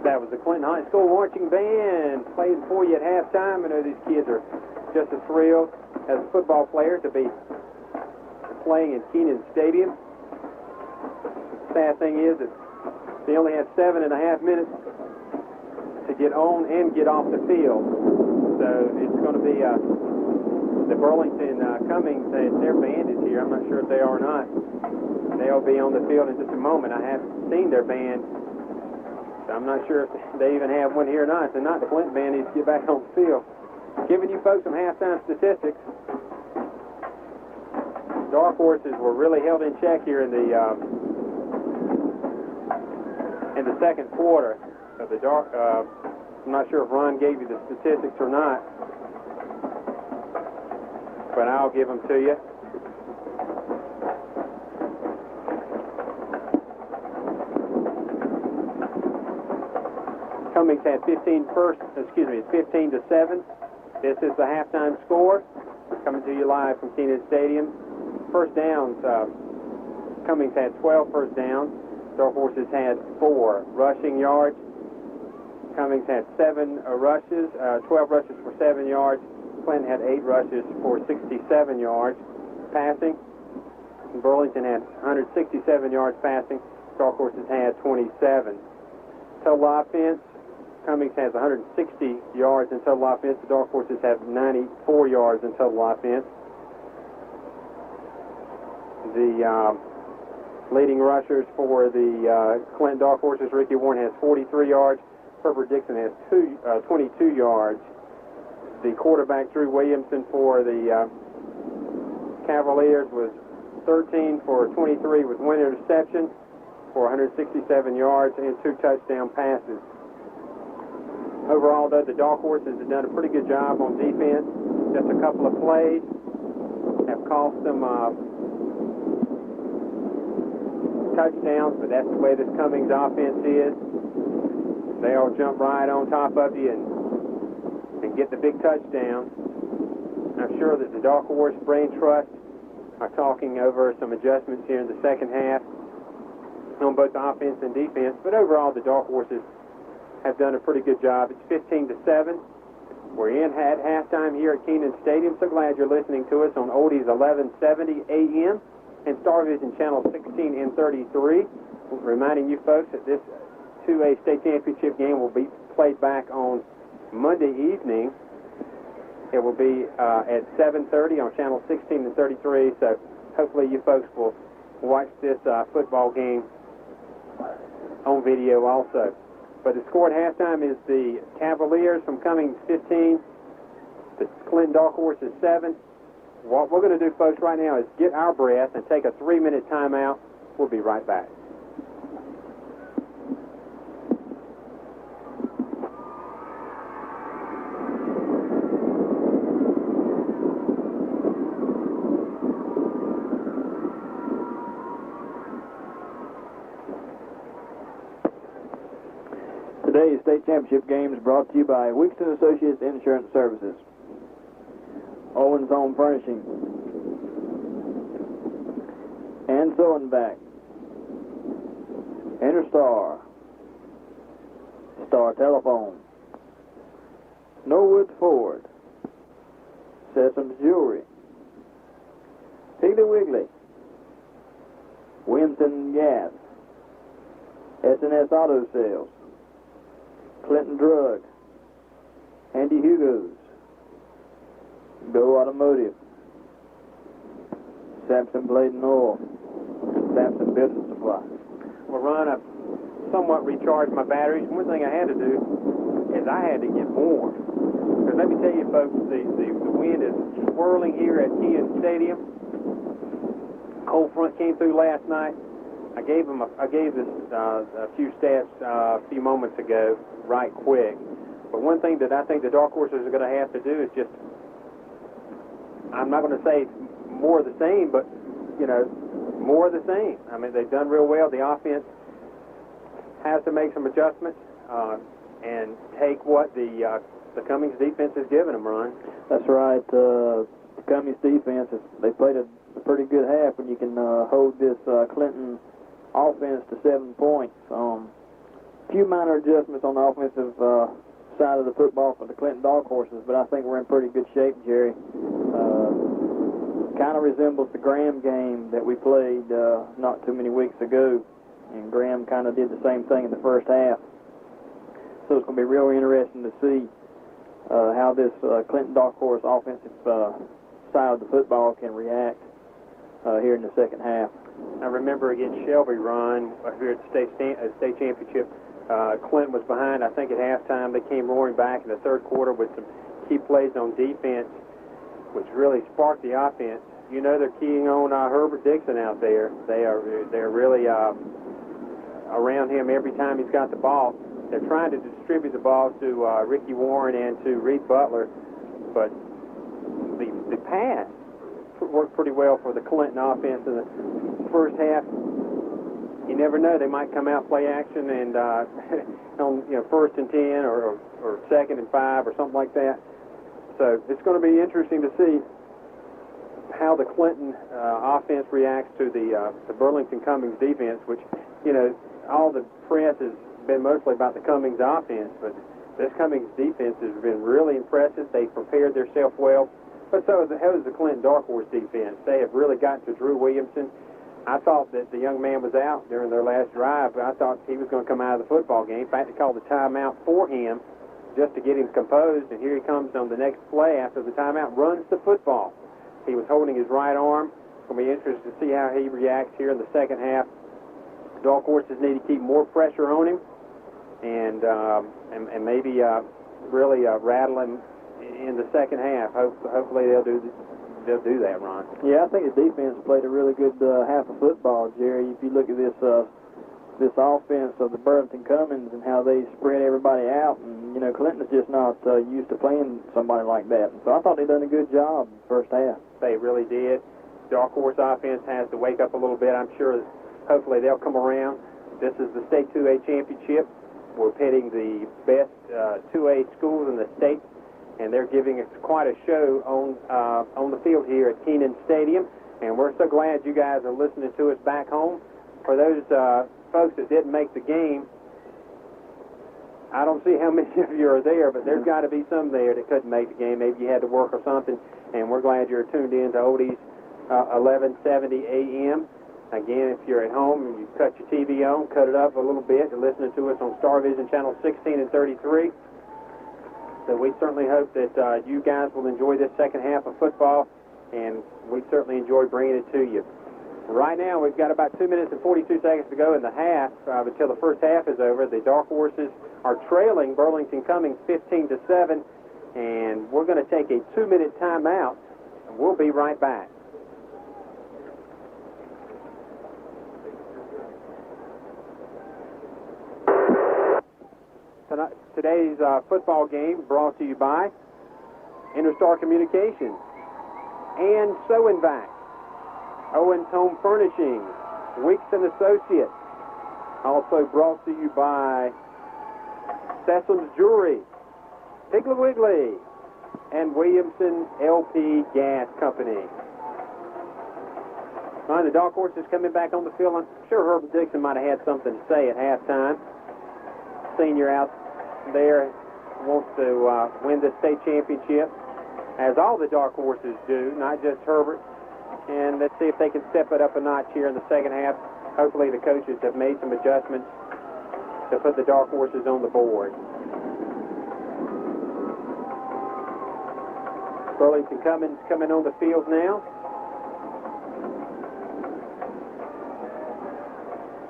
That was the Clinton High School marching band playing for you at halftime. I know these kids are just as thrilled as a football player to be playing in Keenan Stadium. Sad thing is that they only had 7.5 minutes to get on and get off the field. So it's going to be the Burlington Cummings, their band is here. I'm not sure if they are or not. They'll be on the field in just a moment. I haven't seen their band. I'm not sure if they even have one here or not. If they're not, the Clinton band needs to get back on the field. Giving you folks some halftime statistics. Dark Horses were really held in check here in the second quarter of the Dark. I'm not sure if Ron gave you the statistics or not, but I'll give them to you. Cummings had 15 to 7. This is the halftime score. Coming to you live from Keenan Stadium. First downs, Cummings had 12 first downs. Dark Horses had 4 rushing yards. Cummings had 7 rushes, 12 rushes for 7 yards. Clinton had 8 rushes for 67 yards passing. Burlington had 167 yards passing. Dark Horses had 27. Total offense, Cummings has 160 yards in total offense. The Dark Horses have 94 yards in total offense. The leading rushers for the Clinton Dark Horses, Ricky Warren has 43 yards. Herbert Dixon has 22 yards. The quarterback, Drew Williamson, for the Cavaliers was 13 for 23 with 1 interception for 167 yards and 2 touchdown passes. Overall, though, the Dark Horses have done a pretty good job on defense. Just a couple of plays have cost them touchdowns, but that's the way this Cummings offense is. They'll jump right on top of you and get the big touchdown. I'm sure that the Dark Horse Brain Trust are talking over some adjustments here in the second half on both offense and defense, but overall the Dark Horses have done a pretty good job. It's 15 to 7. We're in at halftime here at Keenan Stadium. So glad you're listening to us on Oldies 1170 AM and Starvision Channel 16 and 33. Reminding you folks that this 2A state championship game will be played back on Monday evening. It will be at 7:30 on Channel 16 and 33. So hopefully you folks will watch this football game on video also. But the score at halftime is the Cavaliers from Cummings 15, the Clinton Dark Horses 7. What we're going to do, folks, right now is get our breath and take a 3-minute timeout. We'll be right back. Today's state championship game is brought to you by Wixton Associates Insurance Services, Owens Home Furnishing, and Sewing Back, Interstar, Star Telephone, Norwood Ford, Sessoms Jewelry, Piggly Wiggly, Williamson Gas, S&S Auto Sales, Clinton Drug, Andy Hugo's, Go Automotive, Sampson Blade and Oil, and Sampson Building Supply. Well, Ron, I've somewhat recharged my batteries. One thing I had to do is I had to get warm. let me tell you, folks, the wind is swirling here at Keene Stadium. Cold front came through last night. I gave this a few stats a few moments ago, right quick. But one thing that I think the dark horses are going to have to do is just, I'm not going to say more of the same, but, you know, more of the same. I mean, they've done real well. The offense has to make some adjustments and take what the Cummings defense has given them, Ron. That's right. The Cummings defense, they played a pretty good half when you can hold this Clinton offense to 7 points. A few minor adjustments on the offensive side of the football for the Clinton Dark Horses, but I think we're in pretty good shape, Jerry. Kind of resembles the Graham game that we played not too many weeks ago, and Graham kind of did the same thing in the first half. So it's going to be real interesting to see how this Clinton Dark Horse offensive side of the football can react here in the second half. I remember against Shelby, Ron, here at the state championship, Clinton was behind, I think, at halftime. They came roaring back in the third quarter with some key plays on defense, which really sparked the offense. You know, they're keying on Herbert Dixon out there. They're really around him every time he's got the ball. They're trying to distribute the ball to Ricky Warren and to Reed Butler, but the pass worked pretty well for the Clinton offense in the first half. You never know; they might come out play action and on 1st and 10 or 2nd and 5 or something like that. So it's going to be interesting to see how the Clinton offense reacts to the Burlington Cummings defense, which, you know, all the press has been mostly about the Cummings offense, but this Cummings defense has been really impressive. They've prepared themselves well, but so has the Clinton Dark Horse defense. They have really gotten to Drew Williamson. I thought that the young man was out during their last drive, but I thought he was going to come out of the football game. In fact, they called the timeout for him just to get him composed, and here he comes on the next play after the timeout, runs the football. He was holding his right arm. It's going to be interesting to see how he reacts here in the second half. Dark Horses need to keep more pressure on him and maybe really rattle him in the second half. Hopefully they'll do that, Ron. Yeah, I think the defense played a really good half of football, Jerry. If you look at this offense of the Burlington Cummings and how they spread everybody out, and you know, Clinton's just not used to playing somebody like that. So I thought they done a good job in the first half. They really did. Dark Horse offense has to wake up a little bit. I'm sure hopefully they'll come around. This is the State 2A Championship. We're pitting the best 2A schools in the state, and they're giving us quite a show on the field here at Keene Stadium. And we're so glad you guys are listening to us back home. For those folks that didn't make the game, I don't see how many of you are there, but there's got to be some there that couldn't make the game. Maybe you had to work or something, and we're glad you're tuned in to Oldies 1170 AM. Again, if you're at home and you cut your TV on, cut it up a little bit, you're listening to us on Star Vision Channel 16 and 33. So we certainly hope that you guys will enjoy this second half of football, and we certainly enjoy bringing it to you. Right now, we've got about 2 minutes and 42 seconds to go in the half until the first half is over. The Dark Horses are trailing Burlington Cummings 15-7, and we're going to take a 2-minute timeout, and we'll be right back. Today's football game brought to you by Interstar Communications and Sew & Vac, Owens Home Furnishings, Weeks & Associates. Also brought to you by Sessum's Jewelry, Piggly Wiggly, and Williamson LP Gas Company. Now, the Dark Horses coming back on the field. I'm sure Herbert Dixon might have had something to say at halftime. Senior out there wants to win the state championship, as all the Dark Horses do, not just Herbert. And let's see if they can step it up a notch here in the second half. Hopefully the coaches have made some adjustments to put the Dark Horses on the board. Burlington Cummings coming on the field now.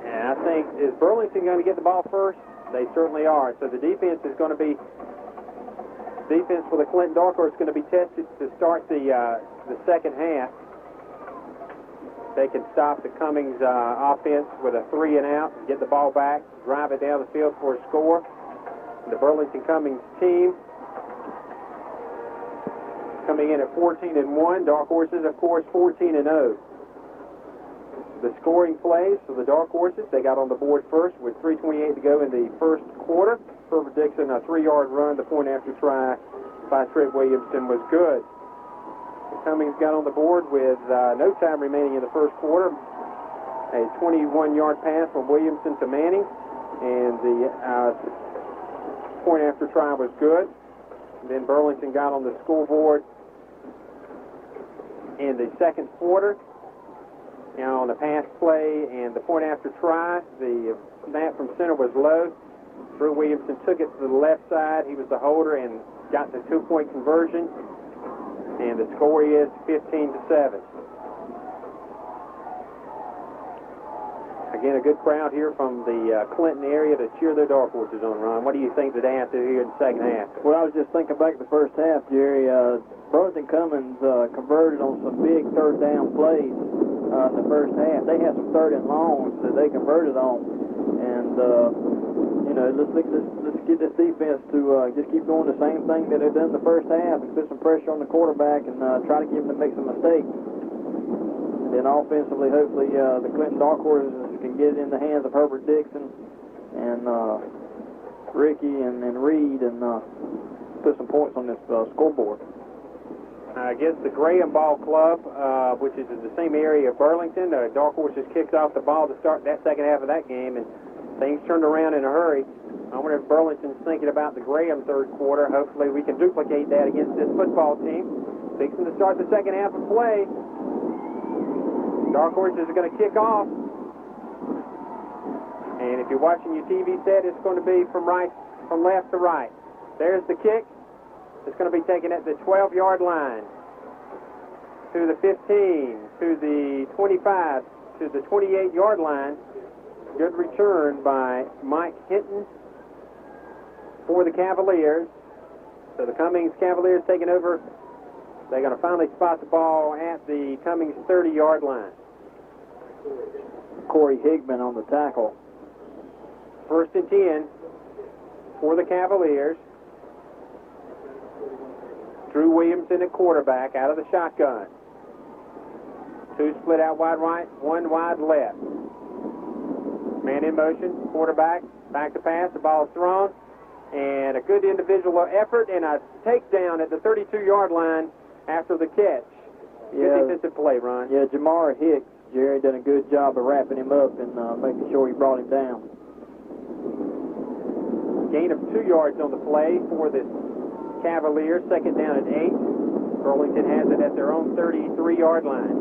And I think, is Burlington going to get the ball first? They certainly are. So the defense is going to be Defense for the Clinton Dark Horse is going to be tested to start the second half. They can stop the Cummings offense with a 3 and out, get the ball back, drive it down the field for a score. The Burlington Cummings team coming in at 14-1. Dark Horses, of course, 14-0. The scoring plays for the Dark Horses, they got on the board first with 3:28 to go in the first quarter. Herbert Dixon, a 3-yard run. The point after try by Trent Williamson was good. Cummings got on the board with no time remaining in the first quarter. A 21-yard pass from Williamson to Manning, and the point after try was good. And then Burlington got on the scoreboard in the second quarter. Now on the pass play and the point after try, the snap from center was low. Drew Williamson took it to the left side. He was the holder and got the 2-point conversion. And the score is 15-7. Again, a good crowd here from the Clinton area to cheer their Dark Horses on, Ron. What do you think that they have to do here in the second half? Well, I was just thinking back to the first half, Jerry. Burlington Cummings converted on some big third down plays in the first half. They had some third and longs that they converted on. And, let's get this defense to just keep doing the same thing that they've done in the first half and put some pressure on the quarterback and try to get him to make some mistakes. And then offensively, hopefully, the Clinton Dark Horses can get it in the hands of Herbert Dixon and Ricky and Reed and put some points on this scoreboard. I guess the Graham Ball Club, which is in the same area of Burlington, Dark Horses kicked off the ball to start that second half of that game, and things turned around in a hurry. I wonder if Burlington's thinking about the Graham third quarter. Hopefully we can duplicate that against this football team. Fixing to start the second half of play. Dark Horses are going to kick off. And if you're watching your TV set, it's going to be from left to right. There's the kick. It's going to be taken at the 12-yard line, to the 15, to the 25, to the 28-yard line. Good return by Mike Hinton for the Cavaliers. So the Cummings Cavaliers taking over. They're going to finally spot the ball at the Cummings 30-yard line. Corey Higman on the tackle. 1st and 10 for the Cavaliers. Drew Williamson at quarterback out of the shotgun. 2 split out wide right, 1 wide left. Man in motion, quarterback, back to pass, the ball is thrown, and a good individual effort and a takedown at the 32-yard line after the catch. Good defensive play, Ron. Yeah, Jamar Hicks, Jerry, done a good job of wrapping him up and making sure he brought him down. Gain of 2 yards on the play for the Cavaliers, 2nd down and 8. Burlington has it at their own 33-yard line.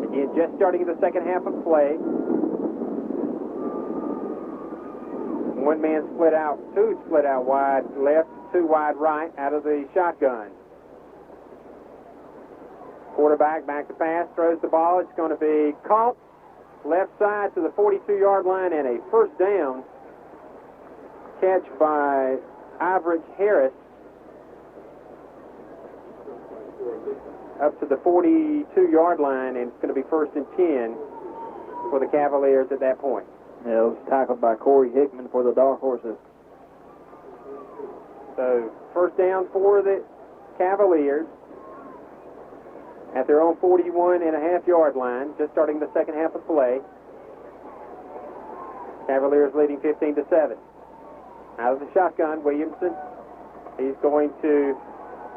Again, just starting the second half of play. 1 man split out, 2 split out wide left, 2 wide right out of the shotgun. Quarterback back to pass, throws the ball. It's going to be caught left side to the 42-yard line and a 1st down catch by Ivridge Harris up to the 42-yard line, and it's going to be 1st and 10 for the Cavaliers at that point. Yeah, it was tackled by Corey Hickman for the Dark Horses. So 1st down for the Cavaliers at their own 41.5-yard line, just starting the second half of play. Cavaliers leading 15-7. Out of the shotgun, Williamson. He's going to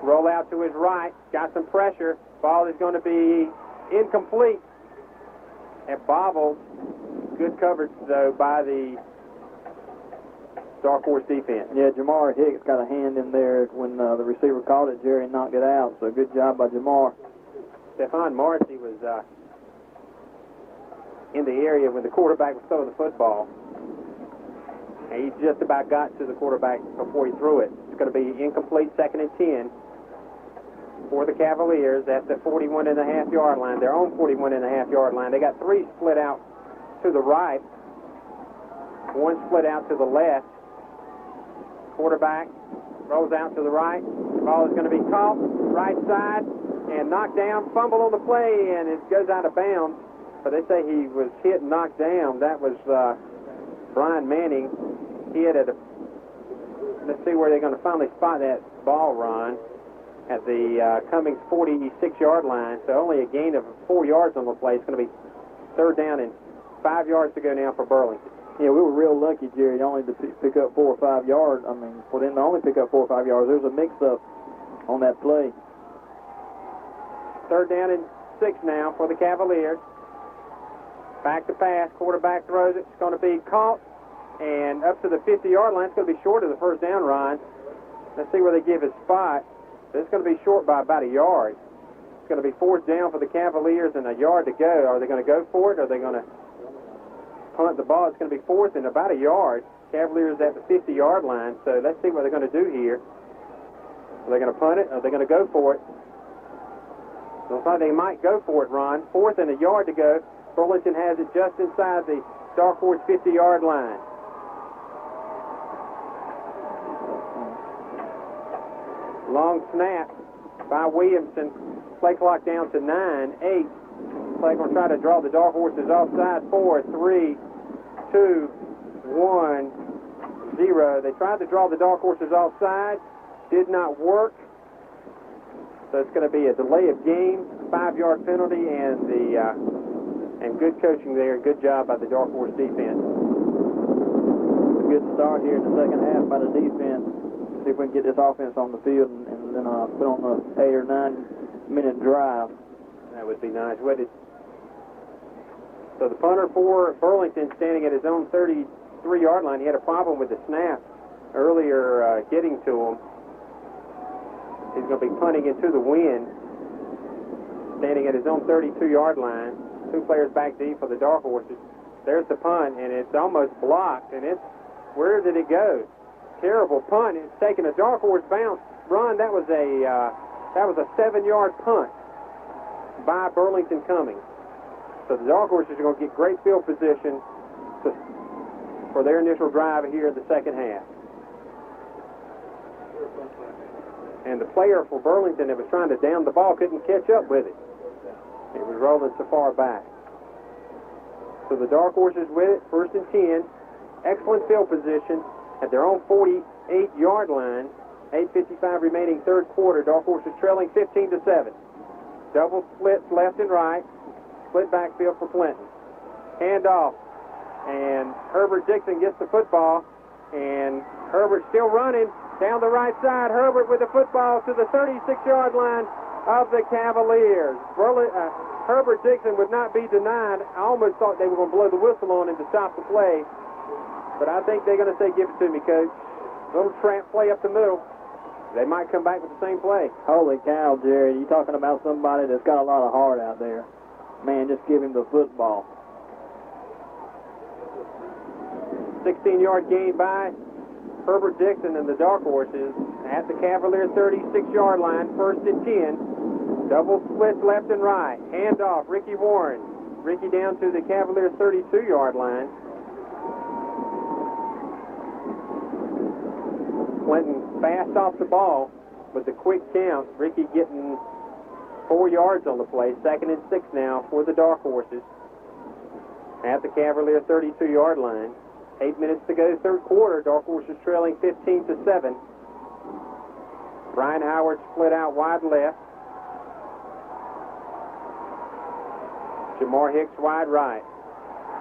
roll out to his right. Got some pressure. Ball is going to be incomplete. It bobbled. Good coverage, though, by the Dark Horse defense. Yeah, Jamar Hicks got a hand in there when the receiver caught it, Jerry, and knocked it out. So good job by Jamar. Stephon Marcy was in the area when the quarterback was throwing the football. And he just about got to the quarterback before he threw it. It's going to be incomplete, 2nd and 10 for the Cavaliers at the 41.5-yard line, their own 41.5-yard line. They got 3 split out to the right, 1 split out to the left. Quarterback rolls out to the right. The ball is going to be caught right side and knocked down. Fumble on the play, and it goes out of bounds. But they say he was hit and knocked down. That was Brian Manning. He hit at a... Let's see where they're going to finally spot that ball, Ron, at the Cummings 46-yard line. So only a gain of 4 yards on the play. It's going to be third down and 5 yards to go now for Burlington. Yeah, we were real lucky, Jerry, only to pick up 4 or 5 yards. I mean, for them to only pick up 4 or 5 yards, there was a mix-up on that play. Third down and 6 now for the Cavaliers. Back to pass. Quarterback throws it. It's going to be caught. And up to the 50-yard line. It's going to be short of the first down, Ron. Let's see where they give his spot. It's going to be short by about a yard. It's going to be fourth down for the Cavaliers and a yard to go. Are they going to go for it? Or are they going to punt the ball? It's going to be fourth and about a yard. Cavaliers at the 50-yard line. So let's see what they're going to do here. Are they going to punt it? Or are they going to go for it? Looks like they might go for it, Ron. Fourth and a yard to go. Burlington has it just inside the Dark Horse 50-yard line. Long snap by Williamson. Play clock down to 9, 8. Play going to try to draw the Dark Horses offside. 4, 3, 2, 1, 0. They tried to draw the Dark Horses offside. Did not work. So it's going to be a delay of game, 5-yard penalty, and good coaching there. Good job by the Dark Horse defense. A good start here in the second half by the defense. See if we can get this offense on the field and then put on the 8 or 9 minute drive. That would be nice, wouldn't it? So the punter for Burlington standing at his own 33-yard line. He had a problem with the snap earlier getting to him. He's going to be punting into the wind, standing at his own 32-yard line. 2 players back deep for the Dark Horses. There's the punt, and it's almost blocked. And where did it go? Terrible punt. It's taking a Dark Horse bounce. Ron, that was a 7-yard punt by Burlington Cummings. So the Dark Horses are going to get great field position for their initial drive here in the second half. And the player for Burlington that was trying to down the ball couldn't catch up with it. It was rolling so far back. So the Dark Horses with it, first and 10. Excellent field position at their own 48-yard line. 8:55 remaining third quarter. Dark Horses trailing 15-7. Double splits left and right. Split backfield for Clinton. Handoff. And Herbert Dixon gets the football. And Herbert still running down the right side. Herbert with the football to the 36-yard line of the Cavaliers. Herbert Dixon would not be denied. I almost thought they were going to blow the whistle on him to stop the play. But I think they're going to say, give it to me, Coach. Little tramp play up the middle. They might come back with the same play. Holy cow, Jerry. You're talking about somebody that's got a lot of heart out there. Man, just give him the football. 16-yard gain by Herbert Dixon and the Dark Horses at the Cavalier 36-yard line, first and 10. Double splits left and right. Handoff, Ricky Warren. Ricky down to the Cavalier 32-yard line. Clinton fast off the ball with the quick count. Ricky getting 4 yards on the play. Second and 6 now for the Dark Horses at the Cavalier 32-yard line. 8 minutes to go, third quarter. Dark Horses trailing 15-7. Brian Howard split out wide left. Jamar Hicks wide right.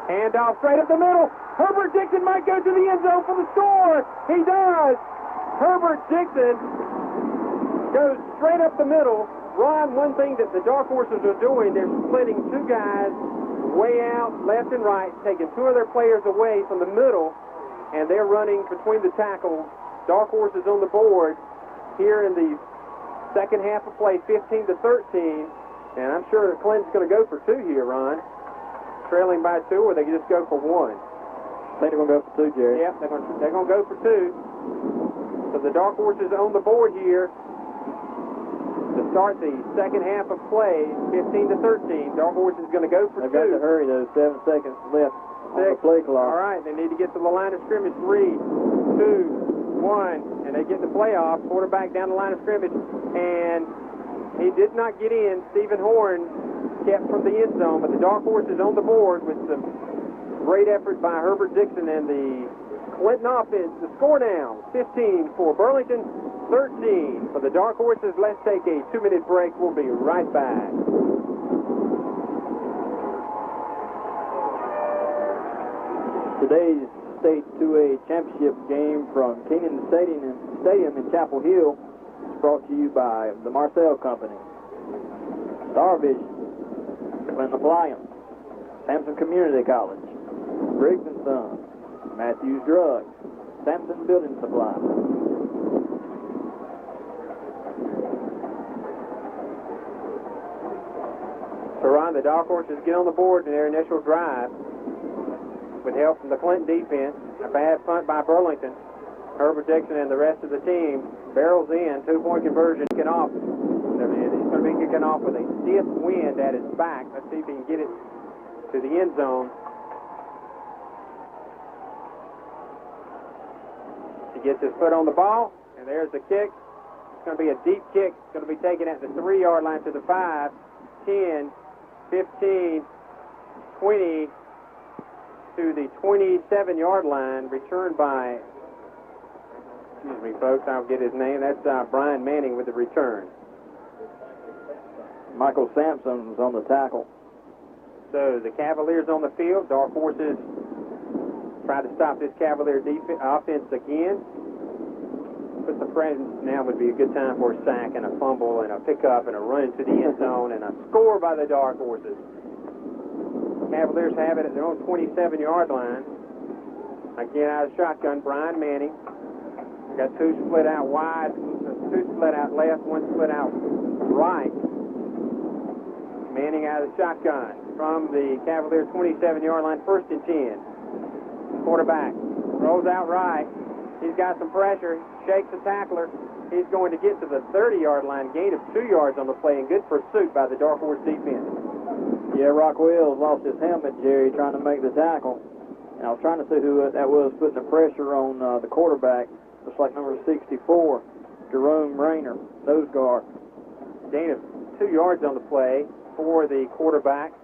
Handoff straight up the middle. Herbert Dixon might go to the end zone for the score. He does. Herbert Dixon goes straight up the middle. Ron, one thing that the Dark Horses are doing, they're splitting 2 guys way out, left and right, taking 2 of their players away from the middle, and they're running between the tackles. Dark Horses on the board here in the second half of play, 15-13, and I'm sure that Clinton's going to go for 2 here, Ron. Trailing by 2, or they can just go for 1. I think they're going to go for 2, Jerry. Yeah, they're going to go for 2. So the Dark Horses on the board here to start the second half of play, 15-13. Dark Horses is going to go for 2. They've got to hurry, though. 7 seconds left on the play clock. All right, they need to get to the line of scrimmage. 3, 2, one, and they get the playoff. Quarterback down the line of scrimmage, and he did not get in. Stephen Horn kept from the end zone, but the Dark Horses on the board with some great effort by Herbert Dixon and the Clinton offense. The score now, 15 for Burlington, 13 for the Dark Horses. Let's take a 2-minute break. We'll be right back. Today's State 2A Championship game from Keenan Stadium in Chapel Hill is brought to you by the Marcel Company, Star Vision, Clinton Appliance, Samson Community College, Briggs & Sons, Matthews Drugs, Samson Building Supply. So, Ron, the Dark Horses get on the board in their initial drive with help from the Clinton defense. A bad punt by Burlington. Herbert Dixon and the rest of the team barrels in. 2-point conversion kicking off. He's going to be kicking off with a stiff wind at his back. Let's see if he can get it to the end zone. He gets his foot on the ball, and there's the kick. It's going to be a deep kick. It's going to be taken at the 3-yard line to the 5, 10, 15, 20, to the 27-yard line, returned by, excuse me, folks, I'll get his name. That's Brian Manning with the return. Michael Sampson's on the tackle. So the Cavaliers on the field. Dark Horses try to stop this Cavalier offense again. Put the pressure. Now would be a good time for a sack and a fumble and a pickup and a run into the end zone and a score by the Dark Horses. Cavaliers have it at their own 27-yard line. Again, out of shotgun, Brian Manning. Got 2 split out wide, 2 split out left, 1 split out right. Manning out of the shotgun from the Cavaliers' 27-yard line, 1st and 10. Quarterback rolls out right. He's got some pressure, shakes the tackler. He's going to get to the 30-yard line, gain of 2 yards on the play, and good pursuit by the Dark Horse defense. Yeah, Rockwell lost his helmet, Jerry, trying to make the tackle. And I was trying to see who that was putting the pressure on the quarterback. Looks like number 64, Jerome Rayner, nose guard. Gain of 2 yards on the play for the quarterback.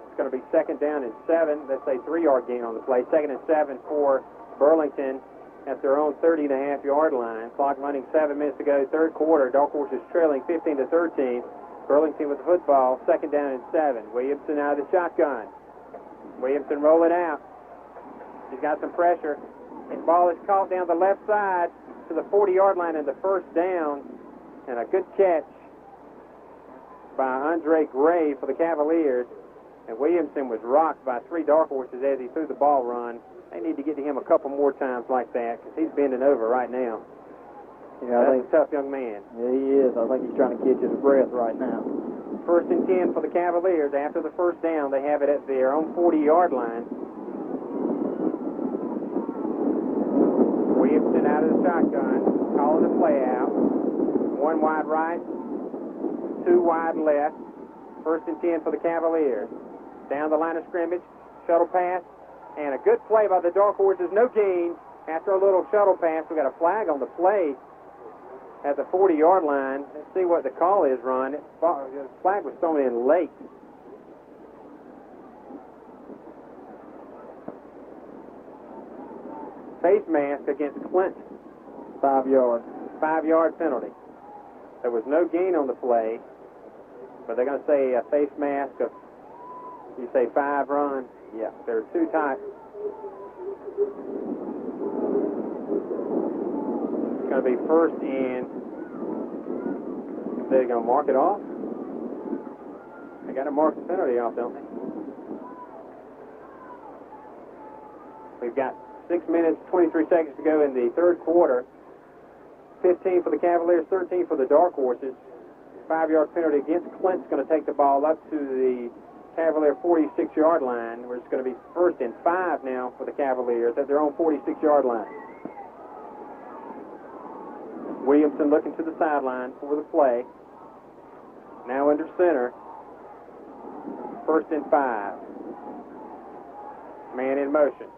It's going to be 2nd down and 7. That's a 3-yard gain on the play. 2nd and 7 for Burlington at their own 30.5-yard line. Clock running 7 minutes to go. 3rd quarter. Dark Horses trailing 15-13. Burlington with the football, 2nd down and 7. Williamson out of the shotgun. Williamson rolling out. He's got some pressure. His ball is caught down the left side to the 40-yard line and the 1st down. And a good catch by Andre Gray for the Cavaliers. And Williamson was rocked by 3 Dark Horses as he threw the ball run. They need to get to him a couple more times like that because he's bending over right now. Yeah, That's a tough young man. Yeah, he is. I think he's trying to catch his breath right now. 1st and 10 for the Cavaliers. After the 1st down, they have it at their own 40-yard line. Williamson out of the shotgun, calling the play out. 1 wide right, 2 wide left. 1st and 10 for the Cavaliers. Down the line of scrimmage, shuttle pass, and a good play by the Dark Horses. No gain after a little shuttle pass. We got a flag on the play at the 40-yard line. Let's see what the call is, Ron. The flag was thrown in late. Face mask against Clinton. 5 yards. 5-yard penalty. There was no gain on the play, but they're going to say a face mask of, you say 5, Ron? Yeah, there are 2 types. It's going to be 1st and they're going to mark it off. They got to mark the penalty off, don't they? We've got 6 minutes, 23 seconds to go in the 3rd quarter. 15 for the Cavaliers, 13 for the Dark Horses. 5-yard penalty against Clint's going to take the ball up to the Cavalier 46-yard line, where it's going to be 1st and 5 now for the Cavaliers at their own 46-yard line. Williamson looking to the sideline for the play. Now under center. 1st and 5. Man in motion.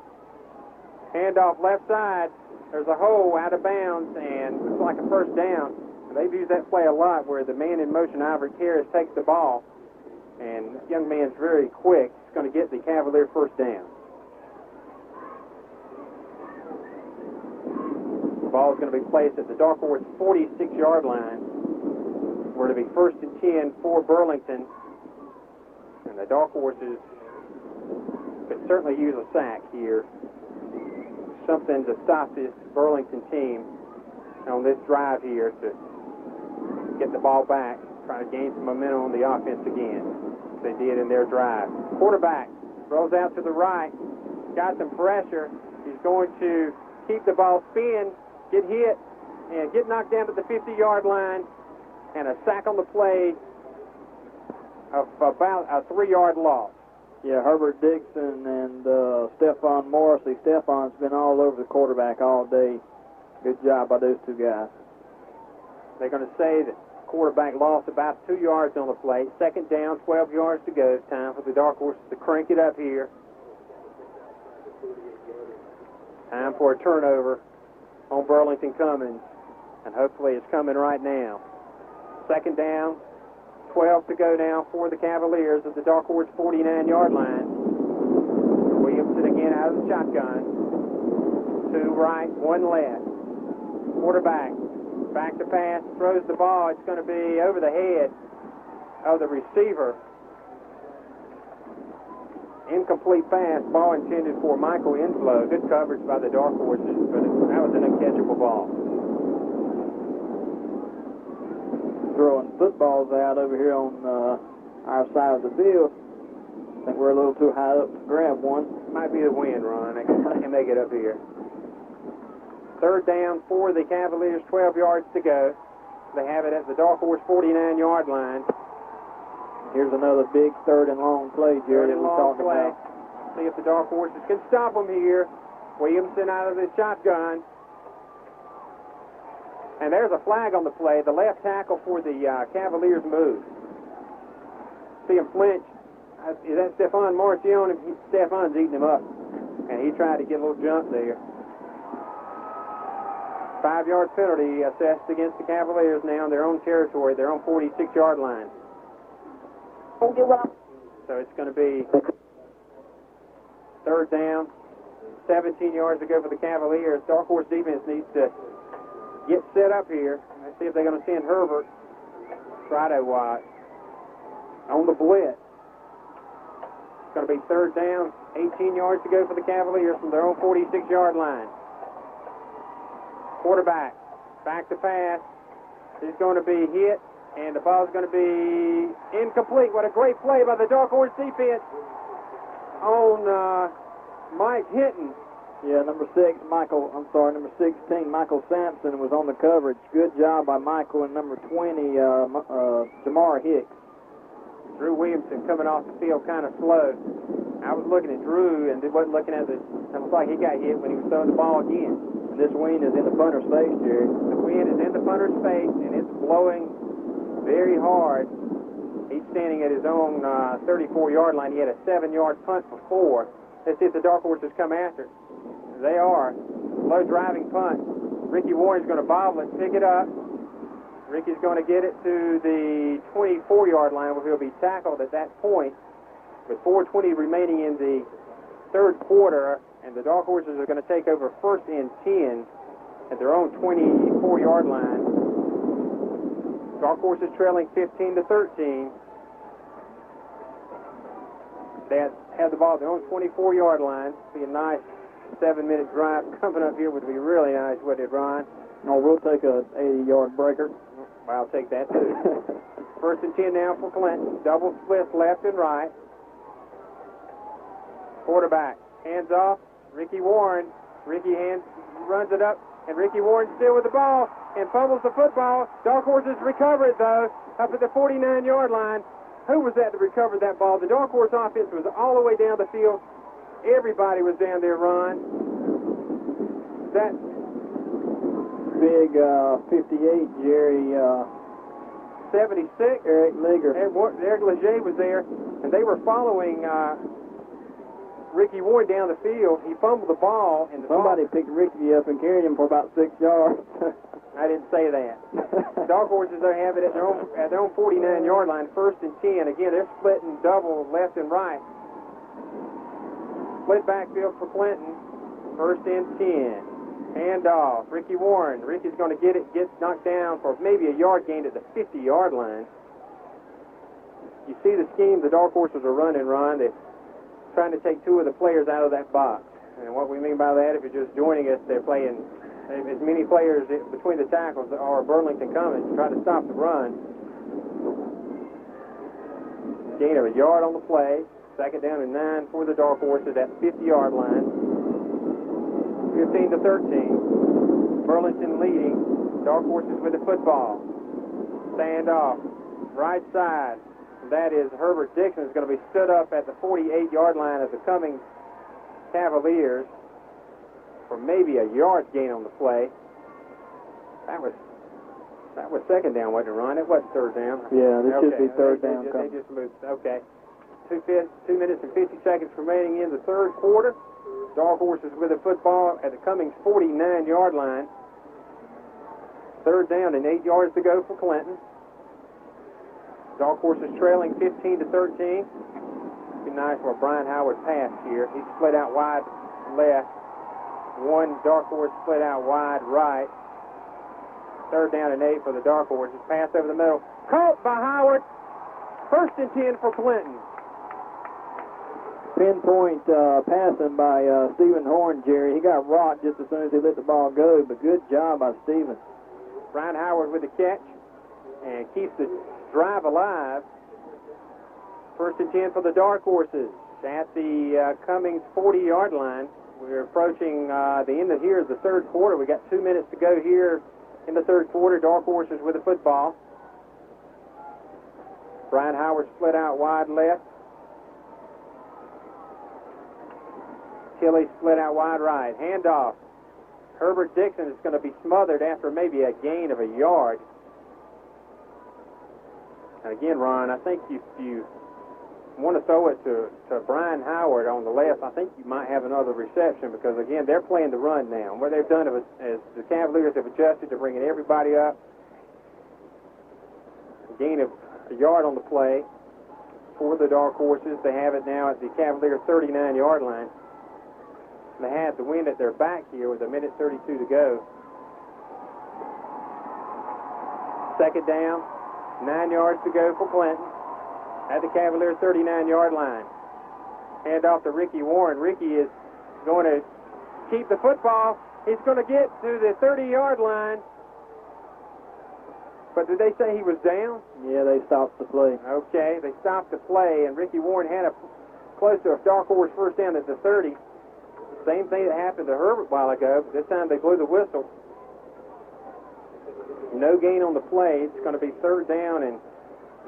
Handoff left side. there's a hole out of bounds, and looks like a first down. And they've used that play a lot, where the man in motion, Ivory Harris, takes the ball, and this young man's very quick. He's going to get the Cavalier first down. The ball is going to be placed at the Dark Horse 46-yard line. We're to be 1st and 10 for Burlington. And the Dark Horses could certainly use a sack here. Something to stop this Burlington team on this drive here to get the ball back, try to gain some momentum on the offense again. They did in their drive. Quarterback rolls out to the right, got some pressure. He's going to keep the ball spin, get hit, and get knocked down to the 50-yard line, and a sack on the play of about a 3-yard loss. Yeah, Herbert Dixon and Stephon Morrissey. Stephon's been all over the quarterback all day. Good job by those two guys. They're going to say that quarterback lost about 2 yards on the play. 2nd down, 12 yards to go. Time for the Dark Horses to crank it up here. Time for a turnover on Burlington Cummings, and hopefully it's coming right now. 2nd down, 12 to go now for the Cavaliers at the Dark Horse 49-yard line. Williamson again out of the shotgun. 2 right, 1 left. Quarterback back to pass, throws the ball. It's going to be over the head of the receiver. Incomplete pass, ball intended for Michael Inflow. Good coverage by the Dark Horses, but that was an uncatchable ball. Throwing footballs out over here on our side of the field. I think we're a little too high up to grab one. Might be the wind, Ron. I can make it up here. 3rd down for the Cavaliers, 12 yards to go. They have it at the Dark Horse 49-yard line. Here's another big 3rd and long play, Jerry, that we're talking about. See if the Dark Horses can stop them here. Williamson out of the shotgun. And there's a flag on the play. The left tackle for the Cavaliers moved. See him flinch. Is that Stephon Morrissey on him? Stephon's eating him up. And he tried to get a little jump there. 5-yard penalty assessed against the Cavaliers now in their own territory, their own 46-yard line. So it's going to be 3rd down, 17 yards to go for the Cavaliers. Dark Horse defense needs to get set up here. Let's see if they're going to send Herbert. Try to on the blitz. It's going to be 3rd down, 18 yards to go for the Cavaliers from their own 46-yard line. Quarterback, back to pass. He's going to be hit, and the ball's going to be incomplete. What a great play by the Dark Horse defense on Mike Hinton. Yeah, number 16, Michael Sampson was on the coverage. Good job by Michael, and number 20, Jamar Hicks. Drew Williamson coming off the field kind of slow. I was looking at Drew, and wasn't looking at it looks like he got hit when he was throwing the ball again. This wind is in the punter's face, Jerry. The wind is in the punter's face, and it's blowing very hard. He's standing at his own 34-yard line. He had a 7-yard punt before. Let's see if the Dark Horses come after it. They are. Low driving punt. Ricky Warren's going to bobble it, pick it up. Ricky's going to get it to the 24-yard line where he'll be tackled at that point. With 4:20 remaining in the 3rd quarter, and the Dark Horses are going to take over 1st and 10 at their own 24-yard line. Dark Horses trailing 15-13. They have the ball at their own 24-yard line. Be a nice 7-minute drive coming up here. Would be really nice, wouldn't it, Ron? No, we'll take a 80-yard breaker. Well, I'll take that too. 1st and 10 now for Clinton. Double split left and right. Quarterback hands off. Ricky Warren. Ricky runs it up, and Ricky Warren still with the ball and fumbles the football. Dark Horses recover it though up at the 49-yard line. Who was that that recovered that ball? The Dark Horse offense was all the way down the field. Everybody was down there, Ron. That big 58, Jerry. 76. Eric Leger. Eric Leger was there, and they were following Ricky Warren down the field. He fumbled the ball, and Somebody picked Ricky up and carried him for about 6 yards. I didn't say that. Dog horses, they have it at their own 49-yard line, 1st and 10. Again, they're splitting double left and right. Split backfield for Clinton, 1st and 10. Handoff, Ricky Warren. Ricky's going to get knocked down for maybe a yard gain at the 50-yard line. You see the scheme the Dark Horses are running, Ron. They're trying to take 2 of the players out of that box. And what we mean by that, if you're just joining us, they're playing as many players between the tackles are Burlington Cummings to try to stop the run. Gain of a yard on the play. 2nd down and 9 for the Dark Horses at the 50-yard line. 15-13. Burlington leading. Dark Horses with the football. Stand off. Right side. That is Herbert Dixon is going to be stood up at the 48-yard line of the Cummings Cavaliers for maybe a yard gain on the play. That was 2nd down, wasn't it, Ron? It wasn't 3rd down. Yeah, this should be 3rd down. They just moved. Okay. 2 minutes and 50 seconds remaining in the 3rd quarter. Dark Horses with the football at the Cummings 49-yard line. 3rd down and 8 yards to go for Clinton. Dark Horses trailing 15-13. Be nice for a Brian Howard pass here. He split out wide left. One Dark Horse split out wide right. 3rd down and 8 for the Dark Horses. Pass over the middle. Caught by Howard. 1st and 10 for Clinton. Pinpoint passing by Stephen Horn, Jerry. He got rocked just as soon as he let the ball go, but good job by Stephen. Brian Howard with the catch and keeps the drive alive. 1st and 10 for the Dark Horses at the Cummings 40-yard line. We're approaching the end of here is the 3rd quarter. We got 2 minutes to go here in the 3rd quarter. Dark Horses with the football. Brian Howard split out wide left. Tilley split out wide right. Handoff. Herbert Dixon is going to be smothered after maybe a gain of a yard. And again, Ron, I think if you want to throw it to Brian Howard on the left, I think you might have another reception because, again, they're playing the run now. What they've done is the Cavaliers have adjusted to bringing everybody up. A gain of a yard on the play for the Dark Horses. They have it now at the Cavalier 39-yard line. They had the wind at their back here with 1:32 to go. 2nd down, 9 yards to go for Clinton at the Cavalier 39-yard line. Hand off to Ricky Warren. Ricky is going to keep the football. He's going to get to the 30-yard line. But did they say he was down? Yeah, they stopped the play. Okay, they stopped the play, and Ricky Warren had a close to a Dark Horse 1st down at the 30. Same thing that happened to Herbert a while ago, but this time they blew the whistle. No gain on the play. It's going to be 3rd down and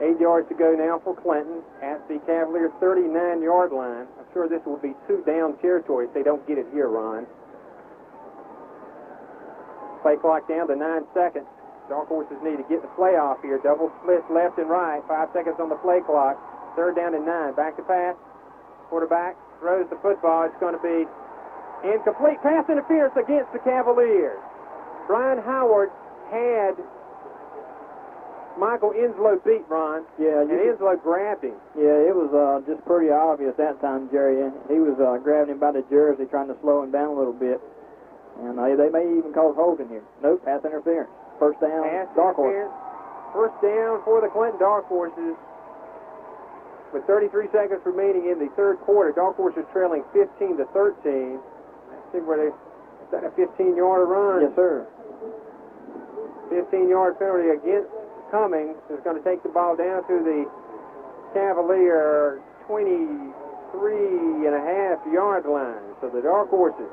8 yards to go now for Clinton at the Cavalier 39-yard line. I'm sure this will be 2 down territory if they don't get it here, Ron. Play clock down to 9 seconds. Dark Horses need to get the play off here. Double splits left and right. 5 seconds on the play clock. 3rd down and 9. Back to pass. Quarterback throws the football. It's going to be incomplete. Pass interference against the Cavaliers. Brian Howard had Michael Inslow beat, Ron. Yeah, and Inslow grabbed him. Yeah, it was just pretty obvious that time, Jerry. And he was grabbing him by the jersey, trying to slow him down a little bit. And they may even cause holding here. Nope, pass interference. 1st down, pass Dark Horse. 1st down for the Clinton Dark Horses. With 33 seconds remaining in the 3rd quarter, Dark Horses trailing 15-13. Let's see where is that a 15-yard run? Yes, sir. 15-yard penalty against Cummings is going to take the ball down to the Cavalier 23.5-yard line. So the Dark Horses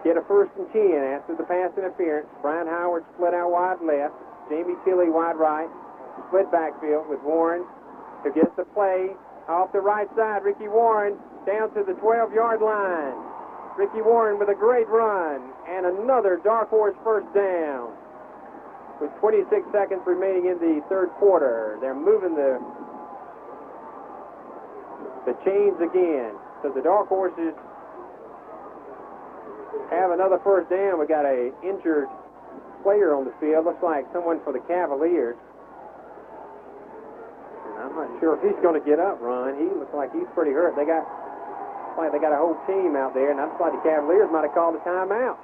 get a 1st and 10 after the pass interference. Brian Howard split out wide left. Jamie Tilley wide right. Split backfield with Warren who gets the play off the right side. Ricky Warren down to the 12-yard line. Ricky Warren with a great run and another Dark Horse 1st down. With 26 seconds remaining in the 3rd quarter, they're moving the the chains again. So the Dark Horses have another first down. We got a injured player on the field. Looks like someone for the Cavaliers. And I'm not sure if he's going to get up, Ron. He looks like he's pretty hurt. They got a whole team out there, and that's why the Cavaliers might have called a timeout.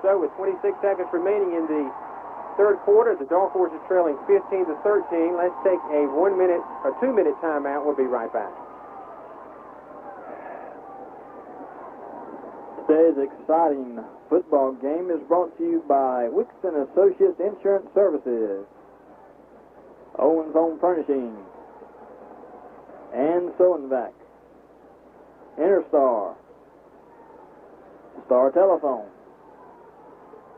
So with 26 seconds remaining in the third quarter, the Dark Horses trailing 15-13. Let's take a 1-minute or 2-minute timeout. We'll be right back. Today's exciting football game is brought to you by Wixon Associates Insurance Services, Owens Home Furnishing, and Soenvac, Interstar, Star Telephone,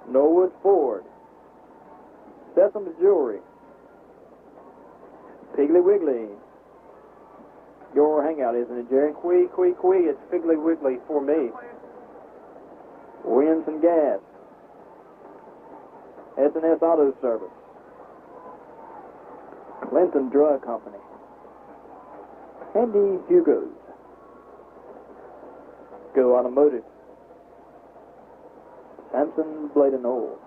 Norwood Ford, Sesame Jewelry, Piggly Wiggly. Your hangout, isn't it, Jerry? Quee. It's Piggly Wiggly for me. Williamson Gas, S&S Auto Service, Clinton Drug Company, Andy Hugo's, Go Automotive, Samson Blade and Oil.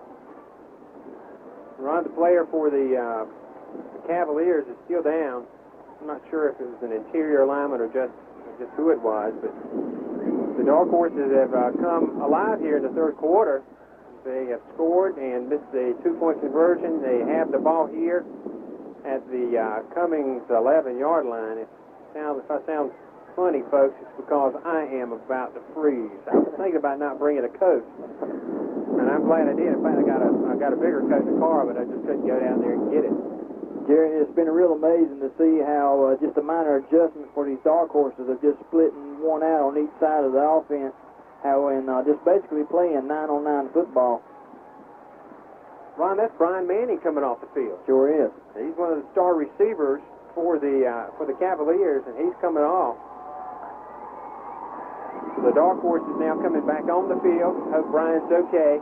Ron, the player for the Cavaliers is still down. I'm not sure if it was an interior lineman or just who it was, but the Dark Horses have come alive here in the third quarter. They have scored and missed a 2-point conversion. They have the ball here at the Cummings 11-yard line. If I sound funny, folks, it's because I am about to freeze. I was thinking about not bringing a coat, and I'm glad I did. In fact, I got a bigger coat in the car, but I just couldn't go down there and get it. Jerry, it's been real amazing to see how just a minor adjustment for these Dark Horses of just splitting one out on each side of the offense, how in just basically playing 9-on-9 football. Ron, that's Brian Manning coming off the field. Sure is. He's one of the star receivers for the Cavaliers, and he's coming off. So the Dark Horse is now coming back on the field. Hope Brian's okay.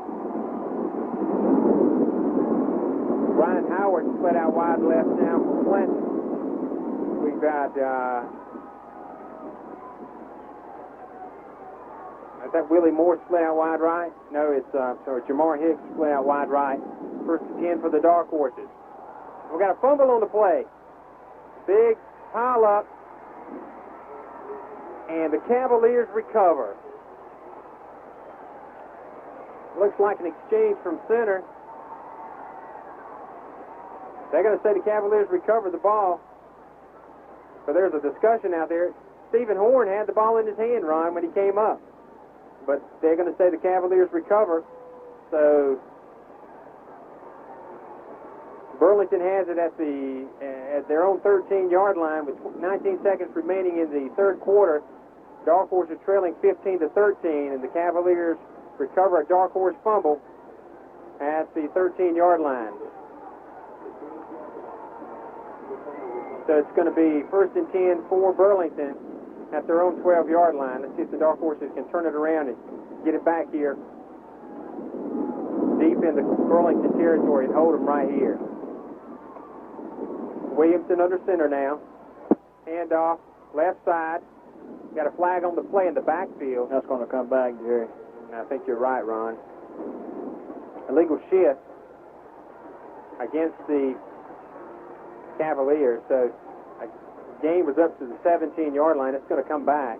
Brian Howard split out wide left now for Clinton. We've got, is that Willie Moore split out wide right? No, it's Jamar Hicks split out wide right. First and 10 for the Dark Horses. We've got a fumble on the play. Big pile up. And the Cavaliers recover. Looks like an exchange from center. They're going to say the Cavaliers recovered the ball. But there's a discussion out there. Stephen Horn had the ball in his hand, Ron, when he came up. But they're going to say the Cavaliers recover. So Burlington has it at their own 13-yard line with 19 seconds remaining in the third quarter. Dark Horse are trailing 15-13, and the Cavaliers recover a Dark Horse fumble at the 13-yard line. So it's going to be first and 10 for Burlington at their own 12-yard line. Let's see if the Dark Horses can turn it around and get it back here deep in the Burlington territory and hold them right here. Williamson under center now. Handoff, left side. Got a flag on the play in the backfield. That's going to come back, Jerry. I think you're right, Ron. Illegal shift against the Cavaliers. So a game was up to the 17-yard line. It's going to come back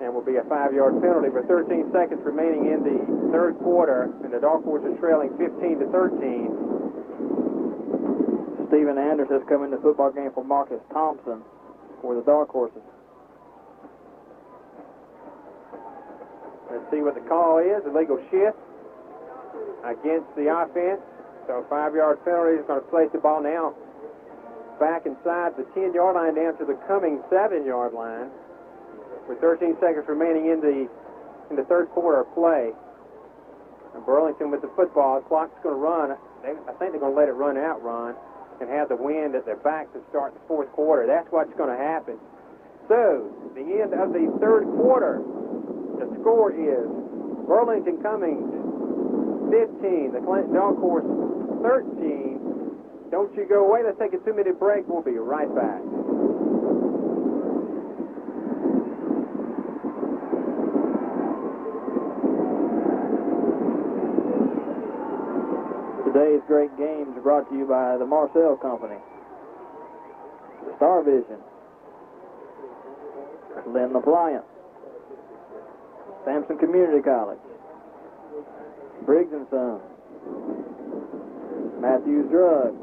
and will be a 5-yard penalty with 13 seconds remaining in the third quarter, and the Dark Horse is trailing 15-13. Stephen Anders has come in the football game for Marcus Thompson for the Dark Horses. Let's see what the call is. Illegal shift against the offense. So a 5-yard penalty is going to place the ball now back inside the 10-yard line down to the Cummings 7-yard line with 13 seconds remaining in the third quarter of play. And Burlington with the football. The clock's going to run. I think they're going to let it run out, Ron, and have the wind at their back to start the fourth quarter. That's what's going to happen. So, the end of the third quarter, the score is Burlington Cummings 15, the Clinton Dark Horse 13. Don't you go away. Let's take a 2-minute break. We'll be right back. Today's great games are brought to you by the Marcel Company, Star Vision, Lynn Appliance, Sampson Community College, Briggs & Sons, Matthews Drug,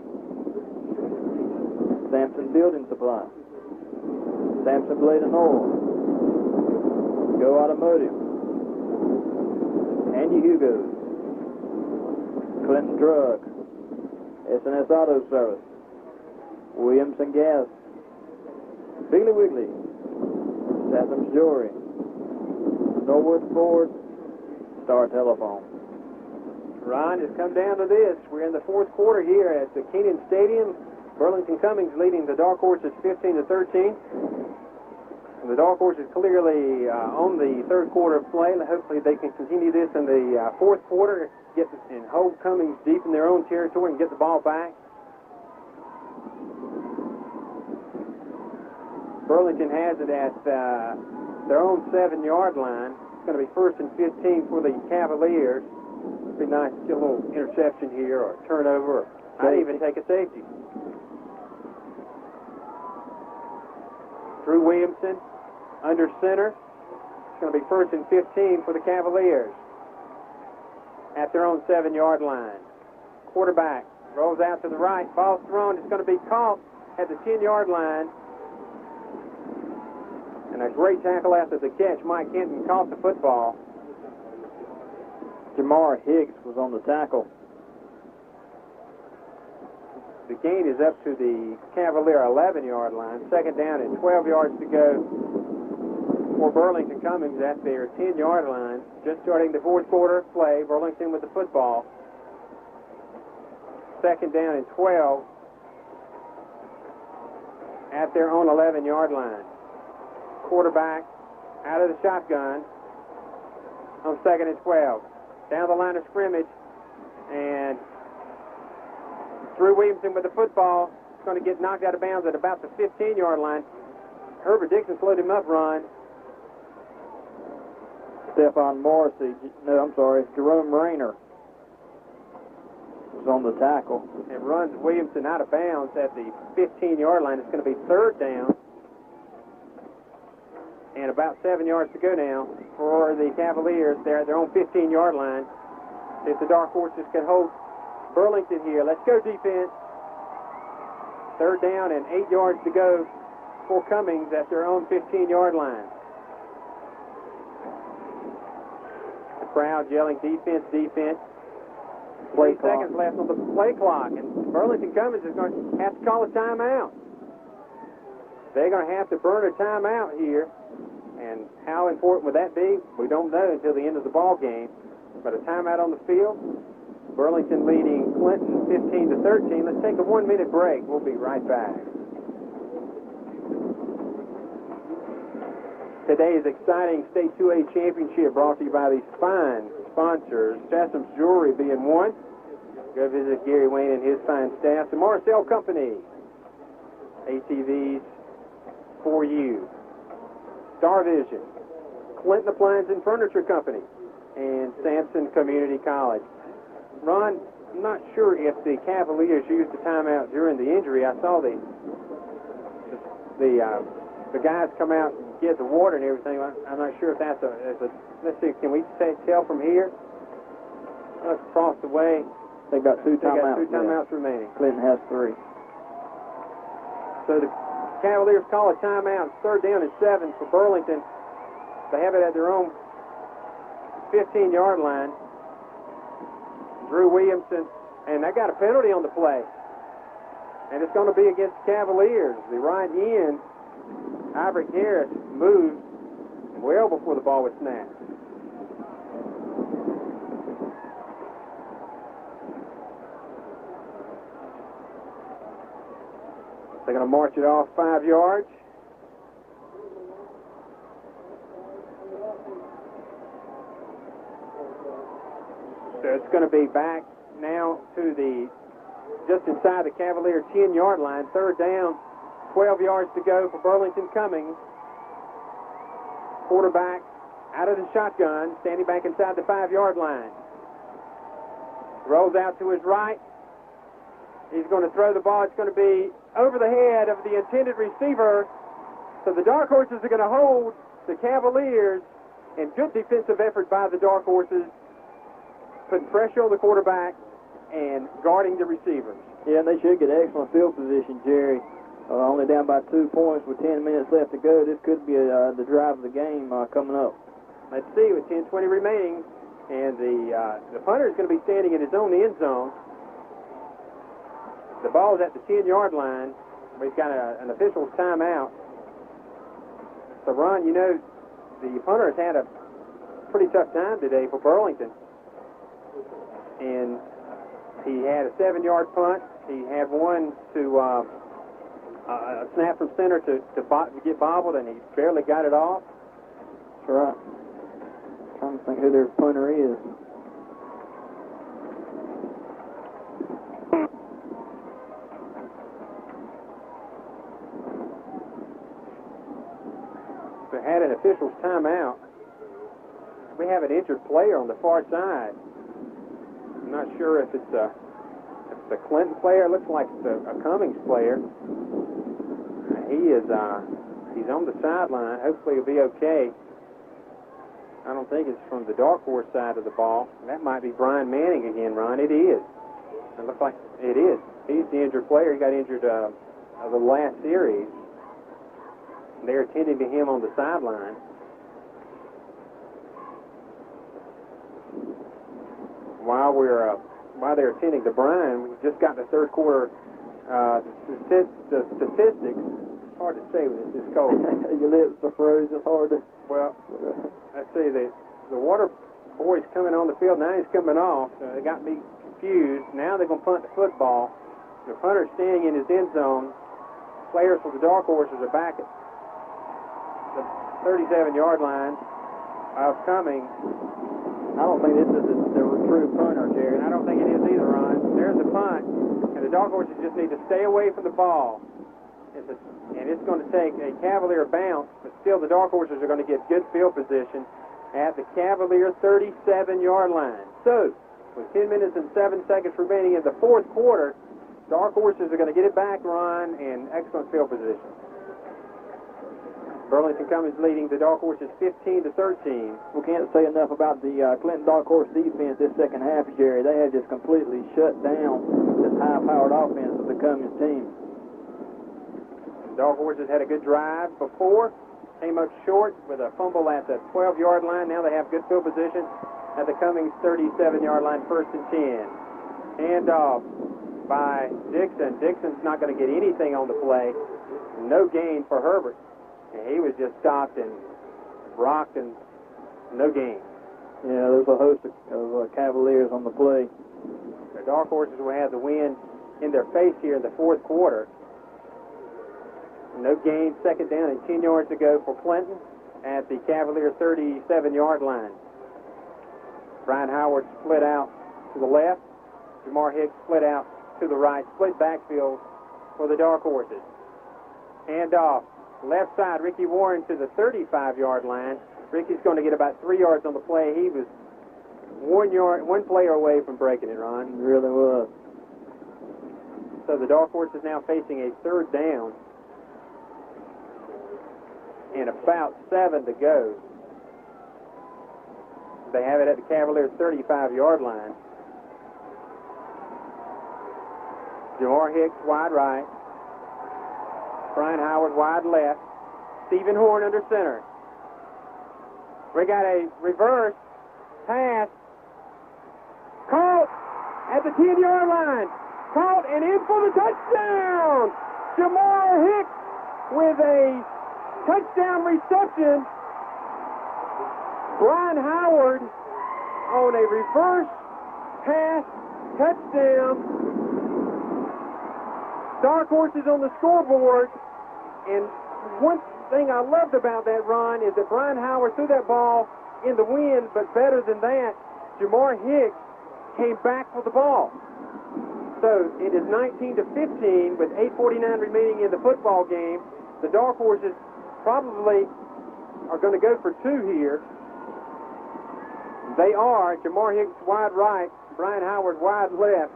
Sampson Building Supply, Sampson Blade and Oil, Go Automotive, Andy Hugo's, Clinton Drug, S&S Auto Service, Williamson Gas, Piggly Wiggly, Satham's Jewelry, Norwood Ford, Star Telephone. Ron, has come down to this. We're in the fourth quarter here at the Keenan Stadium. Burlington Cummings leading the Dark Horses 15-13. And the Dark Horses clearly on the third quarter of play. Hopefully they can continue this in the fourth quarter, and hold Cummings deep in their own territory and get the ball back. Burlington has it at their own 7-yard line. It's going to be 1st and 15 for the Cavaliers. It'd be nice to get a little interception here or a turnover. I'd even take a safety. Drew Williamson under center. It's going to be 1st and 15 for the Cavaliers at their own 7-yard line. Quarterback rolls out to the right. Ball's thrown. It's going to be caught at the 10-yard line. And a great tackle after the catch. Mike Hinton caught the football. Jamar Higgs was on the tackle. The gain is up to the Cavalier 11-yard line. 2nd down and 12 yards to go for Burlington Cummings at their 10-yard line. Just starting the fourth quarter of play. Burlington with the football. 2nd down and 12 at their own 11-yard line. Quarterback out of the shotgun on 2nd and 12. Down the line of scrimmage, and Drew Williamson with the football. It's going to get knocked out of bounds at about the 15-yard line. Herbert Dixon slowed him up, Ron. Stephon Morrissey, Jerome Rayner was on the tackle. And runs Williamson out of bounds at the 15-yard line. It's going to be 3rd down. And about 7 yards to go now for the Cavaliers. They're at their own 15-yard line. If the Dark Horses can hold Burlington here. Let's go defense. 3rd down and 8 yards to go for Cummings at their own 15-yard line. The crowd yelling defense, defense. 3 seconds left on the play clock, and Burlington Cummings is going to have to call a timeout. They're going to have to burn a timeout here. And how important would that be? We don't know until the end of the ball game. But a timeout on the field. Burlington leading Clinton 15-13. Let's take a 1-minute break. We'll be right back. Today's exciting State 2A Championship brought to you by these fine sponsors. Sessoms Jewelry being one. Go visit Gary Wayne and his fine staff. The Marcel Company. ATVs for you. Star Vision, Clinton Appliance and Furniture Company, and Sampson Community College. Ron, I'm not sure if the Cavaliers used the timeout during the injury. I saw the guys come out and get the water and everything. I'm not sure if that's a let's see, can we tell from here? Let's cross the way. They got two timeouts remaining. Clinton has 3. So the Cavaliers call a timeout. 3rd down and 7 for Burlington. They have it at their own 15-yard line. Drew Williamson, and they got a penalty on the play. And it's going to be against the Cavaliers. The right end, Ivory Harris, moved well before the ball was snapped. They're going to march it off 5 yards. So it's going to be back now to just inside the Cavalier 10-yard line. 3rd down, 12 yards to go for Burlington Cummings. Quarterback out of the shotgun, standing back inside the 5-yard line. Rolls out to his right. He's going to throw the ball. It's going to be over the head of the intended receiver. So the Dark Horses are going to hold the Cavaliers, and good defensive effort by the Dark Horses, putting pressure on the quarterback and guarding the receivers. Yeah, and they should get excellent field position, Jerry. Only down by 2 points with 10 minutes left to go. This could be the drive of the game coming up. Let's see, with 10:20 remaining, and the punter is going to be standing in his own end zone. The ball is at the 10-yard line. We've got an official's timeout. So, Ron, you know, the punter has had a pretty tough time today for Burlington. And he had a 7-yard punt. He had one to a snap from center to get bobbled, and he barely got it off. That's right. Trying to think who their punter is. We had an official's timeout. We have an injured player on the far side. I'm not sure if it's a Clinton player. It looks like it's a Cummings player. He's on the sideline. Hopefully he'll be okay. I don't think it's from the Dark Horse side of the ball. That might be Brian Manning again, Ron. It is. It looks like it is. He's the injured player. He got injured of the last series. They're attending to him on the sideline. While they're attending to Brian, we just got the third quarter statistics. It's hard to say when it's this cold. Your lips are frozen. It's hard to... Well, let's see. The water boy's coming on the field. Now he's coming off. So they got me confused. Now they're going to punt the football. The punter's standing in his end zone. Players for the Dark Horses are back at the 37-yard line of Cummings. I don't think this is the true punter, Jerry. I don't think it is either, Ron. There's the punt, and the Dark Horses just need to stay away from the ball. And it's going to take a Cavalier bounce, but still the Dark Horses are going to get good field position at the Cavalier 37-yard line. So, with 10 minutes and 7 seconds remaining in the fourth quarter, Dark Horses are going to get it back, Ron, in excellent field position. Burlington Cummings leading the Dark Horses 15-13. We can't say enough about the Clinton Dark Horse defense this second half, Jerry. They have just completely shut down this high-powered offense of the Cummings team. Dark Horses had a good drive before, came up short with a fumble at the 12-yard line. Now they have good field position at the Cummings 37-yard line, 1st and 10. Handoff by Dixon. Dixon's not going to get anything on the play. No gain for Herbert. He was just stopped and rocked and no gain. Yeah, there's a host of Cavaliers on the play. The Dark Horses will have the wind in their face here in the fourth quarter. No gain, 2nd down and 10 yards to go for Clinton at the Cavalier 37-yard line. Brian Howard split out to the left. Jamar Hicks split out to the right. Split backfield for the Dark Horses. Handoff. Left side, Ricky Warren to the 35-yard line. Ricky's going to get about 3 yards on the play. He was 1 player away from breaking it, Ron. He really was. So the Dark Horse is now facing a 3rd down and about 7 to go. They have it at the Cavaliers' 35-yard line. Jamar Hicks wide right. Brian Howard wide left. Stephen Horn under center. We got a reverse pass. Caught at the 10-yard line. Caught and in for the touchdown. Jamar Hicks with a touchdown reception. Brian Howard on a reverse pass touchdown. Dark Horses on the scoreboard. And one thing I loved about that, Ron, is that Brian Howard threw that ball in the wind, but better than that, Jamar Hicks came back for the ball. So it is 19-15 with 8:49 remaining in the football game. The Dark Horses probably are going to go for 2 here. They are. Jamar Hicks wide right, Brian Howard wide left.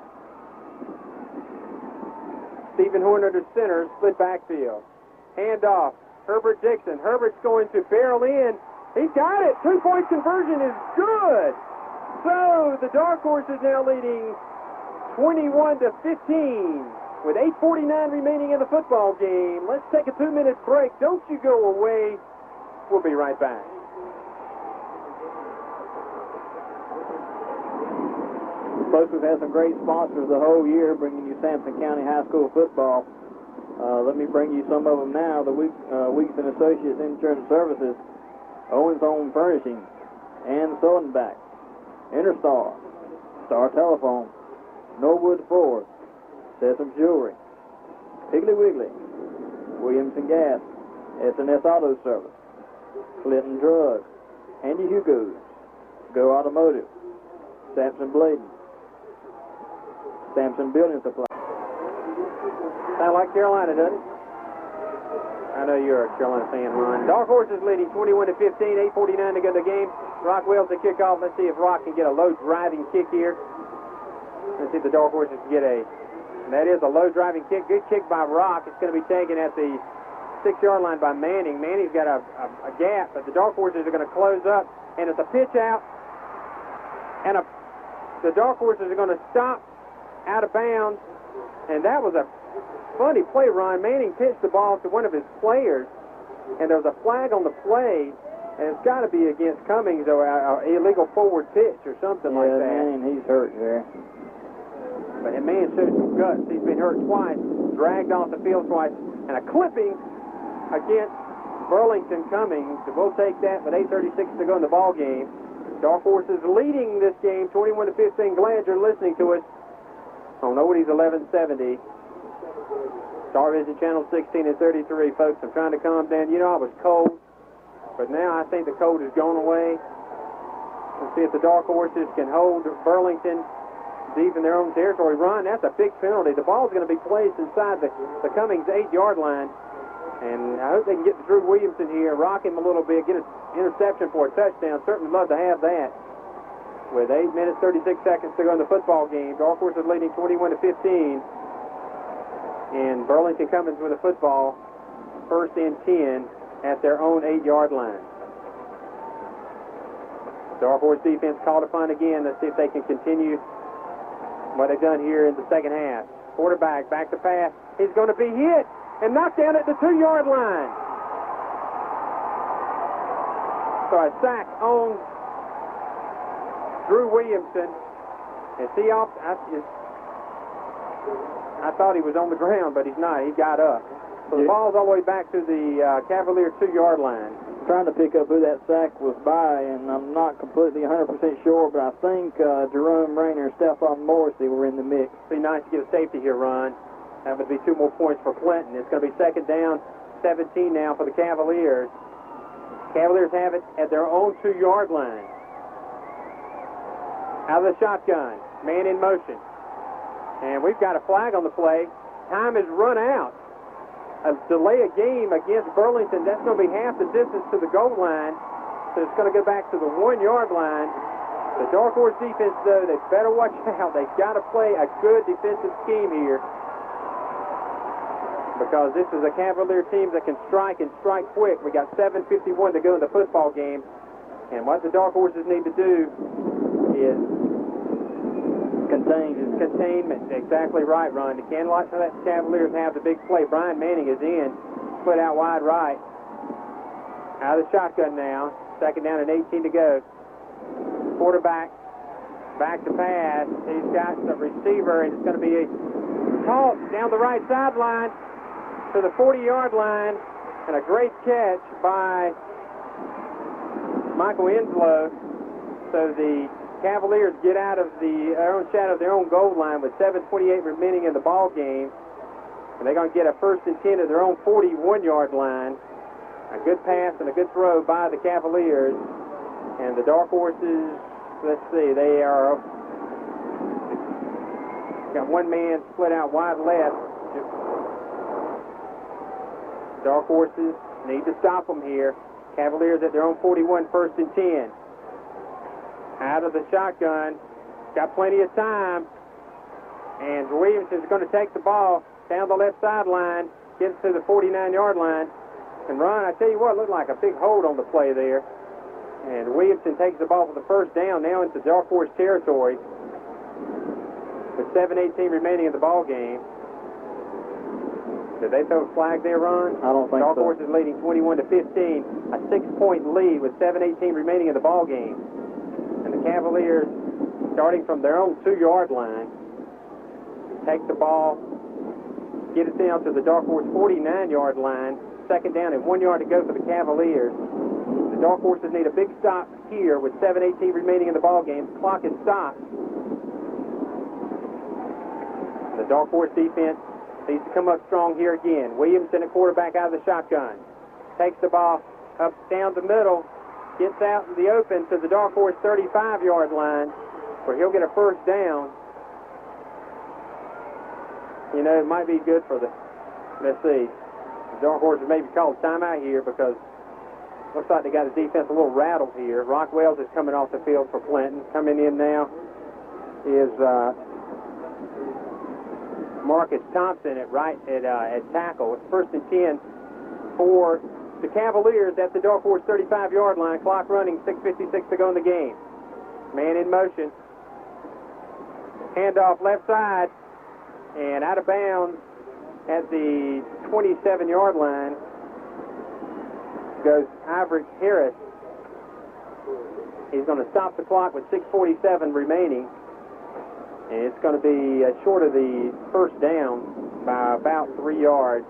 Stephen Horn under center, split backfield. Handoff. Herbert Dixon. Herbert's going to barrel in. He's got it. 2-point conversion is good. So the Dark Horse is now leading 21-15 with 8:49 remaining in the football game. Let's take a 2-minute break. Don't you go away. We'll be right back. Folks, we've had some great sponsors the whole year bringing you Sampson County High School football. Let me bring you some of them now. The Weeks and Associates Insurance Services, Owens Home Furnishing, and Sodenback, Interstar, Star Telephone, Norwood Ford, Sesame Jewelry, Piggly Wiggly, Williamson Gas, S&S Auto Service, Clinton Drugs, Andy Hugo's, Go Automotive, Sampson Bladen, Sampson Building Supply. Sound like Carolina, doesn't it? I know you're a Carolina fan, Ron. Dark Horse is leading 21-15, 8:49 to go in the game. Rockwell's the kickoff. Let's see if Rock can get a low driving kick here. Let's see if the Dark Horses can get that is a low driving kick. Good kick by Rock. It's going to be taken at the 6-yard line by Manning. Manning's got a gap, but the Dark Horses are going to close up, and it's a pitch out, and the Dark Horses are going to stop out of bounds, and that was a funny play, Ron. Manning pitched the ball to one of his players, and there was a flag on the play, and it's got to be against Cummings or an illegal forward pitch or something like that. Yeah, Manning, he's hurt there. But that man showed some guts. He's been hurt twice, dragged off the field twice, and a clipping against Burlington Cummings. So we'll take that with 8:36 to go in the ball game. Dark Horses leading this game 21-15. Glad you're listening to us on Odie's 1170. Star Vision Channel 16 and 33, folks. I'm trying to calm down. You know, I was cold, but now I think the cold has gone away. Let's see if the Dark Horses can hold Burlington deep in their own territory. Ron, that's a big penalty. The ball's going to be placed inside the Cummings 8-yard line, and I hope they can get to Drew Williamson here, rock him a little bit, get an interception for a touchdown. Certainly love to have that. With 8 minutes, 36 seconds to go in the football game, Dark Horses leading 21-15. And Burlington Cummings with a football, 1st and 10 at their own 8-yard line. Dark Horse defense called upon again. Let's see if they can continue what they've done here in the second half. Quarterback back to pass. He's going to be hit and knocked down at the 2-yard line. So a sack on Drew Williamson. Is he off? I thought he was on the ground, but he's not. He got up. So the ball's all the way back to the Cavalier 2-yard line. I'm trying to pick up who that sack was by, and I'm not completely 100% sure, but I think Jerome Rayner and Stephon Morrissey were in the mix. It'd be nice to get a safety here, Ron. That would be 2 more points for Clinton. It's going to be 2nd down, 17 now for the Cavaliers. Cavaliers have it at their own 2-yard line. Out of the shotgun, man in motion. And we've got a flag on the play. Time has run out. A delay a game against Burlington, that's going to be half the distance to the goal line. So it's going to go back to the 1-yard line. The Dark Horse defense, though, they better watch out. They've got to play a good defensive scheme here, because this is a Cavalier team that can strike and strike quick. We got 7:51 to go in the football game. And what the Dark Horses need to do is containment. Exactly right, Ron. You can't let the Cavaliers have the big play. Brian Manning is in, split out wide right. Out of the shotgun now. 2nd down and 18 to go. Quarterback back to pass. He's got the receiver, and it's going to be a toss down the right sideline to the 40-yard line, and a great catch by Michael Inslow. So the Cavaliers get out of their own shadow, their own goal line with 7:28 remaining in the ball game. And they're going to get a 1st and 10 at their own 41-yard line. A good pass and a good throw by the Cavaliers. And the Dark Horses, let's see, they are got one man split out wide left. Dark Horses need to stop them here. Cavaliers at their own 41, 1st and 10. Out of the shotgun, Got plenty of time. And Williamson's going to take the ball down the left sideline, gets to the 49-yard line. And Ron, I tell you what, looked like a big hold on the play there. And Williamson takes the ball for the first down, now into dark horse territory with 7:18 remaining in the ball game. Did they throw a flag there, Ron? I don't think Dark so. Horse is leading 21-15, a 6-point lead with 7:18 remaining in the ball game. And the Cavaliers, starting from their own 2-yard line, take the ball, get it down to the Dark Horse 49-yard line. Second down and 1 yard to go for the Cavaliers. The Dark Horses need a big stop here with 7:18 remaining in the ball game. The clock is stopped. The Dark Horse defense needs to come up strong here again. Williamson at quarterback out of the shotgun. Takes the ball up down the middle. Gets out in the open to the Dark Horse 35-yard line where he'll get a first down. You know, it might be good for the, let's see, the Dark Horse maybe called timeout here because looks like they got the defense a little rattled here. Rockwells is coming off the field for Clinton. Coming in now is Marcus Thompson at tackle. It's 1st and 10 for the Cavaliers at the Dark Horse 35-yard line. Clock running, 6:56 to go in the game. Man in motion. Handoff left side and out of bounds at the 27-yard line goes Ivory Harris. He's going to stop the clock with 6:47 remaining. And it's going to be short of the first down by about 3 yards.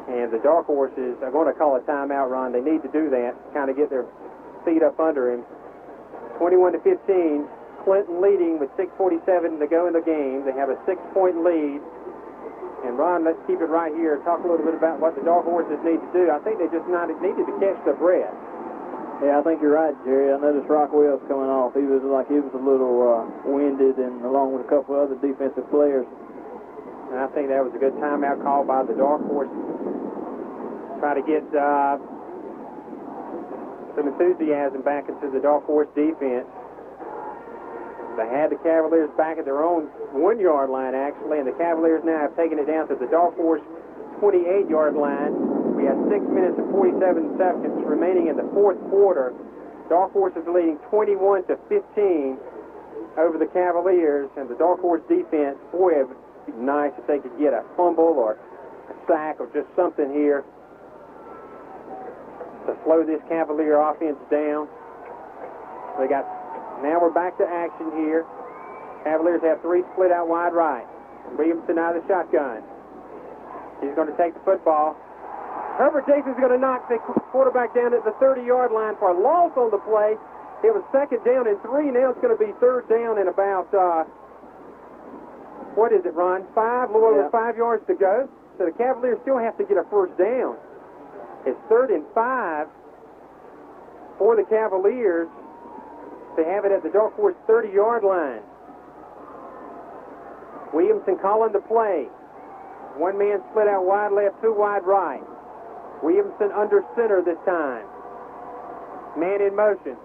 And the Dark Horses are going to call a timeout, Ron. They need to do that, kind of get their feet up under him. 21-15, Clinton leading with 6:47 to go in the game. They have a 6-point lead. And Ron, let's keep it right here. Talk a little bit about what the Dark Horses need to do. I think they just needed to catch their breath. Yeah, I think you're right, Jerry. I noticed Rockwell's coming off. He was a little winded, and along with a couple of other defensive players. And I think that was a good timeout call by the Dark Horse. Try to get some enthusiasm back into the Dark Horse defense. They had the Cavaliers back at their own 1-yard line, actually, and the Cavaliers now have taken it down to the Dark Horse 28-yard line. We have 6 minutes and 47 seconds remaining in the fourth quarter. Dark Horse is leading 21-15 over the Cavaliers, and the Dark Horse defense, boy, it would be nice if they could get a fumble or a sack or just something here to slow this Cavalier offense down. Now we're back to action here. Cavaliers have 3 split out wide right. Williamson out of the shotgun. He's going to take the football. Herbert Jason's going to knock the quarterback down at the 30-yard line for a loss on the play. It was 2nd down and 3. Now it's going to be 3rd down and about, what is it, Ron? 5, a little over 5 yards to go. So the Cavaliers still have to get a first down. It's 3rd and 5 for the Cavaliers to have it at the Dark Horse 30-yard line. Williamson calling the play. 1 man split out wide left, 2 wide right. Williamson under center this time. Man in motion.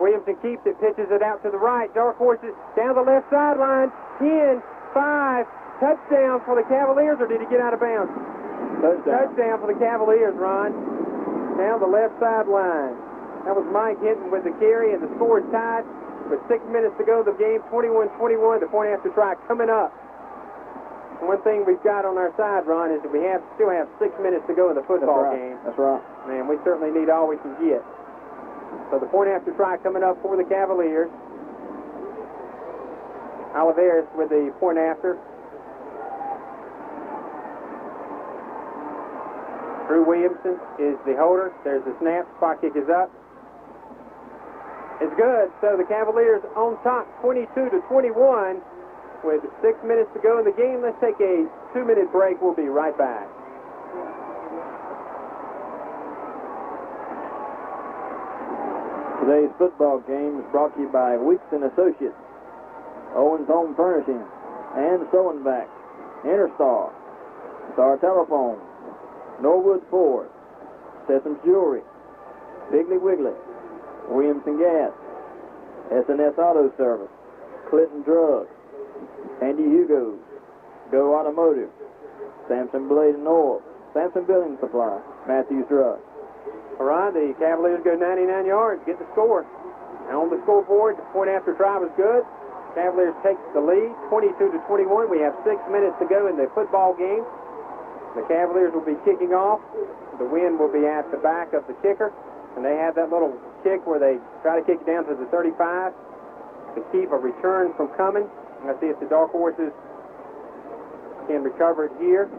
Williamson keeps it, pitches it out to the right. Dark Horses down the left sideline. 10, 5, touchdown for the Cavaliers, or did he get out of bounds? Touchdown for the Cavaliers, Ron. Down the left sideline. That was Mike Hinton with the carry, and the score is tied with 6 minutes to go in the game. 21-21, the point after try coming up. One thing we've got on our side, Ron, is that we still have 6 minutes to go in the football game. That's right. Man, we certainly need all we can get. So the point after try coming up for the Cavaliers. Oliveras with the point after. Drew Williamson is the holder. There's the snap. Spot kick is up. It's good. So the Cavaliers on top, 22-21. With 6 minutes to go in the game, let's take a 2-minute break. We'll be right back. Today's football game is brought to you by Weeks & Associates, Owens Home Furnishing, and Sewing Back, Interstar, Star Telephone, Norwood Ford, Sesame Jewelry, Piggly Wiggly, Williamson Gas, S&S Auto Service, Clinton Drugs, Andy Hugo, Go Automotive, Samson Blade and Oil, Samson Building Supply, Matthews Drug. All right, the Cavaliers go 99 yards, get the score. And on the scoreboard, the point after try was good. Cavaliers take the lead, 22-21. We have 6 minutes to go in the football game. The Cavaliers will be kicking off. The wind will be at the back of the kicker. And they have that little kick where they try to kick it down to the 35 to keep a return from Cummings. Let's see if the Dark Horses can recover it here.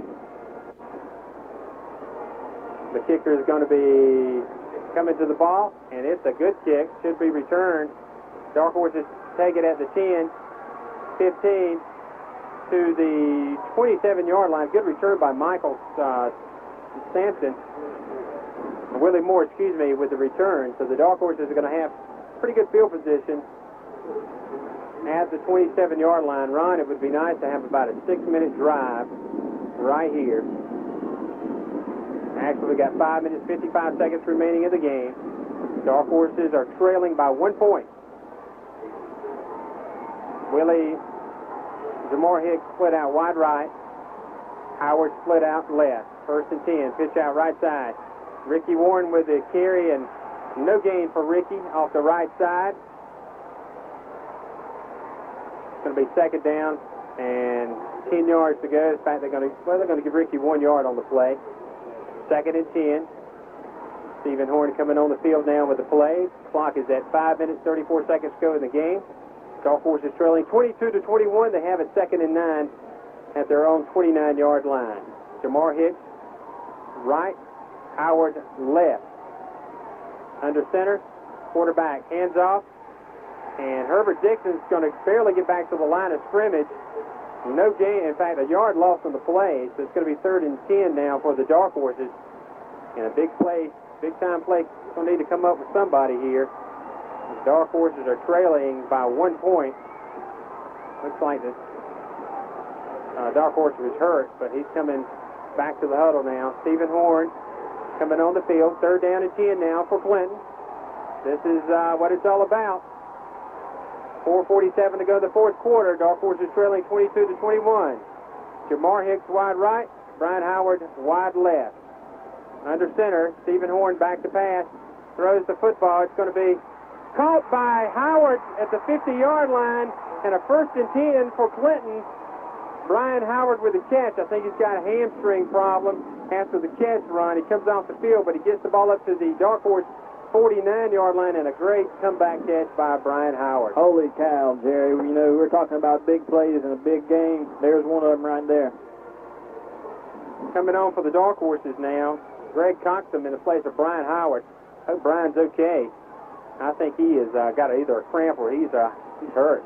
The kicker is going to be coming to the ball, and it's a good kick. Should be returned. Dark Horses take it at the 10, 15 to the 27-yard line. Good return by Michael Sampson. Willie Moore, excuse me, with the return. So the Dark Horses are going to have pretty good field position at the 27-yard line. Ron, it would be nice to have about a 6-minute drive right here. Actually, we got 5 minutes, 55 seconds remaining in the game. Dark Horses are trailing by 1 point. Jamar Hicks split out wide right. Howard split out left. 1st and 10, pitch out right side. Ricky Warren with the carry, and no gain for Ricky off the right side. It's going to be 2nd down and 10 yards to go. In fact, they're going to give Ricky 1 yard on the play. 2nd and 10. Stephen Horn coming on the field now with the play. Clock is at 5 minutes, 34 seconds to go in the game. Dark Horses trailing 22-21. They have it 2nd and 9 at their own 29-yard line. Jamar Hicks, right. Howard, left. Under center, quarterback, hands off. And Herbert Dixon's going to barely get back to the line of scrimmage. No gain, in fact, a yard lost on the play, so it's going to be 3rd and 10 now for the Dark Horses. And a big play, big-time play, going to need to come up with somebody here. The Dark Horses are trailing by 1 point. Looks like the Dark Horse was hurt, but he's coming back to the huddle now. Stephen Horn coming on the field. 3rd down and 10 now for Clinton. This is what it's all about. 4:47 to go in the 4th quarter. Dark Horses trailing 22-21. Jamar Hicks wide right. Brian Howard wide left. Under center, Stephen Horn back to pass. Throws the football. It's going to be caught by Howard at the 50-yard line, and a 1st and 10 for Clinton. Brian Howard with the catch. I think he's got a hamstring problem after the catch run. He comes off the field, but he gets the ball up to the Dark Horse 49-yard line, and a great comeback catch by Brian Howard. Holy cow, Jerry. You know, we're talking about big plays in a big game. There's one of them right there. Coming on for the Dark Horses now, Greg Coxum in the place of Brian Howard. Hope Brian's okay. I think he has got either a cramp or he's hurt.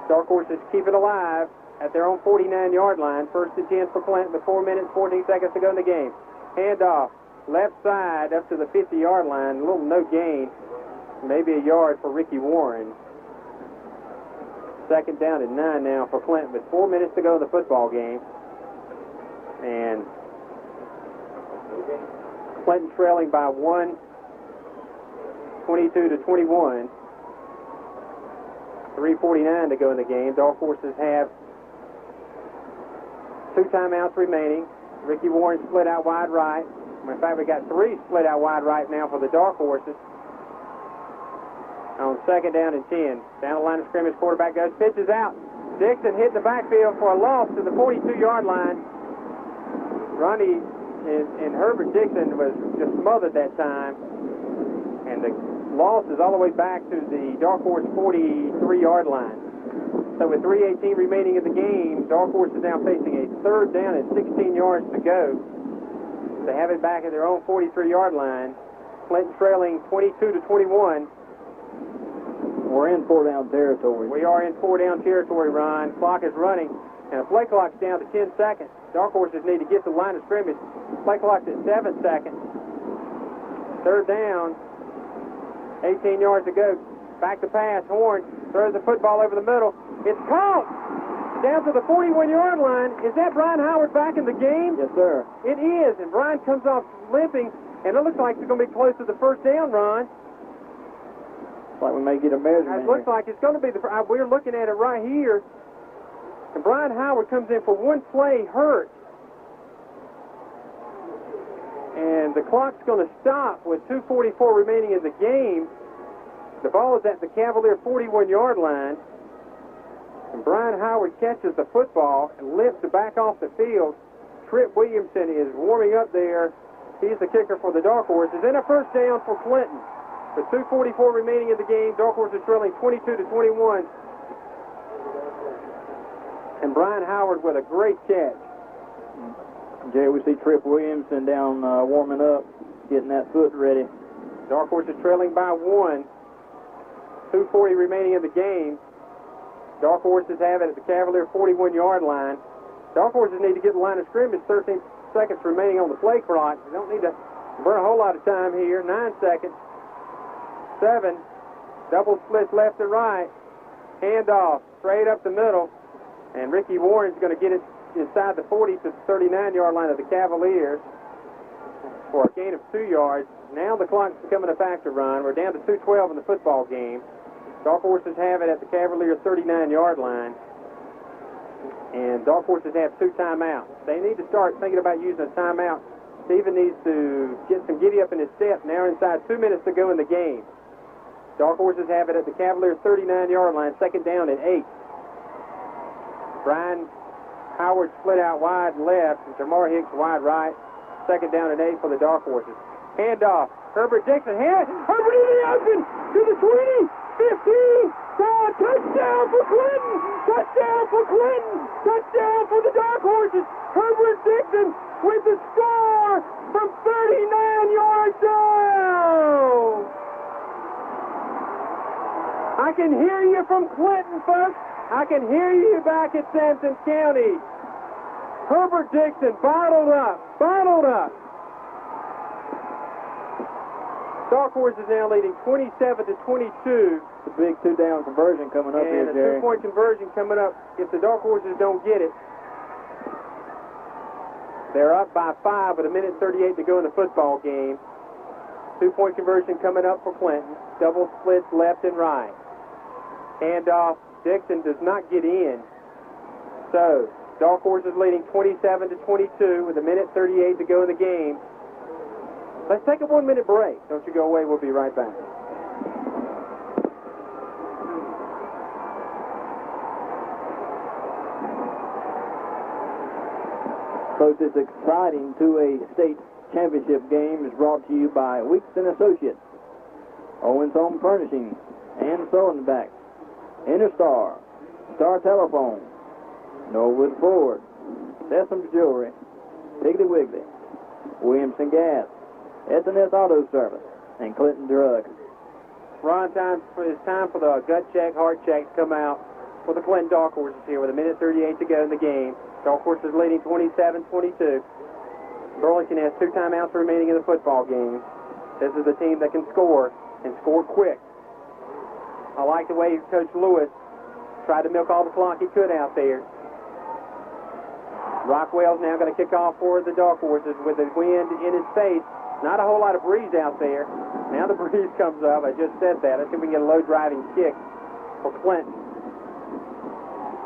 Dark Horses keep it alive at their own 49-yard line. 1st and 10 for Clinton with 4 minutes, 14 seconds to go in the game. Handoff, left side up to the 50-yard line. A little no gain, maybe a yard for Ricky Warren. 2nd down and 9 now for Clinton with 4 minutes to go in the football game. And Clinton trailing by 1, 22-21. 3:49 to go in the game. Dark Horses have 2 timeouts remaining. Ricky Warren split out wide right. In fact, we got 3 split out wide right now for the Dark Horses. On 2nd down and 10. Down the line of scrimmage, quarterback goes, pitches out. Dixon hit the backfield for a loss to the 42-yard line. Ronnie and Herbert Dixon was just smothered that time. And the loss is all the way back to the Dark Horse 43-yard line. So with 3:18 remaining in the game, Dark Horse is now facing a 3rd down and 16 yards to go. They have it back at their own 43-yard line. Clinton trailing 22-21. We're in 4-down territory. We are in 4-down territory, Ron. Clock is running, and the play clock's down to 10 seconds. Dark Horses need to get to the line of scrimmage. Play clock's at 7 seconds. 3rd down. 18 yards to go. Back to pass. Horn throws the football over the middle. It's caught down to the 41-yard line. Is that Brian Howard back in the game? Yes, sir. It is, and Brian comes off limping, and it looks like it's going to be close to the 1st down, Ron. Like we may get a measurement. It looks like it's going to be we're looking at it right here. And Brian Howard comes in for one play hurt. And the clock's going to stop with 2:44 remaining in the game. The ball is at the Cavalier 41-yard line. And Brian Howard catches the football and lifts it back off the field. Trip Williamson is warming up there. He's the kicker for the Dark Horses. And a first down for Clinton. With 2:44 remaining in the game, Dark Horses trailing 22-21. And Brian Howard with a great catch. Jerry, we see Trip Williamson down warming up, getting that foot ready. Dark Horses trailing by 1. 2:40 remaining in the game. Dark Horses have it at the Cavalier 41-yard line. Dark Horses need to get the line of scrimmage. 13 seconds remaining on the play clock. They don't need to burn a whole lot of time here. 9 seconds. 7. Double splits left and right. Handoff straight up the middle. And Ricky Warren's going to get it inside the 40 to the 39-yard line of the Cavaliers for a gain of 2 yards. Now the clock's becoming a factor, Ron. We're down to 2:12 in the football game. Dark Horses have it at the Cavalier 39-yard line. And Dark Horses have 2 timeouts. They need to start thinking about using a timeout. Steven needs to get some giddy up in his step. Now inside 2 minutes to go in the game. Dark Horses have it at the Cavalier 39-yard line, second down and 8. Brian Howard split out wide left, and Jamar Hicks wide right. Second down and 8 for the Dark Horses. Handoff. Herbert Dixon. Herbert in the open to the 20, 15. Touchdown for Clinton. Touchdown for Clinton. Touchdown for the Dark Horses. Herbert Dixon with the score from 39 yards out. I can hear you from Clinton, folks. I can hear you back at Sampson County. Herbert Dixon bottled up. Dark Horses now leading 27-22. The big 2-down conversion coming up here, And a Jerry. 2-point conversion coming up if the Dark Horses don't get it. They're up by 5 with 1:38 to go in the football game. 2-point conversion coming up for Clinton. Double splits left and right. Handoff. Dixon does not get in. So, Dark Horses leading 27-22 with 1:38 to go in the game. Let's take a 1-minute break. Don't you go away. We'll be right back. Folks, this exciting 2A state championship game is brought to you by Weeks & Associates, Owens Home Furnishings, and Sewing Back, Interstar, Star Telephone, Norwood Ford, Sessoms Jewelry, Piggly Wiggly, Williamson Gas, S&S Auto Service, and Clinton Drugs. Ron, it's time for the gut check, heart check to come out for the Clinton Dark Horses here with 1:38 to go in the game. Dark Horses leading 27-22. Burlington has 2 timeouts remaining in the football game. This is the team that can score and score quick. I like the way Coach Lewis tried to milk all the clock he could out there. Rockwell's now going to kick off for the Dark Horses with the wind in his face. Not a whole lot of breeze out there. Now the breeze comes up. I just said that. I think we can get a low driving kick for Clinton.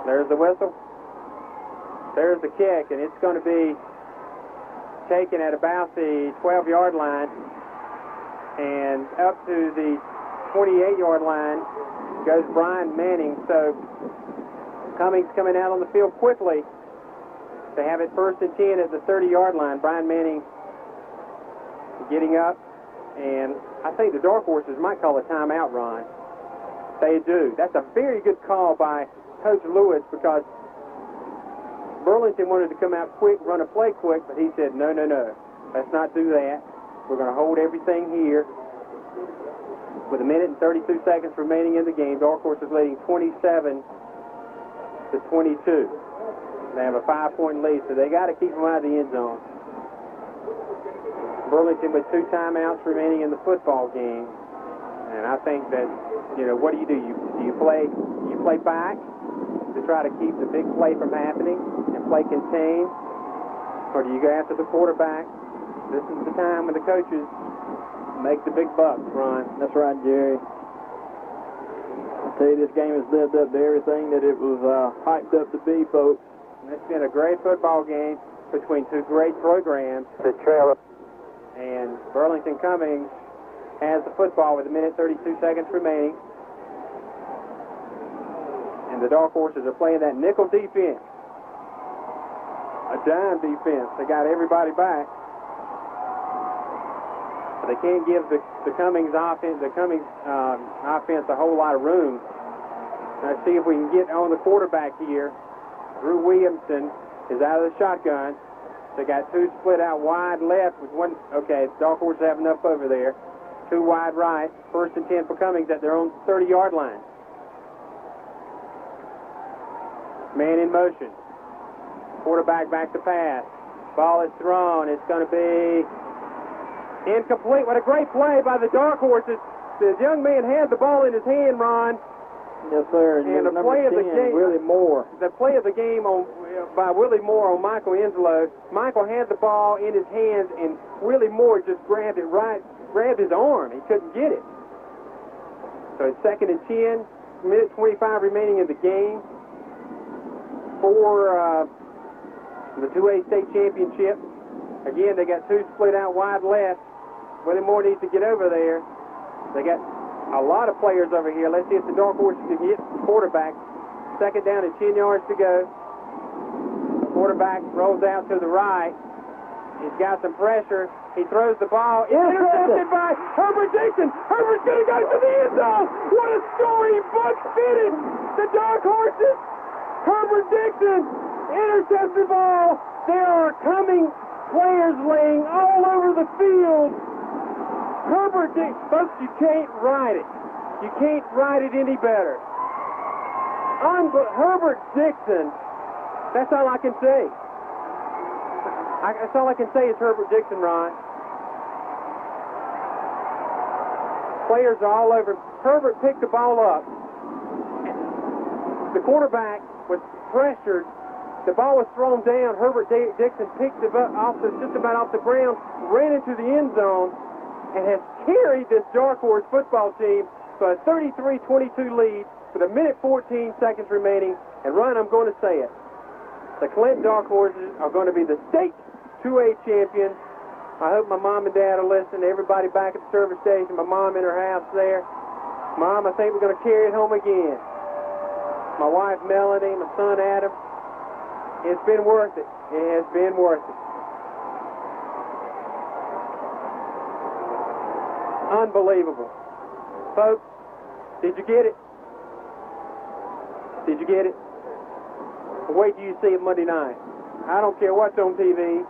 There's the whistle. There's the kick, and it's going to be taken at about the 12-yard line and up to the 28-yard line goes Brian Manning. So Cummings coming out on the field quickly to have it 1st and 10 at the 30-yard line. Brian Manning getting up, and I think the Dark Horses might call a timeout, Ron. They do. That's a very good call by Coach Lewis because Burlington wanted to come out quick, run a play quick, but he said, no, let's not do that. We're going to hold everything here. With 1:32 remaining in the game, Dark Horses leading 27-22. They have a 5-point lead, so they got to keep them out of the end zone. Burlington with 2 timeouts remaining in the football game, and I think that what do? You play back to try to keep the big play from happening and play contained, or do you go after the quarterback? This is the time when the coaches make the big bucks, Ron. That's right, Jerry. tell you, this game has lived up to everything that it was hyped up to be, folks. And it's been a great football game between two great programs. The trailer. And Burlington Cummings has the football with 1:32 remaining. And the Dark Horses are playing that nickel defense. A dime defense. They got everybody back. But they can't give the Cummings offense offense a whole lot of room. Let's see if we can get on the quarterback here. Drew Williamson is out of the shotgun. They got two split out wide left with one. Okay, Dark Horses have enough over there. Two wide right. 1st and 10 for Cummings at their own 30-yard line. Man in motion. Quarterback back to pass. Ball is thrown. It's going to be incomplete. What a great play by the Dark Horses. The young man had the ball in his hand, Ron. Yes, sir. And the play of the game, Willie Moore. The play of the game by Willie Moore on Michael Enslow. Michael had the ball in his hands, and Willie Moore just grabbed his arm. He couldn't get it. So it's 2nd and 10, 1:25 remaining in the game for the 2A state championship. Again, they got two split out wide left. Willie Moore needs to get over there. They got a lot of players over here. Let's see if the Dark Horses can get the quarterback. 2nd down and 10 yards to go. Quarterback rolls out to the right. He's got some pressure. He throws the ball. Intercepted by Herbert Dixon. Herbert's going to go to the end zone. What a story. Buck fitted the Dark Horses. Herbert Dixon intercepts the ball. There are coming players laying all over the field. Herbert Dixon, folks, you can't write it. You can't write it any better. Herbert Dixon, that's all I can say. That's all I can say is Herbert Dixon, Ron. Players are all over. Herbert picked the ball up. The quarterback was pressured. The ball was thrown down. Herbert Dixon picked it up just about off the ground, ran into the end zone, and has carried this Dark Horse football team to a 33-22 lead with 1:14 remaining. And Ron, I'm going to say it. The Clinton Dark Horses are going to be the state 2A champions. I hope my mom and dad are listening. Everybody back at the service station. My mom in her house there. Mom, I think we're going to carry it home again. My wife Melanie, my son Adam. It's been worth it. It has been worth it. Unbelievable. Folks, did you get it? Did you get it? Wait till you see it Monday night. I don't care what's on TV.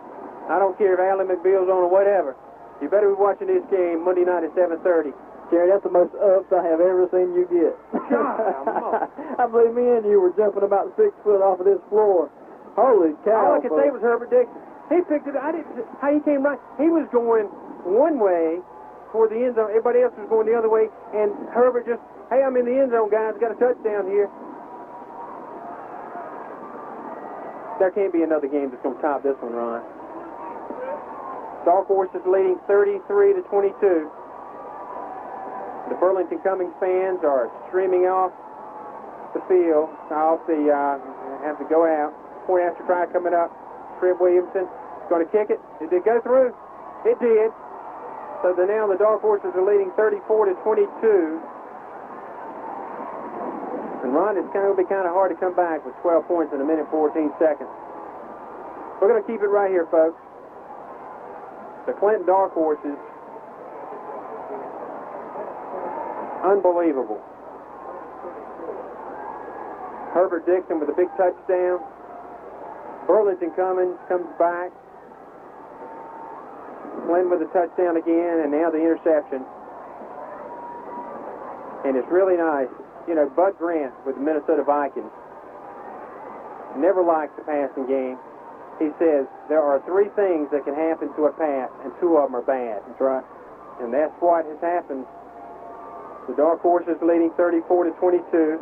I don't care if Allie McBeal's on or whatever. You better be watching this game Monday night at 7:30. Jerry, that's the most ups I have ever seen you get. God, I believe me and you were jumping about 6 foot off of this floor. Holy cow. All I can say was Herbert Dixon. He picked it. How he came right. He was going one way toward the end zone. Everybody else was going the other way. And Herbert just, hey, I'm in the end zone, guys. Got a touchdown here. There can't be another game that's going to top this one, Ron. Dark Horse is leading 33-22. The Burlington Cummings fans are streaming off the field. Have to go out. Point after try coming up. Trib Williamson is going to kick it. Did it go through? It did. So now the Dark Horses are leading 34-22. And Ron, it's going to be kind of hard to come back with 12 points in 1:14. We're going to keep it right here, folks. The Clinton Dark Horses, unbelievable. Herbert Dixon with a big touchdown. Burlington Cummings comes back. Clinton with a touchdown again, and now the interception. And it's really nice. You know, Bud Grant with the Minnesota Vikings never liked the passing game. He says there are 3 things that can happen to a pass, and 2 of them are bad. That's right. And that's what has happened. The Dark Horses leading 34-22.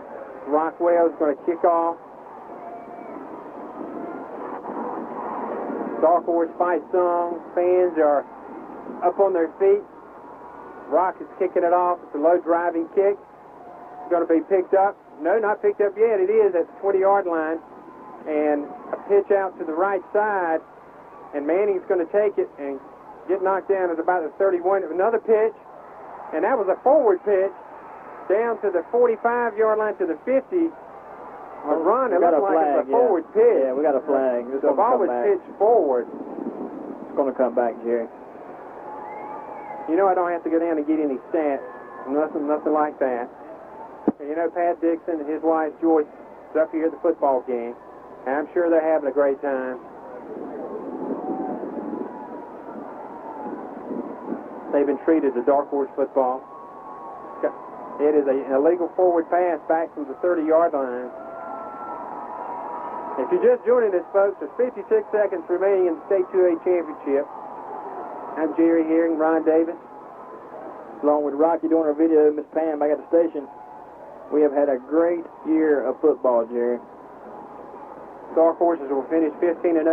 Rockwell is going to kick off. Dark Horse fight song. Fans are up on their feet. Rock is kicking it off. It's a low driving kick. going to be picked up. No, not picked up yet. It is at the 20-yard line. And a pitch out to the right side. And Manning's going to take it and get knocked down at about the 31. Another pitch. And that was a forward pitch down to the 45-yard line to the 50. But Ron, it looked like it was a forward pitch. Yeah, we got a flag. The ball was pitched forward. It's going to come back, Jerry. You know, I don't have to go down and get any stats. Nothing like that. And you know, Pat Dixon and his wife Joyce is up here at the football game. And I'm sure they're having a great time. They've been treated as dark horse football. It is an illegal forward pass back from the 30-yard line. If you're just joining us, folks, there's 56 seconds remaining in the State 2A Championship. I'm Jerry Herring, Ron Davis. Along with Rocky doing our video, Miss Pam back at the station. We have had a great year of football, Jerry. Dark Horses will finish 15-0.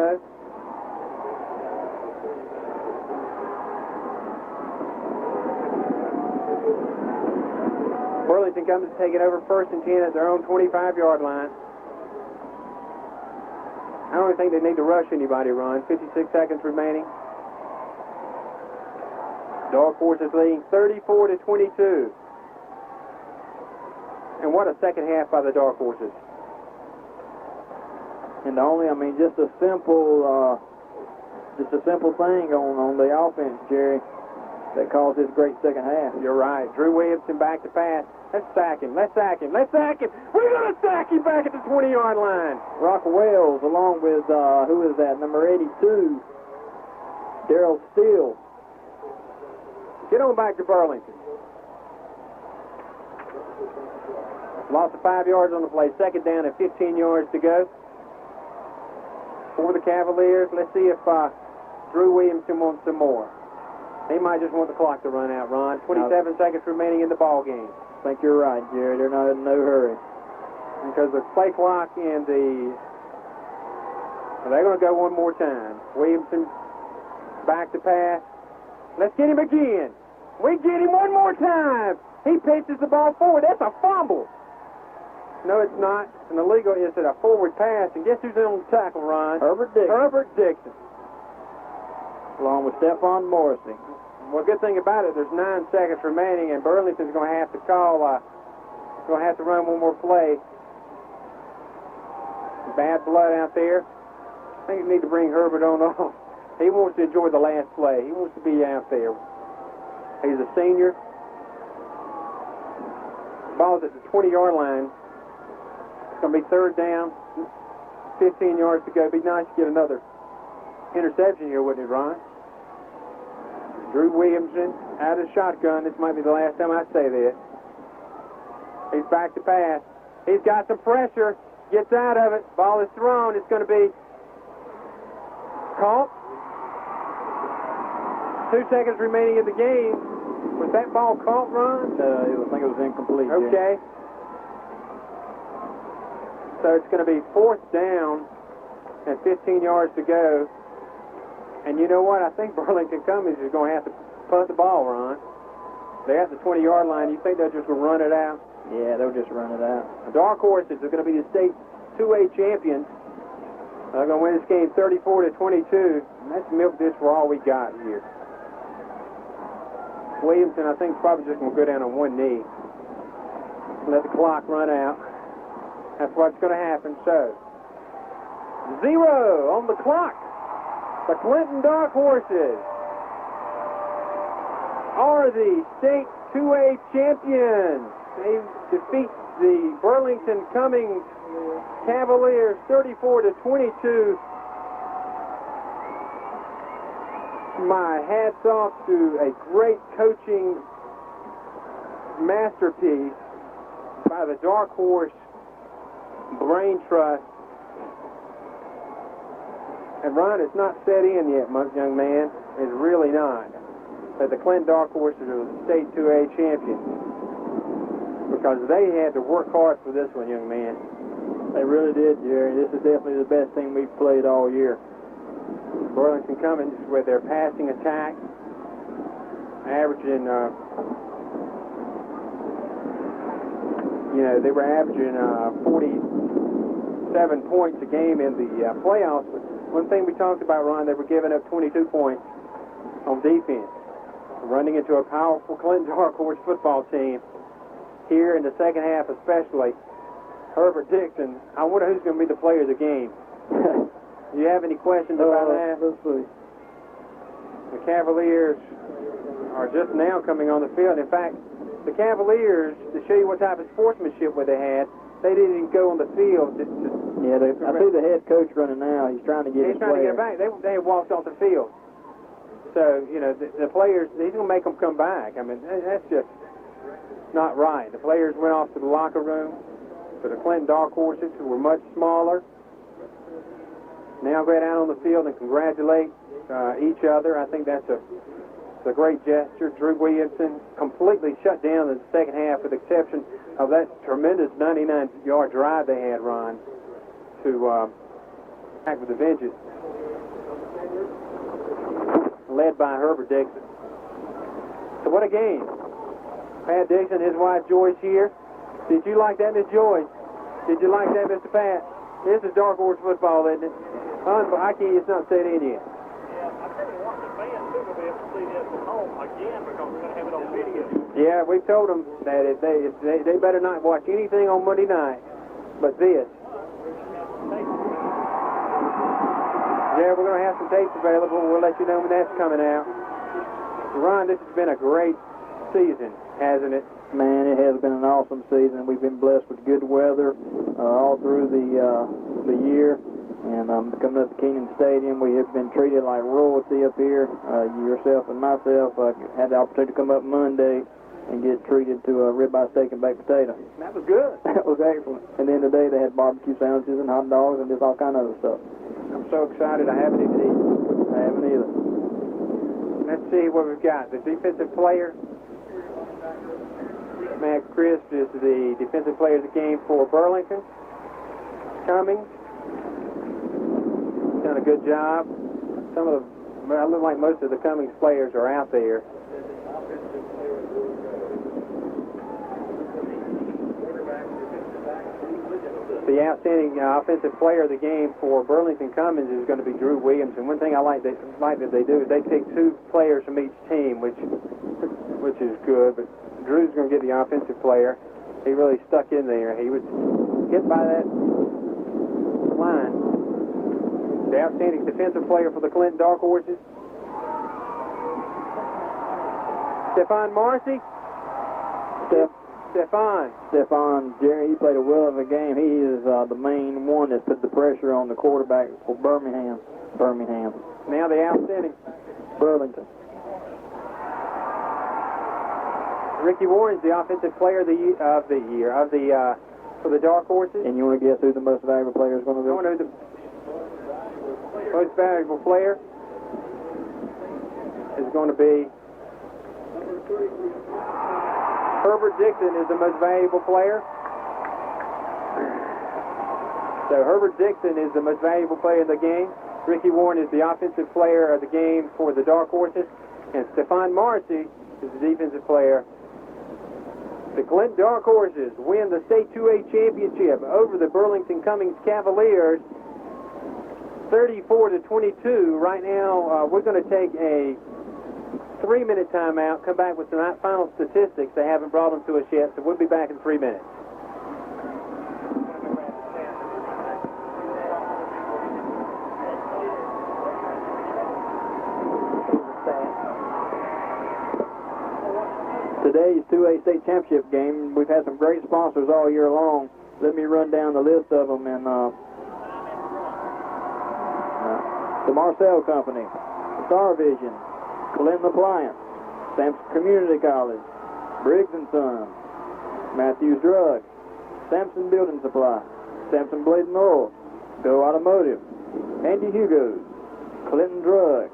Burlington Cummings taking over 1st and 10 at their own 25-yard line. I don't think they need to rush anybody, Ron. 56 seconds remaining. Dark Horses leading 34-22. And what a second half by the Dark Horses. And just a simple thing on the offense, Jerry, that caused this great second half. You're right. Drew Williamson back to pass. Let's sack him. Let's sack him. Let's sack him. We're going to sack him back at the 20-yard line. Rock Wells, along with, who is that, number 82, Darrell Steele. Get on back to Burlington. Loss of 5 yards on the play. Second down and 15 yards to go. For the Cavaliers, let's see if Drew Williamson wants some more. He might just want the clock to run out, Ron. 27 seconds remaining in the ball game. I think you're right, Jerry. They're not in no hurry. Because the play clock and the... Well, they're going to go one more time. Williamson back to pass. Let's get him again. We get him one more time. He pitches the ball forward. That's a fumble. No, it's not. An illegal. Is it a forward pass? And guess who's on the tackle, Ron? Herbert Dixon. Herbert Dixon. Along with Stephon Morrissey. Well, good thing about it, there's 9 seconds remaining, and Burlington's going to have to call, going to have to run one more play. Bad blood out there. I think you need to bring Herbert on off. He wants to enjoy the last play. He wants to be out there. He's a senior. Ball's at the 20-yard line. It's going to be 3rd down, 15 yards to go. It'd be nice to get another interception here, wouldn't it, Ron? Drew Williamson out of shotgun. This might be the last time I say this. He's back to pass. He's got some pressure. Gets out of it. Ball is thrown. It's going to be caught. 2 seconds remaining in the game. Was that ball caught, Ron? I think it was incomplete. Okay. Jim. So it's going to be 4th down and 15 yards to go. And you know what? I think Burlington Cummings is going to have to punt the ball, Ron. They're at the 20-yard line. You think they're just going to run it out? Yeah, they'll just run it out. The Dark Horses are going to be the state 2A champions. They're going to win this game 34-22. And let's milk this for all we got here. Williamson, I think, is probably just going to go down on one knee. Let the clock run out. That's what's going to happen. So, 0 on the clock. The Clinton Dark Horses are the state 2A champions. They defeat the Burlington Cummings Cavaliers 34-22. My hats off to a great coaching masterpiece by the Dark Horse Brain Trust. And Ron, it's not set in yet, young man. It's really not. But the Clinton Dark Horses are the state 2A champions. Because they had to work hard for this one, young man. They really did, Jerry. This is definitely the best team we've played all year. Burlington Cummings with their passing attack, averaging You know, they were averaging 47 points a game in the playoffs. But one thing we talked about, Ron, they were giving up 22 points on defense, running into a powerful Clinton Dark Horse football team here in the second half especially. Herbert Dixon, I wonder who's going to be the player of the game. Do you have any questions about that? Let's see. The Cavaliers are just now coming on the field. In fact, the Cavaliers, to show you what type of sportsmanship they had, they didn't even go on the field. I see the head coach running now. He's trying to get his trying player. to get back. They had walked off the field. So, you know, the players, he's going to make them come back. I mean, that's just not right. The players went off to the locker room for the Clinton Dark Horses, who were much smaller. Now go out on the field and congratulate each other. I think that's a great gesture. Drew Williamson completely shut down in the second half, with the exception of that tremendous 99-yard drive they had, Ron, to act with a vengeance, led by Herbert Dixon. So what a game. Pat Dixon, his wife Joyce here. Did you like that, Miss Joyce? Did you like that, Mr. Pat? This is Dark Horse football, isn't it? I can't, it's not set in yet. Yeah, I tell you what, the fans too will be able to see this at home again because we're going to have it on video. Yeah, we told them that they better not watch anything on Monday night but this. Yeah, we're going to have some tapes available. We'll let you know when that's coming out. Ron, this has been a great season, hasn't it? Man, it has been an awesome season. We've been blessed with good weather all through the year. And coming up to Keenan Stadium, we have been treated like royalty up here. Yourself and myself had the opportunity to come up Monday and get treated to a ribeye steak and baked potato. That was good. That was excellent. And then today they had barbecue sandwiches and hot dogs and just all kind of other stuff. I'm so excited I haven't even eaten. I haven't either. Let's see what we've got. The defensive player, Matt Crisp, is the defensive player of the game for Burlington. Cummings done a good job. I look like most of the Cummings players are out there. The outstanding offensive player of the game for Burlington Cummings is going to be Drew Williams. And one thing I like that they do is they pick two players from each team, which is good. But Drew's going to get the offensive player. He really stuck in there. He was hit by that line. The outstanding defensive player for the Clinton Dark Horses, Stephon Marcy. Stephon, Jerry, he played a well of a game. He is the main one that put the pressure on the quarterback for Birmingham. Now the outstanding Burlington. Ricky Warren's the offensive player of the year for the Dark Horses. And you want to guess who the most valuable player is going to be? I want to know the most valuable player is going to be Herbert Dixon is the most valuable player. So Herbert Dixon is the most valuable player in the game. Ricky Warren is the offensive player of the game for the Dark Horses. And Stephon Marcy is the defensive player. The Clinton Dark Horses win the State 2A championship over the Burlington Cummings Cavaliers 34-22. Right now, we're going to take a 3-minute timeout, come back with some final statistics. They haven't brought them to us yet, so we'll be back in 3 minutes. Today's 2A state championship game, we've had some great sponsors all year long. Let me run down the list of them. And the Marcel Company, Star Vision, Clinton Appliance, Sampson Community College, Briggs & Sons, Matthews Drug, Sampson Building Supply, Sampson Blade & Oil, Go Automotive, Andy Hugo's, Clinton Drug,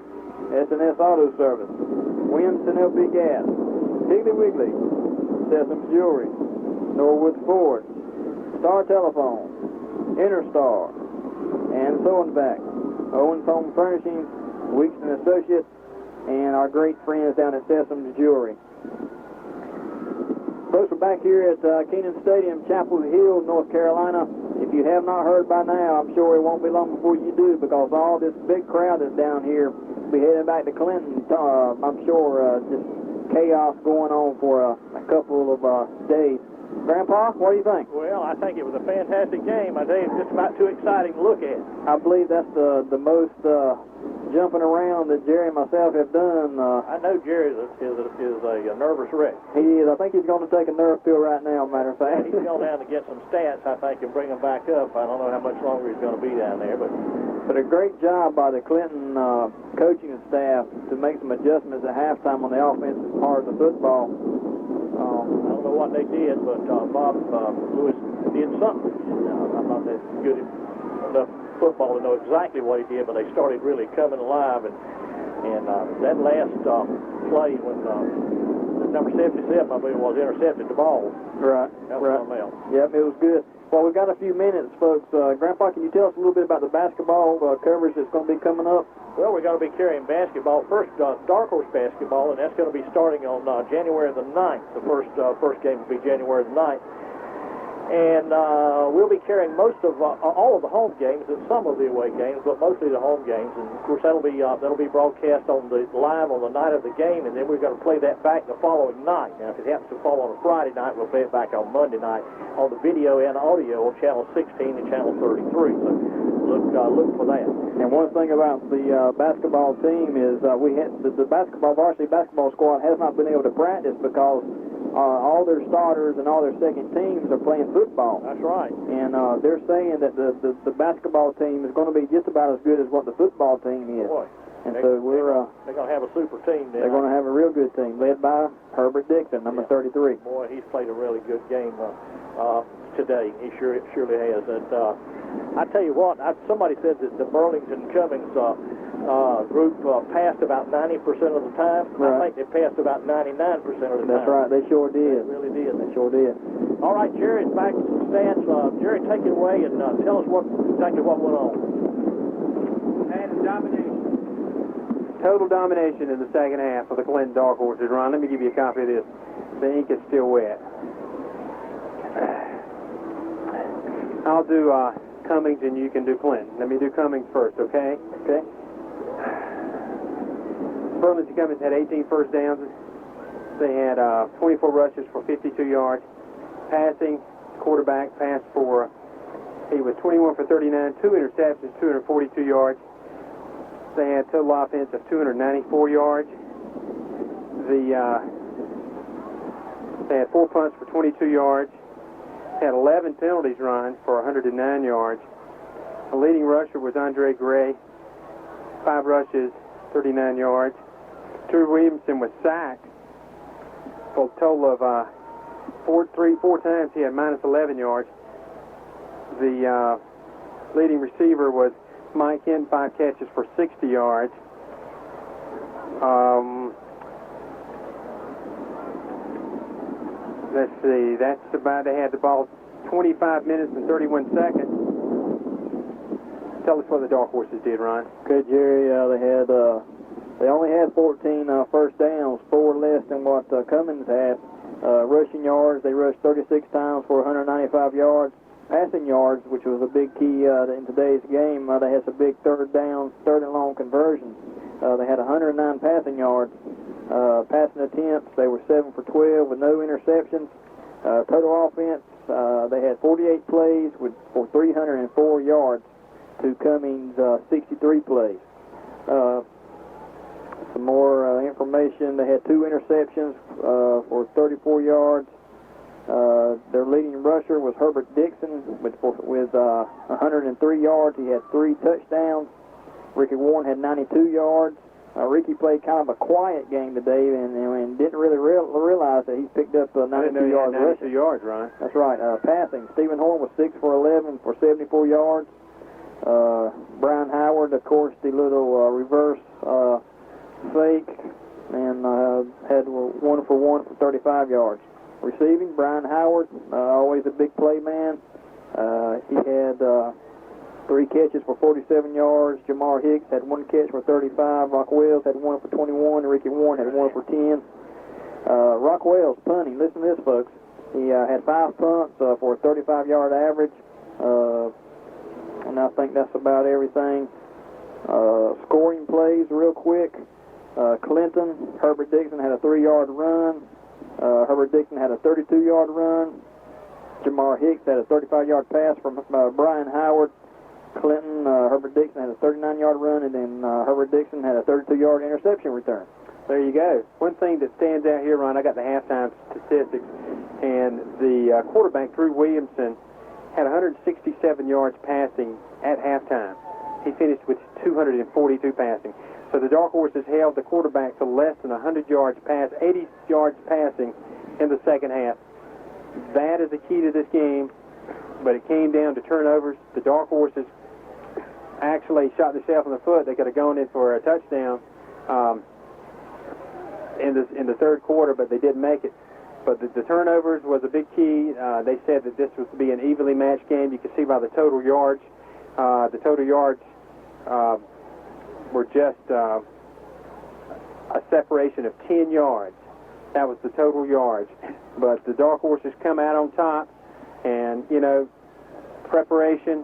S&S Auto Service, Winston LP Gas, Piggly Wiggly, Sesame Jewelry, Norwood Ford, Star Telephone, Interstar, and so on back. Owens Home Furnishings, Weeks and Associates, and our great friends down at Sesame Jewelry. Folks, we're back here at Keenan Stadium, Chapel Hill, North Carolina. If you have not heard by now, I'm sure it won't be long before you do, because all this big crowd that's down here will be heading back to Clinton. I'm sure just chaos going on for a couple of days. Grandpa, what do you think? Well, I think it was a fantastic game. I tell you, it's just about too exciting to look at. I believe that's the most jumping around that Jerry and myself have done. I know Jerry is a nervous wreck. He is. I think he's going to take a nerve pill right now, matter of fact. He's going down to get some stats, I think, and bring them back up. I don't know how much longer he's going to be down there, but a great job by the Clinton coaching staff to make some adjustments at halftime on the offensive part of the football. I don't know what they did, but Bob Lewis did something. I'm not that good enough football to know exactly what he did, but they started really coming alive, and that last play when number 77, I believe, was intercepted the ball. Right. That was something else. Yep, it was good. Well, we've got a few minutes, folks. Grandpa, can you tell us a little bit about the basketball coverage that's going to be coming up? Well, we're going to be carrying basketball. First, Dark Horse basketball, and that's going to be starting on January the 9th. The first game will be January the 9th. And we'll be carrying most of all of the home games and some of the away games, but mostly the home games. And of course, that'll be broadcast on the live on the night of the game, and then we're going to play that back the following night. Now, if it happens to fall on a Friday night, we'll play it back on Monday night on the video and audio on channel 16 and channel 33. So look for that. And one thing about the basketball team is the varsity basketball squad has not been able to practice because all their starters and all their second teams are playing football. That's right. And they're saying that the basketball team is going to be just about as good as what the football team is. Boy, and so they're going to have a super team then. They're going to have a real good team led by Herbert Dixon, number 33. Boy, he's played a really good game today. He surely has. And I tell you what, somebody said that the Burlington Cummings group passed about 90% of the time. Right. I think they passed about 99% of the time. That's right. They sure did. They really did. They sure did. All right, Jerry, back to some stats. Jerry, take it away and tell us exactly what went on. And domination. Total domination in the second half of the Clinton Dark Horses run. Let me give you a copy of this. The ink is still wet. I'll do Cummings and you can do Clinton. Let me do Cummings first, okay? Okay. Burlington Cummings had 18 first downs. They had 24 rushes for 52 yards. Passing, quarterback passed for, he was 21 for 39, 2 interceptions, 242 yards. They had total offense of 294 yards. They had 4 punts for 22 yards. Had 11 penalties run for 109 yards. The leading rusher was Andre Gray, 5 rushes, 39 yards. Drew Williamson was sacked for a total of four times. He had minus 11 yards. The leading receiver was Mike Henn, 5 catches for 60 yards. Let's see, that's about, they had the ball 25 minutes and 31 seconds. Tell us what the Dark Horses did, Ron. Okay, Jerry, they only had 14 first downs, 4 less than what Cummings had. Rushing yards, they rushed 36 times for 195 yards. Passing yards, which was a big key in today's game, they had some big third and long conversions. They had 109 passing yards. Passing attempts, they were 7 for 12 with no interceptions. Total offense, they had 48 plays for 304 yards to Cummings' 63 plays. Some more information, they had 2 interceptions for 34 yards. Their leading rusher was Herbert Dixon with 103 yards. He had 3 touchdowns. Ricky Warren had 92 yards. Ricky played kind of a quiet game today and didn't really realize that he picked up 92 yards rushing. 92 yards, Ron. That's right. Passing, Stephen Horn was 6 for 11 for 74 yards. Brian Howard, of course, the little reverse fake, and had 1 for 1 for 35 yards. Receiving, Brian Howard, always a big play man. He had 3 catches for 47 yards. Jamar Hicks had 1 catch for 35. Rock Wells had 1 for 21. Ricky Warren had 1 for 10. Rock Wells punting. Listen to this, folks. He had 5 punts for a 35-yard average, and I think that's about everything. Scoring plays real quick. Herbert Dixon had a 3-yard run. Herbert Dixon had a 32-yard run. Jamar Hicks had a 35-yard pass from Brian Howard. Herbert Dixon had a 39-yard run, and then Herbert Dixon had a 32-yard interception return. There you go. One thing that stands out here, Ron, I got the halftime statistics, and the quarterback, Drew Williamson, had 167 yards passing at halftime. He finished with 242 passing. So the Dark Horses held the quarterback to less than 100 yards pass, 80 yards passing in the second half. That is the key to this game, but it came down to turnovers. The Dark Horses actually shot themselves in the foot. They could have gone in for a touchdown in the third quarter, but they didn't make it. But the turnovers was a big key. They said that this was to be an evenly matched game. You can see by the total yards. The total yards were just a separation of 10 yards. That was the total yards. But the Dark Horses come out on top, and, you know, preparation,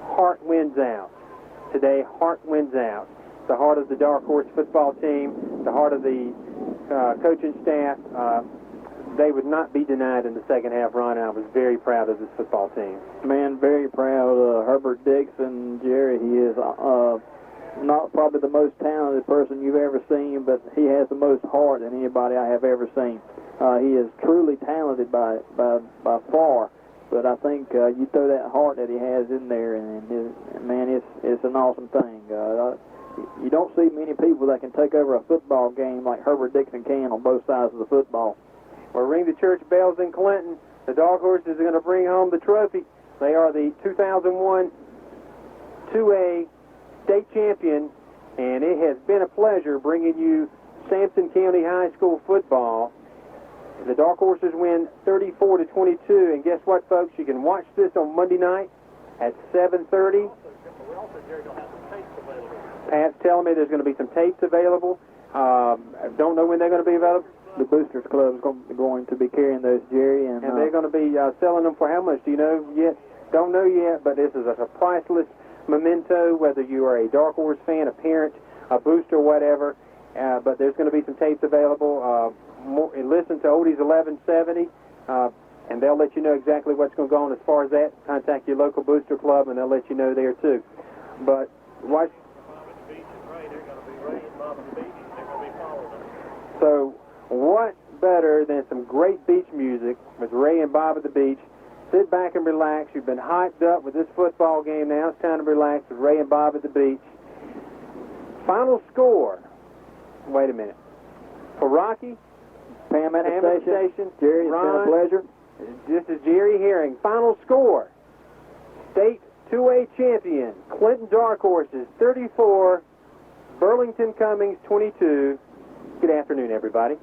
heart wins out. Today, heart wins out. The heart of the Dark Horse football team, the heart of the coaching staff, they would not be denied in the second half, Ron. I was very proud of this football team. Man, very proud. Herbert Dixon, Jerry, he is not probably the most talented person you've ever seen, but he has the most heart than anybody I have ever seen. He is truly talented by far, but I think you throw that heart that he has in there, and man, it's an awesome thing. You don't see many people that can take over a football game like Herbert Dixon can on both sides of the football. Well, ring the church bells in Clinton. The Dark Horses are going to bring home the trophy. They are the 2001 2A state champion, and it has been a pleasure bringing you Sampson County High School football. The Dark Horses win 34-22, and guess what, folks? You can watch this on Monday night at 7:30. Pat's telling me there's going to be some tapes available. I don't know when they're going to be available. The Boosters Club is going to be carrying those, Jerry, and they're going to be selling them for how much? Do you know yet? Don't know yet, but this is a priceless memento, whether you are a Dark Horse fan, a parent, a booster, whatever. But there's going to be some tapes available. Listen to Oldies 1170, and they'll let you know exactly what's going to go on as far as that. Contact your local booster club, and they'll let you know there too. But watch. So what better than some great beach music with Ray and Bob at the beach? Sit back and relax. You've been hyped up with this football game. Now it's time to relax with Ray and Bob at the beach. Final score. Wait a minute. For Rocky, Pam at the station. Jerry, it's been a pleasure. This is Jerry Herring. Final score. State 2A champion, Clinton Dark Horses 34, Burlington Cummings 22. Good afternoon, everybody.